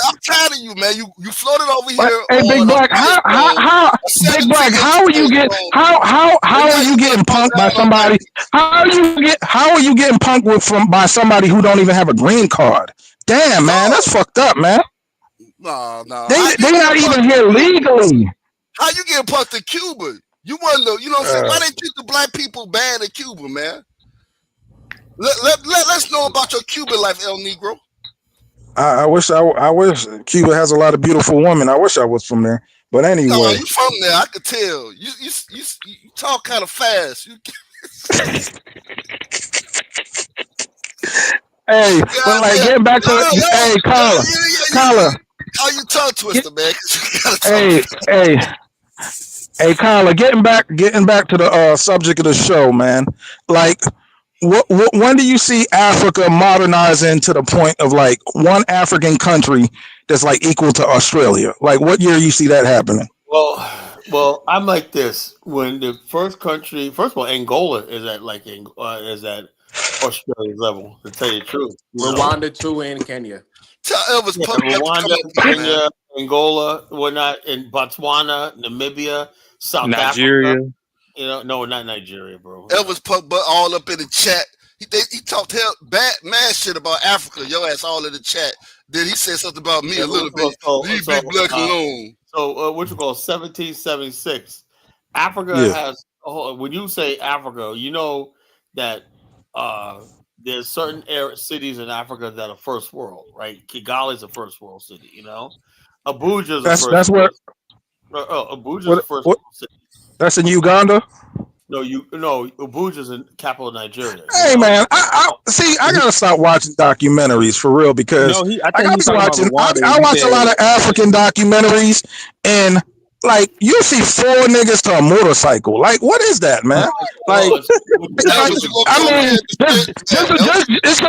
[SPEAKER 17] I'm tired of you, man. You floated over
[SPEAKER 9] But,
[SPEAKER 17] here.
[SPEAKER 9] hey, Big
[SPEAKER 17] on
[SPEAKER 9] Black, how Big Black, how are you getting punked by somebody? How are you getting punked by somebody who don't even have a green card? Damn, man, that's fucked up, man.
[SPEAKER 17] No.
[SPEAKER 9] They not even here legally.
[SPEAKER 17] How you getting punked in Cuba? You wonder, you know what I'm saying? Why they treat the black people bad in Cuba, man? Let's know about your Cuban life, El Negro.
[SPEAKER 9] I wish Cuba has a lot of beautiful women. I wish I was from there. But
[SPEAKER 17] No,
[SPEAKER 9] anyway,
[SPEAKER 17] you from there. I could tell. You talk kind of fast.
[SPEAKER 9] Hey, but like getting back to hey, Carla,
[SPEAKER 17] how you tongue twister, man?
[SPEAKER 9] Hey, Carla, getting back to the subject of the show, man. Like, when do you see Africa modernizing to the point of like one African country that's like equal to Australia? Like, what year you see that happening?
[SPEAKER 2] Well, I'm like this. When the first of all, Angola is at Australia's level. To tell you the truth,
[SPEAKER 6] Rwanda too, and Kenya.
[SPEAKER 17] Tell Elvis
[SPEAKER 2] Rwanda, Kenya, Angola, whatnot, in Botswana, Namibia, South
[SPEAKER 8] Nigeria.
[SPEAKER 2] Africa. No, not Nigeria, bro.
[SPEAKER 17] Elvis put all up in the chat. He talked mad shit about Africa. Your ass all in the chat. Then he said something about me a little bit. Leave Big Black alone.
[SPEAKER 2] So what you call 1776? Africa has. When you say Africa, you know that there's certain cities in Africa that are first world, right? Kigali is a first world city. Abuja is a first. Abuja is a first world city.
[SPEAKER 9] That's in Uganda.
[SPEAKER 2] No, Abuja is in capital of Nigeria.
[SPEAKER 9] Hey man, I gotta stop watching documentaries for real because I watch a lot of African documentaries and like you see 4 niggas to a motorcycle. Like, what is that, man? Like, I mean, it's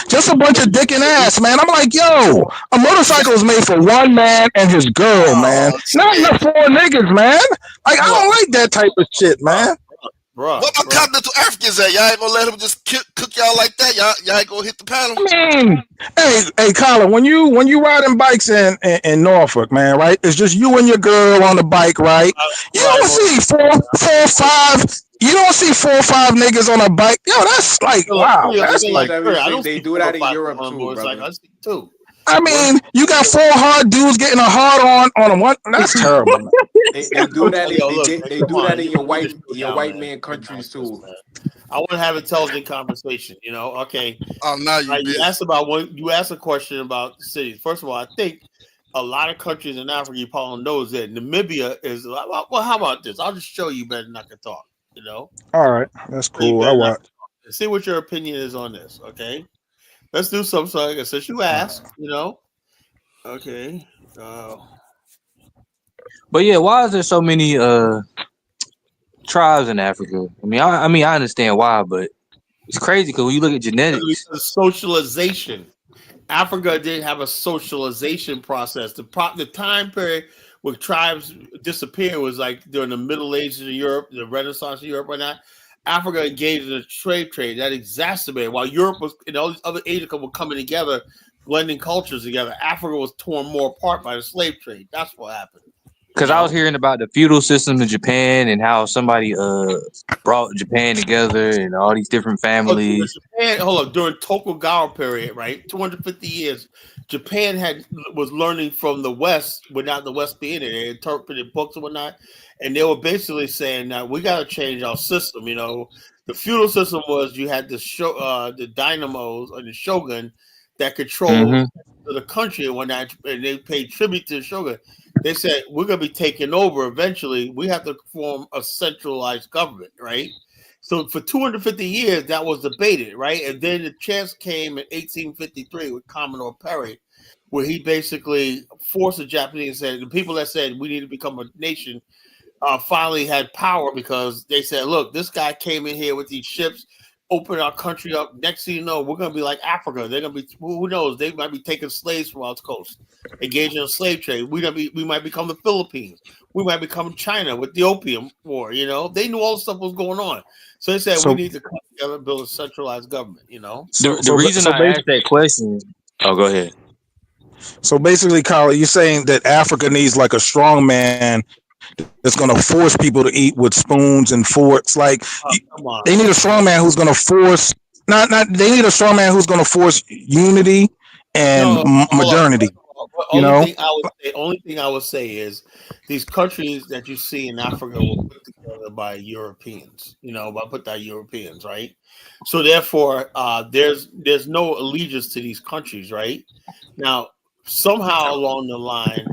[SPEAKER 9] just a bunch of dick and ass, man. I'm like, yo, a motorcycle is made for one man and his girl, man. Not enough 4 niggas, man. Like, I don't like that type of shit, man.
[SPEAKER 17] What about continental Africans at? Y'all ain't gonna let them just cook y'all like that? Y'all ain't gonna hit the panel?
[SPEAKER 9] I mean, hey, Colin, when you riding bikes in Norfolk, man, right? It's just you and your girl on the bike, right? You don't see four or five. You don't see 4 or 5 niggas on a bike. Yo, that's like wow. That's like
[SPEAKER 6] they do that in Europe too, brother.
[SPEAKER 9] I mean, you got 4 hard dudes getting a hard on a one. That's terrible. Man.
[SPEAKER 6] They do that. They do that in your white man countries too.
[SPEAKER 2] I want to have intelligent conversation. Okay.
[SPEAKER 17] Now
[SPEAKER 2] you asked a question about cities. First of all, I think a lot of countries in Africa, you probably know that Namibia is. Well, how about this? I'll just show you better than I can talk.
[SPEAKER 9] All right, that's cool. I watch.
[SPEAKER 2] See what your opinion is on this. Okay. Let's do something. Since you asked, Okay.
[SPEAKER 8] But yeah, why is there so many tribes in Africa? I mean, I understand why, but it's crazy because when you look at genetics,
[SPEAKER 2] because socialization. Africa did have a socialization process. The time period where tribes disappeared was like during the Middle Ages of Europe, the Renaissance of Europe, whatnot. Africa engaged in a trade that exacerbated while Europe was and all these other Asians were coming together, blending cultures together. Africa was torn more apart by the slave trade. That's what happened.
[SPEAKER 8] because I was hearing about the feudal system in Japan and how somebody brought Japan together and all these different families.
[SPEAKER 2] During Tokugawa period, right? 250 years, Japan was learning from the West without the West being there. They interpreted books and whatnot, and they were basically saying that we got to change our system. The feudal system was you had the dynamos or the shogun that controlled the country and whatnot, and they paid tribute to the shogun. They said we're going to be taking over eventually. We have to form a centralized government, right? So for 250 years, that was debated, right? And then the chance came in 1853 with Commodore Perry, where he basically forced the Japanese and said the people that said we need to become a nation finally had power because they said, look, this guy came in here with these ships, opened our country up. Next thing you know, we're going to be like Africa. They're going to be, who knows? They might be taking slaves from our coast, engaging in slave trade. We might become the Philippines. We might become China with the Opium War. They knew all the stuff was going on. So they said we need to come together and build a centralized government.
[SPEAKER 8] The reason I asked that question. Oh, go ahead.
[SPEAKER 9] So basically, Kyle, you're saying that Africa needs like a strong man that's going to force people to eat with spoons and forks. Like they need a strong man who's going to force. They need a strong man who's going to force unity and modernity.
[SPEAKER 2] Only thing I would say is these countries that you see in Africa were put together by Europeans, Europeans, right? So therefore, there's no allegiance to these countries, right? Now, somehow along the line,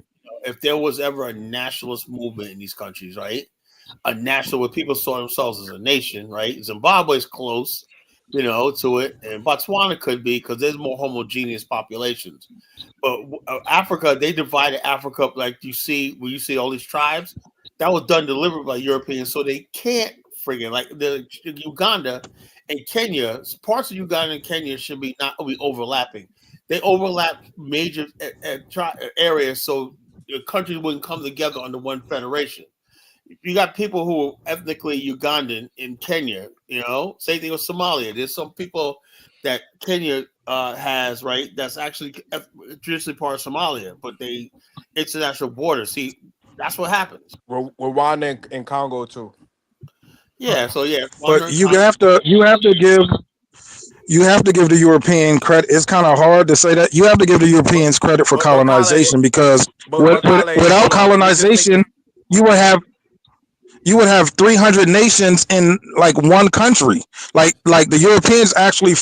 [SPEAKER 2] if there was ever a nationalist movement in these countries, right? A national where people saw themselves as a nation, right? Zimbabwe's close, to it, and Botswana could be because there's more homogeneous populations. But Africa, they divided Africa up like you see all these tribes. That was done deliberately by Europeans, so they can't friggin' like the Uganda and Kenya. Parts of Uganda and Kenya should be not be overlapping. They overlap major areas, so the countries wouldn't come together under one federation. You got people who are ethnically Ugandan in Kenya, same thing with Somalia. There's some people that Kenya has, right, that's actually traditionally part of Somalia, but they international border. See, that's what happens.
[SPEAKER 6] Rwanda and Congo too.
[SPEAKER 2] Yeah, so yeah.
[SPEAKER 9] But you have to give the European credit. It's kind of hard to say that. You have to give the Europeans credit for colonization because without colonization, you would have 300 nations in like one country. Like the Europeans actually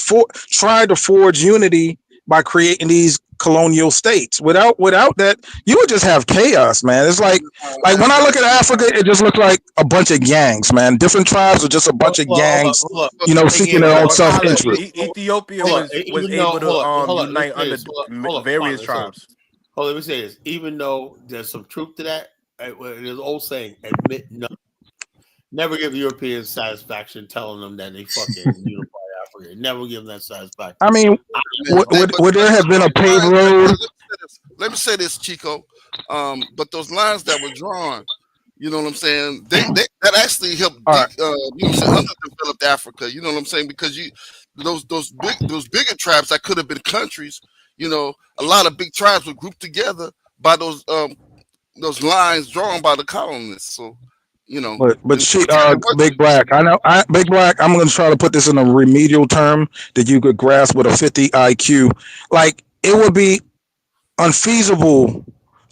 [SPEAKER 9] tried to forge unity by creating these colonial states. Without that, you would just have chaos, man. It's like when I look at Africa, it just looks like a bunch of gangs, man. Different tribes are just a bunch of gangs, seeking their own self-interest.
[SPEAKER 6] Ethiopia was able to unite under various tribes.
[SPEAKER 2] Let me say this. Even though there's some truth to that, there's an old saying, admit nothing. Never give Europeans satisfaction telling them that they fucking unified Africa. Never give them that satisfaction.
[SPEAKER 9] I mean, would there have been a paved road?
[SPEAKER 17] Let me say this, Chico. But those lines that were drawn, you know what I'm saying? That actually helped, underdeveloped Africa. You know what I'm saying? Because those bigger tribes that could have been countries. A lot of big tribes were grouped together by those lines drawn by the colonists. So.
[SPEAKER 9] But she, Big Black. I know, Big Black. I'm going to try to put this in a remedial term that you could grasp with a 50 IQ. Like it would be unfeasible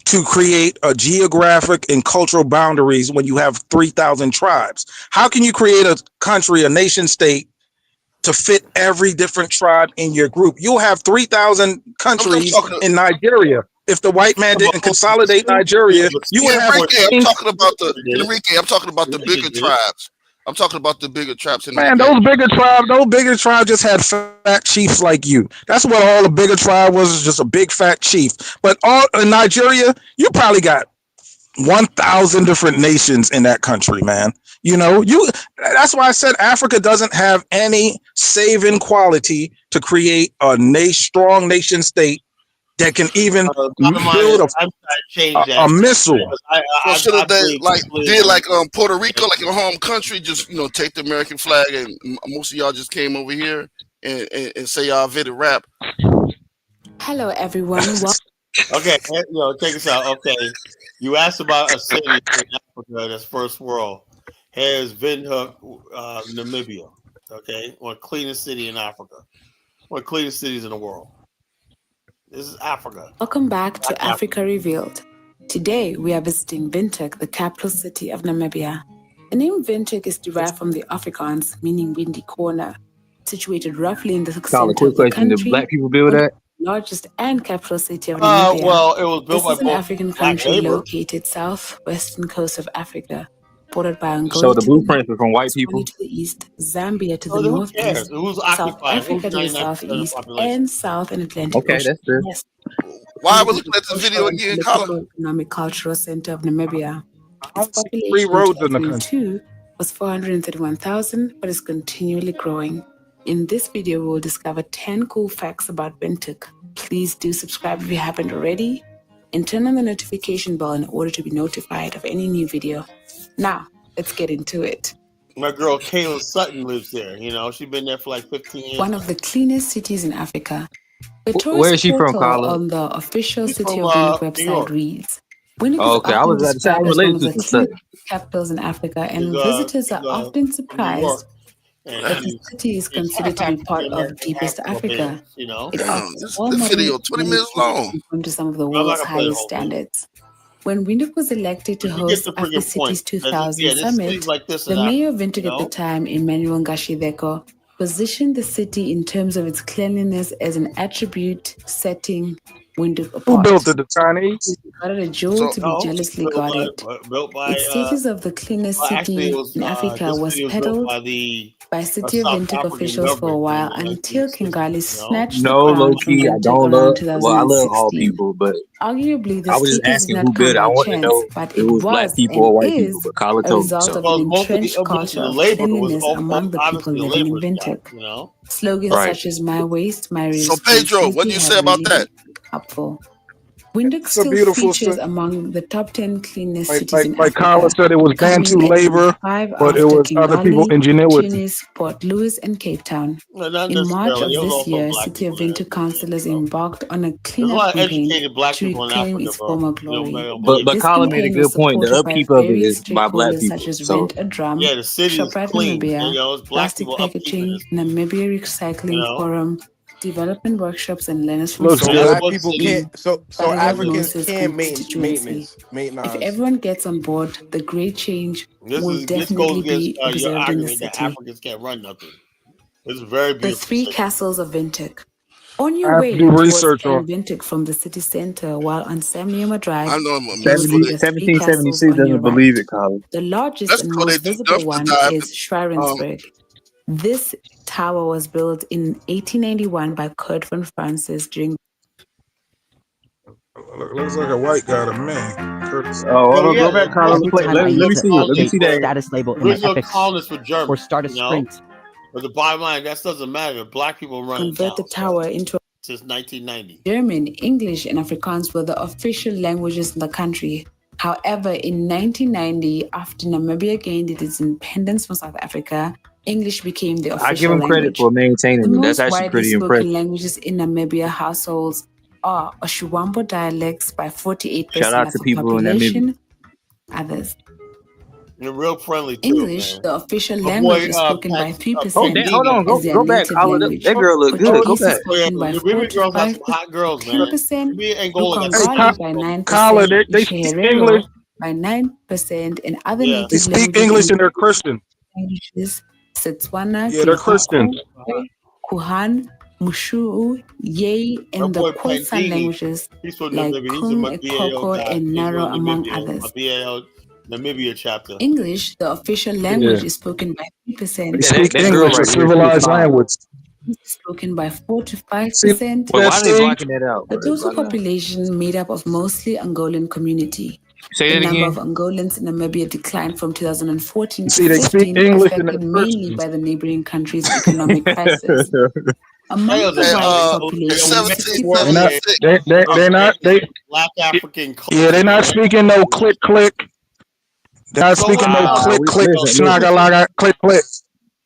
[SPEAKER 9] to create a geographic and cultural boundaries when you have 3,000 tribes. How can you create a country, a nation state, to fit every different tribe in your group? You'll have 3,000 countries in Nigeria. If the white man didn't consolidate Nigeria, you would have.
[SPEAKER 17] I'm talking about the bigger tribes. I'm talking about the bigger tribes.
[SPEAKER 9] Man, those bigger tribes just had fat chiefs like you. That's what all the bigger tribe was just a big fat chief. But all in Nigeria, you probably got 1,000 different nations in that country, man. You know, that's why I said Africa doesn't have any saving quality to create a strong nation state that can even build a missile.
[SPEAKER 17] So should they did like Puerto Rico, like your home country, just take the American flag, and most of y'all just came over here and say y'all video rap.
[SPEAKER 3] Hello, everyone.
[SPEAKER 2] Okay, check this out. Okay, you asked about a city in Africa that's first world. Here's Windhoek, Namibia. Okay, one cleanest city in Africa. One of the cleanest cities in the world. This is Africa.
[SPEAKER 3] Welcome back to Africa Revealed. Today, we are visiting Windhoek, the capital city of Namibia. The name Windhoek is derived from the Afrikaans, meaning windy corner, situated roughly in the center of the country.
[SPEAKER 8] Did black people build that?
[SPEAKER 3] Largest and capital city of Namibia.
[SPEAKER 2] Well, it was built
[SPEAKER 3] this
[SPEAKER 2] by
[SPEAKER 3] is an African country located southwestern coast of Africa, bordered by Angola.
[SPEAKER 8] So the blueprints are from white people.
[SPEAKER 3] To the east, Zambia to the northeast, South Africa to the southeast, and South and Atlantic
[SPEAKER 8] Okay,
[SPEAKER 3] Ocean.
[SPEAKER 8] that's true.
[SPEAKER 3] Yes.
[SPEAKER 17] Why are we looking at this video again, Colin?
[SPEAKER 3] Economic cultural center of Namibia. Its population
[SPEAKER 9] 3 roads in the
[SPEAKER 3] in
[SPEAKER 9] country.
[SPEAKER 3] 2002 was 431,000, but is continually growing. In this video, we will discover 10 cool facts about Windhoek. Please do subscribe if you haven't already, and turn on the notification bell in order to be notified of any new video. Now, let's get into it.
[SPEAKER 2] My girl Kayla Sutton lives there. She's been there for like 15 years.
[SPEAKER 3] One of the cleanest cities in Africa. The
[SPEAKER 8] Where is she from,
[SPEAKER 3] portal
[SPEAKER 8] Carla?
[SPEAKER 3] on the official City of Windhoek website reads, Windhoek
[SPEAKER 8] Oh,
[SPEAKER 3] is
[SPEAKER 8] okay, I
[SPEAKER 3] often
[SPEAKER 8] was about to say, I'm
[SPEAKER 3] described as one
[SPEAKER 8] related
[SPEAKER 3] of
[SPEAKER 8] to
[SPEAKER 3] the
[SPEAKER 8] some stuff.
[SPEAKER 3] cleanest capitals in Africa, and visitors are often surprised that the city is considered to be part of deepest Africa. It offers all
[SPEAKER 17] this video
[SPEAKER 3] modern
[SPEAKER 17] 20 minutes long.
[SPEAKER 3] to some of the world's highest standards. When Windhoek was elected to host AfriCity's 2000 summit, the mayor of Windhoek at the time, Emmanuel Ngashideko, positioned the city in terms of its cleanliness as an attribute setting Windhoek apart.
[SPEAKER 9] Who built it? The Chinese?
[SPEAKER 3] He called it a jewel to be jealously guarded. Its status of the cleanest city in Africa was peddled by City of Windhoek officials for a while until Kingali snatched the
[SPEAKER 8] No,
[SPEAKER 3] crown
[SPEAKER 8] low
[SPEAKER 3] from
[SPEAKER 8] key, I
[SPEAKER 3] Windhoek
[SPEAKER 8] don't
[SPEAKER 3] around
[SPEAKER 8] love. Well, I love all
[SPEAKER 3] 2016.
[SPEAKER 8] people, but
[SPEAKER 3] Arguably, the
[SPEAKER 8] I was just
[SPEAKER 3] status did
[SPEAKER 8] asking
[SPEAKER 3] not
[SPEAKER 8] who
[SPEAKER 3] come
[SPEAKER 8] built it. I
[SPEAKER 3] by
[SPEAKER 8] wanted to
[SPEAKER 3] chance,
[SPEAKER 8] know
[SPEAKER 3] but
[SPEAKER 8] if it was black
[SPEAKER 3] was
[SPEAKER 8] people or
[SPEAKER 3] and
[SPEAKER 8] white people.
[SPEAKER 3] is
[SPEAKER 8] But Carla
[SPEAKER 3] a
[SPEAKER 8] told me
[SPEAKER 3] result
[SPEAKER 8] so.
[SPEAKER 3] of an entrenched culture of cleanliness among the people living in Windhoek. Slogans
[SPEAKER 8] Right.
[SPEAKER 3] such as "My waste, my
[SPEAKER 17] So Pedro, what do you say about that?
[SPEAKER 3] Helpful. Windhoek
[SPEAKER 9] It's a
[SPEAKER 3] still
[SPEAKER 9] beautiful
[SPEAKER 3] features
[SPEAKER 9] city.
[SPEAKER 3] among the top 10 cleanest cities in
[SPEAKER 9] Like
[SPEAKER 3] Africa.
[SPEAKER 9] Carla said, it was Bantu
[SPEAKER 3] coming at
[SPEAKER 9] labor,
[SPEAKER 3] number 5
[SPEAKER 9] but it
[SPEAKER 3] after
[SPEAKER 9] was other people
[SPEAKER 3] Kingali,
[SPEAKER 9] ingenuity.
[SPEAKER 3] Tunis, Port Louis, and Cape Town.
[SPEAKER 2] No, not
[SPEAKER 3] In March
[SPEAKER 2] necessarily.
[SPEAKER 3] of
[SPEAKER 2] There was
[SPEAKER 3] this
[SPEAKER 2] also
[SPEAKER 3] year,
[SPEAKER 2] black
[SPEAKER 3] City of
[SPEAKER 2] people there.
[SPEAKER 3] Windhoek councillors embarked on a
[SPEAKER 2] There's a
[SPEAKER 3] cleanup
[SPEAKER 2] lot of
[SPEAKER 3] campaign
[SPEAKER 2] educated black
[SPEAKER 3] to
[SPEAKER 2] people in
[SPEAKER 3] reclaim
[SPEAKER 2] Africa,
[SPEAKER 3] its
[SPEAKER 2] bro.
[SPEAKER 3] former glory.
[SPEAKER 8] But
[SPEAKER 3] This
[SPEAKER 8] Carla made a
[SPEAKER 3] campaign was
[SPEAKER 8] good point. The
[SPEAKER 3] supported by
[SPEAKER 8] upkeep of it
[SPEAKER 3] various
[SPEAKER 8] is by black
[SPEAKER 3] stakeholders
[SPEAKER 8] people.
[SPEAKER 3] such as
[SPEAKER 8] So
[SPEAKER 3] Rent a Drum,
[SPEAKER 2] Yeah, the city is
[SPEAKER 3] Shoprite
[SPEAKER 2] clean.
[SPEAKER 3] Namibia,
[SPEAKER 2] It's black
[SPEAKER 3] Plastic
[SPEAKER 2] people upkeeping
[SPEAKER 3] Packaging, Namibia Recycling Forum, development workshops, and learners from
[SPEAKER 9] Looks
[SPEAKER 3] schools.
[SPEAKER 9] good.
[SPEAKER 6] Black people can't. So
[SPEAKER 3] But it
[SPEAKER 6] Africans
[SPEAKER 3] influences
[SPEAKER 6] can
[SPEAKER 3] constituency. If
[SPEAKER 6] maintenance.
[SPEAKER 3] everyone gets on board, the great change will
[SPEAKER 2] This
[SPEAKER 3] definitely
[SPEAKER 2] goes against
[SPEAKER 3] be
[SPEAKER 2] your
[SPEAKER 3] observed in the
[SPEAKER 2] argument that
[SPEAKER 3] city.
[SPEAKER 2] Africans can't run nothing. It's a very
[SPEAKER 3] The
[SPEAKER 2] beautiful
[SPEAKER 3] three
[SPEAKER 2] city.
[SPEAKER 3] castles of Windhoek. On
[SPEAKER 9] I
[SPEAKER 3] your
[SPEAKER 9] have
[SPEAKER 3] way
[SPEAKER 9] to do
[SPEAKER 3] towards
[SPEAKER 9] research on.
[SPEAKER 3] Windhoek from the city center, while on Samioma Drive,
[SPEAKER 17] I know
[SPEAKER 3] you will see the three castles
[SPEAKER 8] 1776
[SPEAKER 3] on your
[SPEAKER 8] doesn't believe
[SPEAKER 3] right.
[SPEAKER 8] it, Carla.
[SPEAKER 3] The largest
[SPEAKER 17] That's
[SPEAKER 3] and
[SPEAKER 17] cool. They
[SPEAKER 3] most
[SPEAKER 17] do
[SPEAKER 3] visible
[SPEAKER 17] dumpster
[SPEAKER 3] one
[SPEAKER 17] dive.
[SPEAKER 3] is Schreierensburg. This tower was built in 1891 by Kurt von Francis during
[SPEAKER 9] Looks like a white guy to me. Curtis.
[SPEAKER 8] Oh, go back, Carla.
[SPEAKER 4] Every time I
[SPEAKER 8] Let
[SPEAKER 4] need
[SPEAKER 8] me
[SPEAKER 4] to
[SPEAKER 8] see it. Let me
[SPEAKER 4] update
[SPEAKER 8] see
[SPEAKER 4] the
[SPEAKER 8] that.
[SPEAKER 4] status label in my
[SPEAKER 2] Original
[SPEAKER 4] epics
[SPEAKER 2] colonists were German,
[SPEAKER 4] or start a sprint.
[SPEAKER 2] But the bottom line, that doesn't matter. Black people run
[SPEAKER 3] convert the tower into
[SPEAKER 2] since 1990.
[SPEAKER 3] German, English, and Afrikaans were the official languages in the country. However, in 1990, after Namibia gained its independence from South Africa, English became the official
[SPEAKER 8] I give him
[SPEAKER 3] language.
[SPEAKER 8] credit for maintaining
[SPEAKER 3] The
[SPEAKER 8] it.
[SPEAKER 3] most
[SPEAKER 8] That's actually
[SPEAKER 3] widely
[SPEAKER 8] pretty
[SPEAKER 3] spoken
[SPEAKER 8] impressive.
[SPEAKER 3] languages in Namibia households are Oshuambo dialects by 48%
[SPEAKER 8] Shout out
[SPEAKER 3] of
[SPEAKER 8] to
[SPEAKER 3] the
[SPEAKER 8] people in Namibia.
[SPEAKER 3] population, others.
[SPEAKER 2] They're real friendly too,
[SPEAKER 3] English,
[SPEAKER 2] man.
[SPEAKER 3] the official
[SPEAKER 2] My
[SPEAKER 3] language,
[SPEAKER 2] boy,
[SPEAKER 3] is spoken by
[SPEAKER 2] Pat-
[SPEAKER 3] 3%.
[SPEAKER 8] Oh, damn, hold on.
[SPEAKER 3] Is their
[SPEAKER 8] Go back,
[SPEAKER 3] native
[SPEAKER 8] Carla.
[SPEAKER 3] language.
[SPEAKER 8] That girl look good. Go
[SPEAKER 3] Portuguese is
[SPEAKER 8] back.
[SPEAKER 3] spoken by
[SPEAKER 2] Liberian girls have some
[SPEAKER 3] 4 to
[SPEAKER 2] hot girls, man.
[SPEAKER 3] 3%,
[SPEAKER 2] Libya, Angola got
[SPEAKER 9] Hey,
[SPEAKER 3] Lukangali by 9%,
[SPEAKER 9] Carla, they speak English.
[SPEAKER 3] Sheherero by 9%, and other
[SPEAKER 2] Yeah.
[SPEAKER 9] They
[SPEAKER 3] native
[SPEAKER 9] speak
[SPEAKER 3] languages
[SPEAKER 9] English and they're Christian.
[SPEAKER 3] languages Setswana,
[SPEAKER 9] Yeah, they're Christians.
[SPEAKER 3] Kuhan, Mushu, Ye, and the Khoisan languages
[SPEAKER 2] He's from
[SPEAKER 3] like
[SPEAKER 2] Namibia. He's a
[SPEAKER 3] Kung,
[SPEAKER 2] Mabio
[SPEAKER 3] Ekoko,
[SPEAKER 2] guy.
[SPEAKER 3] and
[SPEAKER 2] He's
[SPEAKER 3] Naro,
[SPEAKER 2] from
[SPEAKER 3] among
[SPEAKER 2] Namibia.
[SPEAKER 3] others.
[SPEAKER 2] Namibia chapter.
[SPEAKER 3] English, the official language,
[SPEAKER 9] Yeah.
[SPEAKER 3] is spoken by 3%.
[SPEAKER 9] They speak
[SPEAKER 8] that girl
[SPEAKER 9] English, a
[SPEAKER 8] right here, she was
[SPEAKER 9] civilized
[SPEAKER 8] fine.
[SPEAKER 9] language.
[SPEAKER 3] Spoken by 4 to
[SPEAKER 9] See
[SPEAKER 3] 5%.
[SPEAKER 8] Wait,
[SPEAKER 9] that
[SPEAKER 8] why are they
[SPEAKER 9] stage?
[SPEAKER 8] blocking that out?
[SPEAKER 3] The
[SPEAKER 8] Bro?
[SPEAKER 3] total population made up of mostly Angolan community.
[SPEAKER 8] Say
[SPEAKER 3] The
[SPEAKER 8] that
[SPEAKER 3] number of
[SPEAKER 8] again.
[SPEAKER 3] Angolans in Namibia declined from 2014
[SPEAKER 9] See,
[SPEAKER 3] to
[SPEAKER 9] they speak
[SPEAKER 3] 15,
[SPEAKER 9] English in
[SPEAKER 3] affected
[SPEAKER 9] the
[SPEAKER 3] mainly by the neighboring country's economic crisis. Among the white population,
[SPEAKER 17] 1776.
[SPEAKER 9] They're not
[SPEAKER 2] Black African
[SPEAKER 9] yeah, they're
[SPEAKER 2] culture.
[SPEAKER 9] not speaking no click click. They're not speaking no click click snagga laga click click.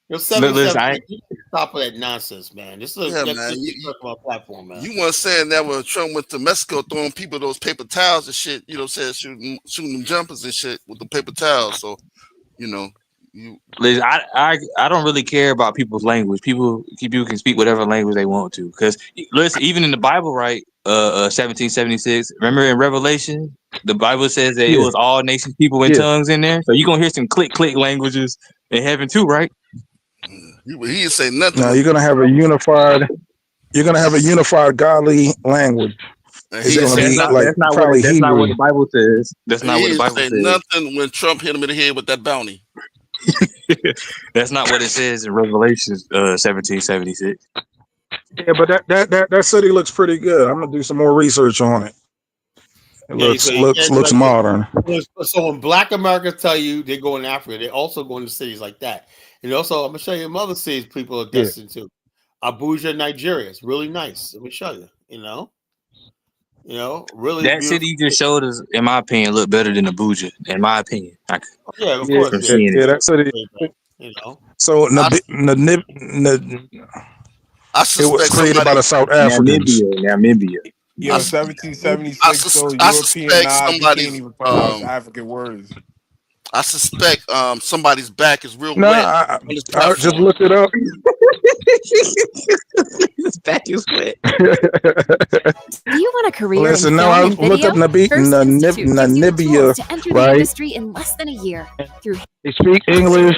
[SPEAKER 2] Yo,
[SPEAKER 8] Listen, I
[SPEAKER 2] 77. Stop with that nonsense, man. This is
[SPEAKER 17] Yeah,
[SPEAKER 2] that's
[SPEAKER 17] man.
[SPEAKER 2] disrespect for our platform, man.
[SPEAKER 17] You weren't saying that when Trump went to Mexico throwing people those paper towels and shit, you know, saying shooting them jumpers and shit with the paper towels. So, you know,
[SPEAKER 8] listen, I don't really care about people's language. People can speak whatever language they want to. Because listen, even in the Bible, right? 1776. Remember in Revelation, the Bible says that it was all nations, people, and tongues in there. So you're gonna hear some click click languages in heaven too, right?
[SPEAKER 17] he didn't say nothing.
[SPEAKER 9] No, you're gonna have a unified godly language. It's gonna be like probably Hebrew.
[SPEAKER 8] That's not what the Bible says. That's not what the Bible
[SPEAKER 17] says. Nothing when Trump hit him in the head with that bounty.
[SPEAKER 8] That's not what it says in Revelations 1776.
[SPEAKER 9] Yeah, but that city looks pretty good. I'm gonna do some more research on it. It looks modern.
[SPEAKER 2] So when Black Americans tell you they're going to Africa, they're also going to cities like that. And also, I'm gonna show you some other cities people are destined to. Abuja, Nigeria. It's really nice. Let me show you. You know, really.
[SPEAKER 8] That city you just showed us, in my opinion, look better than Abuja. In my opinion,
[SPEAKER 2] yeah, of course.
[SPEAKER 9] That city.
[SPEAKER 2] You know.
[SPEAKER 9] So it was created by the South Africans.
[SPEAKER 8] Namibia.
[SPEAKER 6] Yeah, 1776. So European knives, you can't even pronounce African words.
[SPEAKER 17] I suspect somebody's back is real
[SPEAKER 9] No,
[SPEAKER 17] wet.
[SPEAKER 9] I just looked it up.
[SPEAKER 8] His back is wet.
[SPEAKER 1] Do you want a career
[SPEAKER 9] Listen,
[SPEAKER 1] in
[SPEAKER 9] no,
[SPEAKER 1] film
[SPEAKER 9] I
[SPEAKER 1] and
[SPEAKER 9] looked
[SPEAKER 1] video?
[SPEAKER 9] up
[SPEAKER 1] First Institute gives you the
[SPEAKER 9] Namibia,
[SPEAKER 1] tools to enter the
[SPEAKER 9] right?
[SPEAKER 1] industry in less than a year. Through
[SPEAKER 9] They speak English,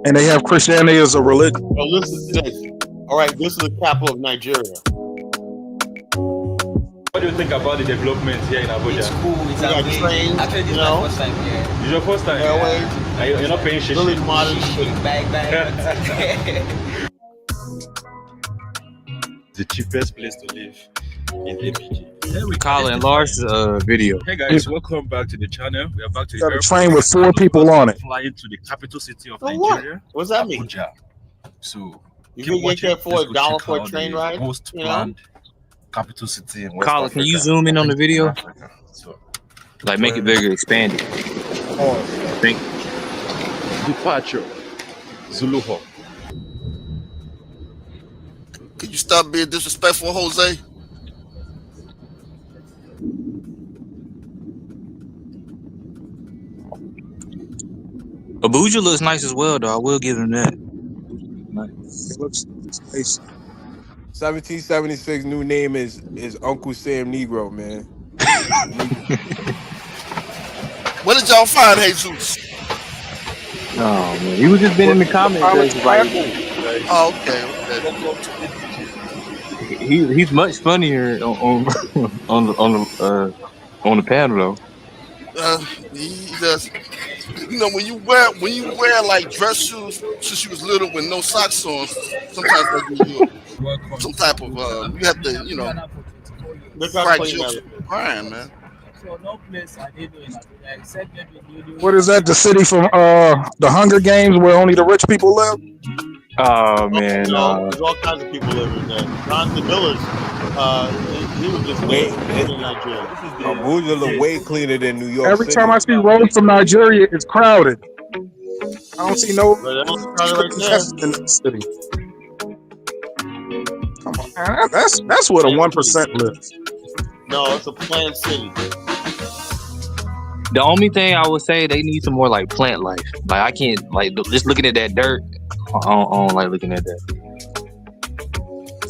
[SPEAKER 9] and they have Christianity as a religion.
[SPEAKER 2] Well, listen to this. All right, this is the capital of Nigeria.
[SPEAKER 4] What do you think about the development here in Abuja?
[SPEAKER 2] It's cool. It's trains,
[SPEAKER 4] actually, this is my first time here. It's your first time?
[SPEAKER 2] Airways.
[SPEAKER 4] You're not paying shit.
[SPEAKER 2] Really modern.
[SPEAKER 4] The cheapest place to live in APG. Here we
[SPEAKER 8] call it enlarge the video.
[SPEAKER 4] Hey guys, welcome back to the channel. We are back to the
[SPEAKER 9] Got a train with 4 people on it.
[SPEAKER 4] Flying to the capital city of
[SPEAKER 2] What?
[SPEAKER 4] Nigeria.
[SPEAKER 2] What's that mean?
[SPEAKER 4] Abuja. So
[SPEAKER 2] you can get there for $1 for a train ride.
[SPEAKER 4] Post-planned capital city in West
[SPEAKER 8] Colin,
[SPEAKER 4] Africa.
[SPEAKER 8] can you zoom in on the video?
[SPEAKER 4] So,
[SPEAKER 8] like make it bigger, expand it. Think.
[SPEAKER 4] Departure. Zulu Hawk.
[SPEAKER 17] Could you stop being disrespectful, Jose?
[SPEAKER 8] Abuja looks nice as well, though. I will give him that.
[SPEAKER 9] It looks nice.
[SPEAKER 6] 1776 new name is Uncle Sam Negro, man.
[SPEAKER 17] What did y'all find, Jesus?
[SPEAKER 8] Oh man, he was just been in the comments.
[SPEAKER 17] Oh, okay.
[SPEAKER 8] He's much funnier on the panel though.
[SPEAKER 17] He does. You know, when you wear like dress shoes since you was little with no socks on, sometimes they give you some type of you have to, you know, crack jokes crying, man.
[SPEAKER 9] What is that? The city from the Hunger Games where only the rich people live?
[SPEAKER 8] Oh man,
[SPEAKER 2] there's all kinds of people living there. Jonathan Miller's, he was just way in Nigeria.
[SPEAKER 6] Abuja look way cleaner than New York
[SPEAKER 9] Every
[SPEAKER 6] City.
[SPEAKER 9] time I see roads from Nigeria, it's crowded. I don't see no contestants in the city. Come on, man. That's where the 1% lives.
[SPEAKER 2] No, it's a planned city.
[SPEAKER 8] The only thing I would say, they need some more like plant life. Like I can't like just looking at that dirt. I don't like looking at that.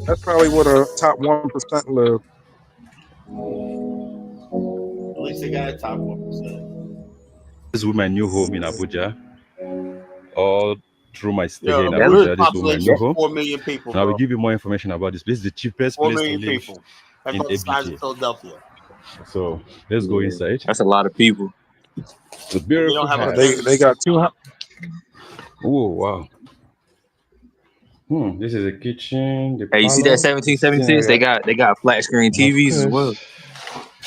[SPEAKER 9] That's probably where the top 1% live.
[SPEAKER 2] At least they got a top 1%.
[SPEAKER 4] This is my new home in Abuja. All through my stay in
[SPEAKER 2] Abuja,
[SPEAKER 4] Abuja, this is my new home.
[SPEAKER 2] 4 million people.
[SPEAKER 4] And I will give you more information about this place. It's the cheapest
[SPEAKER 2] 4
[SPEAKER 4] place to
[SPEAKER 2] million
[SPEAKER 4] live
[SPEAKER 2] people. That's
[SPEAKER 4] in
[SPEAKER 2] the size of
[SPEAKER 4] ABJ.
[SPEAKER 2] Philadelphia.
[SPEAKER 4] So let's go inside.
[SPEAKER 8] That's a lot of people.
[SPEAKER 4] The beautiful house.
[SPEAKER 9] They got 200.
[SPEAKER 4] Oh wow. This is a kitchen.
[SPEAKER 8] Hey, you see that 1776? They got flat screen TVs as well.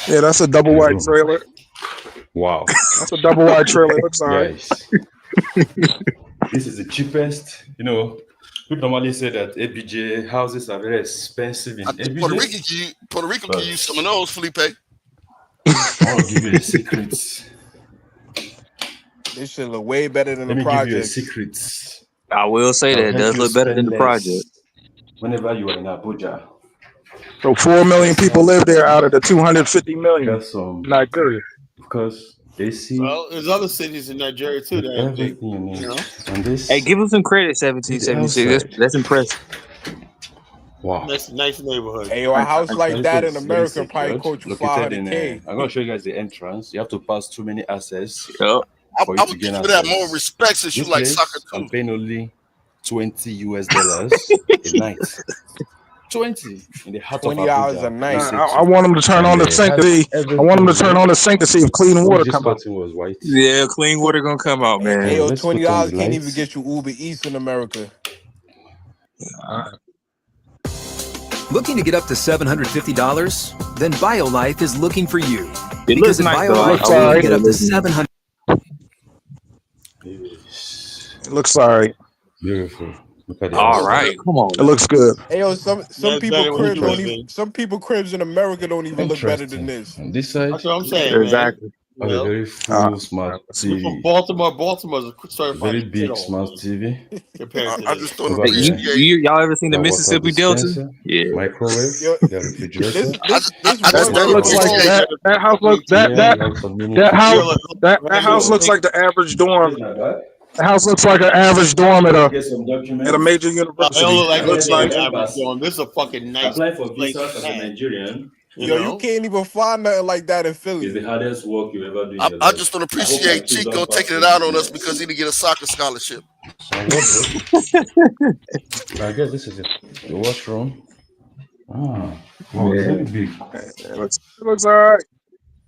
[SPEAKER 9] Yeah, that's a double wide trailer.
[SPEAKER 4] Wow.
[SPEAKER 9] That's a double wide trailer. It looks all right.
[SPEAKER 4] Guys, this is the cheapest. You know, people normally say that ABJ houses are very expensive in ABJ.
[SPEAKER 5] Puerto Rico can use some of those, Felipe.
[SPEAKER 4] I'll give you the secrets.
[SPEAKER 6] This shit look way better than
[SPEAKER 4] Let
[SPEAKER 6] the
[SPEAKER 4] me give you a
[SPEAKER 6] projects.
[SPEAKER 4] secret.
[SPEAKER 8] I will say that it does look better than the project.
[SPEAKER 4] Whenever you are in Abuja.
[SPEAKER 9] So 4 million people live there out of the 250 million. Nigeria.
[SPEAKER 4] Because they see.
[SPEAKER 2] Well, there's other cities in Nigeria too that have big,
[SPEAKER 4] everything you need.
[SPEAKER 2] you know.
[SPEAKER 4] And this.
[SPEAKER 8] Hey, give him some credit, 1776. That's impressive.
[SPEAKER 4] Wow.
[SPEAKER 2] That's a nice neighborhood.
[SPEAKER 6] Hey, a house like that in America probably cost you
[SPEAKER 4] located in.
[SPEAKER 6] $500K.
[SPEAKER 4] I'm gonna show you guys the entrance. You have to pass too many access.
[SPEAKER 8] Yep.
[SPEAKER 5] I would give you that more respect since you like soccer too.
[SPEAKER 4] I'm paying only $20 a night. 20 in the heart
[SPEAKER 6] 20
[SPEAKER 4] of
[SPEAKER 6] hours
[SPEAKER 4] Abuja.
[SPEAKER 6] a night.
[SPEAKER 9] I want them to turn on the sink to see. I want them to turn on the sink to see if clean water comes out.
[SPEAKER 4] Was white.
[SPEAKER 8] Yeah, clean water gonna come out, man.
[SPEAKER 6] Hey, yo,
[SPEAKER 4] Let's put on
[SPEAKER 6] $20
[SPEAKER 4] the
[SPEAKER 6] can't
[SPEAKER 4] lights.
[SPEAKER 6] even get you Uber Eats in America.
[SPEAKER 7] Looking to get up to $750? Then BioLife is looking for you.
[SPEAKER 8] It
[SPEAKER 7] Because
[SPEAKER 8] looks
[SPEAKER 7] at
[SPEAKER 8] nice, though.
[SPEAKER 7] BioLife,
[SPEAKER 8] I
[SPEAKER 7] you
[SPEAKER 8] will
[SPEAKER 7] can get up to
[SPEAKER 8] say that.
[SPEAKER 7] $700.
[SPEAKER 9] It looks sorry.
[SPEAKER 4] Beautiful. Look at it.
[SPEAKER 8] All right, come on.
[SPEAKER 9] It looks good.
[SPEAKER 6] Hey, yo, some
[SPEAKER 2] That's
[SPEAKER 6] people
[SPEAKER 2] better when
[SPEAKER 6] cribs
[SPEAKER 2] you
[SPEAKER 6] don't
[SPEAKER 2] live
[SPEAKER 6] even.
[SPEAKER 2] in.
[SPEAKER 6] Some people cribs in America don't even look better than
[SPEAKER 4] Interesting.
[SPEAKER 6] this.
[SPEAKER 4] On this side,
[SPEAKER 2] That's what I'm saying, man.
[SPEAKER 8] Exactly.
[SPEAKER 4] I have a very full smart
[SPEAKER 2] We're from
[SPEAKER 4] TV.
[SPEAKER 2] Baltimore. Baltimore's a certified
[SPEAKER 4] Very big
[SPEAKER 2] shithole
[SPEAKER 4] smart TV.
[SPEAKER 2] compared to
[SPEAKER 5] I
[SPEAKER 2] this.
[SPEAKER 5] just don't
[SPEAKER 4] Over
[SPEAKER 8] Hey,
[SPEAKER 4] here,
[SPEAKER 5] appreciate.
[SPEAKER 8] y'all ever seen the
[SPEAKER 4] got water
[SPEAKER 8] Mississippi Delta?
[SPEAKER 4] dispenser,
[SPEAKER 8] Yeah.
[SPEAKER 4] microwave,
[SPEAKER 6] Yo,
[SPEAKER 4] got refrigerator.
[SPEAKER 6] this
[SPEAKER 5] I
[SPEAKER 6] this
[SPEAKER 5] just
[SPEAKER 6] one
[SPEAKER 9] That looks
[SPEAKER 6] people
[SPEAKER 9] like
[SPEAKER 6] home.
[SPEAKER 9] that house looks
[SPEAKER 4] Yeah,
[SPEAKER 9] that
[SPEAKER 4] you have some mini
[SPEAKER 9] that house
[SPEAKER 4] kitchen.
[SPEAKER 9] that house looks like the average dorm.
[SPEAKER 4] It's not bad.
[SPEAKER 9] The house looks like an average dorm at
[SPEAKER 4] Get some
[SPEAKER 9] a
[SPEAKER 4] documents.
[SPEAKER 9] major
[SPEAKER 2] No, it
[SPEAKER 9] university.
[SPEAKER 2] don't look like
[SPEAKER 9] It
[SPEAKER 2] no
[SPEAKER 9] looks
[SPEAKER 2] damn
[SPEAKER 9] like
[SPEAKER 2] average dorm. This is a fucking nice
[SPEAKER 4] Apply for
[SPEAKER 2] place
[SPEAKER 4] visas
[SPEAKER 2] to
[SPEAKER 4] as a
[SPEAKER 2] have.
[SPEAKER 4] Nigerian
[SPEAKER 2] You
[SPEAKER 6] Yo, you
[SPEAKER 2] know,
[SPEAKER 6] can't even find nothing like that in
[SPEAKER 4] is
[SPEAKER 6] Philly.
[SPEAKER 4] the hardest work you ever do in your
[SPEAKER 5] I
[SPEAKER 4] life.
[SPEAKER 5] just don't
[SPEAKER 4] I hope my
[SPEAKER 5] appreciate
[SPEAKER 4] kids
[SPEAKER 5] Chico
[SPEAKER 4] don't pass
[SPEAKER 5] taking it
[SPEAKER 4] the
[SPEAKER 5] out on us
[SPEAKER 4] business.
[SPEAKER 5] because he didn't get a soccer scholarship.
[SPEAKER 4] So what, bro? I guess this is the washroom. Ah, wow, it's very big.
[SPEAKER 9] it looks all right.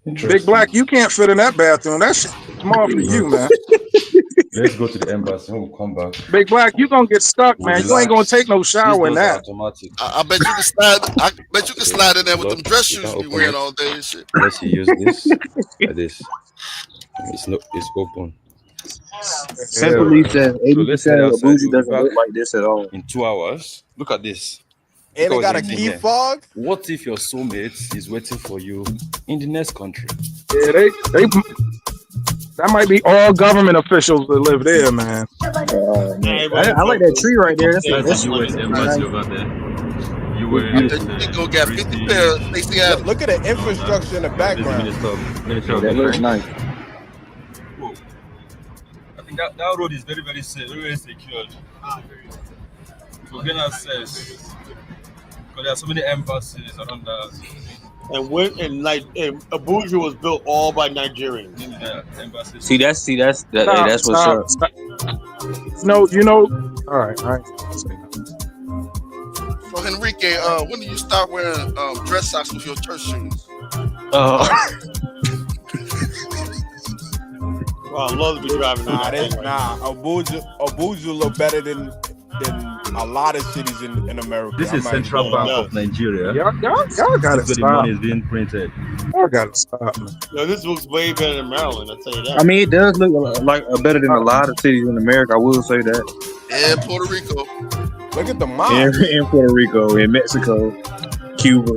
[SPEAKER 9] Big
[SPEAKER 4] Interesting.
[SPEAKER 9] Black, you can't fit in that bathroom. That shit's small for you, man.
[SPEAKER 4] Let's go to the embassy. When we come back,
[SPEAKER 9] Big Black, you gonna get stuck,
[SPEAKER 4] we'll
[SPEAKER 9] man. You ain't gonna
[SPEAKER 4] relax.
[SPEAKER 9] take no
[SPEAKER 4] These
[SPEAKER 9] shower in
[SPEAKER 4] doors are
[SPEAKER 9] that.
[SPEAKER 4] automatic.
[SPEAKER 5] I bet you can slide. I bet you can slide in there with them
[SPEAKER 4] Lock.
[SPEAKER 5] dress
[SPEAKER 4] You
[SPEAKER 5] shoes
[SPEAKER 4] can't
[SPEAKER 5] you be
[SPEAKER 4] open
[SPEAKER 5] wearing
[SPEAKER 4] it
[SPEAKER 5] all day and shit.
[SPEAKER 4] unless you use this. Like this. It's open.
[SPEAKER 8] Simply
[SPEAKER 9] Yeah.
[SPEAKER 8] said,
[SPEAKER 4] So let's head
[SPEAKER 8] 80% of
[SPEAKER 4] outside.
[SPEAKER 8] Abuja
[SPEAKER 4] We'll be
[SPEAKER 8] doesn't
[SPEAKER 4] back
[SPEAKER 8] look like this at all.
[SPEAKER 4] in 2 hours. Look at this.
[SPEAKER 6] And it
[SPEAKER 4] Look
[SPEAKER 6] got
[SPEAKER 4] at
[SPEAKER 6] a
[SPEAKER 4] what's in
[SPEAKER 6] key
[SPEAKER 4] here.
[SPEAKER 6] fog.
[SPEAKER 4] What if your soulmate is waiting for you in the next country?
[SPEAKER 9] Yeah, they that might be all government officials that live there, man.
[SPEAKER 8] I like that tree right there. That's
[SPEAKER 4] That's the
[SPEAKER 8] pretty
[SPEAKER 4] U.S. embassy
[SPEAKER 8] nice.
[SPEAKER 4] over there.
[SPEAKER 5] I
[SPEAKER 4] U.S.
[SPEAKER 5] bet Chico got 50 pairs of Stacey Adams.
[SPEAKER 6] Look at the infrastructure in the background.
[SPEAKER 4] Minister of
[SPEAKER 8] That looks
[SPEAKER 4] Defense.
[SPEAKER 8] nice.
[SPEAKER 4] Whoa. I think that road is very, very safe, very, very secured. To gain access, because there are so many embassies around us.
[SPEAKER 2] and Abuja was built all by Nigerians.
[SPEAKER 4] Yeah, embassies.
[SPEAKER 8] See, that's what's up.
[SPEAKER 9] Stop. No, you know. All right.
[SPEAKER 5] So Enrique, when do you start wearing dress socks with your church shoes?
[SPEAKER 2] Well, I love to be driving.
[SPEAKER 6] Abuja look better than a lot of cities in America.
[SPEAKER 4] This is Central Bank of Nigeria.
[SPEAKER 9] Y'all gotta
[SPEAKER 4] This is where the
[SPEAKER 9] stop.
[SPEAKER 4] money is being printed.
[SPEAKER 9] Y'all gotta stop, man.
[SPEAKER 2] No, this looks way better than Maryland. I'll tell you that.
[SPEAKER 8] I mean, it does look like better than a lot of cities in America. I will say that.
[SPEAKER 5] And Puerto Rico.
[SPEAKER 6] Look at the mosque.
[SPEAKER 8] In Puerto Rico, in Mexico, Cuba.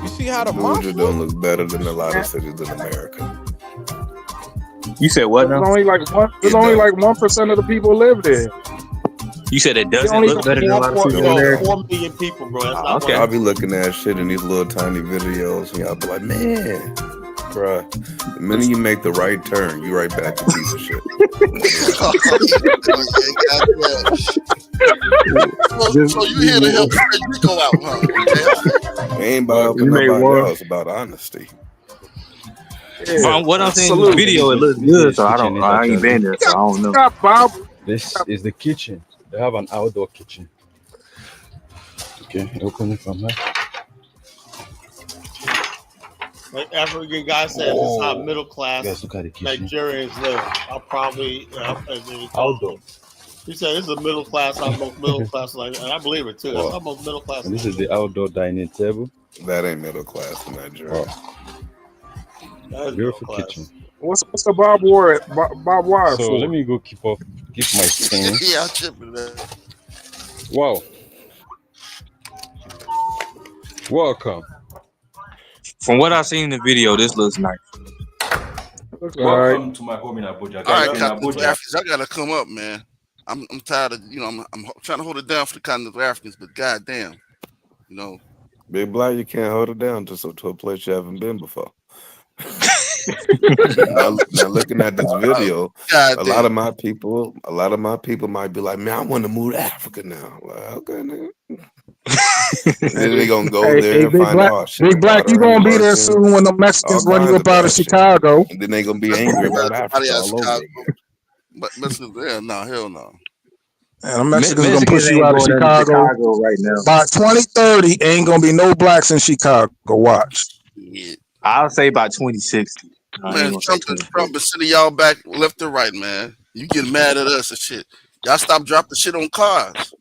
[SPEAKER 6] You see how the mosque
[SPEAKER 10] don't look better than a lot of cities in America.
[SPEAKER 8] You said what now?
[SPEAKER 9] There's only like 1% of the people live there.
[SPEAKER 8] You said it doesn't
[SPEAKER 9] only
[SPEAKER 8] look better than a lot of cities in America?
[SPEAKER 2] 4 million people, bro. That's not
[SPEAKER 8] Okay.
[SPEAKER 10] I'll be looking at shit in these little tiny videos, and y'all be like, man, bruh, the minute you make the right turn, you right back to piece of shit.
[SPEAKER 5] So you here to help Rico out, huh?
[SPEAKER 10] It ain't about helping nobody else, about honesty.
[SPEAKER 8] What I'm saying in the video, it looks good, so I ain't been there, so I don't know.
[SPEAKER 4] This is the kitchen. They have an outdoor kitchen. Okay, open it from here.
[SPEAKER 2] Like African guy said, this is how middle class
[SPEAKER 4] Guys, look at the kitchen.
[SPEAKER 2] Nigerians live. I'll probably
[SPEAKER 4] Outdoor.
[SPEAKER 2] He said this is a middle class, almost middle class, like, and I believe it too. That's almost middle class.
[SPEAKER 4] And this is the outdoor dining table.
[SPEAKER 10] That ain't middle class in Nigeria.
[SPEAKER 2] That's
[SPEAKER 11] Beautiful kitchen.
[SPEAKER 9] What's the barbed wire
[SPEAKER 11] So
[SPEAKER 9] for?
[SPEAKER 11] let me go keep my thing.
[SPEAKER 5] Yeah, I'm tripping, man.
[SPEAKER 11] Wow. Welcome.
[SPEAKER 8] From what I've seen in the video, this looks nice.
[SPEAKER 11] Welcome to my home in Abuja.
[SPEAKER 5] All
[SPEAKER 11] Guys,
[SPEAKER 5] right,
[SPEAKER 11] in
[SPEAKER 5] Continental
[SPEAKER 11] Abuja.
[SPEAKER 5] Africans, I gotta come up, man. I'm tired of, I'm trying to hold it down for the Continental Africans, but goddamn,
[SPEAKER 10] Big Black, you can't hold it down to a place you haven't been before. now looking at this video, a lot of my people might be like, man, I want to move to Africa now. Like, okay, nigga. And then they gonna go there and
[SPEAKER 9] Big
[SPEAKER 10] find
[SPEAKER 9] Black,
[SPEAKER 10] out shit.
[SPEAKER 9] Big Black, you gonna be there soon when the Mexicans run you up out of Chicago.
[SPEAKER 10] And then they gonna be angry about Africa all over again.
[SPEAKER 5] But no, hell no.
[SPEAKER 9] And the Mexicans gonna push you out of Chicago
[SPEAKER 8] right now.
[SPEAKER 9] By 2030, ain't gonna be no blacks in Chicago. Watch.
[SPEAKER 5] Yeah.
[SPEAKER 8] I'll say by 2060.
[SPEAKER 5] Man, Trump is sending y'all back left and right, man. You get mad at us and shit. Y'all stop dropping shit on cars.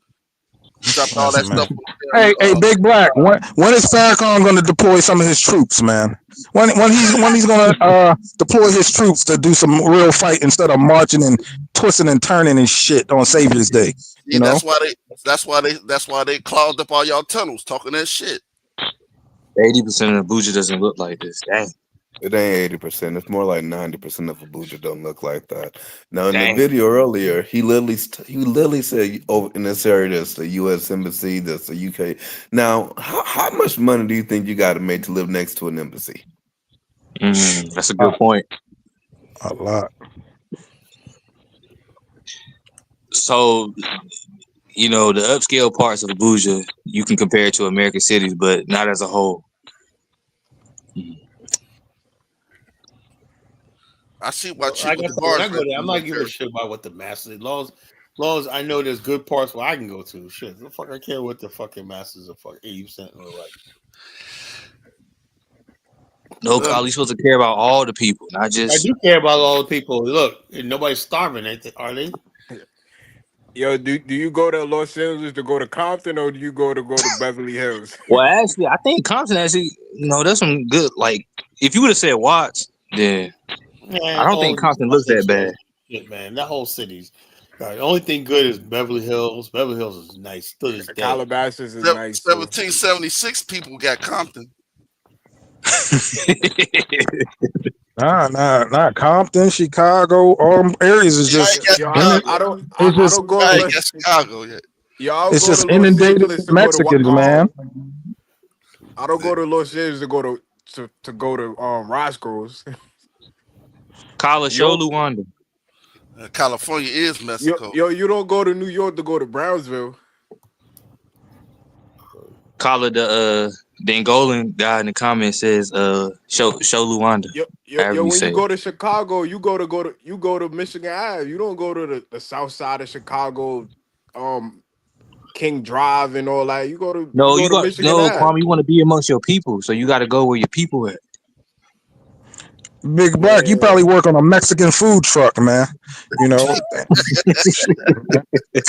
[SPEAKER 5] Dropped all that stuff.
[SPEAKER 9] Hey, Big Black. When is Farrakhan gonna deploy some of his troops, man? When he's gonna deploy his troops to do some real fight instead of marching and twisting and turning and shit on Savior's Day?
[SPEAKER 5] Yeah, that's why they clogged up all y'all tunnels talking that shit.
[SPEAKER 8] 80% of Abuja doesn't look like this. Dang.
[SPEAKER 10] It ain't 80%. It's more like 90% of Abuja don't look like that. Now, in the video earlier, he literally said, "Oh, in this area, there's the U.S. embassy, there's the UK." Now, how much money do you think you got to make to live next to an embassy?
[SPEAKER 8] That's a good point.
[SPEAKER 9] A lot.
[SPEAKER 8] So, the upscale parts of Abuja, you can compare it to American cities, but not as a whole.
[SPEAKER 5] I see why
[SPEAKER 2] I'm not giving a shit about what the masses. As long as I know there's good parts where I can go to. Shit, the fuck I care what the fucking masses are fucking 80% look like.
[SPEAKER 8] No, Kyle, you're supposed to care about all the people, not just.
[SPEAKER 2] I do care about all the people. Look, nobody's starving, are they?
[SPEAKER 6] Yo, do you go to Los Angeles to go to Compton, or do you go to Beverly Hills?
[SPEAKER 8] Well, actually, I think Compton actually, that's some good. Like, if you would have said Watts, then I don't think Compton looks that bad.
[SPEAKER 2] Shit, man, that whole city's. The only thing good is Beverly Hills. Beverly Hills is nice. Still is
[SPEAKER 6] Calabasas is nice.
[SPEAKER 5] 1776 people got Compton.
[SPEAKER 9] Nah, Compton, Chicago, all them areas is just.
[SPEAKER 5] I don't go to Chicago yet.
[SPEAKER 9] It's just inundated with Mexicans, man.
[SPEAKER 6] I don't go to Los Angeles to go to Roscoe's.
[SPEAKER 8] Kala, show Luanda.
[SPEAKER 5] California is Mexico.
[SPEAKER 6] Yo, you don't go to New York to go to Brownsville.
[SPEAKER 8] Kala, the Angolan guy in the comments says, show Luanda.
[SPEAKER 6] Yo, when you go to Chicago, you go to Michigan Ave. You don't go to the south side of Chicago, King Drive and all that. You go to Michigan Ave.
[SPEAKER 8] Kwame, you want to be amongst your people, so you got to go where your people at.
[SPEAKER 9] Big Black, you probably work on a Mexican food truck, man.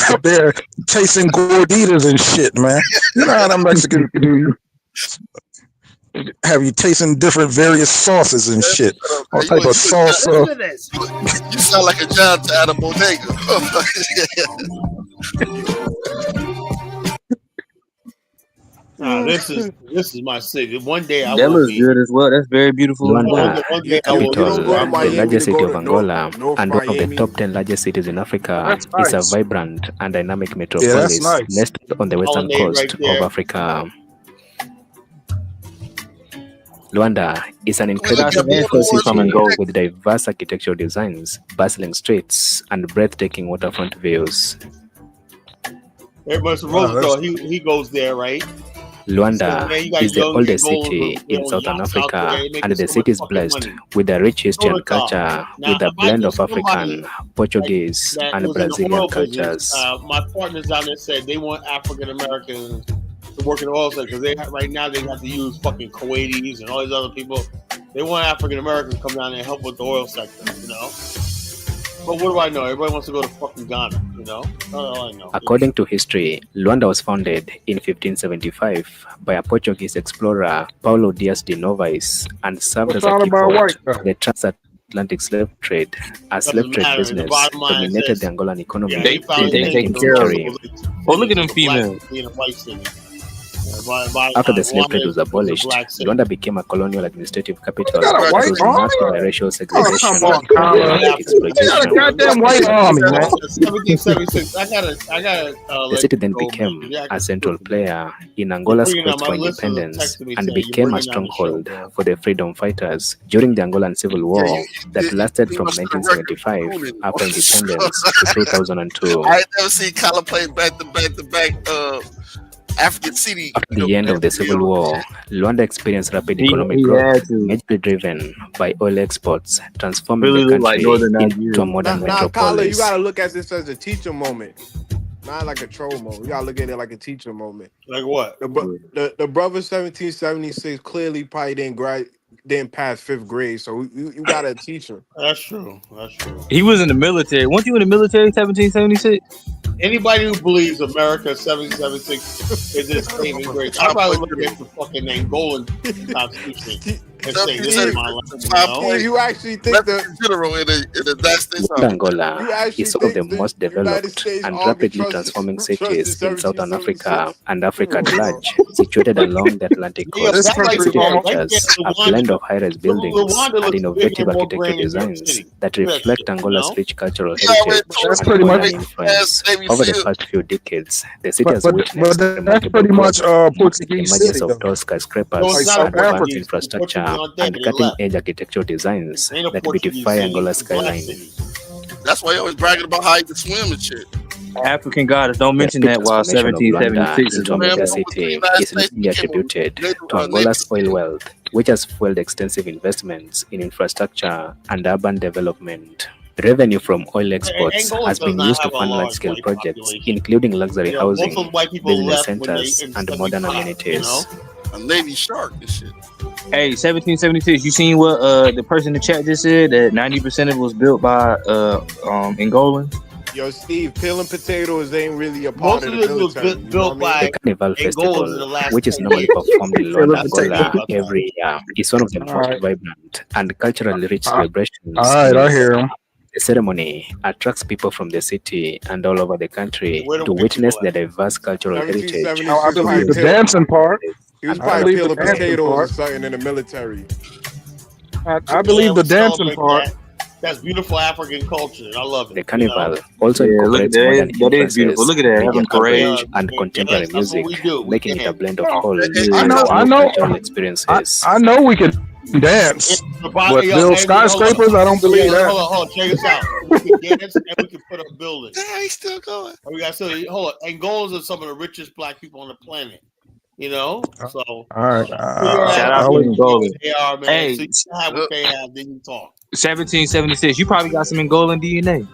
[SPEAKER 9] Out there chasing gorditas and shit, man. You know how the Mexicans do. Have you tasting different various sauces and shit? All type of salsa.
[SPEAKER 5] You sound like a John at a bodega.
[SPEAKER 2] This is my city. One day I
[SPEAKER 8] that
[SPEAKER 2] will
[SPEAKER 8] looks
[SPEAKER 2] be.
[SPEAKER 8] good as well. That's very beautiful.
[SPEAKER 12] Luanda, capital, the largest city of Angola, and one of the top 10 largest cities in Africa, is a vibrant and dynamic metropolis nestled on the western coast of Africa. Luanda is an incredible city from Angola with diverse architectural designs, bustling streets, and breathtaking waterfront views.
[SPEAKER 2] Everybody's Roosevelt, he goes there, right?
[SPEAKER 12] Luanda is the oldest city in Southern Africa, and the city is blessed with a rich history and culture with a blend of African, Portuguese, and Brazilian cultures.
[SPEAKER 2] My partners down there said they want African Americans to work in the oil sector because right now they have to use fucking Kuwaitis and all these other people. They want African Americans to come down there and help with the oil sector, But what do I know? Everybody wants to go to fucking Ghana, You know, all I know.
[SPEAKER 12] According to history, Luanda was founded in 1575 by a Portuguese explorer, Paulo Dias de Novais, and served as a key port for the transatlantic slave trade. A slave trade business dominated the Angolan economy in the 19th century.
[SPEAKER 8] Oh, look at them females.
[SPEAKER 12] After the slave trade was abolished, Luanda became a colonial administrative capital that was marked by racial segregation and economic exploitation. The city then became a central player in Angola's quest for independence and became a stronghold for the freedom fighters during the Angolan Civil War that lasted from 1975 after independence to 2002.
[SPEAKER 5] I ain't never seen Collar play back African city.
[SPEAKER 12] After the end of the Civil War, Luanda experienced rapid economic growth, majorly driven by oil exports, transforming the country into a modern metropolis.
[SPEAKER 6] Kyler, you gotta look at this as a teacher moment, not like a troll moment. You gotta look at it like a teacher moment.
[SPEAKER 2] Like what?
[SPEAKER 6] The brother 1776 clearly probably didn't pass 5th grade, so you gotta teach him.
[SPEAKER 2] That's true. That's true.
[SPEAKER 8] He was in the military. Weren't you in the military 1776?
[SPEAKER 2] Anybody who believes America 1776 is its saving grace, I probably look at the fucking Angolan Constitution and say this is my land.
[SPEAKER 6] You actually think the
[SPEAKER 5] general in the United States
[SPEAKER 12] Angola is one of the most developed and rapidly transforming cities in Southern Africa and Africa at large, situated along the Atlantic coast. The city features a blend of high-rise buildings and innovative architectural designs that reflect Angola's rich cultural heritage and modern influence. Over the past few decades, the city has witnessed emergence of tall skyscrapers, advanced infrastructure, and cutting-edge architectural designs that beautify Angola's skyline.
[SPEAKER 5] That's why you always bragging about how you can swim and shit.
[SPEAKER 8] African goddess, don't mention that while 1776 is
[SPEAKER 12] into a mega city is recently attributed to Angola's oil wealth, which has fueled extensive investments in infrastructure and urban development. Revenue from oil exports has been used to fund large-scale projects, including luxury housing, business centers, and modern amenities.
[SPEAKER 5] A Navy shark and shit.
[SPEAKER 8] Hey, 1776. You seen what the person in the chat just said? That 90% of it was built by Angolan.
[SPEAKER 6] Yo, Steve, peeling potatoes ain't really a part of the military.
[SPEAKER 2] Built by
[SPEAKER 12] the Carnival Festival, which is normally performed in Luanda, Angola every year, is one of the most vibrant and culturally rich celebrations.
[SPEAKER 9] All right, I hear him.
[SPEAKER 12] The ceremony attracts people from the city and all over the country to witness the diverse cultural heritage.
[SPEAKER 9] I believe the dancing part.
[SPEAKER 6] He was probably peeling potatoes or something in the military.
[SPEAKER 9] I believe the dancing part.
[SPEAKER 2] That's beautiful African culture. I love it.
[SPEAKER 12] The carnival also incorporates modern influences, Indian parade and contemporary music, making it a blend of all cultural experiences.
[SPEAKER 9] I know we can dance, but build skyscrapers, I don't believe that.
[SPEAKER 2] Hold on, check us out. We can dance and we can put up buildings.
[SPEAKER 5] Yeah, he's still going.
[SPEAKER 2] We got hold on. Angolans are some of the richest black people on the planet. You know, so
[SPEAKER 9] all right.
[SPEAKER 8] Shout out to Angola.
[SPEAKER 2] Hey, so you have what they have, then you talk.
[SPEAKER 8] 1776. You probably got some Angolan DNA.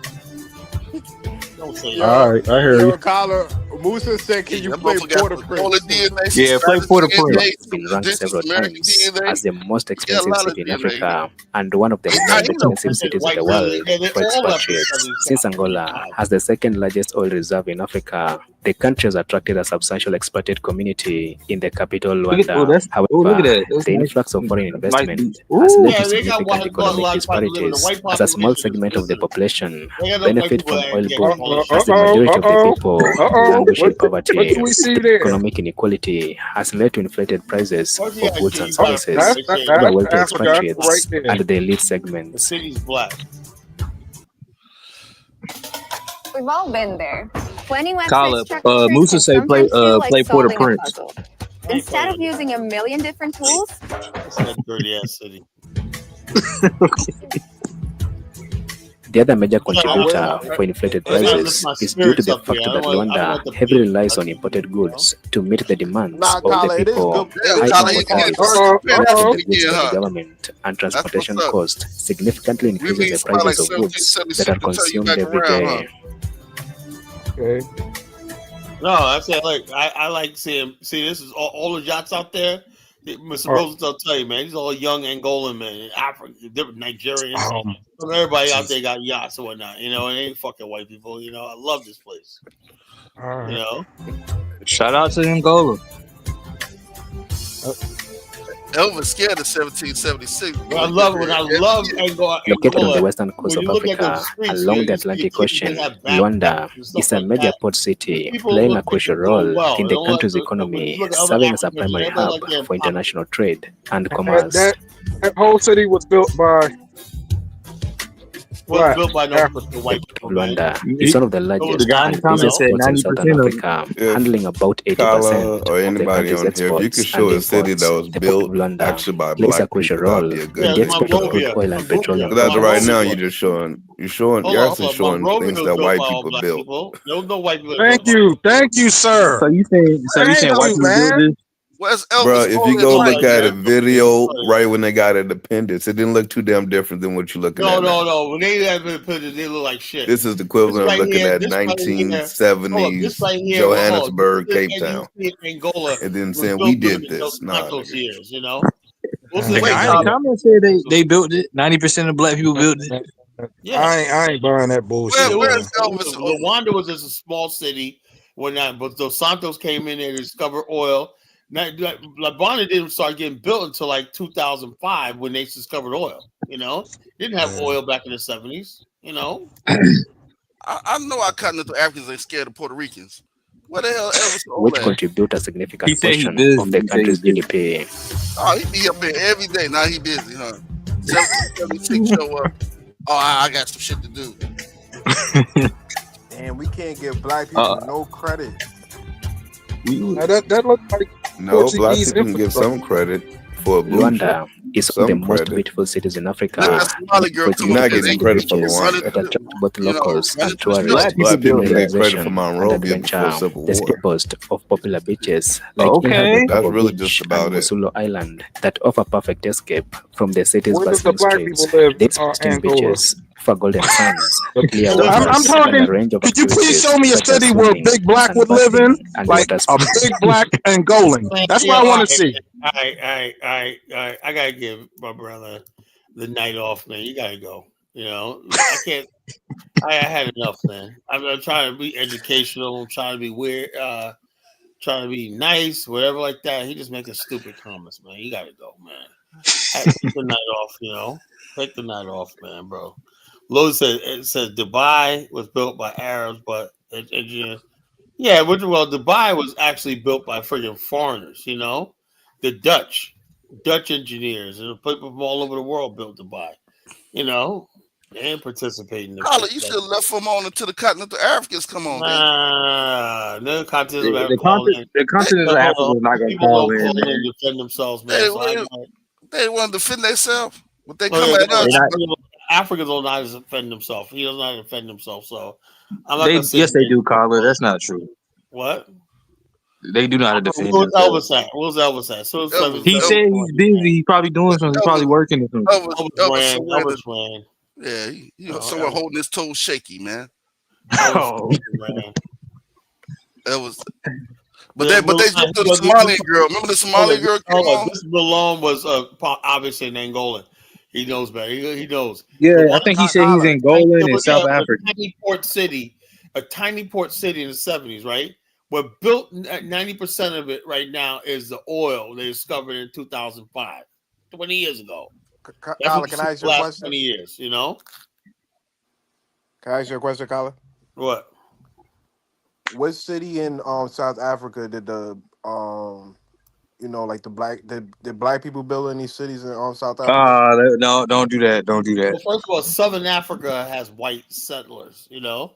[SPEAKER 2] Don't say
[SPEAKER 9] all right, I hear you.
[SPEAKER 6] Collar, Musa said, "Can you play Port-au-Prince?"
[SPEAKER 12] Yeah, play Port-au-Prince. It's been ranked several times as the most expensive city in Africa and one of the most expensive cities in the world for expatriates. Since Angola has the second largest oil reserve in Africa, the country has attracted a substantial expatriate community in the capital, Luanda. However, the influx of foreign investment has led to significant economic disparities, as a small segment of the population benefit from oil boom, as the majority of the people languish in poverty. Economic inequality has led to inflated prices for goods and services for the wealthy expatriates and the elite segments.
[SPEAKER 13] We've all been there. When you went
[SPEAKER 8] Musa say play Port-au-Prince.
[SPEAKER 13] Instead of using a million different tools,
[SPEAKER 2] that's a dirty ass city.
[SPEAKER 12] The other major contributor for inflated prices is due to the fact that Luanda heavily relies on imported goods to meet the demands of the people. High import tariffs the government and transportation costs significantly increases the prices of goods that are consumed every day.
[SPEAKER 9] Okay.
[SPEAKER 2] No, I said like I like seeing. See, this is all the yachts out there. Mr. Rosenthal tell you, man, these all young Angolan men, African, different Nigerians. Everybody out there got yachts and whatnot. You know, it ain't fucking white people. You know, I love this place. You know,
[SPEAKER 8] shout out to Angola.
[SPEAKER 5] Elvis scared of 1776.
[SPEAKER 2] I love Angola.
[SPEAKER 12] Located on the western coast of Africa, along the Atlantic Ocean, Luanda is a major port city, playing a crucial role in the country's economy, serving as a primary hub for international trade and commerce.
[SPEAKER 9] That whole city was built by.
[SPEAKER 2] Built by no white people.
[SPEAKER 12] Luanda is one of the largest and busiest ports in Southern Africa, handling about 80%
[SPEAKER 10] or
[SPEAKER 12] of the
[SPEAKER 10] anybody
[SPEAKER 12] country's
[SPEAKER 10] on here, if you
[SPEAKER 12] exports
[SPEAKER 10] could show
[SPEAKER 12] and
[SPEAKER 10] a city
[SPEAKER 12] imports.
[SPEAKER 10] that was
[SPEAKER 12] The
[SPEAKER 10] built
[SPEAKER 12] port of Luanda
[SPEAKER 10] actually by
[SPEAKER 12] plays
[SPEAKER 10] black
[SPEAKER 12] a crucial
[SPEAKER 10] people,
[SPEAKER 12] role
[SPEAKER 10] that'd be a
[SPEAKER 12] in
[SPEAKER 10] good
[SPEAKER 12] the export of crude oil and petroleum.
[SPEAKER 10] Because right now you're just showing, you're actually showing things that white people built.
[SPEAKER 2] No white people.
[SPEAKER 9] Thank you, sir.
[SPEAKER 8] So you saying white people built this?
[SPEAKER 5] Where's Elvis?
[SPEAKER 10] Bro, if you go look at a video right when they got independence, it didn't look too damn different than what you're looking at now.
[SPEAKER 2] No. When they had independence, they look like shit.
[SPEAKER 10] This is the equivalent of looking at 1970s Johannesburg, Cape Town, and then saying we did this. Nah,
[SPEAKER 2] years, you know.
[SPEAKER 8] The comments said they built it. 90% of black people built it.
[SPEAKER 2] Yeah,
[SPEAKER 9] I ain't buying that bullshit.
[SPEAKER 2] Rwanda was just a small city but Dos Santos came in and discovered oil. Bonner didn't start getting built until like 2005 when they discovered oil. You know, didn't have oil back in the 70s. You know,
[SPEAKER 5] I know our continental Africans ain't scared of Puerto Ricans. What the hell, Elvis?
[SPEAKER 12] Which contribute a significant portion of the country's GDP.
[SPEAKER 5] Oh, he be up there every day. Now he busy, huh? 1776 show up. Oh, I got some shit to do.
[SPEAKER 6] And we can't give black people no credit.
[SPEAKER 9] That looks like
[SPEAKER 10] no, black people can give some credit for
[SPEAKER 12] Luanda is one of the most beautiful cities in Africa.
[SPEAKER 10] You're not getting credit for Luanda.
[SPEAKER 12] That attract both locals and tourists.
[SPEAKER 10] Black people get credit for Monrovia
[SPEAKER 12] and
[SPEAKER 10] before Civil
[SPEAKER 12] the
[SPEAKER 10] War.
[SPEAKER 12] boast of popular beaches like
[SPEAKER 10] That's really just about it.
[SPEAKER 12] Musulo Island that offer perfect escape from the city's
[SPEAKER 9] Where does
[SPEAKER 12] bustling
[SPEAKER 9] the black
[SPEAKER 12] streets.
[SPEAKER 9] people live,
[SPEAKER 12] These pristine
[SPEAKER 9] Angola?
[SPEAKER 12] beaches for golden sands, clear
[SPEAKER 9] I'm
[SPEAKER 12] waters,
[SPEAKER 9] talking.
[SPEAKER 12] and a range of
[SPEAKER 9] Could you please
[SPEAKER 12] activities
[SPEAKER 9] show me a
[SPEAKER 12] such as
[SPEAKER 9] city where
[SPEAKER 12] swimming,
[SPEAKER 9] big black would live in,
[SPEAKER 12] and
[SPEAKER 9] like
[SPEAKER 12] water
[SPEAKER 9] a
[SPEAKER 12] sports.
[SPEAKER 9] big black Angolan? That's what I want to see.
[SPEAKER 2] I gotta give my brother the night off, man. You gotta go. You know, I can't. I had enough, man. I'm trying to be educational. I'm trying to be weird. Trying to be nice, whatever like that. He just making stupid comments, man. You gotta go, man. Take the night off, you know. Take the night off, man, bro. Lowe's said Dubai was built by Arabs, but engineers. Yeah, well, Dubai was actually built by friggin' foreigners, you know, the Dutch engineers and people from all over the world built Dubai, you know. They ain't participating.
[SPEAKER 5] Carla, you should have left them on until the continental Africans come on.
[SPEAKER 2] The continental
[SPEAKER 8] the continental Africans not gonna call in, man.
[SPEAKER 2] And defend themselves, man.
[SPEAKER 5] They want to defend themselves, but they come at us.
[SPEAKER 2] Africans don't know how to defend themselves. He doesn't know how to defend himself. So I'm not
[SPEAKER 8] yes, they do, Carla. That's not true.
[SPEAKER 2] What?
[SPEAKER 8] They do know how to defend
[SPEAKER 2] Where's
[SPEAKER 8] themselves.
[SPEAKER 2] Elvis at? Where's Elvis at? So
[SPEAKER 8] He said he's busy. He's probably doing something. He's probably working or something.
[SPEAKER 2] Elvis ran.
[SPEAKER 5] Yeah, someone holding his toes shaky, man. That was. But they jumped to the Somali girl. Remember the Somali girl came on?
[SPEAKER 2] This Malone was obviously an Angolan. He knows better. He knows.
[SPEAKER 8] Yeah, I think he said he's Angolan and South Africa.
[SPEAKER 2] A tiny port city in the 70s, right? But built 90% of it right now is the oil they discovered in 2005, 20 years ago.
[SPEAKER 6] Colin, can I ask you a question?
[SPEAKER 2] 20 years, you know?
[SPEAKER 6] Can I ask you a question, Colin?
[SPEAKER 2] What?
[SPEAKER 6] What city in South Africa did the did black people build any cities in South Africa?
[SPEAKER 8] No, don't do that. Don't do that.
[SPEAKER 2] Well, first of all, Southern Africa has white settlers, you know?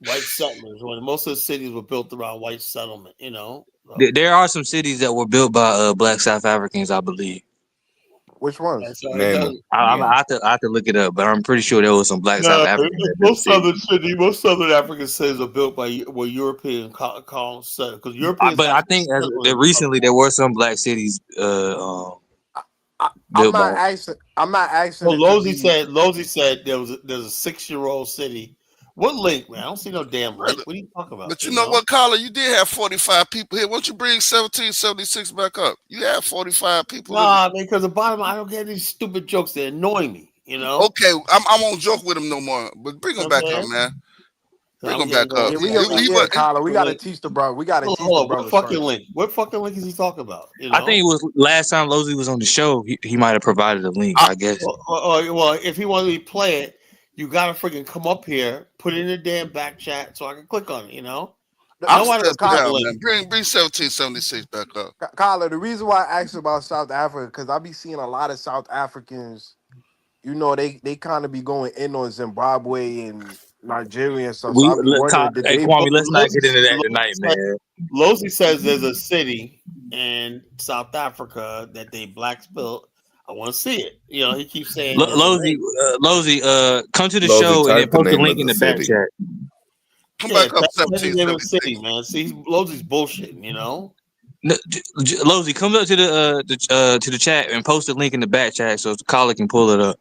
[SPEAKER 2] White settlers. When most of the cities were built around white settlement, you know? So.
[SPEAKER 8] There are some cities that were built by black South Africans, I believe.
[SPEAKER 6] Which ones?
[SPEAKER 8] I have to look it up, but I'm pretty sure there was some black South Africans.
[SPEAKER 2] Most Southern African cities are built by European colonists, because Europeans.
[SPEAKER 8] But I think recently there were some black cities.
[SPEAKER 6] I'm not asking.
[SPEAKER 2] Well, Losey said there's a 6-year-old city What link, man? I don't see no damn link. What are you talking about?
[SPEAKER 5] But you know what, Carla? You did have 45 people here. Why don't you bring 1776 back up? You have 45 people.
[SPEAKER 2] Nah, man, because the bottom, I don't get these stupid jokes that annoy me. You know?
[SPEAKER 5] Okay, I won't joke with him no more. But bring him back up, man. Bring him back up.
[SPEAKER 6] Yeah, Carla, we gotta teach the brother. We gotta teach the brother.
[SPEAKER 2] What fucking link? What fucking link is he talking about? You know?
[SPEAKER 8] I think it was last time Lozy was on the show. He might have provided a link. I guess.
[SPEAKER 2] Well, if he wanted me to play it, you gotta freaking come up here, put it in the damn back chat so I can click on it. You know?
[SPEAKER 5] I'm still down, man. Bring 1776 back up.
[SPEAKER 6] Carla, the reason why I asked about South Africa because I be seeing a lot of South Africans. You know, they kind of be going in on Zimbabwe and Nigeria and stuff.
[SPEAKER 8] Kwame, let's not get into that tonight, man.
[SPEAKER 2] Lozy says there's a city in South Africa that they blacks built. I want to see it. You know, he keeps saying
[SPEAKER 8] Lozy, come to the show and then post the link in the back chat.
[SPEAKER 2] Come back up, 1776, man. See, Lozy's bullshitting, you know.
[SPEAKER 8] No, Lozy, come up to the chat and post the link in the back chat so the caller can pull it up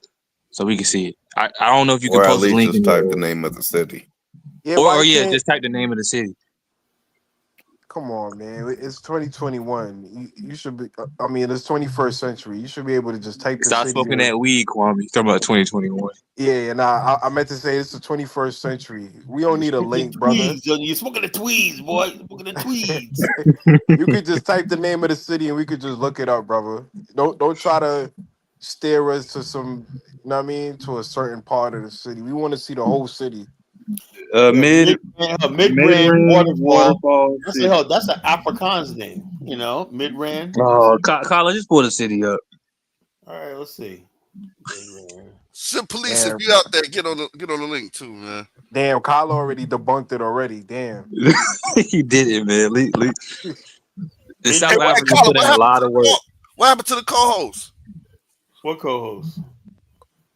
[SPEAKER 8] so we can see it. I don't know if you can post the link.
[SPEAKER 10] Just type the name of the city.
[SPEAKER 8] Or just type the name of the city.
[SPEAKER 6] Come on, man. It's 2021. You should be. I mean, it's 21st century. You should be able to just type.
[SPEAKER 8] Stop smoking that weed, Kwame. Talking about 2021.
[SPEAKER 6] Yeah, nah. I meant to say it's the 21st century. We don't need a link, brother.
[SPEAKER 2] You're smoking the tweeds, boy. You're smoking the tweeds.
[SPEAKER 6] You could just type the name of the city and we could just look it up, brother. Don't try to steer us to some. You know what I mean? To a certain part of the city. We want to see the whole city.
[SPEAKER 2] Midrand waterfall. That's an Afrikaans name, you know. Midrand.
[SPEAKER 8] Oh, Carla, just pull the city up.
[SPEAKER 2] All right, let's see.
[SPEAKER 5] Some police, if you out there, get on the link too, man.
[SPEAKER 6] Damn, Carla already debunked it already. Damn.
[SPEAKER 8] He did it, man. The South African put in a lot of work.
[SPEAKER 5] What happened to the co-host?
[SPEAKER 2] What co-host?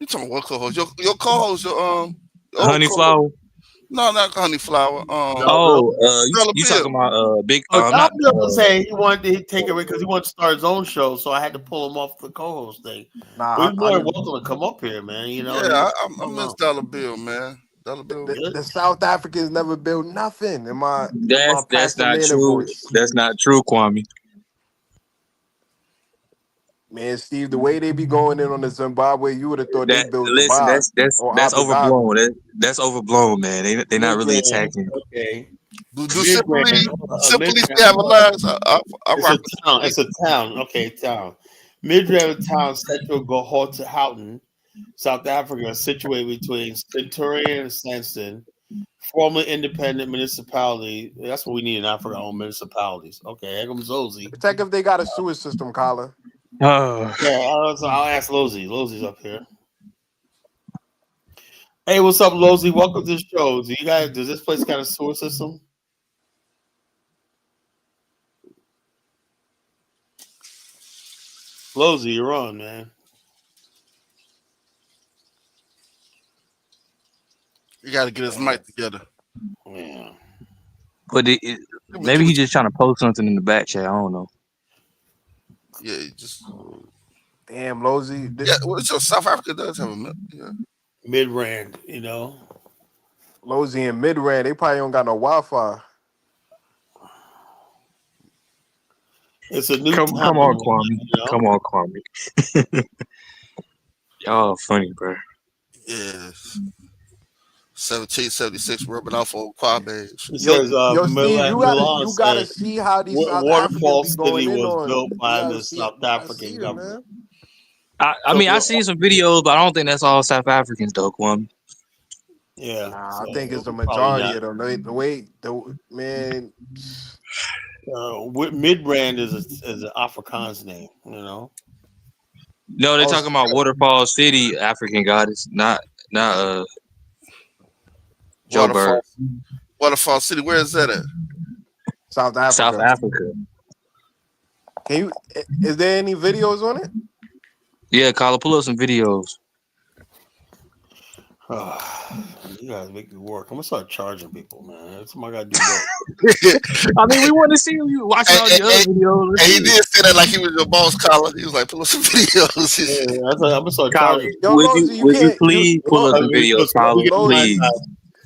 [SPEAKER 5] You talking about what co-host? Your co-host, your
[SPEAKER 8] Honeyflower.
[SPEAKER 5] No, not Honeyflower.
[SPEAKER 8] You talking about Big?
[SPEAKER 2] Not saying he wanted to take it away because he wanted to start his own show, so I had to pull him off the co-host thing. Nah, he's more welcome to come up here, man. You know.
[SPEAKER 5] Yeah, I miss Dollar Bill, man.
[SPEAKER 6] The South Africans never built nothing.
[SPEAKER 8] That's not true. That's not true, Kwame.
[SPEAKER 6] Man, Steve, the way they be going in on the Zimbabwe, you would have thought they built.
[SPEAKER 8] Listen, that's overblown. That's overblown, man. They're not really attacking.
[SPEAKER 2] Okay.
[SPEAKER 5] Do simply have a line?
[SPEAKER 2] It's a town. Okay, town. Midrand town, Central Houghton, South Africa, situated between Centurion and Sandton, formerly independent municipality. That's what we need in Africa, own municipalities. Okay, here comes Lozy.
[SPEAKER 6] Check if they got a sewer system, Carla.
[SPEAKER 2] Yeah, I'll ask Lozy. Lozy's up here. Hey, what's up, Lozy? Welcome to the show. Does this place got a sewer system? Lozy, you're on, man.
[SPEAKER 5] You got to get his mic together.
[SPEAKER 2] Yeah.
[SPEAKER 8] But maybe he's just trying to post something in the back chat. I don't know.
[SPEAKER 5] Yeah, just
[SPEAKER 6] damn, Lozy.
[SPEAKER 5] Yeah, so South Africa does have a
[SPEAKER 2] Midrand, you know.
[SPEAKER 6] Lozy and Midrand, they probably don't got no Wi-Fi.
[SPEAKER 2] It's a new
[SPEAKER 8] come on, Kwame. You know? Come on, Kwame. Y'all funny, bro.
[SPEAKER 5] Yes. 1776 rubbing off on Kwame.
[SPEAKER 6] Steve, you gotta see how these South Africans be going in on.
[SPEAKER 2] Built by the South African government.
[SPEAKER 8] I mean, I seen some videos, but I don't think that's all South Africans, though, Kwame.
[SPEAKER 2] Yeah,
[SPEAKER 6] I think it's the majority of them. Man.
[SPEAKER 2] Midrand is an Afrikaans name, you know.
[SPEAKER 8] No, they're talking about Waterfall City, African goddess, not Joburg.
[SPEAKER 5] Waterfall City. Where is that at?
[SPEAKER 6] South Africa.
[SPEAKER 8] South Africa.
[SPEAKER 6] Is there any videos on it?
[SPEAKER 8] Yeah, Carla, pull up some videos.
[SPEAKER 2] You guys make me work. I'm gonna start charging people, man. Somebody gotta do that.
[SPEAKER 8] I mean, we want to see you watching all the other videos.
[SPEAKER 5] And he did say that like he was your boss, Carla. He was like, pull up some videos.
[SPEAKER 2] I'm gonna start charging.
[SPEAKER 8] Would you please pull up the videos, Carla? Please.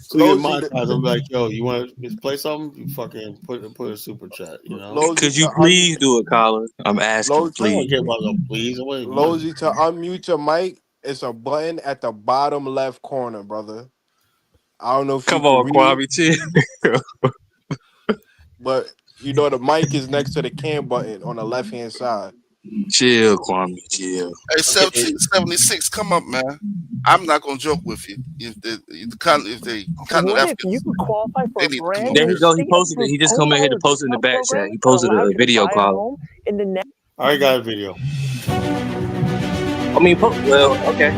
[SPEAKER 2] So you get monetized. I'm like, yo, you want to play something? You fucking put a super chat. You know?
[SPEAKER 8] Could you please do it, Colin? I'm asking, please.
[SPEAKER 2] I don't care about no please.
[SPEAKER 6] Lozy, to unmute your mic, it's a button at the bottom left corner, brother. I don't know if
[SPEAKER 8] Come
[SPEAKER 6] you
[SPEAKER 8] on,
[SPEAKER 6] can read,
[SPEAKER 8] Kwame, chill.
[SPEAKER 6] but you know the mic is next to the cam button on the left hand side.
[SPEAKER 8] Chill, Kwame, chill.
[SPEAKER 5] Hey, 1776, come up, man. I'm not gonna joke with you. If they
[SPEAKER 14] What if you could qualify for a brand
[SPEAKER 8] There
[SPEAKER 14] new
[SPEAKER 8] he go. He posted it. He just come in here to post it in the back chat. He posted a video call.
[SPEAKER 2] I got a video.
[SPEAKER 8] I mean, well, okay.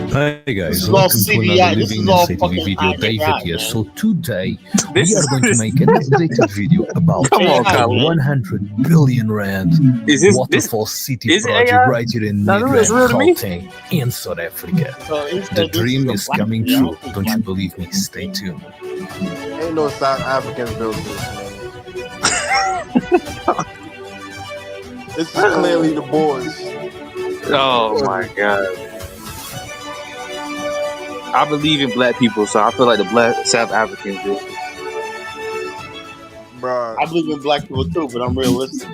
[SPEAKER 15] Hi guys, welcome to another Living in a City video. David here. So today we are going to make an updated video about the 100 billion rand waterfall city project right here in Gauteng in South Africa. The dream is coming true. Don't you believe me? Stay tuned.
[SPEAKER 6] Ain't no South Africans built this, man. This is clearly the boys.
[SPEAKER 8] Oh my god. I believe in black people, so I feel like the black South Africans do.
[SPEAKER 6] Bruh.
[SPEAKER 2] I believe in black people too, but I'm realistic.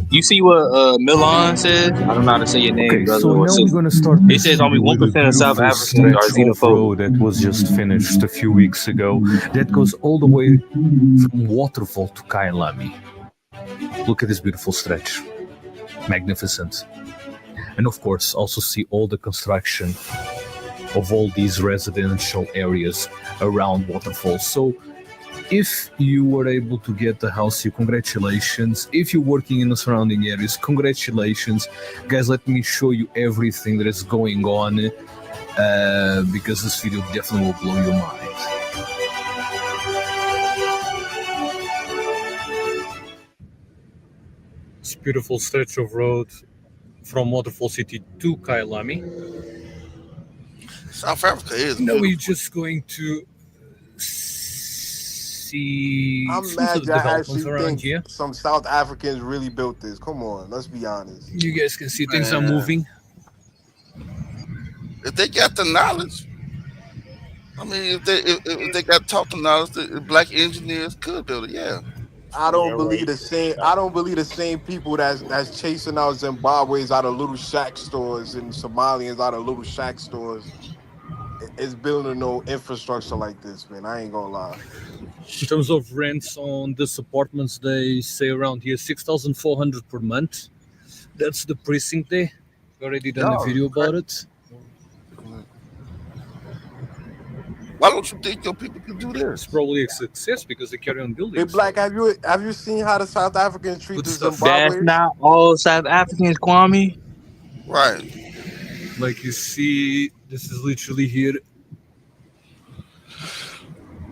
[SPEAKER 8] You see what Milan says? I don't know how to say your name, brother.
[SPEAKER 15] So now we're going to start.
[SPEAKER 8] It says only 1% of South Africans are xenophobic.
[SPEAKER 15] That was just finished a few weeks ago. That goes all the way from Waterfall to Kailami. Look at this beautiful stretch. Magnificent. And of course, also see all the construction of all these residential areas around Waterfall. So if you were able to get the house here, congratulations. If you're working in the surrounding areas, congratulations. Guys, let me show you everything that is going on because this video definitely will blow your mind. It's a beautiful stretch of road from Waterfall City to Kailami.
[SPEAKER 5] South Africa is.
[SPEAKER 15] Now we're just going to see
[SPEAKER 6] I'm
[SPEAKER 15] some
[SPEAKER 6] mad
[SPEAKER 15] of the
[SPEAKER 6] y'all
[SPEAKER 15] developments
[SPEAKER 6] actually
[SPEAKER 15] around
[SPEAKER 6] think
[SPEAKER 15] here.
[SPEAKER 6] some South Africans really built this. Come on, let's be honest.
[SPEAKER 15] You guys can see things are moving.
[SPEAKER 5] If they got the knowledge, I mean, if they got taught the knowledge, the black engineers could build it. Yeah.
[SPEAKER 6] I don't believe the same. I don't believe the same people that's chasing out Zimbabweans out of little shack stores and Somalians out of little shack stores is building no infrastructure like this, man. I ain't gonna lie.
[SPEAKER 15] In terms of rents on these apartments, they say around here 6,400 per month. That's the precinct there. We already done a video about it.
[SPEAKER 5] Why don't you think your people can do this?
[SPEAKER 15] It's probably a success because they carry on building.
[SPEAKER 6] Hey, Black, have you seen how the South Africans treat the Zimbabweans?
[SPEAKER 8] That's not all South Africans, Kwame.
[SPEAKER 5] Right.
[SPEAKER 15] Like you see, this is literally here. You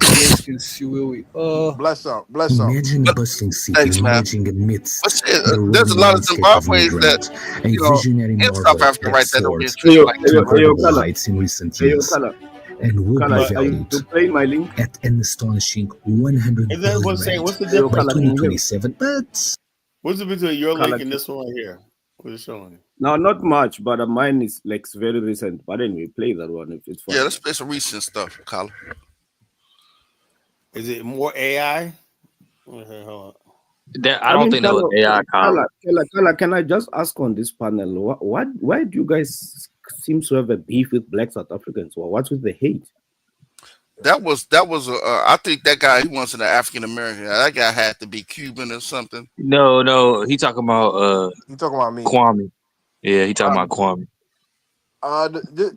[SPEAKER 15] guys can see where we are.
[SPEAKER 6] Bless up.
[SPEAKER 15] Imagine a bustling city emerging amidst
[SPEAKER 5] there's a lot of Zimbabweans that, you know, in South Africa, right, that don't get treated like
[SPEAKER 15] heights in recent years. And will be valued at an astonishing 100 billion
[SPEAKER 2] What's the
[SPEAKER 15] by
[SPEAKER 2] difference?
[SPEAKER 15] 2027. But
[SPEAKER 2] what's the between your link and this one right here? What is showing?
[SPEAKER 16] No, not much, but mine is like very recent. But anyway, play that one if it's fun.
[SPEAKER 5] Yeah, let's play some recent stuff, Colin.
[SPEAKER 2] Is it more AI? Okay, hold on.
[SPEAKER 8] I don't think that was AI, Colin.
[SPEAKER 16] Kala, can I just ask on this panel, why do you guys seem to have a beef with black South Africans? Or what's with the hate?
[SPEAKER 5] That was I think that guy, he wants an African American. That guy had to be Cuban or something.
[SPEAKER 8] No, he talking about
[SPEAKER 6] You talking about me?
[SPEAKER 8] Kwame. Yeah, he talking about Kwame.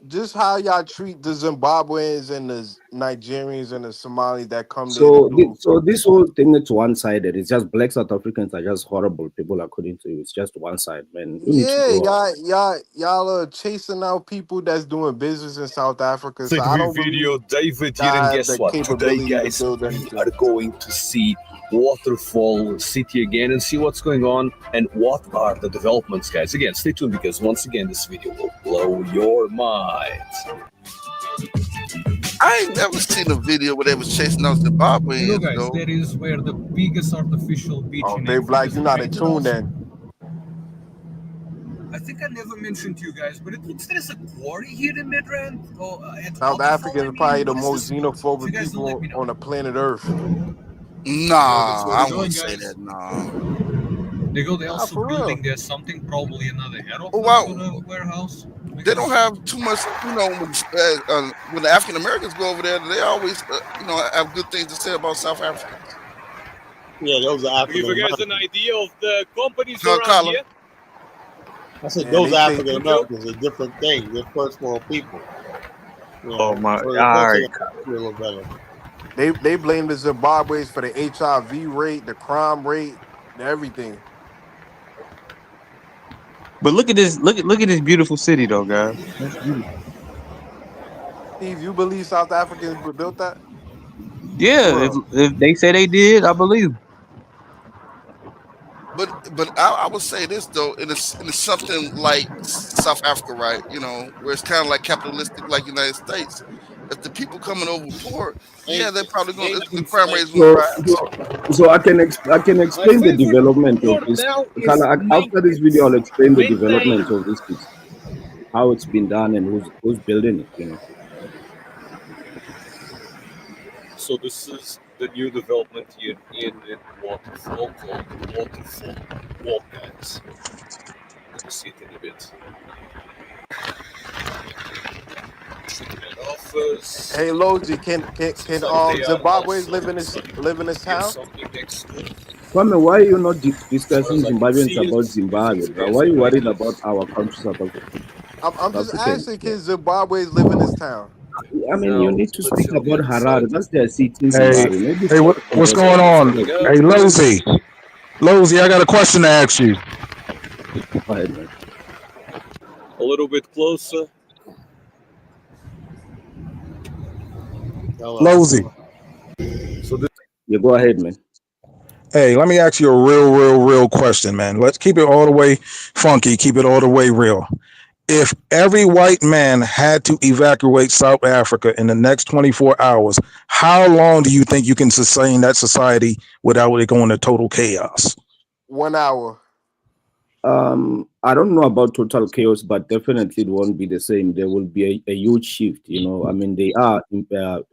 [SPEAKER 6] Just how y'all treat the Zimbabweans and the Nigerians and the Somalis that come
[SPEAKER 16] So,
[SPEAKER 6] there.
[SPEAKER 16] so this whole thing is one-sided. It's just black South Africans are just horrible people, according to you. It's just one side, man.
[SPEAKER 6] Y'all are chasing out people that's doing business in South Africa. So
[SPEAKER 15] Thank
[SPEAKER 6] I
[SPEAKER 15] you,
[SPEAKER 6] don't
[SPEAKER 15] video, David
[SPEAKER 6] y'all
[SPEAKER 15] here, and
[SPEAKER 6] have
[SPEAKER 15] guess
[SPEAKER 6] the
[SPEAKER 15] what? Today,
[SPEAKER 6] capability to
[SPEAKER 15] guys,
[SPEAKER 6] build
[SPEAKER 15] we
[SPEAKER 6] anything.
[SPEAKER 15] are going to see Waterfall City again and see what's going on and what are the developments, guys. Again, stay tuned because once again, this video will blow your mind.
[SPEAKER 5] I ain't never seen a video where they was chasing out Zimbabweans.
[SPEAKER 15] You know, guys, that is where the biggest artificial beach in
[SPEAKER 6] Big Black,
[SPEAKER 15] Africa
[SPEAKER 6] you're not in
[SPEAKER 15] is
[SPEAKER 6] tune
[SPEAKER 15] located.
[SPEAKER 6] then.
[SPEAKER 15] I think I never mentioned to you guys, but it looks there's a quarry here in Midrand.
[SPEAKER 6] South Africans are probably the
[SPEAKER 15] What is
[SPEAKER 6] most
[SPEAKER 15] this? If you
[SPEAKER 6] xenophobic
[SPEAKER 15] guys don't let
[SPEAKER 6] people
[SPEAKER 15] me know.
[SPEAKER 6] on the planet Earth.
[SPEAKER 5] Nah,
[SPEAKER 15] Where
[SPEAKER 5] I
[SPEAKER 15] we going,
[SPEAKER 5] wouldn't say
[SPEAKER 15] guys?
[SPEAKER 5] that. Nah.
[SPEAKER 15] They're
[SPEAKER 6] Nah,
[SPEAKER 15] also
[SPEAKER 6] for real.
[SPEAKER 15] building there something, probably another head
[SPEAKER 5] Well,
[SPEAKER 15] office or a warehouse.
[SPEAKER 5] they don't
[SPEAKER 15] Because
[SPEAKER 5] have too much, when the African Americans go over there, they always, have good things to say about South Africans.
[SPEAKER 2] Yeah, those are
[SPEAKER 18] To give
[SPEAKER 2] African
[SPEAKER 18] you guys an
[SPEAKER 2] Americans.
[SPEAKER 18] idea of the companies
[SPEAKER 5] Huh,
[SPEAKER 18] around
[SPEAKER 5] Colin?
[SPEAKER 18] here.
[SPEAKER 2] I said
[SPEAKER 6] Man,
[SPEAKER 2] those
[SPEAKER 6] they think
[SPEAKER 2] African Americans are different things. They're first world people. You
[SPEAKER 8] Oh
[SPEAKER 2] know,
[SPEAKER 8] my!
[SPEAKER 2] so of
[SPEAKER 8] All
[SPEAKER 2] course they're
[SPEAKER 8] right.
[SPEAKER 2] gonna be a little better.
[SPEAKER 6] they blame the Zimbabweans for the HIV rate, the crime rate, everything.
[SPEAKER 8] But look at this. Look at this beautiful city, though, guys. That's beautiful.
[SPEAKER 6] Steve, you believe South Africans built that?
[SPEAKER 8] Yeah,
[SPEAKER 6] For real.
[SPEAKER 8] if they say they did, I believe.
[SPEAKER 5] But I would say this though, in something like South Africa, right? Where it's kind of like capitalistic, like United States. If the people coming over poor, yeah, they're probably going. The crime rate is going to
[SPEAKER 16] So,
[SPEAKER 5] rise.
[SPEAKER 16] so I can
[SPEAKER 18] My
[SPEAKER 16] explain the
[SPEAKER 18] favorite
[SPEAKER 16] development of
[SPEAKER 18] word
[SPEAKER 16] this.
[SPEAKER 18] now is
[SPEAKER 16] Kala, after this video, I'll explain the development
[SPEAKER 18] maintain.
[SPEAKER 16] of this piece, how it's been done, and who's building it.
[SPEAKER 18] So this is the new development here in Waterfall called Waterfall Walkouts. Let me see it in a bit. Head office.
[SPEAKER 6] Hey Logie, can
[SPEAKER 18] This is like they are
[SPEAKER 6] Zimbabweans
[SPEAKER 18] also
[SPEAKER 6] live in this
[SPEAKER 18] here's
[SPEAKER 6] town?
[SPEAKER 18] something next to it.
[SPEAKER 16] Kwame, why are you not
[SPEAKER 18] As far
[SPEAKER 16] discussing
[SPEAKER 18] as I can
[SPEAKER 16] Zimbabweans
[SPEAKER 18] see it,
[SPEAKER 16] about
[SPEAKER 18] gives
[SPEAKER 16] Zimbabwe,
[SPEAKER 18] you
[SPEAKER 16] bro?
[SPEAKER 18] guys
[SPEAKER 16] Why are you
[SPEAKER 18] an
[SPEAKER 16] worried
[SPEAKER 18] idea.
[SPEAKER 16] about our country,
[SPEAKER 6] I'm
[SPEAKER 16] South
[SPEAKER 6] just
[SPEAKER 16] Africans?
[SPEAKER 6] asking, can Zimbabweans live in this town?
[SPEAKER 16] I mean, you
[SPEAKER 18] Now
[SPEAKER 16] need to
[SPEAKER 18] let's
[SPEAKER 16] speak
[SPEAKER 18] see on the
[SPEAKER 16] about
[SPEAKER 18] other
[SPEAKER 16] Harare.
[SPEAKER 18] side.
[SPEAKER 16] That's their city in
[SPEAKER 9] Hey,
[SPEAKER 16] Zimbabwe. Maybe
[SPEAKER 9] hey,
[SPEAKER 16] South
[SPEAKER 9] what's
[SPEAKER 16] Africa
[SPEAKER 9] going
[SPEAKER 16] has
[SPEAKER 9] on?
[SPEAKER 18] Coming up.
[SPEAKER 9] Hey, Lozy, I got a question to ask you.
[SPEAKER 16] Go ahead, man.
[SPEAKER 18] A little bit closer.
[SPEAKER 9] Lozy,
[SPEAKER 18] So this
[SPEAKER 16] You go ahead, man.
[SPEAKER 9] hey, let me ask you a real question, man. Let's keep it all the way funky, keep it all the way real. If every white man had to evacuate South Africa in the next 24 hours, how long do you think you can sustain that society without it going to total chaos?
[SPEAKER 6] 1 hour.
[SPEAKER 16] I don't know about total chaos, but definitely it won't be the same. There will be a huge shift. I mean, they are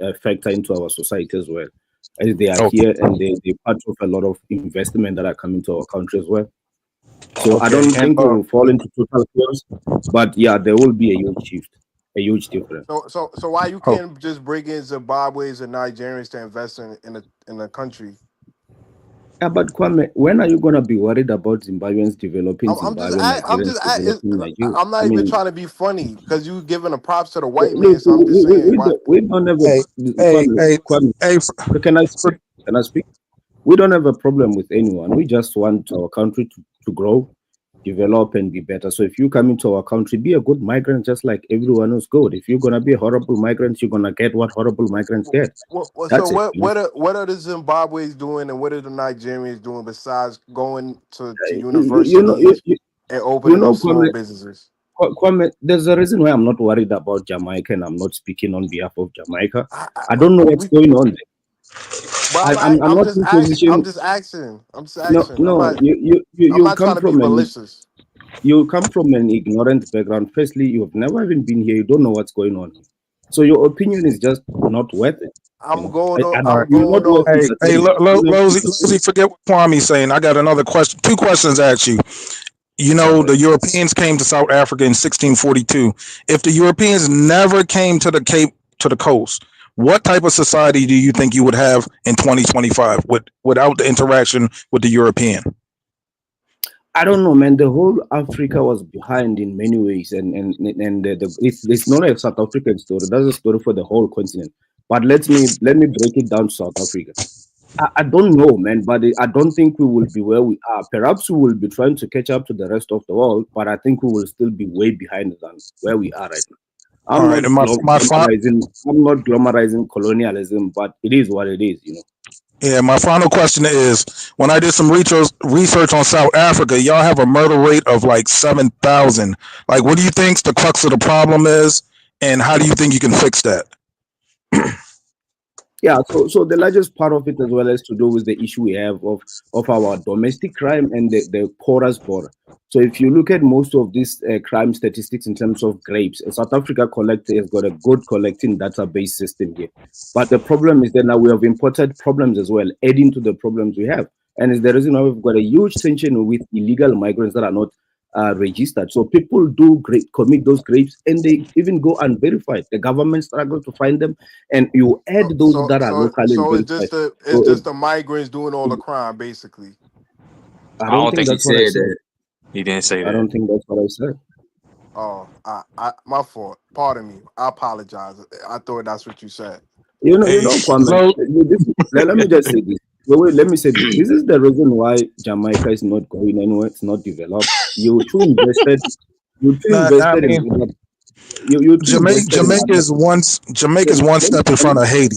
[SPEAKER 16] a factor into our society as well, as they are here and they're part of a lot of investment that are coming to our country as well. So I don't think we will fall into total chaos, but yeah, there will be a huge shift, a huge difference.
[SPEAKER 6] So why you can't just bring in Zimbabweans and Nigerians to invest in the country?
[SPEAKER 16] Yeah, but Kwame, when are you gonna be worried about Zimbabweans developing
[SPEAKER 6] I'm
[SPEAKER 16] Zimbabwe and Nigerians developing Nigeria?
[SPEAKER 6] I'm not
[SPEAKER 16] I
[SPEAKER 6] even
[SPEAKER 16] mean,
[SPEAKER 6] trying to be funny because you giving the props to the white man.
[SPEAKER 16] look,
[SPEAKER 6] So I'm just saying, why?
[SPEAKER 16] we don't have a Kwame, can I speak? Can I speak? We don't have a problem with anyone. We just want our country to grow, develop, and be better. So if you come into our country, be a good migrant, just like everyone who's good. If you're gonna be a horrible migrant, you're gonna get what horrible migrants get.
[SPEAKER 6] So
[SPEAKER 16] That's it.
[SPEAKER 6] what are the Zimbabweans doing and what are the Nigerians doing besides going to universities and opening up small businesses?
[SPEAKER 16] Kwame, there's a reason why I'm not worried about Jamaica and I'm not speaking on behalf of Jamaica. I don't know what's going on there.
[SPEAKER 6] But
[SPEAKER 16] I'm not in position.
[SPEAKER 6] I'm just asking.
[SPEAKER 16] No,
[SPEAKER 6] I'm not
[SPEAKER 16] come
[SPEAKER 6] trying to be
[SPEAKER 16] from
[SPEAKER 6] malicious.
[SPEAKER 16] You come from an ignorant background. Firstly, you've never even been here. You don't know what's going on. So your opinion is just not worth it.
[SPEAKER 6] I'm going on.
[SPEAKER 9] Hey, Lozy, forget what Kwame's saying. I got another question. 2 questions to ask you. The Europeans came to South Africa in 1642. If the Europeans never came to the Cape, to the coast, what type of society do you think you would have in 2025 without the interaction with the European?
[SPEAKER 16] I don't know, man. The whole Africa was behind in many ways, and it's not a South African story. That's a story for the whole continent. But let me break it down to South Africa. I don't know, man, but I don't think we will be where we are. Perhaps we will be trying to catch up to the rest of the world, but I think we will still be way behind than where we are right now. I'm not glamorizing colonialism, but it is what it is,
[SPEAKER 9] Yeah, my final question is, when I did some research on South Africa, y'all have a murder rate of like 7,000. Like, what do you think the crux of the problem is, and how do you think you can fix that?
[SPEAKER 16] Yeah, so the largest part of it as well has to do with the issue we have of our domestic crime and the porous border. So if you look at most of these crime statistics in terms of grapes, South Africa has got a good collecting database system here. But the problem is that now we have imported problems as well, adding to the problems we have. And it's the reason why we've got a huge tension with illegal migrants that are not registered. So people do commit those grapes and they even go unverified. The government struggles to find them, and you add those that are locally verified.
[SPEAKER 6] It's just the migrants doing all the crime, basically.
[SPEAKER 16] I don't think
[SPEAKER 8] he
[SPEAKER 16] that's what I
[SPEAKER 8] said
[SPEAKER 16] said.
[SPEAKER 8] that. He didn't say that.
[SPEAKER 16] I don't think that's what I said.
[SPEAKER 6] Oh, my fault. Pardon me. I apologize. I thought that's what you said.
[SPEAKER 16] Kwame, let me just say this. Wait, let me say this. This is the reason why Jamaica is not going anywhere. It's not developed. You too invested. You too invested in.
[SPEAKER 9] Jamaica's one step in front of Haiti.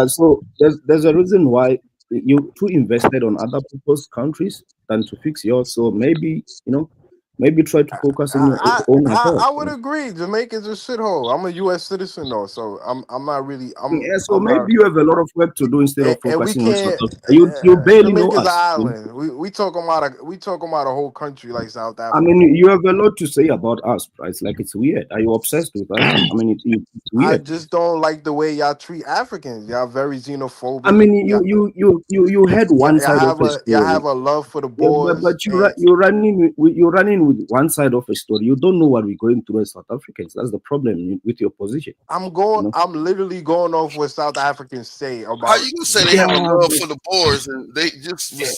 [SPEAKER 16] So there's a reason why you too invested on other people's countries than to fix yours. So maybe maybe try to focus on your own affairs.
[SPEAKER 6] I would agree. Jamaica's a shithole. I'm a U.S. citizen though, so I'm not really.
[SPEAKER 16] Maybe you have a lot of work to do instead of focusing on South Africa. You barely know
[SPEAKER 6] Jamaica's
[SPEAKER 16] us.
[SPEAKER 6] an island. We talking about a whole country like South Africa.
[SPEAKER 16] I mean, you have a lot to say about us, right? It's like it's weird. Are you obsessed with us? I mean, it's weird.
[SPEAKER 6] I just don't like the way y'all treat Africans. Y'all very xenophobic.
[SPEAKER 16] I mean, you had one side of a story.
[SPEAKER 6] Y'all have a love for the boys.
[SPEAKER 16] But you're running with one side of a story. You don't know what we're going through as South Africans. That's the problem with your position.
[SPEAKER 6] I'm literally going off what South Africans say about.
[SPEAKER 5] How you gonna say they have a love for the Boers and they just our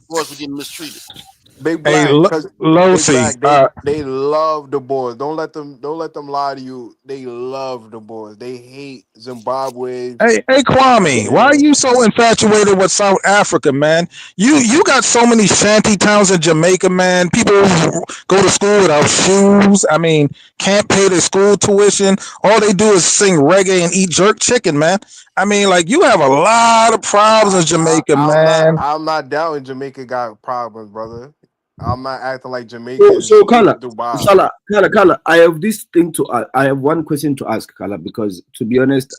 [SPEAKER 5] Boers were getting mistreated?
[SPEAKER 6] Big Black, they love the Boers. Don't let them lie to you. They love the Boers. They hate Zimbabwe.
[SPEAKER 9] Hey, Kwame, why are you so infatuated with South Africa, man? You got so many shanty towns in Jamaica, man. People go to school without shoes. I mean, can't pay their school tuition. All they do is sing reggae and eat jerk chicken, man. I mean, like, you have a lot of problems in Jamaica, man.
[SPEAKER 6] I'm not doubting Jamaica got problems, brother. I'm not acting like Jamaica.
[SPEAKER 16] So Kala, I have this thing I have one question to ask Kala, because to be honest,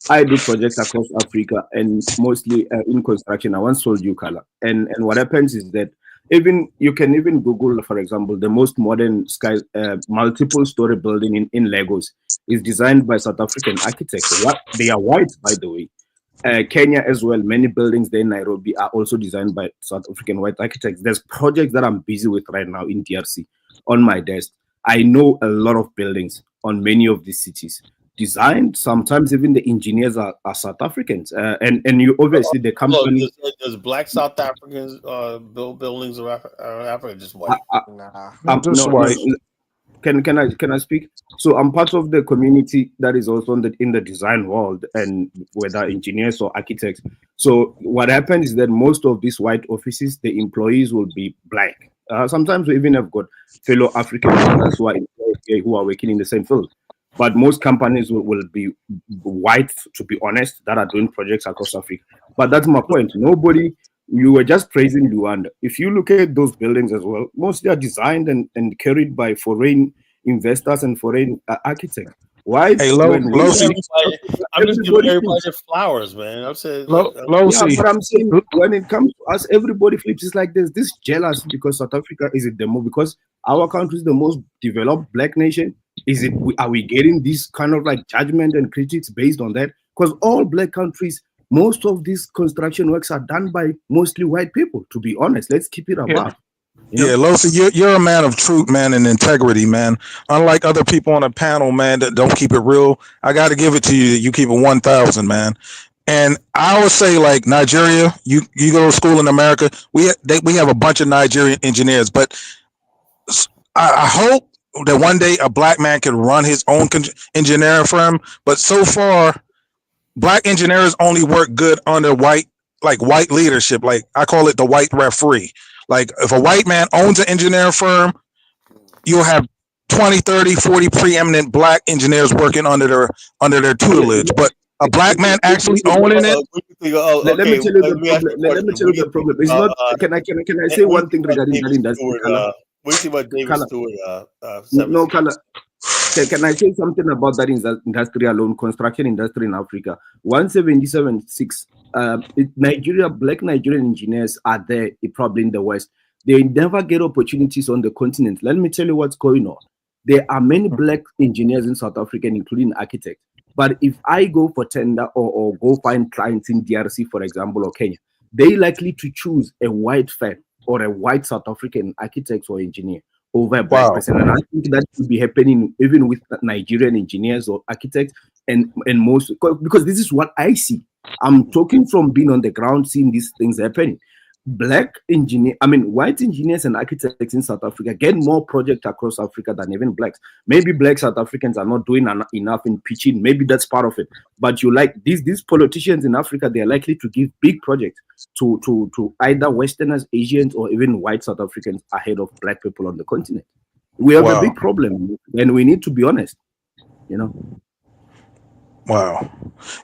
[SPEAKER 16] I do projects across Africa and mostly in construction. I once told you, Kala, and what happens is that you can even Google, for example, the most modern multiple story building in Lagos is designed by South African architects. They are white, by the way. Kenya as well, many buildings there in Nairobi are also designed by South African white architects. There's projects that I'm busy with right now in DRC on my desk. I know a lot of buildings on many of these cities designed. Sometimes even the engineers are South Africans, and you obviously the company.
[SPEAKER 2] Does black South Africans build buildings around Africa? Just white?
[SPEAKER 9] Just white.
[SPEAKER 16] Can I speak? So I'm part of the community that is also in the design world, and whether engineers or architects. So what happens is that most of these white offices, the employees will be black. Sometimes we even have got fellow African workers who are working in the same field. But most companies will be white, to be honest, that are doing projects across Africa. But that's my point. You were just praising Luanda. If you look at those buildings as well, mostly are designed and carried by foreign investors and foreign architects. Why?
[SPEAKER 2] Hey, I'm just giving everybody their flowers, man. I'm saying,
[SPEAKER 16] but I'm saying when it comes to us, everybody flips. It's like there's this jealousy because South Africa is it the most, because our country is the most developed black nation. Are we getting this kind of like judgment and critics based on that? Because all black countries, most of these construction works are done by mostly white people. To be honest, let's keep it above.
[SPEAKER 9] Yeah, Losi, you're a man of truth, man, and integrity, man. Unlike other people on the panel, man, that don't keep it real, I got to give it to you that you keep it 1,000, man. And I always say, like, Nigeria, you go to school in America, we have a bunch of Nigerian engineers, but I hope that one day a black man can run his own engineering firm. But so far, black engineers only work good under white leadership. Like, I call it the white referee. Like, if a white man owns an engineering firm, you'll have 20, 30, 40 preeminent black engineers working under their tutelage. But a black man actually owning it.
[SPEAKER 16] Let me tell you the problem. It's not. Can I say one thing regarding that industry?
[SPEAKER 2] What do you think about David Stewart?
[SPEAKER 16] No, Kala. Can I say something about that industry alone, construction industry in Africa? 177.6. Nigeria, black Nigerian engineers are there, probably in the West. They never get opportunities on the continent. Let me tell you what's going on. There are many black engineers in South Africa, including architects. But if I go for tender or go find clients in DRC, for example, or Kenya, they likely to choose a white firm or a white South African architect or engineer over a black person. And I think that could be happening even with Nigerian engineers or architects and most, because this is what I see. I'm talking from being on the ground, seeing these things happening. White engineers and architects in South Africa get more projects across Africa than even blacks. Maybe black South Africans are not doing enough in pitching. Maybe that's part of it. But these politicians in Africa, they are likely to give big projects to either Westerners, Asians, or even white South Africans ahead of black people on the continent. We have a big problem, and we need to be honest.
[SPEAKER 9] Wow.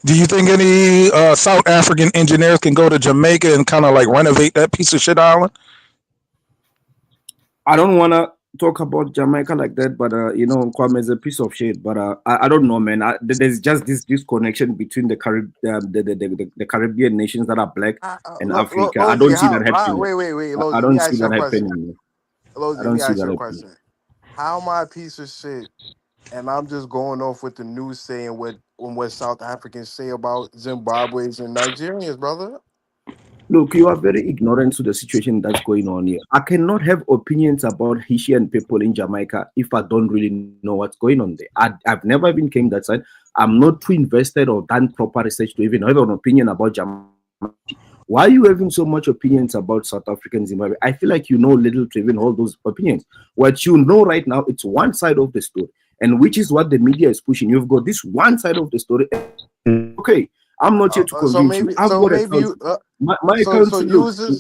[SPEAKER 9] Do you think any South African engineers can go to Jamaica and kind of like renovate that piece of shit island?
[SPEAKER 16] I don't want to talk about Jamaica like that, but Kwame is a piece of shit. But I don't know, man. There's just this disconnection between the Caribbean nations that are black and Africa. I don't see that happening.
[SPEAKER 6] Wait.
[SPEAKER 16] I don't see that happening.
[SPEAKER 6] Lowe's, let me ask you a question. How am I a piece of shit? And I'm just going off with the news saying what South Africans say about Zimbabweans and Nigerians, brother.
[SPEAKER 16] Look, you are very ignorant to the situation that's going on here. I cannot have opinions about Haitian people in Jamaica if I don't really know what's going on there. I've never even came that side. I'm not too invested or done proper research to even have an opinion about Jamaica. Why are you having so much opinions about South African Zimbabwe? I feel like you know little to even hold those opinions. What you know right now, it's one side of the story, and which is what the media is pushing. You've got this one side of the story. Okay, I'm not here to convince you. I've got my country.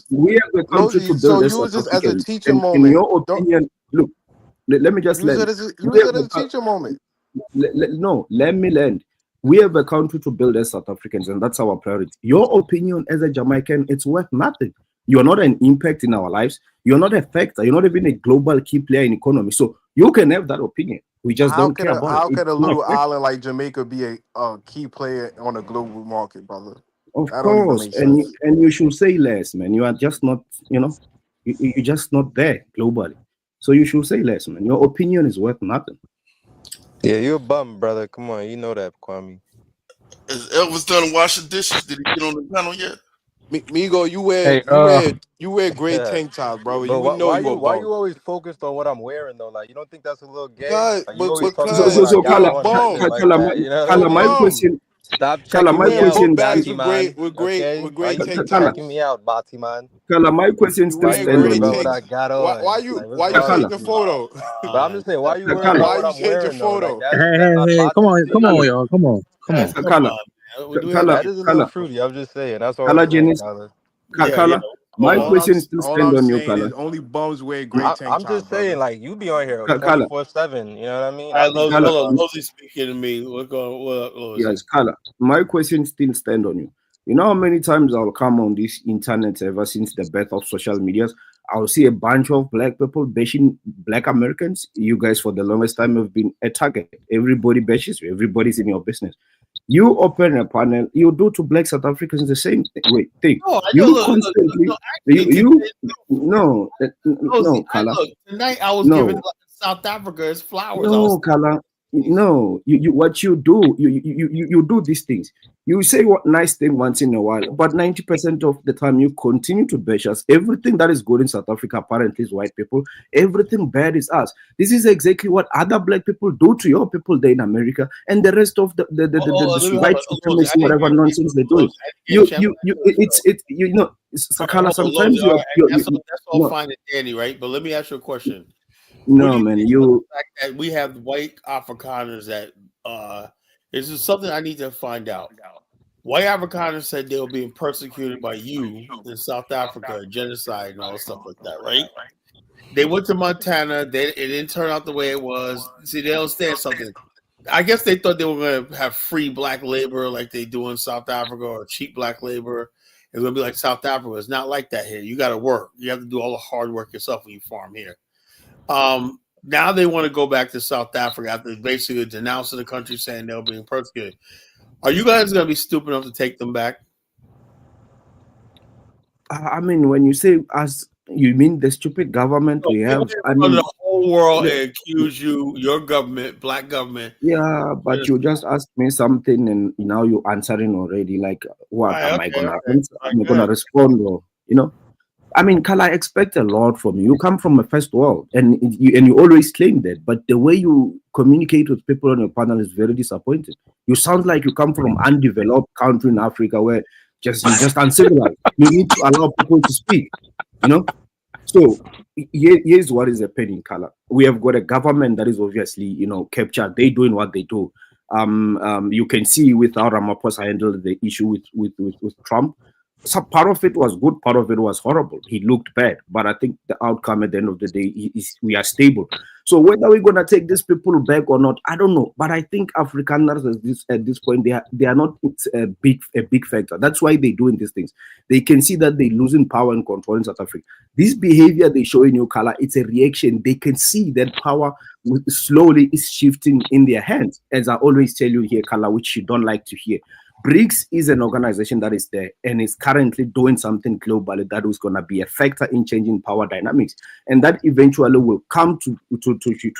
[SPEAKER 16] We have a country to build as South Africans.
[SPEAKER 6] As a teacher moment.
[SPEAKER 16] In your opinion, look, let me just land.
[SPEAKER 6] Use it as a teacher moment.
[SPEAKER 16] Let me land. We have a country to build as South Africans, and that's our priority. Your opinion as a Jamaican, it's worth nothing. You're not an impact in our lives. You're not a factor. You're not even a global key player in economy. So you can have that opinion. We just don't care about it.
[SPEAKER 6] How can a little island like Jamaica be a key player on a global market, brother?
[SPEAKER 16] Of course, and you should say less, man. You are just not, you're just not there globally. So you should say less, man. Your opinion is worth nothing.
[SPEAKER 19] Yeah, you're a bum, brother. Come on, you know that, Kwame.
[SPEAKER 17] Is Elvis done washing dishes? Did he get on the panel yet?
[SPEAKER 6] Migo, you wear great tank tops, bro.
[SPEAKER 19] Why you always focused on what I'm wearing though? Like you don't think that's a little gay?
[SPEAKER 16] My question.
[SPEAKER 19] Stop checking me out, Bati man.
[SPEAKER 6] With great tank tops.
[SPEAKER 19] Checking me out, Bati man.
[SPEAKER 16] Kala, my question still stands on you.
[SPEAKER 6] Why you take the photo?
[SPEAKER 19] But I'm just saying, why you worried about what I'm wearing though?
[SPEAKER 1] Hey, come on, y'all, come on.
[SPEAKER 19] That is a little fruity. I'm just saying. That's all.
[SPEAKER 16] Kala, my question still stands on you, Kala.
[SPEAKER 6] Only bums wear great tank tops.
[SPEAKER 19] I'm just saying, like you be on here 24/7. You know what I mean?
[SPEAKER 2] Lowe's speaking to me.
[SPEAKER 16] Yes, Kala. My question still stands on you. You know how many times I'll come on this internet ever since the birth of social medias? I'll see a bunch of black people bashing black Americans. You guys, for the longest time, have been a target. Everybody bashes you. Everybody's in your business. You open a panel, you do to black South Africans the same thing. No, Kala.
[SPEAKER 2] Tonight I was giving South Africa's flowers.
[SPEAKER 16] No, Kala. No, you what you do, you do these things. You say what nice thing once in a while, but 90% of the time you continue to bash us. Everything that is good in South Africa apparently is white people. Everything bad is us. This is exactly what other black people do to your people there in America, and the rest of the white supremacy, whatever nonsense they do. Sakala. Sometimes
[SPEAKER 2] that's all fine and dandy, right? But let me ask you a question.
[SPEAKER 16] No, man,
[SPEAKER 2] the fact that we have white Afrikaners that this is something I need to find out. White Afrikaners said they were being persecuted by you in South Africa, genocide and all stuff like that, right? They went to Montana. It didn't turn out the way it was. See, they don't understand something. I guess they thought they were going to have free black labor like they do in South Africa, or cheap black labor. It's going to be like South Africa. It's not like that here. You got to work. You have to do all the hard work yourself when you farm here. Now they want to go back to South Africa after basically denouncing the country, saying they're being persecuted. Are you guys going to be stupid enough to take them back?
[SPEAKER 16] I mean, when you say us, you mean the stupid government we have? I mean,
[SPEAKER 2] the whole world accuse you, your government, black government.
[SPEAKER 16] Yeah, but you just asked me something, and now you're answering already. Like, what am I gonna answer? Am I gonna respond? Or I mean, Carl, I expect a lot from you. You come from a first world, and you always claim that. But the way you communicate with people on your panel is very disappointing. You sound like you come from undeveloped country in Africa where you're just uncivilized. You need to allow people to speak. So here's what is happening, Color. We have got a government that is obviously, captured. They doing what they do. You can see with how Ramaphosa handled the issue with Trump. So part of it was good, part of it was horrible. He looked bad, but I think the outcome at the end of the day is we are stable. So whether we're gonna take these people back or not, I don't know. But I think Afrikaners at this point they are not a big factor. That's why they're doing these things. They can see that they're losing power and control in South Africa. This behavior they show in your color, it's a reaction. They can see that power slowly is shifting in their hands. As I always tell you here, color, which you don't like to hear. BRICS is an organization that is there and is currently doing something globally that is going to be a factor in changing power dynamics, and that eventually will come to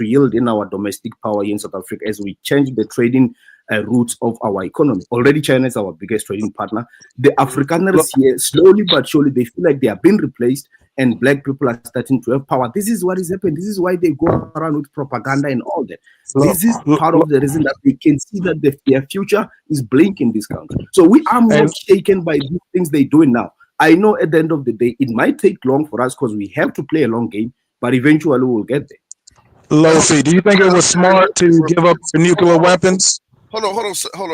[SPEAKER 16] yield in our domestic power in South Africa as we change the trading routes of our economy. Already China is our biggest trading partner. The Afrikaners here, slowly but surely, they feel like they are being replaced and black people are starting to have power. This is what is happening. This is why they go around with propaganda and all that. This is part of the reason that they can see that their future is blinking this country. So I'm not shaken by these things they're doing now. I know at the end of the day, it might take long for us because we have to play a long game, but eventually we'll get there.
[SPEAKER 9] Lofi, do you think it was smart to give up the nuclear weapons?
[SPEAKER 5] Hold on.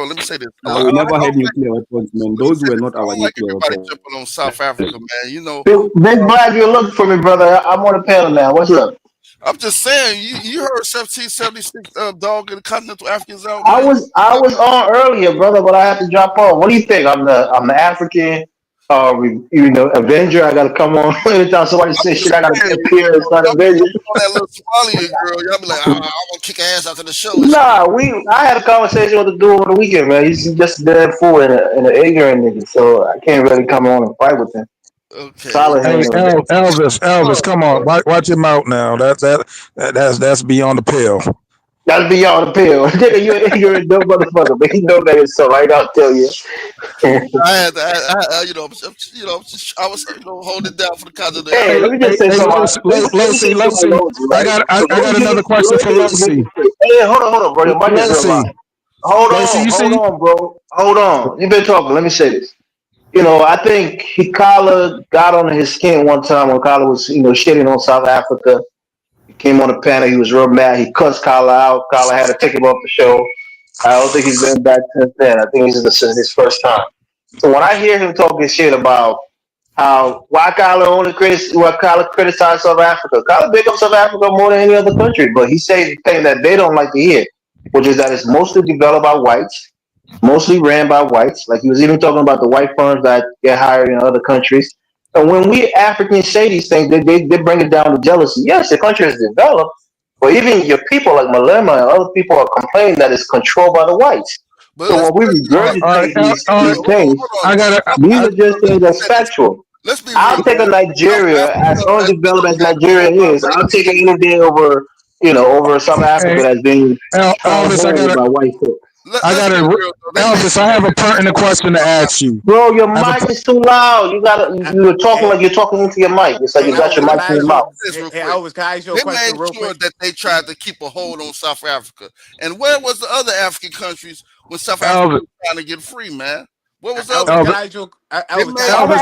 [SPEAKER 5] Let me say this.
[SPEAKER 16] We never had nuclear weapons, man. Those were not our nuclear weapons.
[SPEAKER 5] Jumping on South Africa, man.
[SPEAKER 20] Big Black, you're looking for me, brother. I'm on the panel now. What's up?
[SPEAKER 5] I'm just saying, you heard 1776 dog in the continental Africans out.
[SPEAKER 20] I was on earlier, brother, but I had to drop off. What do you think? I'm the African, Avenger. I gotta come on anytime somebody says shit. I gotta appear as an Avenger.
[SPEAKER 5] That little Somalian girl, y'all be like, I want to kick her ass after the show.
[SPEAKER 20] Nah, I had a conversation with the dude over the weekend, man. He's just a dead fool and an ignorant nigga, so I can't really come on and fight with him.
[SPEAKER 5] Okay.
[SPEAKER 9] Hey, Elvis, come on, watch your mouth now. That's beyond the pale.
[SPEAKER 20] That's beyond the pale. You're a dumb motherfucker, but you know that is so. Right, I'll tell you.
[SPEAKER 5] I was holding it down for the continent.
[SPEAKER 20] Hey, let me just say something.
[SPEAKER 9] I got another question for Losi.
[SPEAKER 20] Hey, hold on, bro. Your mic is real loud. Hold on, bro. Hold on. You've been talking. Let me say this. I think Kala got under his skin one time when Kala was, shitting on South Africa. He came on the panel. He was real mad. He cussed Kala out. Kala had to take him off the show. I don't think he's been back since then. I think this is his first time. So when I hear him talking shit about why Kala criticized South Africa, Kala big up South Africa more than any other country, but he says the thing that they don't like to hear, which is that it's mostly developed by whites. Mostly ran by whites. Like he was even talking about the white firms that get hired in other countries. And when we Africans say these things, they bring it down to jealousy. Yes, the country is developed, but even your people like Malema and other people are complaining that it's controlled by the whites. So when we regurgitate these things, these are just things that's factual. I'll take a Nigeria as undeveloped as Nigeria is. I'll take it any day over South Africa that's being controlled by white folks.
[SPEAKER 9] Elvis, I have a pertinent question to ask you.
[SPEAKER 20] Bro, your mic is too loud. You're talking like you're talking into your mic. It's like you got your mic in your mouth.
[SPEAKER 5] Hey, Elvis, can I ask you a question real quick? That they tried to keep a hold on South Africa. And where was the other African countries when South Africa was trying to get free, man? Where was the other?
[SPEAKER 20] Elvis,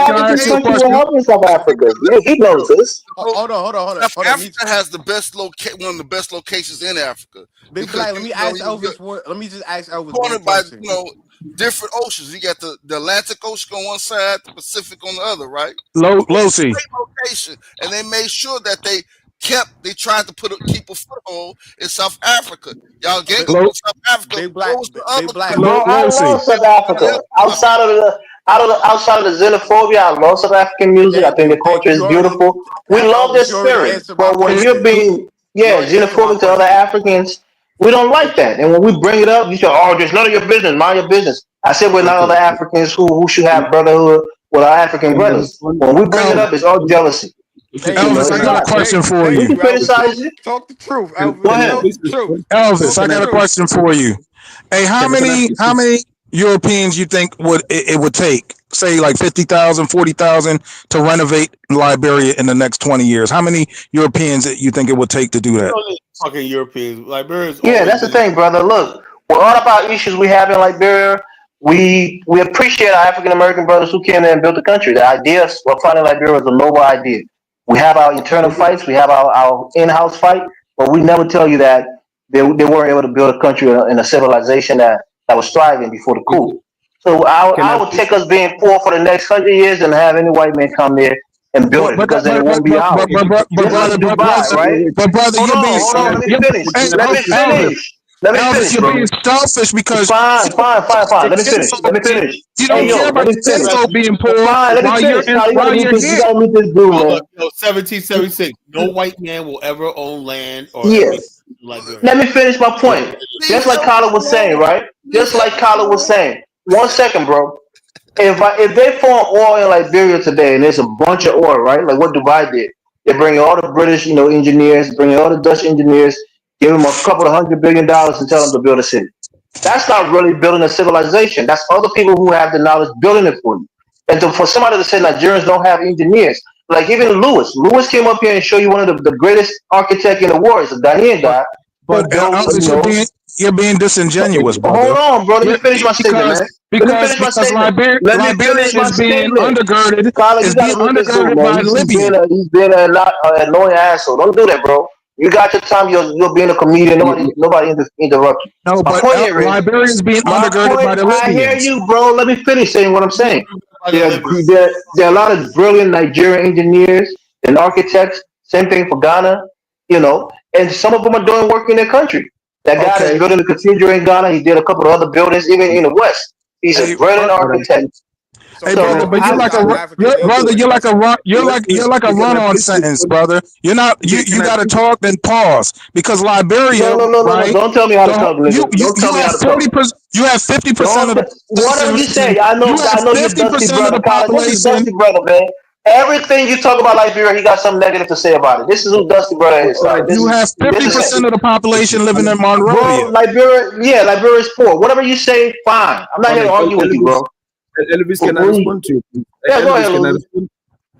[SPEAKER 20] can I ask you a question? South Africa. He knows this.
[SPEAKER 5] Hold on. Africa has one of the best locations in Africa.
[SPEAKER 21] Big Black, let me ask Elvis. Let me just ask Elvis.
[SPEAKER 5] Cornered by different oceans. You got the Atlantic Ocean on one side, the Pacific on the other, right?
[SPEAKER 9] Losi.
[SPEAKER 5] Location, and they made sure that they tried to keep a foothold in South Africa. Y'all get South Africa.
[SPEAKER 21] Big Black.
[SPEAKER 20] Bro, I love South Africa. Outside of the xenophobia, I love South African music. I think the culture is beautiful. We love their spirit. But when you're being Yeah, xenophobic to other Africans. We don't like that. And when we bring it up, you say, "Oh, just none of your business. Mind your business." I said we're not other Africans who should have brotherhood with our African brothers. When we bring it up, it's all jealousy.
[SPEAKER 9] Elvis, I got a question for
[SPEAKER 20] We
[SPEAKER 9] you.
[SPEAKER 20] can criticize it.
[SPEAKER 1] Talk the truth,
[SPEAKER 20] Go
[SPEAKER 1] Elvis.
[SPEAKER 20] ahead.
[SPEAKER 1] Talk the truth.
[SPEAKER 9] Elvis, I got a question for you. Hey, how many Europeans you think it would take, say like 50,000, 40,000 to renovate Liberia in the next 20 years? How many Europeans that you think it would take to do that?
[SPEAKER 2] Fucking Europeans. Liberia's
[SPEAKER 20] Yeah, that's the thing, brother. Look, with all about issues we have in Liberia, we appreciate our African American brothers who came in and built the country. The idea of finding Liberia is a noble idea. We have our internal fights, we have our in-house fight, but we never tell you that they weren't able to build a country in a civilization that was thriving before the coup. So I would take us being poor for the next 100 years and have any white man come there and build it, because then it won't be ours. Just like Dubai, right?
[SPEAKER 9] But brother,
[SPEAKER 20] Hold on, let me finish. Let me finish,
[SPEAKER 9] you're
[SPEAKER 20] bro.
[SPEAKER 9] being selfish because
[SPEAKER 20] Fine. Let me finish.
[SPEAKER 9] You don't care about the kinfolk being poor.
[SPEAKER 20] Fine, let me finish. Now you gotta meet this dude, man.
[SPEAKER 2] 1776. No white man will ever own land or
[SPEAKER 20] Yes. Let me finish my point. Just like Colin was saying, right? Just like Colin was saying. 1 second, bro. If they found oil in Liberia today, and there's a bunch of oil, right? Like what Dubai did, they bring all the British, engineers, bring all the Dutch engineers, give them a couple of $100 billion and tell them to build a city. That's not really building a civilization. That's other people who have the knowledge building it for you. And for somebody to say Nigerians don't have engineers, like even Lewis came up here and showed you one of the greatest architect in the world. It's a Ghanaian guy.
[SPEAKER 9] But you're being disingenuous, brother.
[SPEAKER 20] Hold on, bro. Let me finish my statement, man.
[SPEAKER 9] Because Liberia is being undergirded by Libya.
[SPEAKER 20] He's being an annoying asshole. Don't do that, bro. You got your time. You're being a comedian. Nobody interrupt you.
[SPEAKER 9] No, but Liberia is being undergirded by the Libyans.
[SPEAKER 20] I hear you, bro. Let me finish saying what I'm saying. There are a lot of brilliant Nigerian engineers and architects. Same thing for Ghana, and some of them are doing work in their country. That guy that's building the cathedral in Ghana, he did a couple of other buildings, even in the West. He's a brilliant architect.
[SPEAKER 9] Hey, brother, but you're like a run-on sentence, brother. You're not. You got to talk then pause because Liberia.
[SPEAKER 20] No. Don't tell me how to talk.
[SPEAKER 9] You have 50%. You have 50% of the.
[SPEAKER 20] Whatever you say, I know you're dusty brother. This is dusty brother, man. Everything you talk about Liberia, he got something negative to say about it. This is who Dusty Brother is.
[SPEAKER 9] You have 50% of the population living in Monrovia.
[SPEAKER 20] Bro, Liberia is poor. Whatever you say, fine. I'm not here to argue with you, bro.
[SPEAKER 16] Elvis, can I respond to you?
[SPEAKER 20] Yeah, go ahead, Elvis.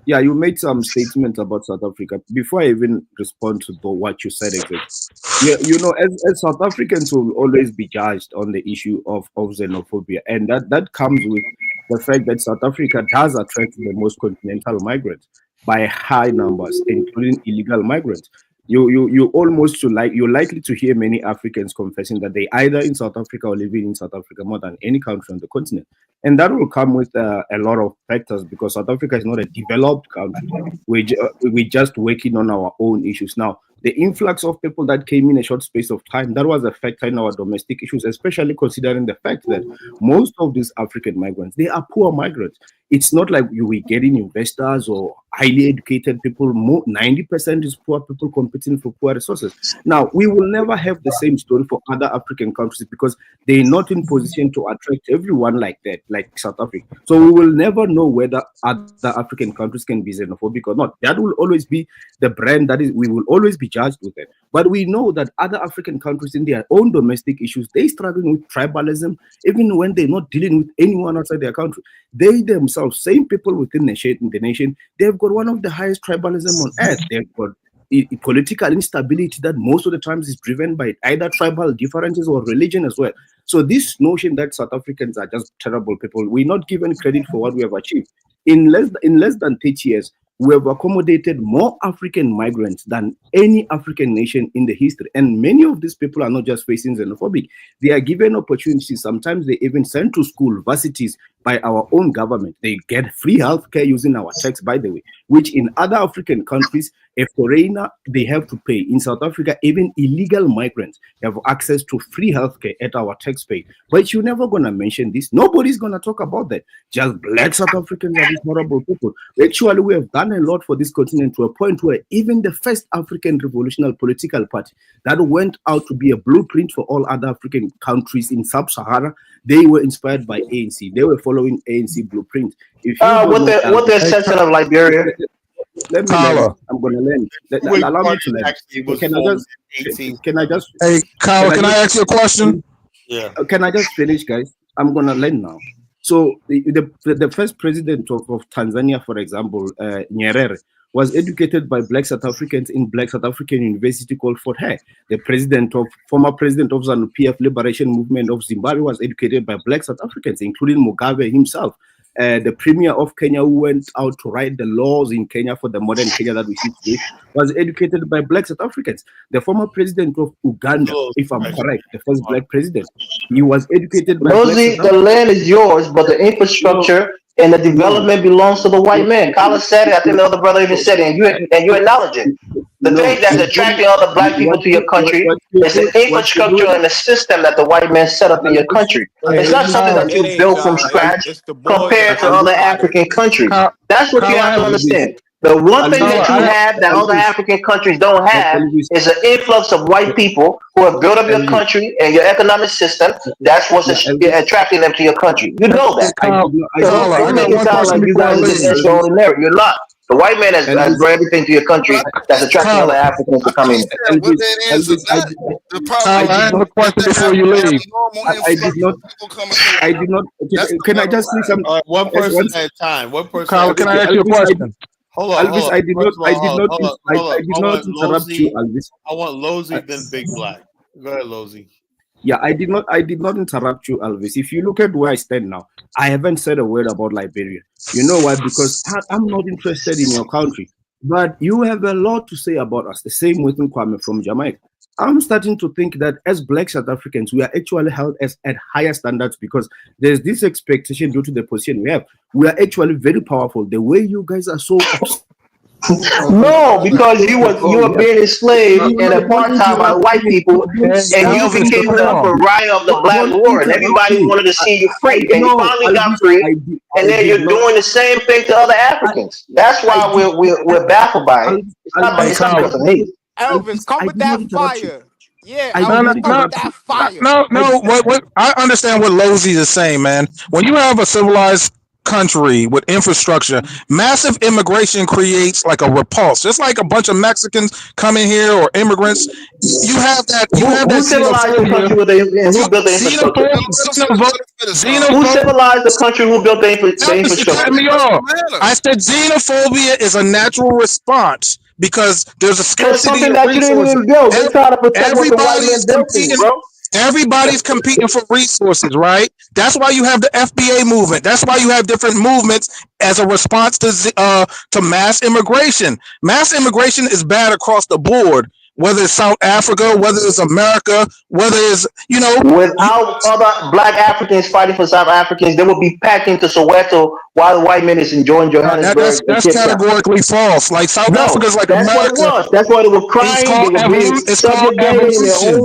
[SPEAKER 16] Yeah, you made some statements about South Africa. Before I even respond to what you said exactly, as South Africans will always be judged on the issue of xenophobia, and that comes with the fact that South Africa does attract the most continental migrants by high numbers, including illegal migrants. You're likely to hear many Africans confessing that they either in South Africa or living in South Africa more than any country on the continent. And that will come with a lot of factors because South Africa is not a developed country. We're just working on our own issues. Now, the influx of people that came in a short space of time, that was a factor in our domestic issues, especially considering the fact that most of these African migrants, they are poor migrants. It's not like we're getting investors or highly educated people. 90% is poor people competing for poor resources. Now, we will never have the same story for other African countries because they're not in position to attract everyone like that, like South Africa. So we will never know whether other African countries can be xenophobic or not. That will always be the brand we will always be judged with it. But we know that other African countries in their own domestic issues, they're struggling with tribalism, even when they're not dealing with anyone outside their country. They themselves, same people within the nation, they've got one of the highest tribalism on earth. They've got political instability that most of the times is driven by either tribal differences or religion as well. So this notion that South Africans are just terrible people, we're not given credit for what we have achieved. In less than 30 years, we have accommodated more African migrants than any African nation in the history. And many of these people are not just facing xenophobic. They are given opportunities. Sometimes they even sent to school, varsities, by our own government. They get free healthcare using our tax, by the way, which in other African countries, a foreigner, they have to pay. In South Africa, even illegal migrants have access to free healthcare at our tax pay. But you're never going to mention this. Nobody's going to talk about that. Just black South Africans are these horrible people. Actually, we have done a lot for this continent to a point where even the first African revolutionary political party that went out to be a blueprint for all other African countries in Sub-Sahara, they were inspired by ANC. They were following ANC blueprint. If you
[SPEAKER 20] with the exception of Liberia.
[SPEAKER 16] Let me land. I'm going to land. Allow me to land. Can I just?
[SPEAKER 9] Hey, Kyle, can I ask you a question?
[SPEAKER 2] Yeah.
[SPEAKER 16] Can I just finish, guys? I'm going to land now. So the first president of Tanzania, for example, Nyerere, was educated by black South Africans in black South African university called Fort Hare. The former president of ZANU-PF Liberation Movement of Zimbabwe was educated by black South Africans, including Mugabe himself. The premier of Kenya, who went out to write the laws in Kenya for the modern Kenya that we see today, was educated by black South Africans. The former president of Uganda, if I'm correct, the first black president, he was educated by black South Africans.
[SPEAKER 20] The land is yours, but the infrastructure and the development belongs to the white man. Carlos said it. I think the other brother even said it, and you acknowledge it. The thing that's attracting other black people to your country is the infrastructure and the system that the white man set up in your country. It's not something that you built from scratch compared to other African countries. That's what you have to understand. The one thing that you have that other African countries don't have is an influx of white people who have built up your country and your economic system. That's what's attracting them to your country. You know that. Don't make it sound like you guys are just extraordinary. You're not. The white man has brought everything to your country that's attracting other Africans to come in.
[SPEAKER 9] I have a question before you leave.
[SPEAKER 16] I did not. Can I just say something?
[SPEAKER 2] One person at a time. One person.
[SPEAKER 9] Kyle, can I ask you a question?
[SPEAKER 2] Hold on,
[SPEAKER 16] Alvis, I did not interrupt you, Alvis.
[SPEAKER 2] I want Lozy, then Big Black. Go ahead, Lozy.
[SPEAKER 16] Yeah, I did not interrupt you, Alvis. If you look at where I stand now, I haven't said a word about Liberia. You know why? Because I'm not interested in your country. But you have a lot to say about us. The same with Kwame from Jamaica. I'm starting to think that as black South Africans, we are actually held at higher standards because there's this expectation due to the position we have. We are actually very powerful. The way you guys are so
[SPEAKER 20] no, because you were being enslaved and apartheid by white people, and you became the pariah of the Black War, and everybody wanted to see you free, and you finally got free, and then you're doing the same thing to other Africans. That's why we're baffled by it. It's not because of hate.
[SPEAKER 3] Elvis, come with that fire. Yeah, Elvis, come with that fire.
[SPEAKER 9] No. What I understand what Lozy is saying, man. When you have a civilized country with infrastructure, massive immigration creates like a repulse. Just like a bunch of Mexicans coming here or immigrants, you have that.
[SPEAKER 20] Who civilized the country who built the infrastructure? Who civilized the country who built the infrastructure?
[SPEAKER 9] I said xenophobia is a natural response because there's a scarcity of
[SPEAKER 20] that you didn't even build. They try to protect what the white man built for you, bro.
[SPEAKER 9] Everybody's competing for resources, right? That's why you have the FBA movement. That's why you have different movements as a response to mass immigration. Mass immigration is bad across the board, whether it's South Africa, whether it's America, whether it's,
[SPEAKER 20] Without other black Africans fighting for South Africans, they would be packed into Soweto while the white man is enjoying Johannesburg.
[SPEAKER 9] That's categorically false. Like South Africa's like
[SPEAKER 20] that's
[SPEAKER 9] America.
[SPEAKER 20] What it was. That's why they were crying.
[SPEAKER 9] It's called evolution.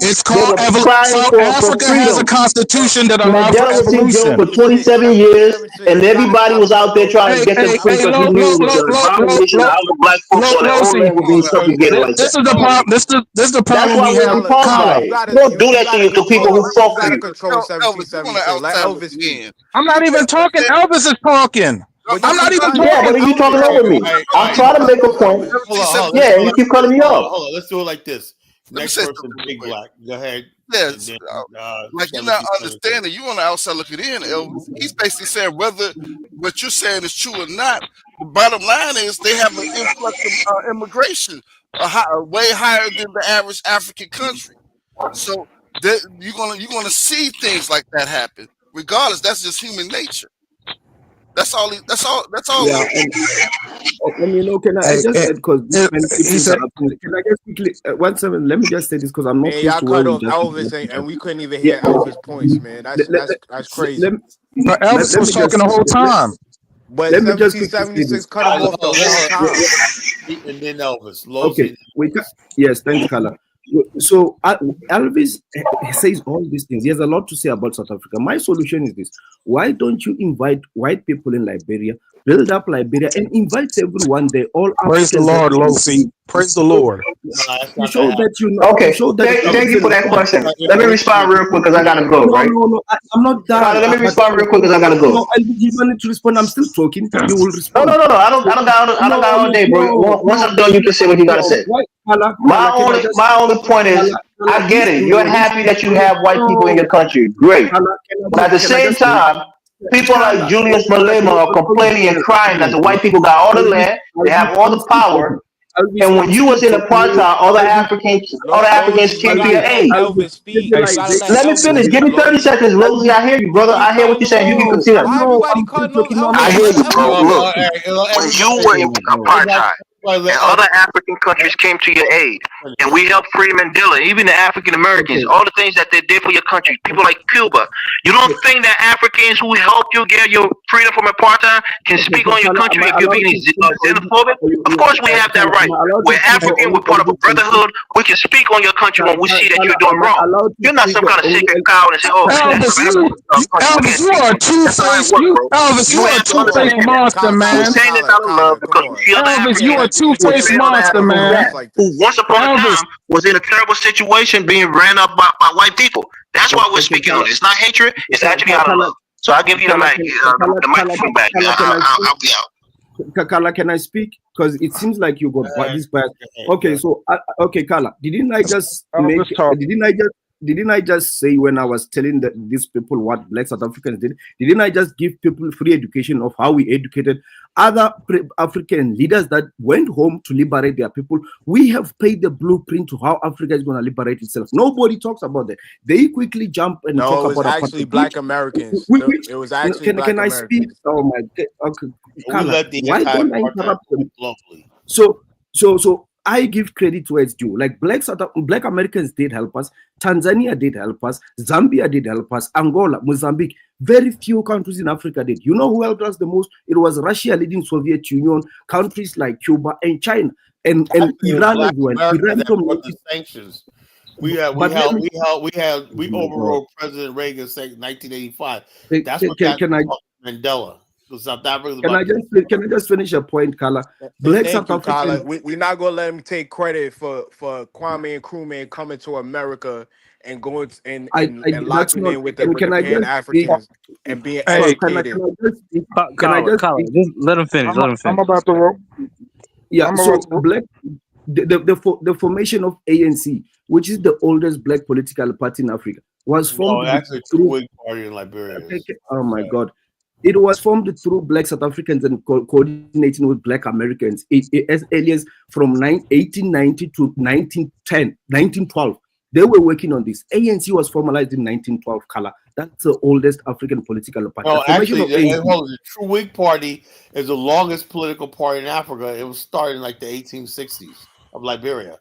[SPEAKER 9] It's called evolution. South Africa has a constitution that allows for evolution.
[SPEAKER 20] For 27 years, and everybody was out there trying to get them free because we knew the black folks on their own land were being subjugated like that.
[SPEAKER 9] This is the problem we have.
[SPEAKER 20] Don't do that to people who fuck you.
[SPEAKER 9] I'm not even talking. Elvis is talking. I'm not even talking.
[SPEAKER 20] Yeah, but you talking over me. I'm trying to make a point. Yeah, you keep cutting me off.
[SPEAKER 2] Hold on, let's do it like this. Next person, Big Black. Go ahead.
[SPEAKER 5] Yes, like you're not understanding. You on the outside looking in, Elvis. He's basically saying whether what you're saying is true or not. The bottom line is they have an influx of immigration, way higher than the average African country. So you're gonna see things like that happen. Regardless, that's just human nature. That's all. That's all.
[SPEAKER 16] Yeah, and can I just said because many people interrupting. Can I just quickly 1 second? Let me just say this because I'm not
[SPEAKER 3] Man,
[SPEAKER 16] close
[SPEAKER 3] y'all
[SPEAKER 16] to where
[SPEAKER 3] cut
[SPEAKER 16] we
[SPEAKER 3] off
[SPEAKER 16] just.
[SPEAKER 3] Elvis and we couldn't even hear Elvis' points, man. That's crazy.
[SPEAKER 9] But Elvis was talking the whole time.
[SPEAKER 3] But
[SPEAKER 16] Let me just quickly say
[SPEAKER 3] 1776
[SPEAKER 16] this.
[SPEAKER 3] cut him off the whole time.
[SPEAKER 2] And then Elvis.
[SPEAKER 16] Okay, yes, thanks, Carla. So Elvis says all these things. He has a lot to say about South Africa. My solution is this: why don't you invite white people in Liberia, build up Liberia, and invite everyone there? All
[SPEAKER 9] Praise the Lord, Losi. Praise the Lord.
[SPEAKER 16] To show that you know.
[SPEAKER 20] Okay,
[SPEAKER 16] Show that
[SPEAKER 20] thank you for that question. Let me respond real quick because I gotta go. Right?
[SPEAKER 16] No, I'm not done.
[SPEAKER 20] Carla, let me respond real quick because I gotta go.
[SPEAKER 16] No, you don't need to respond. I'm still talking. You will respond.
[SPEAKER 20] No. I don't got all day, bro. Once I'm done, you can say what you gotta say. My only point is, I get it. You're happy that you have white people in your country. Great. But at the same time, people like Julius Malema are complaining and crying that the white people got all the land, they have all the power. And when you was in apartheid, other Africans came to your aid. Let me finish. Give me 30 seconds, Rosie. I hear you, brother. I hear what you're saying. You can continue.
[SPEAKER 3] Why everybody cutting off Elvis?
[SPEAKER 20] I hear you, bro. Look, when you were in apartheid and other African countries came to your aid, and we helped Freedom Mandela, even the African Americans, all the things that they did for your country, people like Cuba. You don't think that Africans who helped you get your freedom from apartheid can speak on your country if you're being xenophobic? Of course we have that right. We're African, we're part of a brotherhood. We can speak on your country when we see that you're doing wrong. You're not some kind of sacred cow and say, oh,
[SPEAKER 9] Elvis, you are a two-faced. Elvis, you are a two-faced monster, man. Elvis, you are a two-faced monster, man.
[SPEAKER 20] Who once upon a time was in a terrible situation being ran up by white people. That's why we're speaking on it. It's not hatred. It's actually out of love. So I'll give you the mic, the microphone back. I'll be out.
[SPEAKER 16] Carla, can I speak? Because it seems like you got this bias. Okay, so okay, Carla, didn't I just say when I was telling these people what Black South Africans did? Didn't I just give people free education of how we educated other African leaders that went home to liberate their people? We have paid the blueprint to how Africa is going to liberate itself. Nobody talks about that. They quickly jump and talk about
[SPEAKER 3] actually Black Americans. It was actually Black
[SPEAKER 16] Can I
[SPEAKER 3] Americans.
[SPEAKER 16] speak? Oh my God. Okay. Carla, why don't I interrupt them?
[SPEAKER 2] Globally.
[SPEAKER 16] So I give credit where it's due. Like Black Americans did help us. Tanzania did help us. Zambia did help us. Angola, Mozambique. Very few countries in Africa did. You know who helped us the most? It was Russia leading Soviet Union, countries like Cuba and China and Iran as well. Iran from
[SPEAKER 2] the sanctions. We overrode President Reagan saying 1985. That's what Mandela. South Africa.
[SPEAKER 16] Can I just finish a point, Carla? Black South African.
[SPEAKER 3] We're not gonna let him take credit for Kwame Nkrumah coming to America and going and locking in with the Pan Africans and being educated.
[SPEAKER 8] Can I just let him finish?
[SPEAKER 9] I'm about to roll.
[SPEAKER 16] Yeah. So Black, the formation of ANC, which is the oldest Black political party in Africa, was formed.
[SPEAKER 2] Actually, Whig Party in Liberia.
[SPEAKER 16] Oh my God. It was formed through Black South Africans and coordinating with Black Americans as early as from 1890 to 1912. They were working on this. ANC was formalized in 1912, Carla. That's the oldest African political party.
[SPEAKER 2] No, actually, the True Whig Party is the longest political party in Africa. It was started in like the 1860s of Liberia.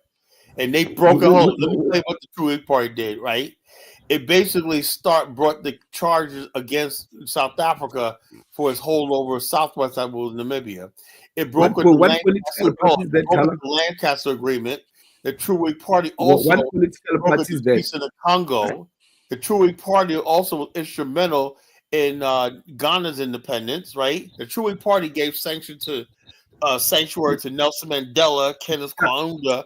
[SPEAKER 2] And they broke a hold. Let me tell you what the True Whig Party did, right? It basically brought the charges against South Africa for its holdover Southwest, I believe, Namibia. It broke the Lancaster Agreement. The True Whig Party also broke the peace in the Congo. The True Whig Party also was instrumental in Ghana's independence, right? The True Whig Party gave sanctuary to Nelson Mandela, Kenneth Kaunda.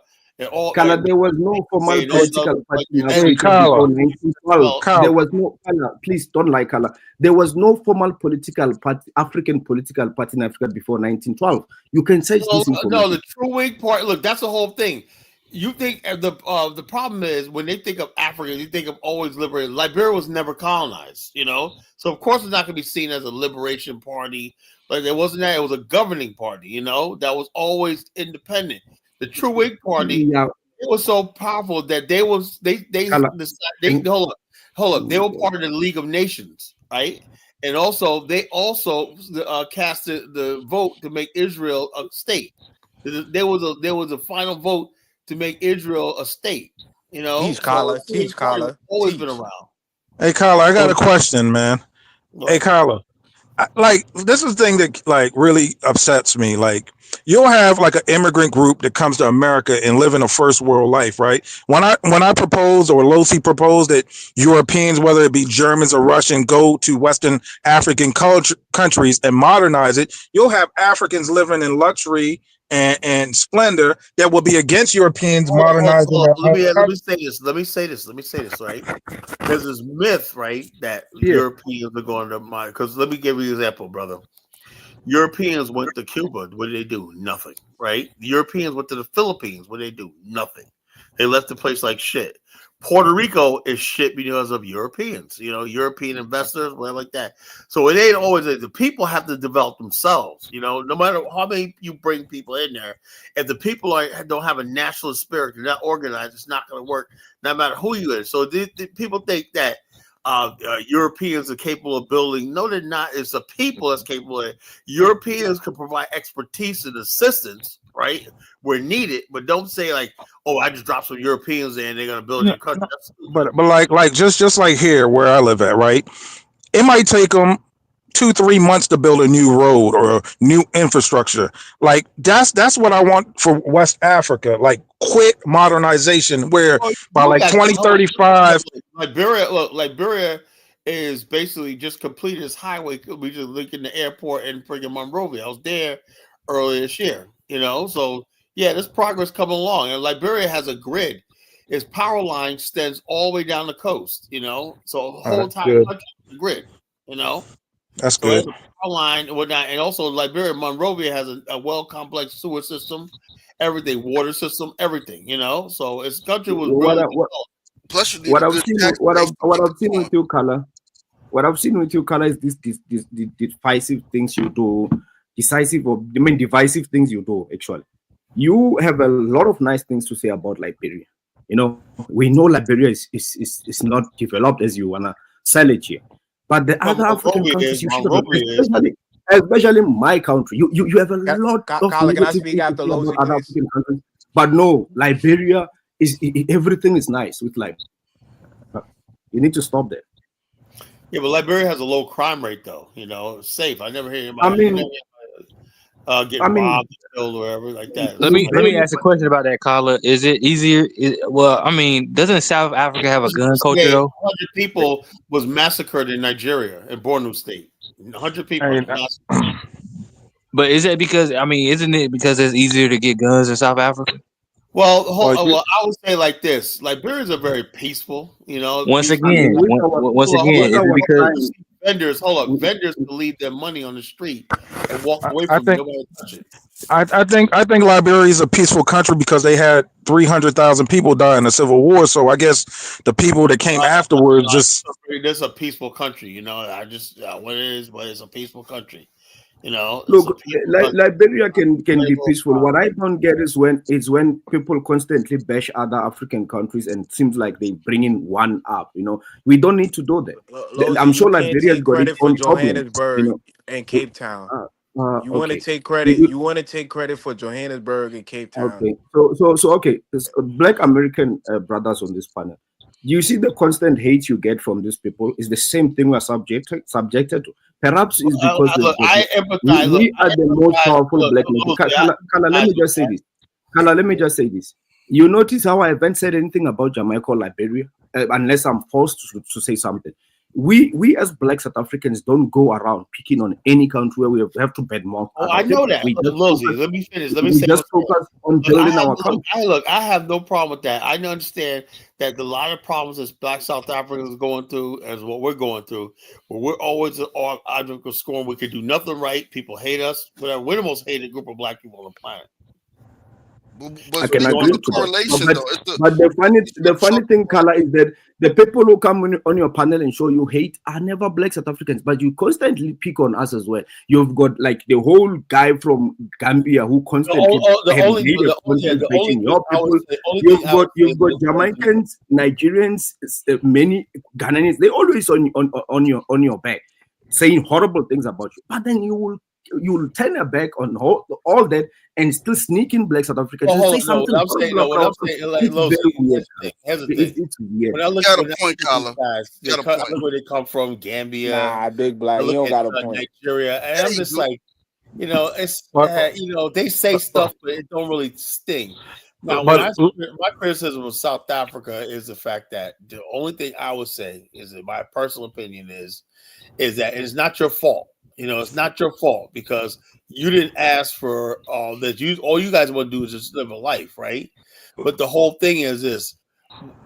[SPEAKER 16] Carla, there was no formal political party in Africa before 1912. There was no, Carla, please don't lie, Carla. There was no formal political party, African political party in Africa before 1912. You can search this information.
[SPEAKER 2] No, the True Whig Party. Look, that's the whole thing. You think the problem is when they think of Africa, you think of always liberated. Liberia was never colonized, so of course it's not going to be seen as a liberation party. But it wasn't that; it was a governing party, that was always independent. The True Whig Party, it was so powerful that they were part of the League of Nations, right? And also, they also casted the vote to make Israel a state. There was a final vote to make Israel a state. You know,
[SPEAKER 3] Teach Kala, teach Kala,
[SPEAKER 2] always
[SPEAKER 3] teach.
[SPEAKER 2] been around.
[SPEAKER 9] Hey, Kyler, I got a question, man. Hey, Kyler, like this is the thing that like really upsets me. Like you'll have like an immigrant group that comes to America and live in a first world life, right? When I propose or Losi proposed that Europeans, whether it be Germans or Russian, go to Western African countries and modernize it, you'll have Africans living in luxury and splendor that will be against Europeans modernizing their
[SPEAKER 2] Let me
[SPEAKER 9] own
[SPEAKER 2] say this. Let me say this. Right? There's this myth, right, that
[SPEAKER 9] Yeah.
[SPEAKER 2] Europeans are going to mind. Because let me give you an example, brother. Europeans went to Cuba. What did they do? Nothing. Right? The Europeans went to the Philippines. What did they do? Nothing. They left the place like shit. Puerto Rico is shit because of Europeans, you know, European investors, whatever like that. So it ain't always the people have to develop themselves, you know, no matter how many you bring people in there. If the people don't have a nationalist spirit, they're not organized, it's not going to work, no matter who you are. So the people think that Europeans are capable of building. No, they're not. It's the people that's capable of it. Europeans can provide expertise and assistance, right, where needed, but don't say like, oh, I just dropped some Europeans in, they're gonna build your country.
[SPEAKER 9] But like just like here where I live at, right? It might take them 2-3 months to build a new road or new infrastructure. Like that's what I want for West Africa, like quick modernization where by like 2035.
[SPEAKER 2] Liberia is basically just completed its highway. We just linking the airport and freaking Monrovia. I was there earlier this year, you know. So yeah, there's progress coming along. And Liberia has a grid. Its power line extends all the way down the coast, you know. So the whole time grid, you know.
[SPEAKER 9] That's
[SPEAKER 2] so
[SPEAKER 9] good.
[SPEAKER 2] a power line and whatnot. And also Liberia, Monrovia has a well complex sewer system, everything, water system, everything, you know. So its country was really
[SPEAKER 5] Plus, you need
[SPEAKER 16] what
[SPEAKER 5] a
[SPEAKER 16] I've
[SPEAKER 5] good
[SPEAKER 16] seen,
[SPEAKER 5] tax
[SPEAKER 16] what
[SPEAKER 5] base.
[SPEAKER 16] I've seen with you, Color. What I've seen with you, Color, is this divisive things you do, divisive things you do. Actually, you have a lot of nice things to say about Liberia. You know, we know Liberia is not developed as you wanna sell it here, but the other African countries, you should have, especially my country, you have a lot of
[SPEAKER 3] Colin, can I
[SPEAKER 16] negative
[SPEAKER 3] speak
[SPEAKER 16] things
[SPEAKER 3] after
[SPEAKER 16] to say
[SPEAKER 3] Losi,
[SPEAKER 16] about other
[SPEAKER 3] please?
[SPEAKER 16] African countries. But no, Liberia is everything is nice with Liberia. You need to stop that.
[SPEAKER 2] Yeah, but Liberia has a low crime rate, though. You know, it's safe. I never hear
[SPEAKER 16] I
[SPEAKER 2] anybody
[SPEAKER 16] mean,
[SPEAKER 2] get robbed, killed, or whatever like that.
[SPEAKER 8] Let me ask a question about that, Carla. Is it easier? Well, I mean, doesn't South Africa have a gun culture though?
[SPEAKER 2] 100 people was massacred in Nigeria, in Borno State. 100 people.
[SPEAKER 8] But is that because isn't it because it's easier to get guns in South Africa?
[SPEAKER 2] Well, I would say like this: Liberians are very peaceful. You know,
[SPEAKER 8] Once again, is it because
[SPEAKER 2] vendors can leave their money on the street and walk away from it. Nobody touch it.
[SPEAKER 9] I think Liberia is a peaceful country because they had 300,000 people die in the Civil War. So I guess the people that came afterwards just.
[SPEAKER 2] This is a peaceful country, you know. I just what it is, but it's a peaceful country. You know,
[SPEAKER 16] look, Liberia can be peaceful. What I don't get is when people constantly bash other African countries and it seems like they bring in one up. You know, we don't need to do that. I'm sure Liberia's got its own
[SPEAKER 3] Johannesburg,
[SPEAKER 16] you know,
[SPEAKER 3] and Cape Town. You want to
[SPEAKER 16] okay.
[SPEAKER 3] take credit. You want to take credit for Johannesburg and Cape Town.
[SPEAKER 16] Okay, so okay, Black American brothers on this panel. You see the constant hate you get from these people is the same thing we're subjected to. Perhaps it's because we are the most powerful Black nation. Kala, let me just say this. Kala, let me just say this. You notice how I haven't said anything about Jamaica or Liberia, unless I'm forced to say something. We as Black South Africans don't go around picking on any country where we have to bet more.
[SPEAKER 2] Oh, I know that. Let me finish. Let me say
[SPEAKER 16] just focus on building our country.
[SPEAKER 2] I have no problem with that. I understand that a lot of problems that Black South Africans are going through as what we're going through, but we're always on object of scorn. We can do nothing right. People hate us. Whatever. We're the most hated group of Black people on the planet.
[SPEAKER 5] But
[SPEAKER 16] I can agree with
[SPEAKER 5] correlation,
[SPEAKER 16] but the funny thing, Kala, is that the people who come on your panel and show you hate are never Black South Africans, but you constantly pick on us as well. You've got like the whole guy from Gambia who constantly You've got Jamaicans, Nigerians, many Ghanaians. They always on your back. saying horrible things about you, but then you will turn your back on all that and still sneak in black South Africans and say something horrible about us. It's very weird. It's weird.
[SPEAKER 2] When I look
[SPEAKER 5] got
[SPEAKER 2] at
[SPEAKER 5] a point, Carla.
[SPEAKER 2] I look where they come from, Gambia.
[SPEAKER 3] Nah, Big Black,
[SPEAKER 2] I look
[SPEAKER 3] you don't
[SPEAKER 2] at
[SPEAKER 3] got a point.
[SPEAKER 2] Nigeria, and I'm just like, it's they say stuff, but it don't really sting. Now, my criticism of South Africa is the fact that the only thing I would say is, in my personal opinion, is that it is not your fault. It's not your fault because you didn't ask for all that. All you guys want to do is just live a life, right? But the whole thing is this: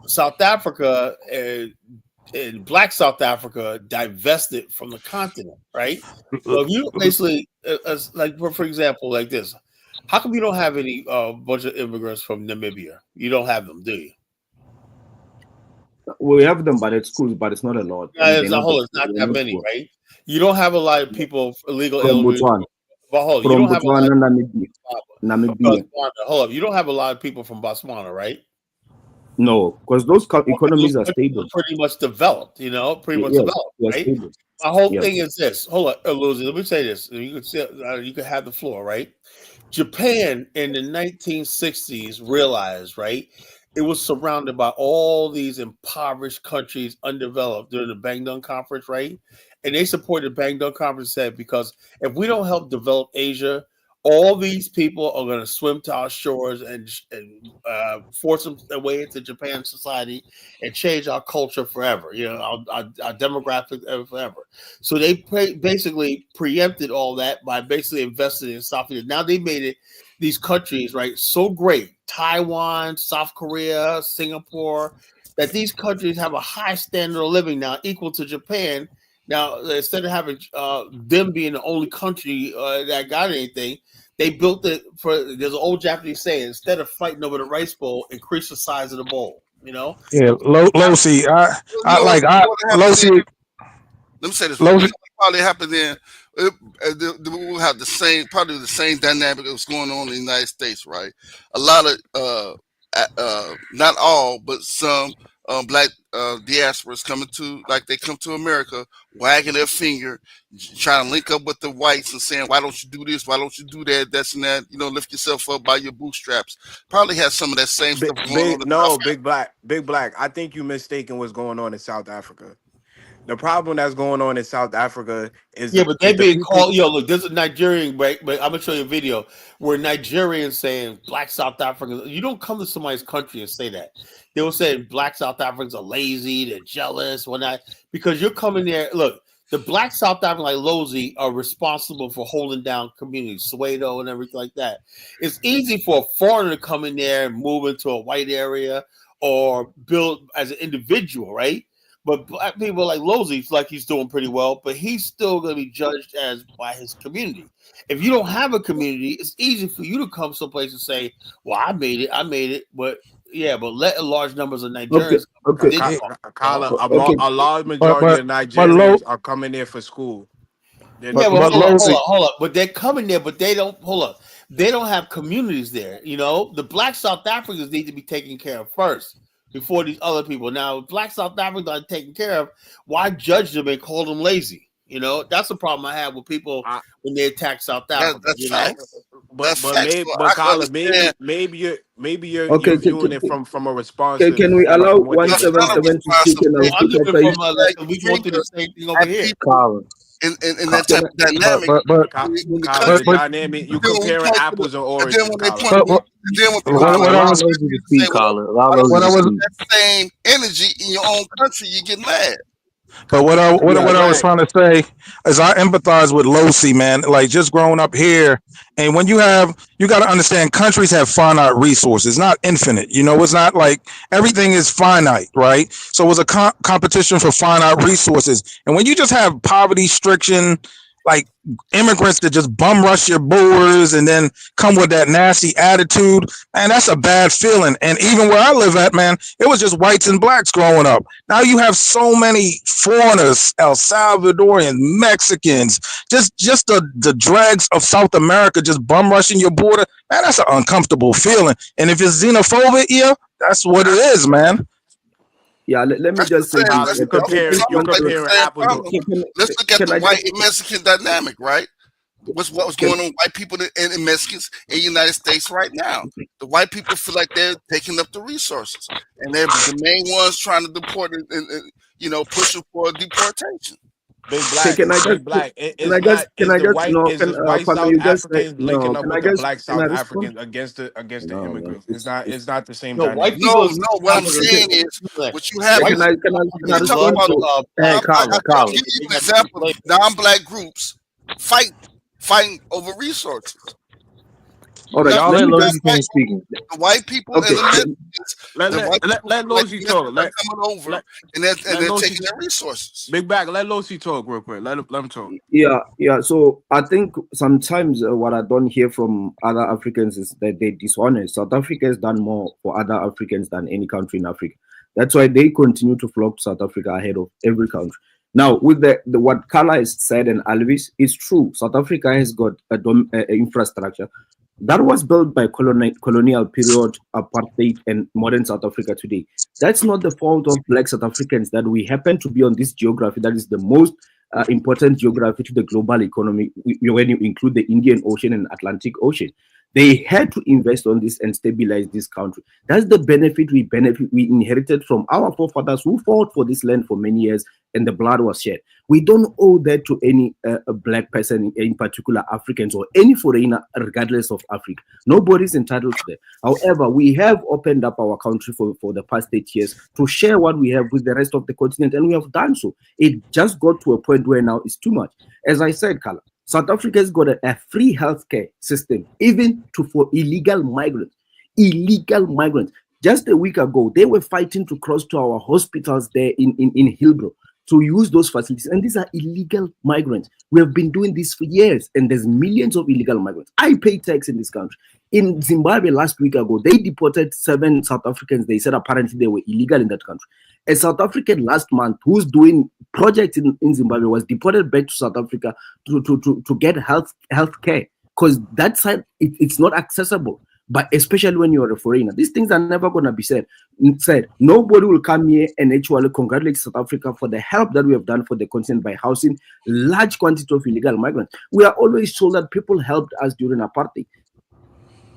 [SPEAKER 2] South Africa and Black South Africa divested from the continent, right? So if you basically, like for example, like this. How come you don't have any bunch of immigrants from Namibia? You don't have them, do you?
[SPEAKER 16] We have them, but at schools, but it's not a lot.
[SPEAKER 2] It's not that many, right? You don't have a lot of people illegal
[SPEAKER 16] from Botswana.
[SPEAKER 2] But
[SPEAKER 16] you don't have Namibia.
[SPEAKER 2] Hold up, you don't have a lot of people from Botswana, right?
[SPEAKER 16] No, because those economies are stable,
[SPEAKER 2] pretty much developed. Developed, right? Stable. My whole thing is this. Hold on, Lucy, let me say this. You can have the floor, right? Japan in the 1960s realized, right, it was surrounded by all these impoverished countries, undeveloped during the Bandung Conference, right? And they supported the Bandung Conference, said, because if we don't help develop Asia, all these people are going to swim to our shores and force their way into Japan society and change our culture forever, our demographic forever. So they basically preempted all that by basically investing in South Asia. Now they made these countries, right, so great, Taiwan, South Korea, Singapore, that these countries have a high standard of living now equal to Japan. Now, instead of having them being the only country that got anything, they built it for. There's an old Japanese saying: instead of fighting over the rice bowl, increase the size of the bowl.
[SPEAKER 9] Yeah, Losi.
[SPEAKER 5] Losi. Let me say this. Probably happened then. We'll have probably the same dynamic that was going on in the United States, right? A lot of, not all, but some black diasporas coming to, like they come to America, wagging their finger, trying to link up with the whites and saying, why don't you do this? Why don't you do that? That's and that. Lift yourself up by your bootstraps. Probably has some of that same stuff going on.
[SPEAKER 3] No, Big Black. I think you mistaken what's going on in South Africa. The problem that's going on in South Africa is
[SPEAKER 2] but they being called. Look, there's a Nigerian, right? But I'm gonna show you a video where Nigerians saying Black South Africans. You don't come to somebody's country and say that. They will say Black South Africans are lazy, they're jealous, whatnot. Because you're coming there. Look, the Black South Africans like Lozi are responsible for holding down communities, Soweto and everything like that. It's easy for a foreigner to come in there and move into a white area or build as an individual, right? But black people like Lozi, like he's doing pretty well, but he's still going to be judged by his community. If you don't have a community, it's easy for you to come someplace and say, "Well, I made it," but let large numbers of Nigerians.
[SPEAKER 3] A large majority of Nigerians are coming there for school.
[SPEAKER 2] Hold up. But they're coming there, but they don't. Hold up. They don't have communities there. The Black South Africans need to be taken care of first, before these other people. Now, Black South Africans are taken care of. Why judge them and call them lazy? That's the problem I have with people when they attack South Africa.
[SPEAKER 3] Maybe you're viewing it from a response.
[SPEAKER 16] Can we allow 177 to speak?
[SPEAKER 2] We go through the same thing over here.
[SPEAKER 5] In that type of dynamic,
[SPEAKER 3] dynamic, you comparing apples and oranges.
[SPEAKER 5] That same energy in your own country, you get mad.
[SPEAKER 9] But what I was trying to say is I empathize with Losi, man. Like just growing up here, and when you got to understand countries have finite resources, not infinite. It's not like everything is finite, right? So it was a competition for finite resources. And when you just have poverty stricken, like immigrants that just bum rush your borders and then come with that nasty attitude, man, that's a bad feeling. And even where I live at, man, it was just whites and blacks growing up. Now you have so many foreigners, El Salvadorians, Mexicans, just the dregs of South America just bum rushing your border. Man, that's an uncomfortable feeling. And if it's xenophobic, that's what it is, man.
[SPEAKER 16] Yeah, let me
[SPEAKER 5] That's the
[SPEAKER 16] just say
[SPEAKER 5] same.
[SPEAKER 16] this.
[SPEAKER 5] That's
[SPEAKER 16] I
[SPEAKER 5] it's
[SPEAKER 16] think
[SPEAKER 5] almost like the same
[SPEAKER 21] apples to
[SPEAKER 5] problem. Let's look at
[SPEAKER 16] can
[SPEAKER 5] the
[SPEAKER 16] I
[SPEAKER 5] white
[SPEAKER 16] just
[SPEAKER 5] and Mexican dynamic, right? What was going on with white people and Mexicans in the United States right now? The white people feel like they're taking up the resources, and they're the main ones trying to deport and pushing for deportation.
[SPEAKER 21] Big black,
[SPEAKER 16] can I just
[SPEAKER 21] big black.
[SPEAKER 16] can
[SPEAKER 21] It's
[SPEAKER 16] I just
[SPEAKER 21] not.
[SPEAKER 16] can
[SPEAKER 21] Is
[SPEAKER 16] I
[SPEAKER 21] the
[SPEAKER 16] just
[SPEAKER 21] white?
[SPEAKER 16] no
[SPEAKER 21] Is
[SPEAKER 16] can
[SPEAKER 21] this white
[SPEAKER 16] Kwame,
[SPEAKER 21] South
[SPEAKER 16] you just
[SPEAKER 21] Africans linking
[SPEAKER 16] no
[SPEAKER 21] up
[SPEAKER 16] can I
[SPEAKER 21] with the
[SPEAKER 16] just
[SPEAKER 21] black
[SPEAKER 16] can I
[SPEAKER 21] South
[SPEAKER 16] respond?
[SPEAKER 21] Africans against the
[SPEAKER 16] No man,
[SPEAKER 21] immigrants? It's not the same
[SPEAKER 7] No, white
[SPEAKER 21] dynamic.
[SPEAKER 7] people
[SPEAKER 5] No,
[SPEAKER 7] is
[SPEAKER 5] no. What I'm saying
[SPEAKER 16] can,
[SPEAKER 5] is, what you have
[SPEAKER 7] white
[SPEAKER 5] is
[SPEAKER 16] can I
[SPEAKER 5] you
[SPEAKER 7] people
[SPEAKER 5] talk
[SPEAKER 7] love
[SPEAKER 16] respond
[SPEAKER 5] about.
[SPEAKER 16] to
[SPEAKER 7] black
[SPEAKER 16] Carla,
[SPEAKER 5] I'll
[SPEAKER 16] Carla.
[SPEAKER 5] give you
[SPEAKER 7] they
[SPEAKER 5] an
[SPEAKER 7] got
[SPEAKER 5] example of
[SPEAKER 7] enslaved.
[SPEAKER 5] non-black groups fighting over resources.
[SPEAKER 16] All right,
[SPEAKER 5] Not
[SPEAKER 8] Y'all
[SPEAKER 16] let
[SPEAKER 8] let
[SPEAKER 16] me
[SPEAKER 5] not
[SPEAKER 8] Logi
[SPEAKER 16] just
[SPEAKER 5] white
[SPEAKER 8] finish speaking.
[SPEAKER 5] the white people and
[SPEAKER 16] okay.
[SPEAKER 5] the Mexicans.
[SPEAKER 21] Let
[SPEAKER 5] The
[SPEAKER 21] let
[SPEAKER 5] white
[SPEAKER 21] let,
[SPEAKER 5] people
[SPEAKER 21] let
[SPEAKER 5] like
[SPEAKER 21] Losi
[SPEAKER 5] the
[SPEAKER 21] talk.
[SPEAKER 5] Mexicans are coming over
[SPEAKER 21] Let
[SPEAKER 5] and they're
[SPEAKER 21] let
[SPEAKER 5] taking
[SPEAKER 21] Losi
[SPEAKER 5] their resources.
[SPEAKER 21] big back. Let Losi talk real quick. Let him talk.
[SPEAKER 16] Yeah. So I think sometimes what I don't hear from other Africans is that they dishonest. South Africa has done more for other Africans than any country in Africa. That's why they continue to flock to South Africa ahead of every country. Now, with the what Kala has said and Alvis, it's true. South Africa has got a infrastructure that was built by colonial period, apartheid, and modern South Africa today. That's not the fault of Black South Africans that we happen to be on this geography that is the most important geography to the global economy when you include the Indian Ocean and Atlantic Ocean. They had to invest on this and stabilize this country. That's the benefit we inherited from our forefathers who fought for this land for many years and the blood was shed. We don't owe that to any black person, in particular Africans or any foreigner, regardless of Africa. Nobody's entitled to that. However, we have opened up our country for the past 8 years to share what we have with the rest of the continent, and we have done so. It just got to a point where now it's too much. As I said, Kala, South Africa has got a free healthcare system, even for illegal migrants. Illegal migrants. Just a week ago, they were fighting to cross to our hospitals there in Hillbrow to use those facilities. And these are illegal migrants. We have been doing this for years, and there's millions of illegal migrants. I pay tax in this country. In Zimbabwe last week ago, they deported 7 South Africans. They said apparently they were illegal in that country. A South African last month who's doing projects in Zimbabwe was deported back to South Africa to get health care because that side it's not accessible. But especially when you're a foreigner, these things are never going to be said. Nobody will come here and actually congratulate South Africa for the help that we have done for the continent by housing large quantities of illegal migrants. We are always told that people helped us during apartheid.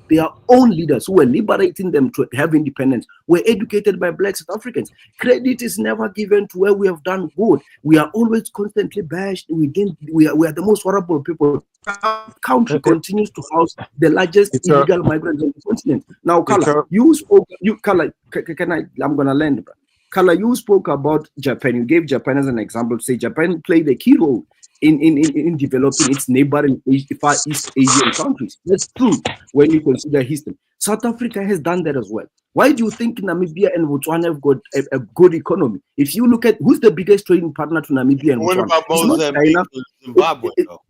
[SPEAKER 16] Their own leaders who were liberating them to have independence were educated by Black South Africans. Credit is never given to where we have done good. We are always constantly bashed. We are the most horrible people. Our country continues to house the largest illegal migrants on the continent. Now, Kala, you spoke. I'm gonna land, bro. Kala, you spoke about Japan. You gave Japan as an example to say Japan played a key role in developing its neighboring Far East Asian countries. That's true when you consider history. South Africa has done that as well. Why do you think Namibia and Botswana have got a good economy? If you look at who's the biggest trading partner to Namibia and Botswana,
[SPEAKER 7] What about Mozambique and Zimbabwe, though?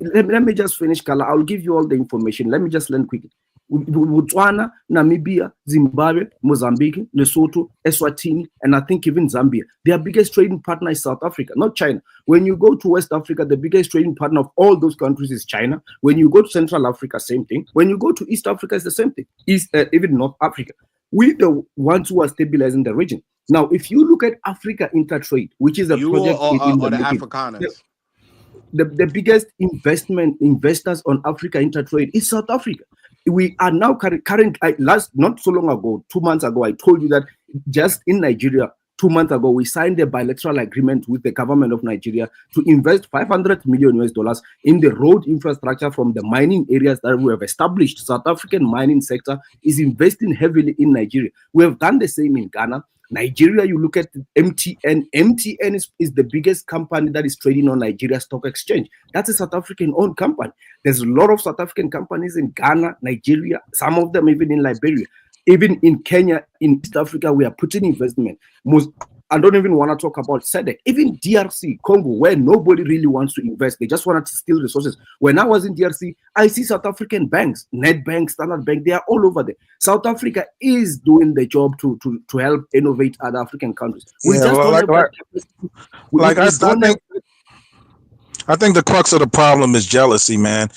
[SPEAKER 16] Let me just finish, Kala. I'll give you all the information. Let me just learn quickly. Botswana, Namibia, Zimbabwe, Mozambique, Lesotho, Eswatini, and I think even Zambia. Their biggest trading partner is South Africa, not China. When you go to West Africa, the biggest trading partner of all those countries is China. When you go to Central Africa, same thing. When you go to East Africa, it's the same thing. Even North Africa. We're the ones who are stabilizing the region. Now, if you look at Africa Intertrade, which is a project in the
[SPEAKER 21] Afrikaners.
[SPEAKER 16] The biggest investors on Africa Intertrade is South Africa. We are now not so long ago, 2 months ago, I told you that just in Nigeria, 2 months ago, we signed a bilateral agreement with the government of Nigeria to invest $500 million in the road infrastructure from the mining areas that we have established. South African mining sector is investing heavily in Nigeria. We have done the same in Ghana. Nigeria, you look at MTN. MTN is the biggest company that is trading on Nigeria Stock Exchange. That's a South African-owned company. There's a lot of South African companies in Ghana, Nigeria, some of them even in Liberia. Even in Kenya, in East Africa, we are putting investment. I don't even want to talk about SEDEC. Even DRC, Congo, where nobody really wants to invest. They just want to steal resources. When I was in DRC, I see South African banks, Nedbank, Standard Bank, they are all over there. South Africa is doing the job to help innovate other African countries. We just don't have that.
[SPEAKER 9] I think the crux of the problem is jealousy, man.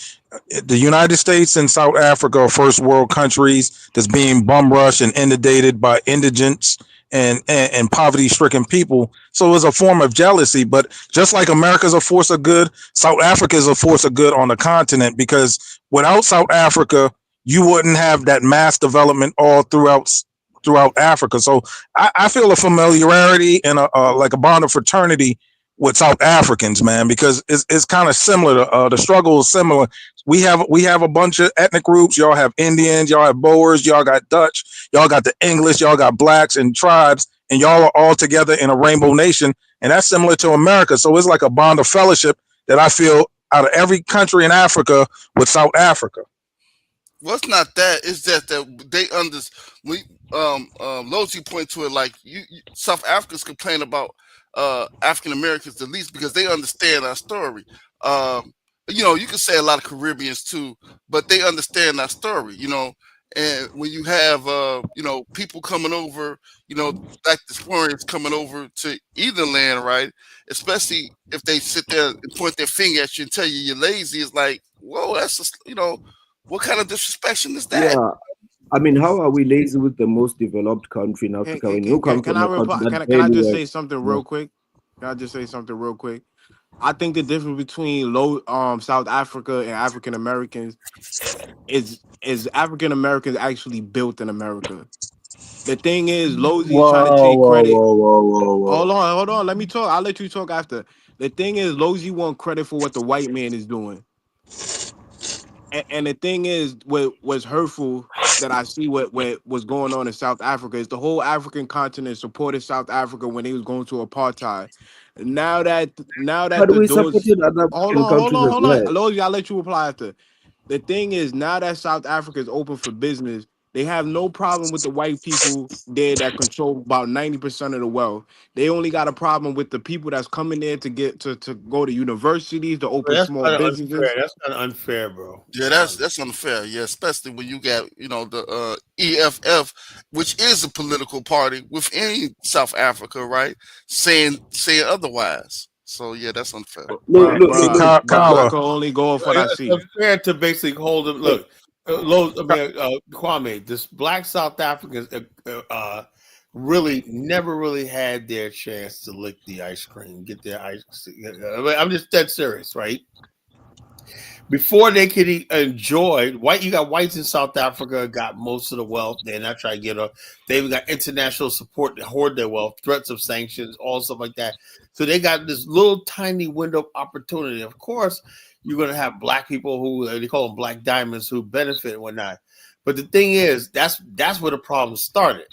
[SPEAKER 9] The United States and South Africa are first world countries that's being bum rushed and inundated by indigents and poverty-stricken people. So it's a form of jealousy. But just like America's a force of good, South Africa is a force of good on the continent, because without South Africa, you wouldn't have that mass development all throughout Africa. So I feel a familiarity and like a bond of fraternity with South Africans, man, because it's kind of similar. The struggle is similar. We have a bunch of ethnic groups. Y'all have Indians, y'all have Boers, y'all got Dutch, y'all got the English, y'all got blacks and tribes, and y'all are all together in a rainbow nation. And that's similar to America. So it's like a bond of fellowship that I feel out of every country in Africa with South Africa.
[SPEAKER 5] Well, it's not that. It's that they Lozi point to it like South Africans complain about African Americans the least because they understand our story. You can say a lot of Caribbeans too, but they understand our story. And when you have people coming over, like the Spaniards coming over to either land, right? Especially if they sit there and point their finger at you and tell you you're lazy, it's like, whoa, that's just, what kind of disrespect is that?
[SPEAKER 16] Yeah. I mean, how are we lazy with the most developed country in Africa? When you come from a country that
[SPEAKER 21] can I just say something real quick? Can I just say something real quick? I think the difference between South Africa and African Americans is African Americans actually built in America. The thing is, Lozi trying to take credit. Hold on. Let me talk. I'll let you talk after. The thing is, Lozi want credit for what the white man is doing. And the thing is, what was hurtful that I see what was going on in South Africa is the whole African continent supported South Africa when they was going to apartheid. Now that
[SPEAKER 16] but we supported other
[SPEAKER 21] hold on. Lozi, I'll let you reply after. The thing is, now that South Africa is open for business, they have no problem with the white people there that control about 90% of the wealth. They only got a problem with the people that's coming there to get to go to universities, to open small businesses.
[SPEAKER 2] Unfair. That's kind of unfair, bro.
[SPEAKER 5] Yeah, that's unfair. Yeah, especially when you got the EFF, which is a political party within South Africa, right? Saying
[SPEAKER 21] otherwise.
[SPEAKER 5] So yeah, that's unfair.
[SPEAKER 21] I can only go off what I see.
[SPEAKER 2] It's unfair to basically hold them. Look, Kwame, this black South Africans really never really had their chance to lick the ice cream, get their ice. I'm just dead serious, right? Before they could enjoy you got whites in South Africa got most of the wealth. They're not trying to get up. They've got international support to hoard their wealth, threats of sanctions, all stuff like that. So they got this little tiny window of opportunity. Of course, you're going to have black people who they call them black diamonds who benefit and whatnot. But the thing is, that's where the problem started.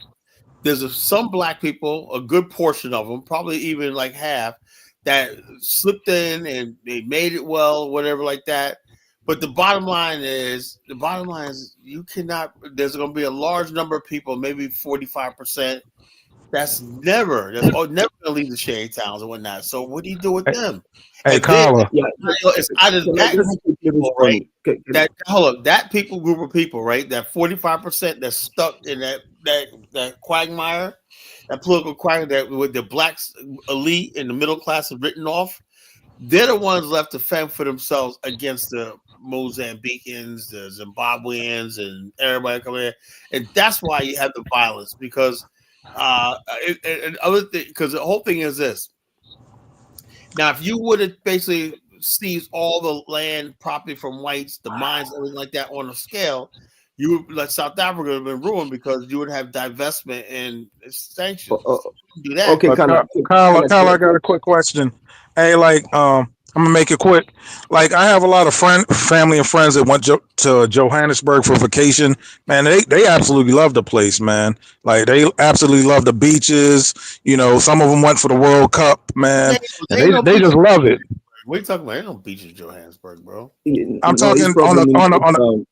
[SPEAKER 2] There's some black people, a good portion of them, probably even like half, that slipped in and they made it well, whatever like that. But the bottom line is you cannot. There's going to be a large number of people, maybe 45%. That's never going to leave the shade towns and whatnot. So what do you do with them?
[SPEAKER 9] Hey, Carla.
[SPEAKER 2] It's out of that people, right? That group of people, right? That 45% that's stuck in that quagmire, that political quagmire that with the black elite and the middle class have written off. They're the ones left to fend for themselves against the Mozambicans, the Zimbabweans, and everybody coming in. And that's why you have the violence, because because the whole thing is this. Now, if you would have basically seized all the land property from whites, the mines, everything like that on a scale, you would, like South Africa would have been ruined because you would have divestment and sanctions. Do that.
[SPEAKER 9] Okay, Carla, I got a quick question. Hey, I'm gonna make it quick. I have a lot of family and friends that went to Johannesburg for vacation. Man, they absolutely love the place, man. They absolutely love the beaches. Some of them went for the World Cup, man. They just love it.
[SPEAKER 2] What are you talking about? Ain't no beaches in Johannesburg, bro.
[SPEAKER 9] I'm talking on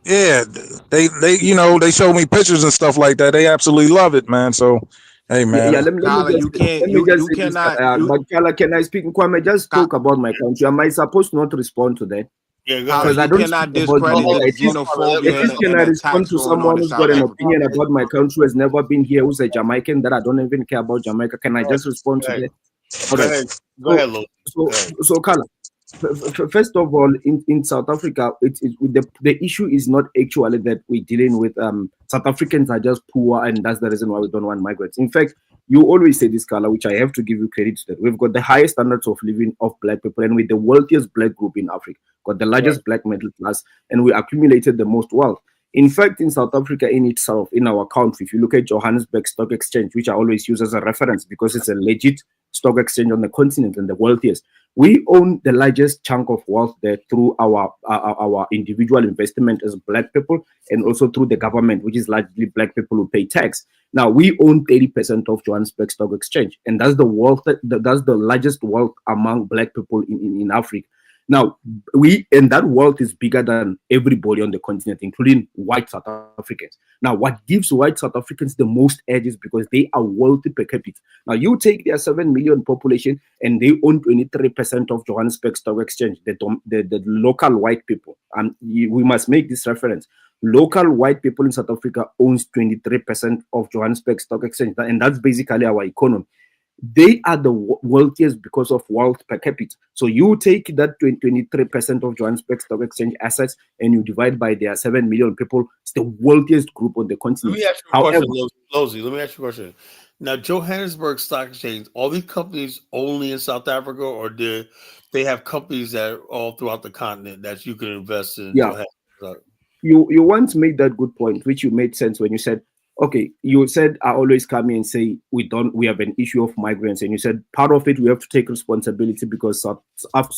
[SPEAKER 9] yeah, they showed me pictures and stuff like that. They absolutely love it, man. So, hey, man.
[SPEAKER 16] Yeah, let me but Kala, can I speak? Kwame, just talk about my country. Am I supposed not to respond to that?
[SPEAKER 21] Yeah, because I cannot discredit xenophobia.
[SPEAKER 16] Can I respond to someone who's got an opinion about my country, has never been here, who's a Jamaican, that I don't even care about Jamaica? Can I just respond to that?
[SPEAKER 2] Go ahead, Lou.
[SPEAKER 16] So Kala, First of all, in South Africa, the issue is not actually that we're dealing with South Africans are just poor, and that's the reason why we don't want migrants. In fact, you always say this, Carla, which I have to give you credit to that. We've got the highest standards of living of black people, and with the wealthiest black group in Africa, got the largest black middle class, and we accumulated the most wealth. In fact, in South Africa in itself, in our country, if you look at Johannesburg Stock Exchange, which I always use as a reference because it's a legit stock exchange on the continent and the wealthiest, we own the largest chunk of wealth there through our individual investment as black people, and also through the government, which is largely black people who pay tax. Now we own 30% of Johannesburg Stock Exchange, and that's the wealth that's the largest wealth among black people in Africa. Now, that wealth is bigger than everybody on the continent, including white South Africans. Now, what gives white South Africans the most edge is because they are wealthy per capita. Now, you take their 7 million population and they own 23% of Johannesburg Stock Exchange, the local white people. And we must make this reference. Local white people in South Africa owns 23% of Johannesburg Stock Exchange, and that's basically our economy. They are the wealthiest because of wealth per capita. So you take that 23% of Johannesburg Stock Exchange assets and you divide by their 7 million people. It's the wealthiest group on the continent.
[SPEAKER 2] Let me ask you a question, Lozy. Let me ask you a question. Now, Johannesburg Stock Exchange, all these companies only in South Africa, or do they have companies that are all throughout the continent that you can invest in?
[SPEAKER 16] Yeah. You once made that good point, which you made sense when you said, okay, you said I always come here and say we have an issue of migrants, and you said part of it we have to take responsibility because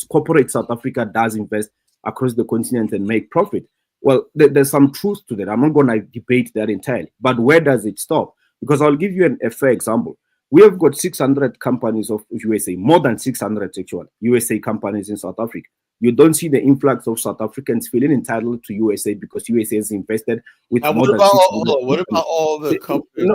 [SPEAKER 16] corporate South Africa does invest across the continent and make profit. Well, there's some truth to that. I'm not going to debate that entirely, but where does it stop? Because I'll give you a fair example. We have got 600 companies of USA, more than 600 actually, USA companies in South Africa. You don't see the influx of South Africans feeling entitled to USA because USA has invested with more than 600.
[SPEAKER 2] What about all the companies?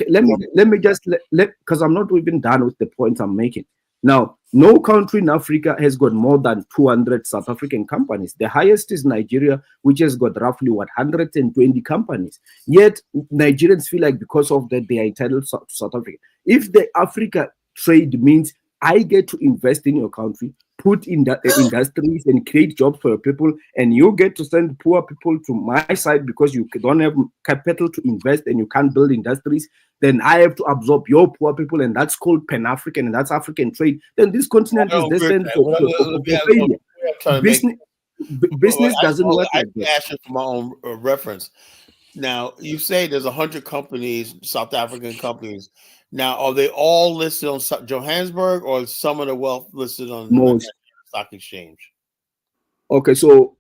[SPEAKER 16] Let me just because I'm not even done with the point I'm making. Now, no country in Africa has got more than 200 South African companies. The highest is Nigeria, which has got roughly 120 companies. Yet Nigerians feel like because of that they are entitled to South Africa. If the Africa trade means I get to invest in your country, put in the industries and create jobs for your people, and you get to send poor people to my side because you don't have capital to invest and you can't build industries, then I have to absorb your poor people, and that's called Pan-African, and that's African trade. Then this continent is destined for failure. Business doesn't work like that.
[SPEAKER 2] I ask you for my own reference. Now, you say there's 100 companies, South African companies. Now, are they all listed on Johannesburg, or is some of the wealth listed on the stock exchange?
[SPEAKER 16] Okay, so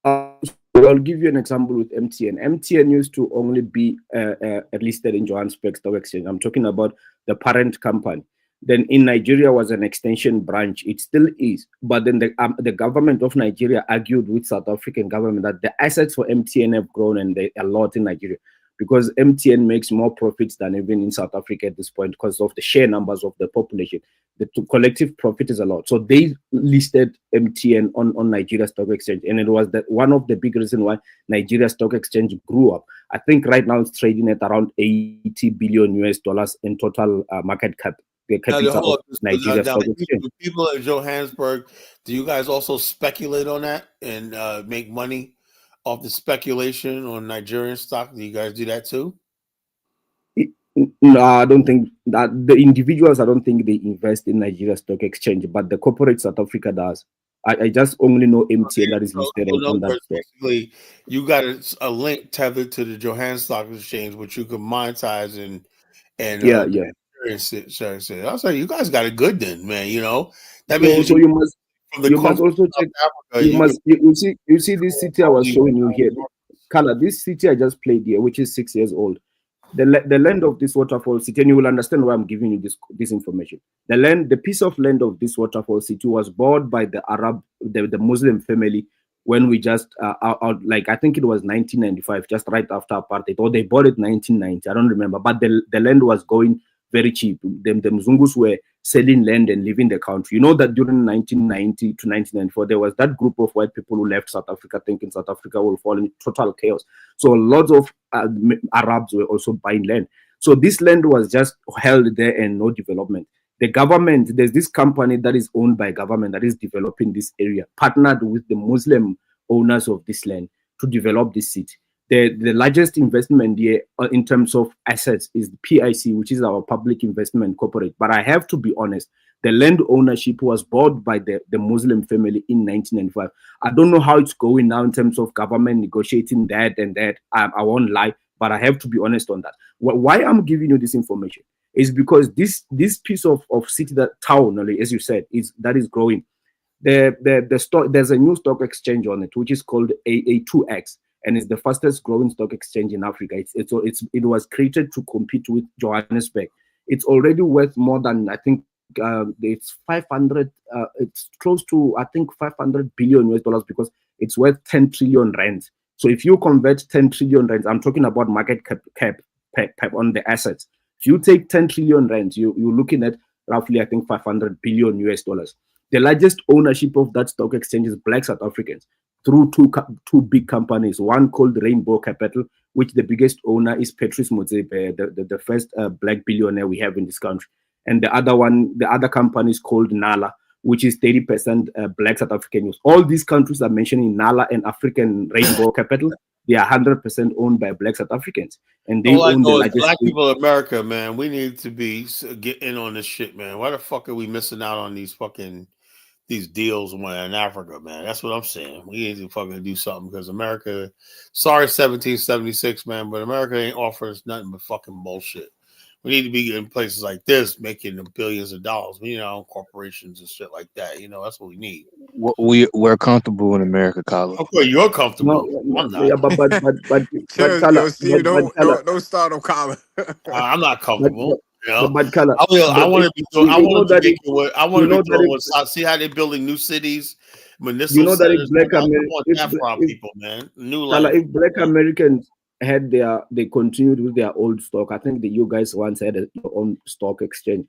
[SPEAKER 16] I'll give you an example with MTN. MTN used to only be listed in Johannesburg Stock Exchange. I'm talking about the parent company. Then in Nigeria was an extension branch. It still is. But then the government of Nigeria argued with South African government that the assets for MTN have grown and a lot in Nigeria, because MTN makes more profits than even in South Africa at this point because of the sheer numbers of the population. The collective profit is a lot. So they listed MTN on Nigeria Stock Exchange. And it was one of the big reasons why Nigeria Stock Exchange grew up. I think right now it's trading at around $80 billion in total market cap. The capital of Nigeria Stock Exchange.
[SPEAKER 2] People at Johannesburg, do you guys also speculate on that and make money off the speculation on Nigerian stock? Do you guys do that too?
[SPEAKER 16] No, I don't think that the individuals, I don't think they invest in Nigeria Stock Exchange, but the corporate South Africa does. I just only know MTN that is listed on that stock.
[SPEAKER 2] Basically, you got a link tethered to the Johannesburg Stock Exchange, which you can monetize and
[SPEAKER 16] yeah.
[SPEAKER 2] I say you guys got it good then, man. You know that
[SPEAKER 16] means so you must also check. You see this city I was showing you here, Kala. This city I just played here, which is 6 years old. The land of this waterfall city, and you will understand why I'm giving you this information. The piece of land of this waterfall city was bought by the Muslim family when we just like I think it was 1995, just right after apartheid, or they bought it 1990. I don't remember, but the land was going very cheap. The Mzungus were selling land and leaving the country. You know that during 1990 to 1994, there was that group of white people who left South Africa thinking South Africa will fall in total chaos. So lots of Arabs were also buying land. So this land was just held there and no development. The government, there's this company that is owned by government that is developing this area, partnered with the Muslim owners of this land to develop this city. The largest investment here in terms of assets is the PIC, which is our public investment corporate. But I have to be honest, the land ownership was bought by the Muslim family in 1995. I don't know how it's going now in terms of government negotiating that and that. I won't lie, but I have to be honest on that. Why I'm giving you this information is because this piece of city, that town, as you said, that is growing. The stock, there's a new stock exchange on it, which is called A2X, and it's the fastest growing stock exchange in Africa. It was created to compete with Johannesburg. It's already worth more than, I think, it's 500. It's close to, I think, 500 billion US dollars, because it's worth 10 trillion rand. So if you convert 10 trillion rand, I'm talking about market cap on the assets. If you take 10 trillion rand, you're looking at roughly, I think, 500 billion US dollars. The largest ownership of that stock exchange is Black South Africans through two big companies, one called Rainbow Capital, which the biggest owner is Patrice Motsepe, the first Black billionaire we have in this country. And the other company is called Nala, which is 30% Black South African use. All these countries are mentioning Nala and African Rainbow Capital. They are 100% owned by Black South Africans, and they own the largest.
[SPEAKER 2] Black people in America, man, we need to get in on this shit, man. Why the fuck are we missing out on these deals in Africa, man? That's what I'm saying. We need to fucking do something, because America, sorry, 1776, man, but America ain't offering us nothing but fucking bullshit. We need to be in places like this making the billions of dollars. We need our own corporations and shit like that. That's what we need.
[SPEAKER 8] We're comfortable in America, Carlos.
[SPEAKER 2] Of course, you're comfortable. I'm not.
[SPEAKER 16] Yeah,
[SPEAKER 21] don't start on Colin.
[SPEAKER 2] I'm not comfortable. I want to be doing. See how they're building new cities, municipal centers. I want that for our people, man. New life.
[SPEAKER 16] If Black Americans had they continued with their old stock, I think you guys once had your own stock exchange.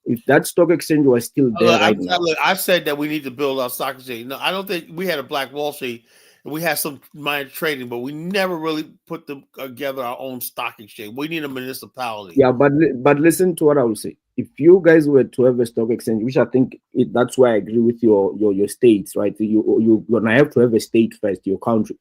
[SPEAKER 16] If that stock exchange was still there now,
[SPEAKER 2] I said that we need to build our stock exchange. No, I don't think we had a Black Wall Street. We had some minor trading, but we never really put together our own stock exchange. We need a municipality.
[SPEAKER 16] Yeah, but listen to what I will say. If you guys were to have a stock exchange, which I think that's why I agree with your states, right? You're gonna have to have a state first, your country.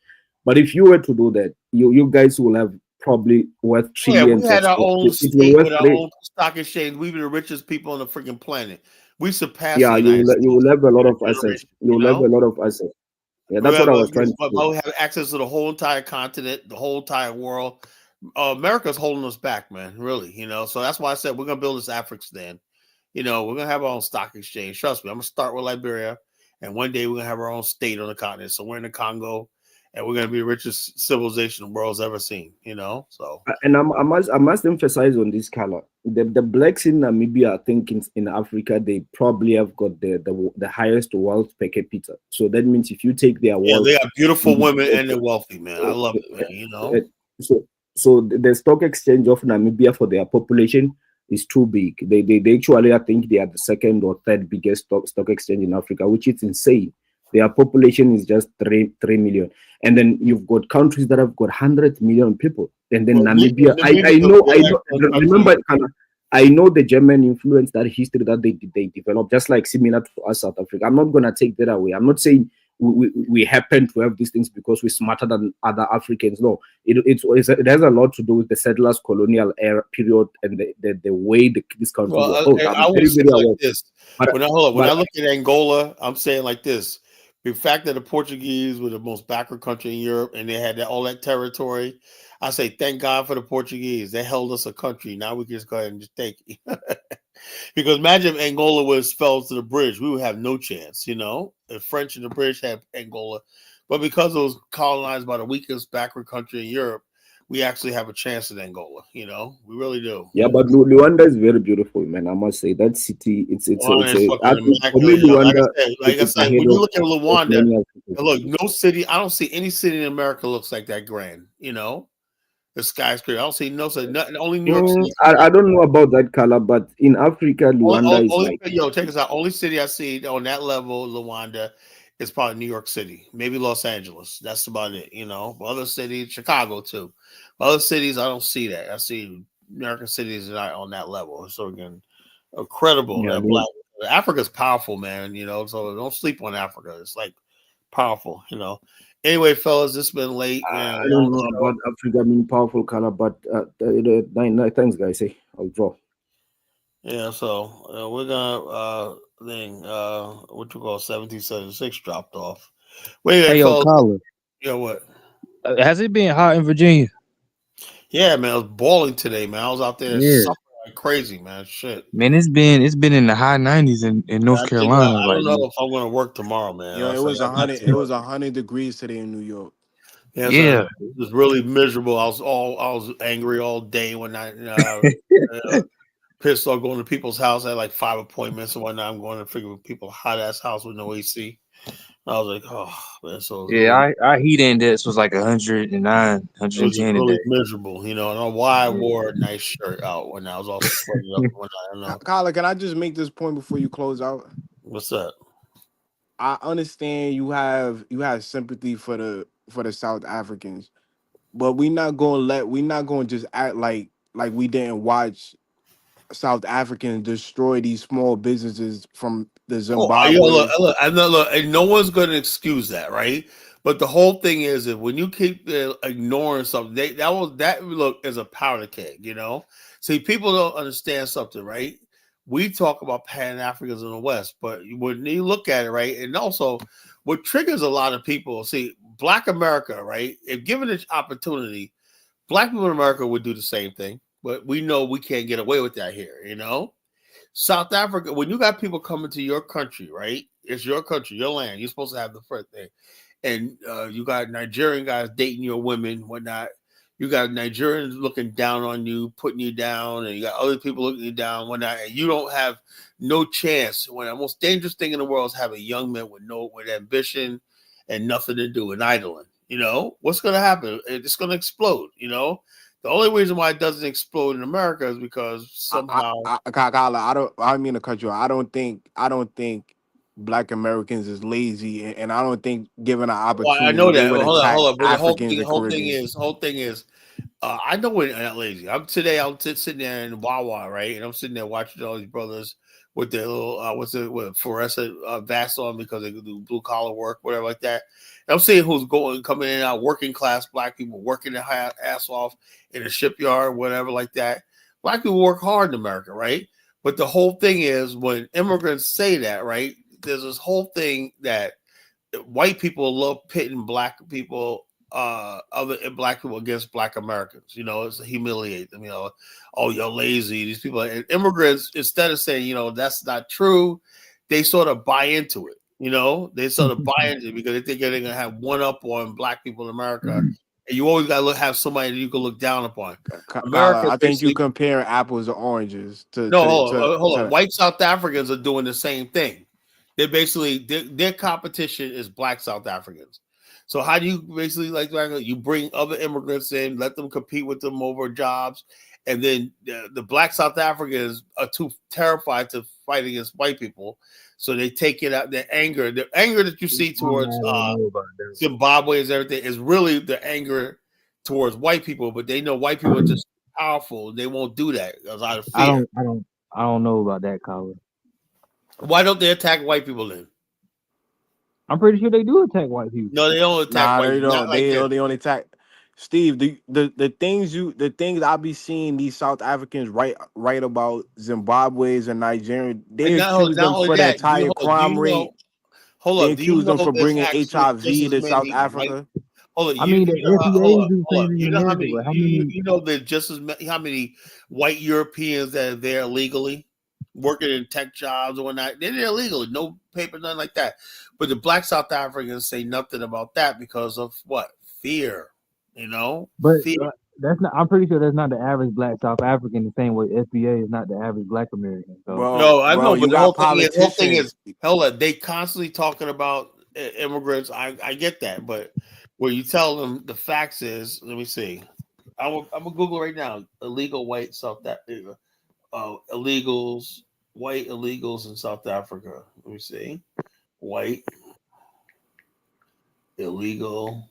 [SPEAKER 16] But if you were to do that, you guys will have probably worth trillions.
[SPEAKER 2] Yeah, we had our own state with our own stock exchange. We were the richest people on the freaking planet. We surpassed.
[SPEAKER 16] Yeah, you will have a lot of assets. You will have a lot of assets. Yeah, that's what I was trying to do.
[SPEAKER 2] We have access to the whole entire continent, the whole entire world. America's holding us back, man. Really, So that's why I said we're gonna build this Afghanistan. We're gonna have our own stock exchange. Trust me, I'm gonna start with Liberia, and one day we're gonna have our own state on the continent. So we're in the Congo, and we're gonna be the richest civilization the world's ever seen. So.
[SPEAKER 16] And I must emphasize on this, color. The blacks in Namibia, I think in Africa, they probably have got the highest wealth per capita. So that means if you take their wealth,
[SPEAKER 2] they are beautiful women and they're wealthy, man. I love it, man.
[SPEAKER 16] So the stock exchange of Namibia for their population is too big. They actually, I think they are the second or third biggest stock exchange in Africa, which is insane. Their population is just 3 million. And then you've got countries that have got 100 million people. And then Namibia, I know the German influence, that history that they developed, just like similar to us, South Africa. I'm not going to take that away. I'm not saying we happen to have these things because we're smarter than other Africans. No, it has a lot to do with the settlers' colonial era period and the way this country was.
[SPEAKER 2] I would say like this. When I look at Angola, I'm saying like this. The fact that the Portuguese were the most backward country in Europe and they had all that territory, I say thank God for the Portuguese. They held us a country. Now we can just go ahead and just take it. Because imagine if Angola was fell to the bridge, we would have no chance. The French and the British had Angola, but because it was colonized by the weakest backward country in Europe, we actually have a chance in Angola. We really do.
[SPEAKER 16] Yeah, but Luanda is very beautiful, man. I must say that city.
[SPEAKER 2] Luanda. Like I said, when you look at Luanda, look, no city. I don't see any city in America looks like that grand. The skyscraper. I don't see nothing. Only New York City.
[SPEAKER 16] I don't know about that color, but in Africa, Luanda is
[SPEAKER 2] check this out. Only city I see on that level, Luanda, is probably New York City, maybe Los Angeles. That's about it. But other cities, Chicago too. Other cities, I don't see that. I see American cities not on that level. So again, Incredible.
[SPEAKER 16] Yeah,
[SPEAKER 2] That black Africa's powerful, man. So don't sleep on Africa. It's like powerful. Anyway, fellas, it's been late. Man,
[SPEAKER 16] I don't know about Africa being powerful color, but thanks, guys. Hey, I'll draw.
[SPEAKER 2] Yeah, so we're gonna what you call 1776 dropped off. Wait,
[SPEAKER 1] Hey, yo,
[SPEAKER 2] fellas.
[SPEAKER 1] caller.
[SPEAKER 2] Yeah, what?
[SPEAKER 1] Has it been hot in Virginia?
[SPEAKER 2] Yeah, man, it was boiling today, man. I was out there
[SPEAKER 1] Yeah.
[SPEAKER 2] suffering like crazy, man. Shit.
[SPEAKER 8] Man, it's been in the high 90s in North
[SPEAKER 2] I
[SPEAKER 8] Carolina
[SPEAKER 2] don't
[SPEAKER 8] right
[SPEAKER 2] know
[SPEAKER 8] now.
[SPEAKER 2] if I'm gonna work tomorrow, man.
[SPEAKER 21] Yo,
[SPEAKER 2] I
[SPEAKER 21] it
[SPEAKER 2] said,
[SPEAKER 21] was 100. It was 100 degrees today in New York.
[SPEAKER 2] yeah,
[SPEAKER 8] Yeah.
[SPEAKER 2] so it was really miserable. I was angry all day when I pissed off going to people's house. I had like 5 appointments and whatnot. I'm going to figure people's hot ass house with no AC. I was like, oh man, so it was
[SPEAKER 8] Yeah,
[SPEAKER 2] really,
[SPEAKER 8] our heat index was like 109,
[SPEAKER 2] it was just
[SPEAKER 8] 110
[SPEAKER 2] really
[SPEAKER 8] today.
[SPEAKER 2] miserable. I don't know why I wore a nice shirt out when I was all sweated up. When I don't know.
[SPEAKER 21] Kyler, can I just make this point before you close out?
[SPEAKER 2] What's that?
[SPEAKER 21] I understand you have sympathy for the South Africans, but we're not gonna just act like we didn't watch South Africans destroy these small businesses from the
[SPEAKER 2] Oh, look,
[SPEAKER 21] Zimbabwe.
[SPEAKER 2] look, and no one's going to excuse that, right? But the whole thing is, that when you keep ignoring something, that look is a powder keg, See, people don't understand something, right? We talk about Pan Africans in the West, but when you look at it, right, and also what triggers a lot of people, see, Black America, right? If given an opportunity, Black people in America would do the same thing, but we know we can't get away with that here, South Africa, when you got people coming to your country, right? It's your country, your land. You're supposed to have the first thing. And you got Nigerian guys dating your women, whatnot. You got Nigerians looking down on you, putting you down, and you got other people looking you down, whatnot. And you don't have no chance. When the most dangerous thing in the world is having young men with ambition and nothing to do and idling. What's going to happen? It's going to explode. The only reason why it doesn't explode in America is because somehow.
[SPEAKER 21] I don't mean to cut you off. I don't think Black Americans is lazy, and I don't think given an
[SPEAKER 2] Well, I
[SPEAKER 21] opportunity
[SPEAKER 2] know
[SPEAKER 21] they
[SPEAKER 2] that.
[SPEAKER 21] would
[SPEAKER 2] Well,
[SPEAKER 21] attack
[SPEAKER 2] hold on. But the
[SPEAKER 21] Africans and
[SPEAKER 2] whole thing
[SPEAKER 21] Caribbeans.
[SPEAKER 2] is, I know we're not lazy. I'm sitting there in Wawa, right, and I'm sitting there watching all these brothers with their little fluorescent vests on because they do blue collar work, whatever like that. And I'm seeing who's coming in and out, working class Black people working their ass off in a shipyard, whatever like that. Black people work hard in America, right? But the whole thing is when immigrants say that, right? There's this whole thing that white people love pitting Black people, other Black people against Black Americans. It's to humiliate them. Oh, you're lazy. These people and immigrants, instead of saying, that's not true, they sort of buy into it. They sort of buy into it because they think they're going to have one up on Black people in America. And you always got to have somebody that you can look down upon.
[SPEAKER 21] Kyler, I think you comparing apples to oranges to
[SPEAKER 2] hold on. White South Africans are doing the same thing. They're basically their competition is Black South Africans. So how do you basically you bring other immigrants in, let them compete with them over jobs, and then the Black South Africans are too terrified to fight against white people, so they take it out. The anger that you see towards Zimbabwe and everything is really the anger towards white people, but they know white people are just powerful. They won't do that out of fear.
[SPEAKER 1] I don't know about that, caller.
[SPEAKER 2] Why don't they attack white people then?
[SPEAKER 1] I'm pretty sure they do attack white people.
[SPEAKER 2] No, they don't attack white people. Not like that.
[SPEAKER 21] They only attack. Steve, the things I be seeing these South Africans write about Zimbabwe's and Nigerian, they accuse them for the entire crime rate. They accuse them for bringing HIV to South Africa.
[SPEAKER 2] Hold on,
[SPEAKER 1] I mean, the FBA do the same thing in America, but how many?
[SPEAKER 2] You know that just as many, how many white Europeans that are there illegally working in tech jobs or whatnot? They're there illegally, no paper, nothing like that. But the Black South Africans say nothing about that because of what? Fear,
[SPEAKER 1] But
[SPEAKER 2] fear.
[SPEAKER 1] that's not. I'm pretty sure that's not the average Black South African. The same way FBA is not the average Black American. So.
[SPEAKER 2] No, I know, but the whole thing is, hell, they constantly talking about immigrants. I get that, but when you tell them the facts is, let me see. I'm gonna Google right now. Illegal white South Africa, white illegals in South Africa. Let me see. White illegal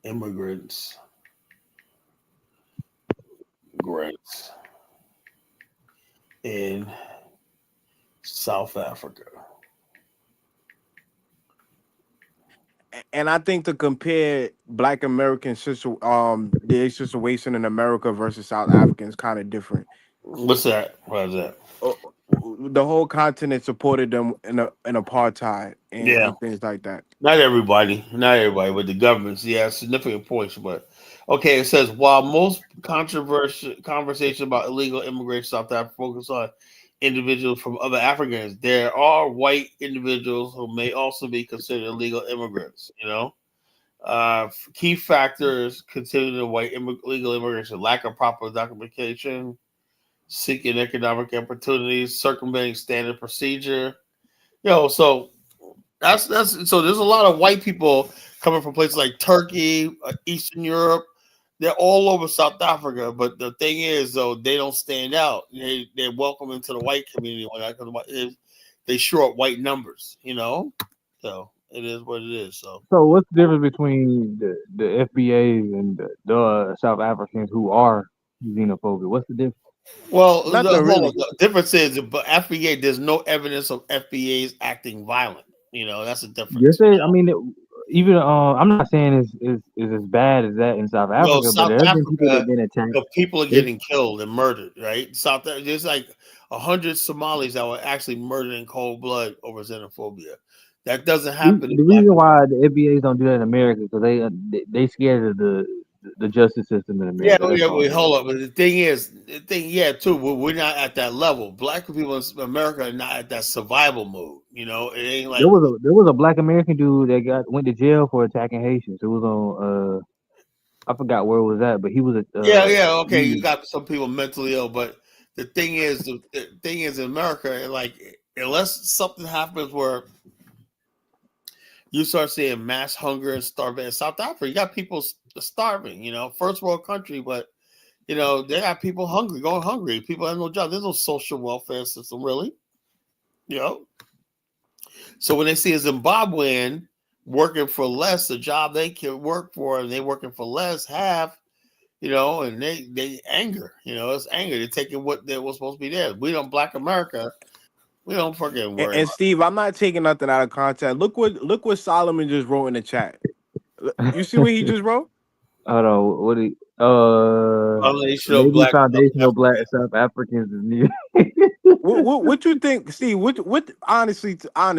[SPEAKER 2] immigrants. in South Africa.
[SPEAKER 21] And I think to compare Black American their situation in America versus South African is kind of different.
[SPEAKER 2] What's that? Why is that?
[SPEAKER 21] The whole continent supported them in apartheid and things like that.
[SPEAKER 2] Not everybody, but the governments, significant points. But okay, it says while most conversation about illegal immigration South Africa focus on individuals from other Africans, there are white individuals who may also be considered illegal immigrants. Key factors considering white illegal immigration: lack of proper documentation, seeking economic opportunities, circumventing standard procedure. So that's so there's a lot of white people coming from places like Turkey, Eastern Europe. They're all over South Africa, but the thing is, though, they don't stand out. They're welcome into the white community when they show up white numbers, So it is what it is. So
[SPEAKER 1] what's the difference between the FBAs and the South Africans who are xenophobic? What's the difference?
[SPEAKER 2] Well, the difference is, but FBA, there's no evidence of FBAs acting violent. That's a difference.
[SPEAKER 1] Yes, I mean, even I'm not saying it's as bad as that in South Africa, but there have been people that have been attacked.
[SPEAKER 2] The people are getting killed and murdered, right? There's like 100 Somalis that were actually murdered in cold blood over xenophobia. That doesn't happen.
[SPEAKER 1] The reason why the FBAs don't do that in America is because they scared of the justice system in America.
[SPEAKER 2] Wait, hold up. But the thing is, too, we're not at that level. Black people in America are not at that survival mode. It ain't like
[SPEAKER 1] there was a Black American dude that went to jail for attacking Haitians. It was on I forgot where it was at, but he was
[SPEAKER 2] okay. You got some people mentally ill, but the thing is in America, like unless something happens where you start seeing mass hunger and starving in South Africa, you got people starving. First world country, but they got people going hungry. People have no job. There's no social welfare system, really. So when they see a Zimbabwean working for less, the job they can work for, and they working for less, and they anger. It's anger. They're taking what they were supposed to be theirs. We don't, Black America, we don't fucking worry.
[SPEAKER 21] And Steve, I'm not taking nothing out of context. Look what Solomon just wrote in the chat. You see what he just wrote?
[SPEAKER 1] Hold on, what he maybe foundational Black South Africans is needed.
[SPEAKER 21] what you think, Steve? What honestly, I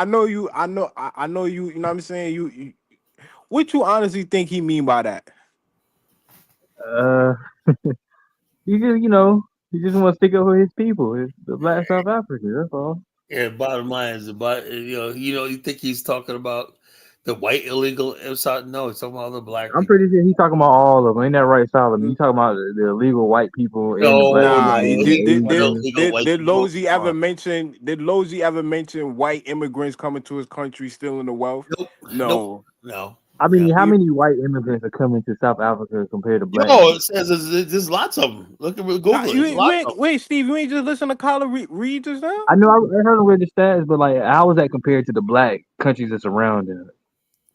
[SPEAKER 21] know you. You know what I'm saying? You what you honestly think he mean by that?
[SPEAKER 1] He just want to stick up for his people. It's the Black South Africans. That's all.
[SPEAKER 2] Yeah. Bottom line is about you think he's talking about the white illegal inside? No, he's talking about the Black.
[SPEAKER 1] I'm pretty sure he's talking about all of them. Ain't that right, Solomon? You talking about the illegal white people?
[SPEAKER 21] Did Lozy ever mention? Did Lozy ever mention white immigrants coming to his country stealing the wealth?
[SPEAKER 2] No.
[SPEAKER 1] I mean, how many white immigrants are coming to South Africa compared to Black?
[SPEAKER 2] It says there's lots of them. Look at Google.
[SPEAKER 21] Wait, Steve, you ain't just listen to Kyler read just now?
[SPEAKER 1] I know I heard him read the stats, but like, how is that compared to the Black countries that surround it?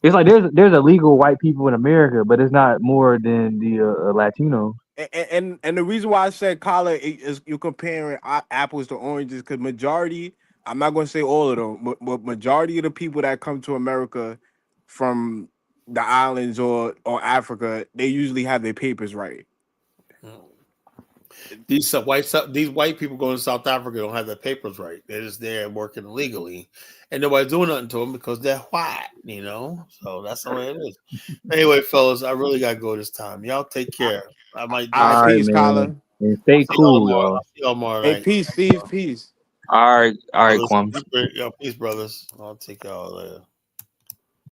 [SPEAKER 1] It's like there's illegal white people in America, but it's not more than the Latino.
[SPEAKER 21] And the reason why I said Kyler is you're comparing apples to oranges because majority, I'm not going to say all of them, but majority of the people that come to America from the islands or Africa, they usually have their papers right.
[SPEAKER 2] These white people going to South Africa don't have their papers right. They're just there working illegally, and nobody's doing nothing to them because they're white. So that's the way it is. Anyway, fellas, I really gotta go this time. Y'all take care. I might.
[SPEAKER 21] Peace, Kyler.
[SPEAKER 1] And stay cool, y'all.
[SPEAKER 2] See y'all tomorrow
[SPEAKER 21] Hey,
[SPEAKER 2] night.
[SPEAKER 21] peace, Steve. Peace.
[SPEAKER 8] All right, Kwame.
[SPEAKER 2] Peace, brothers. I'll take y'all later.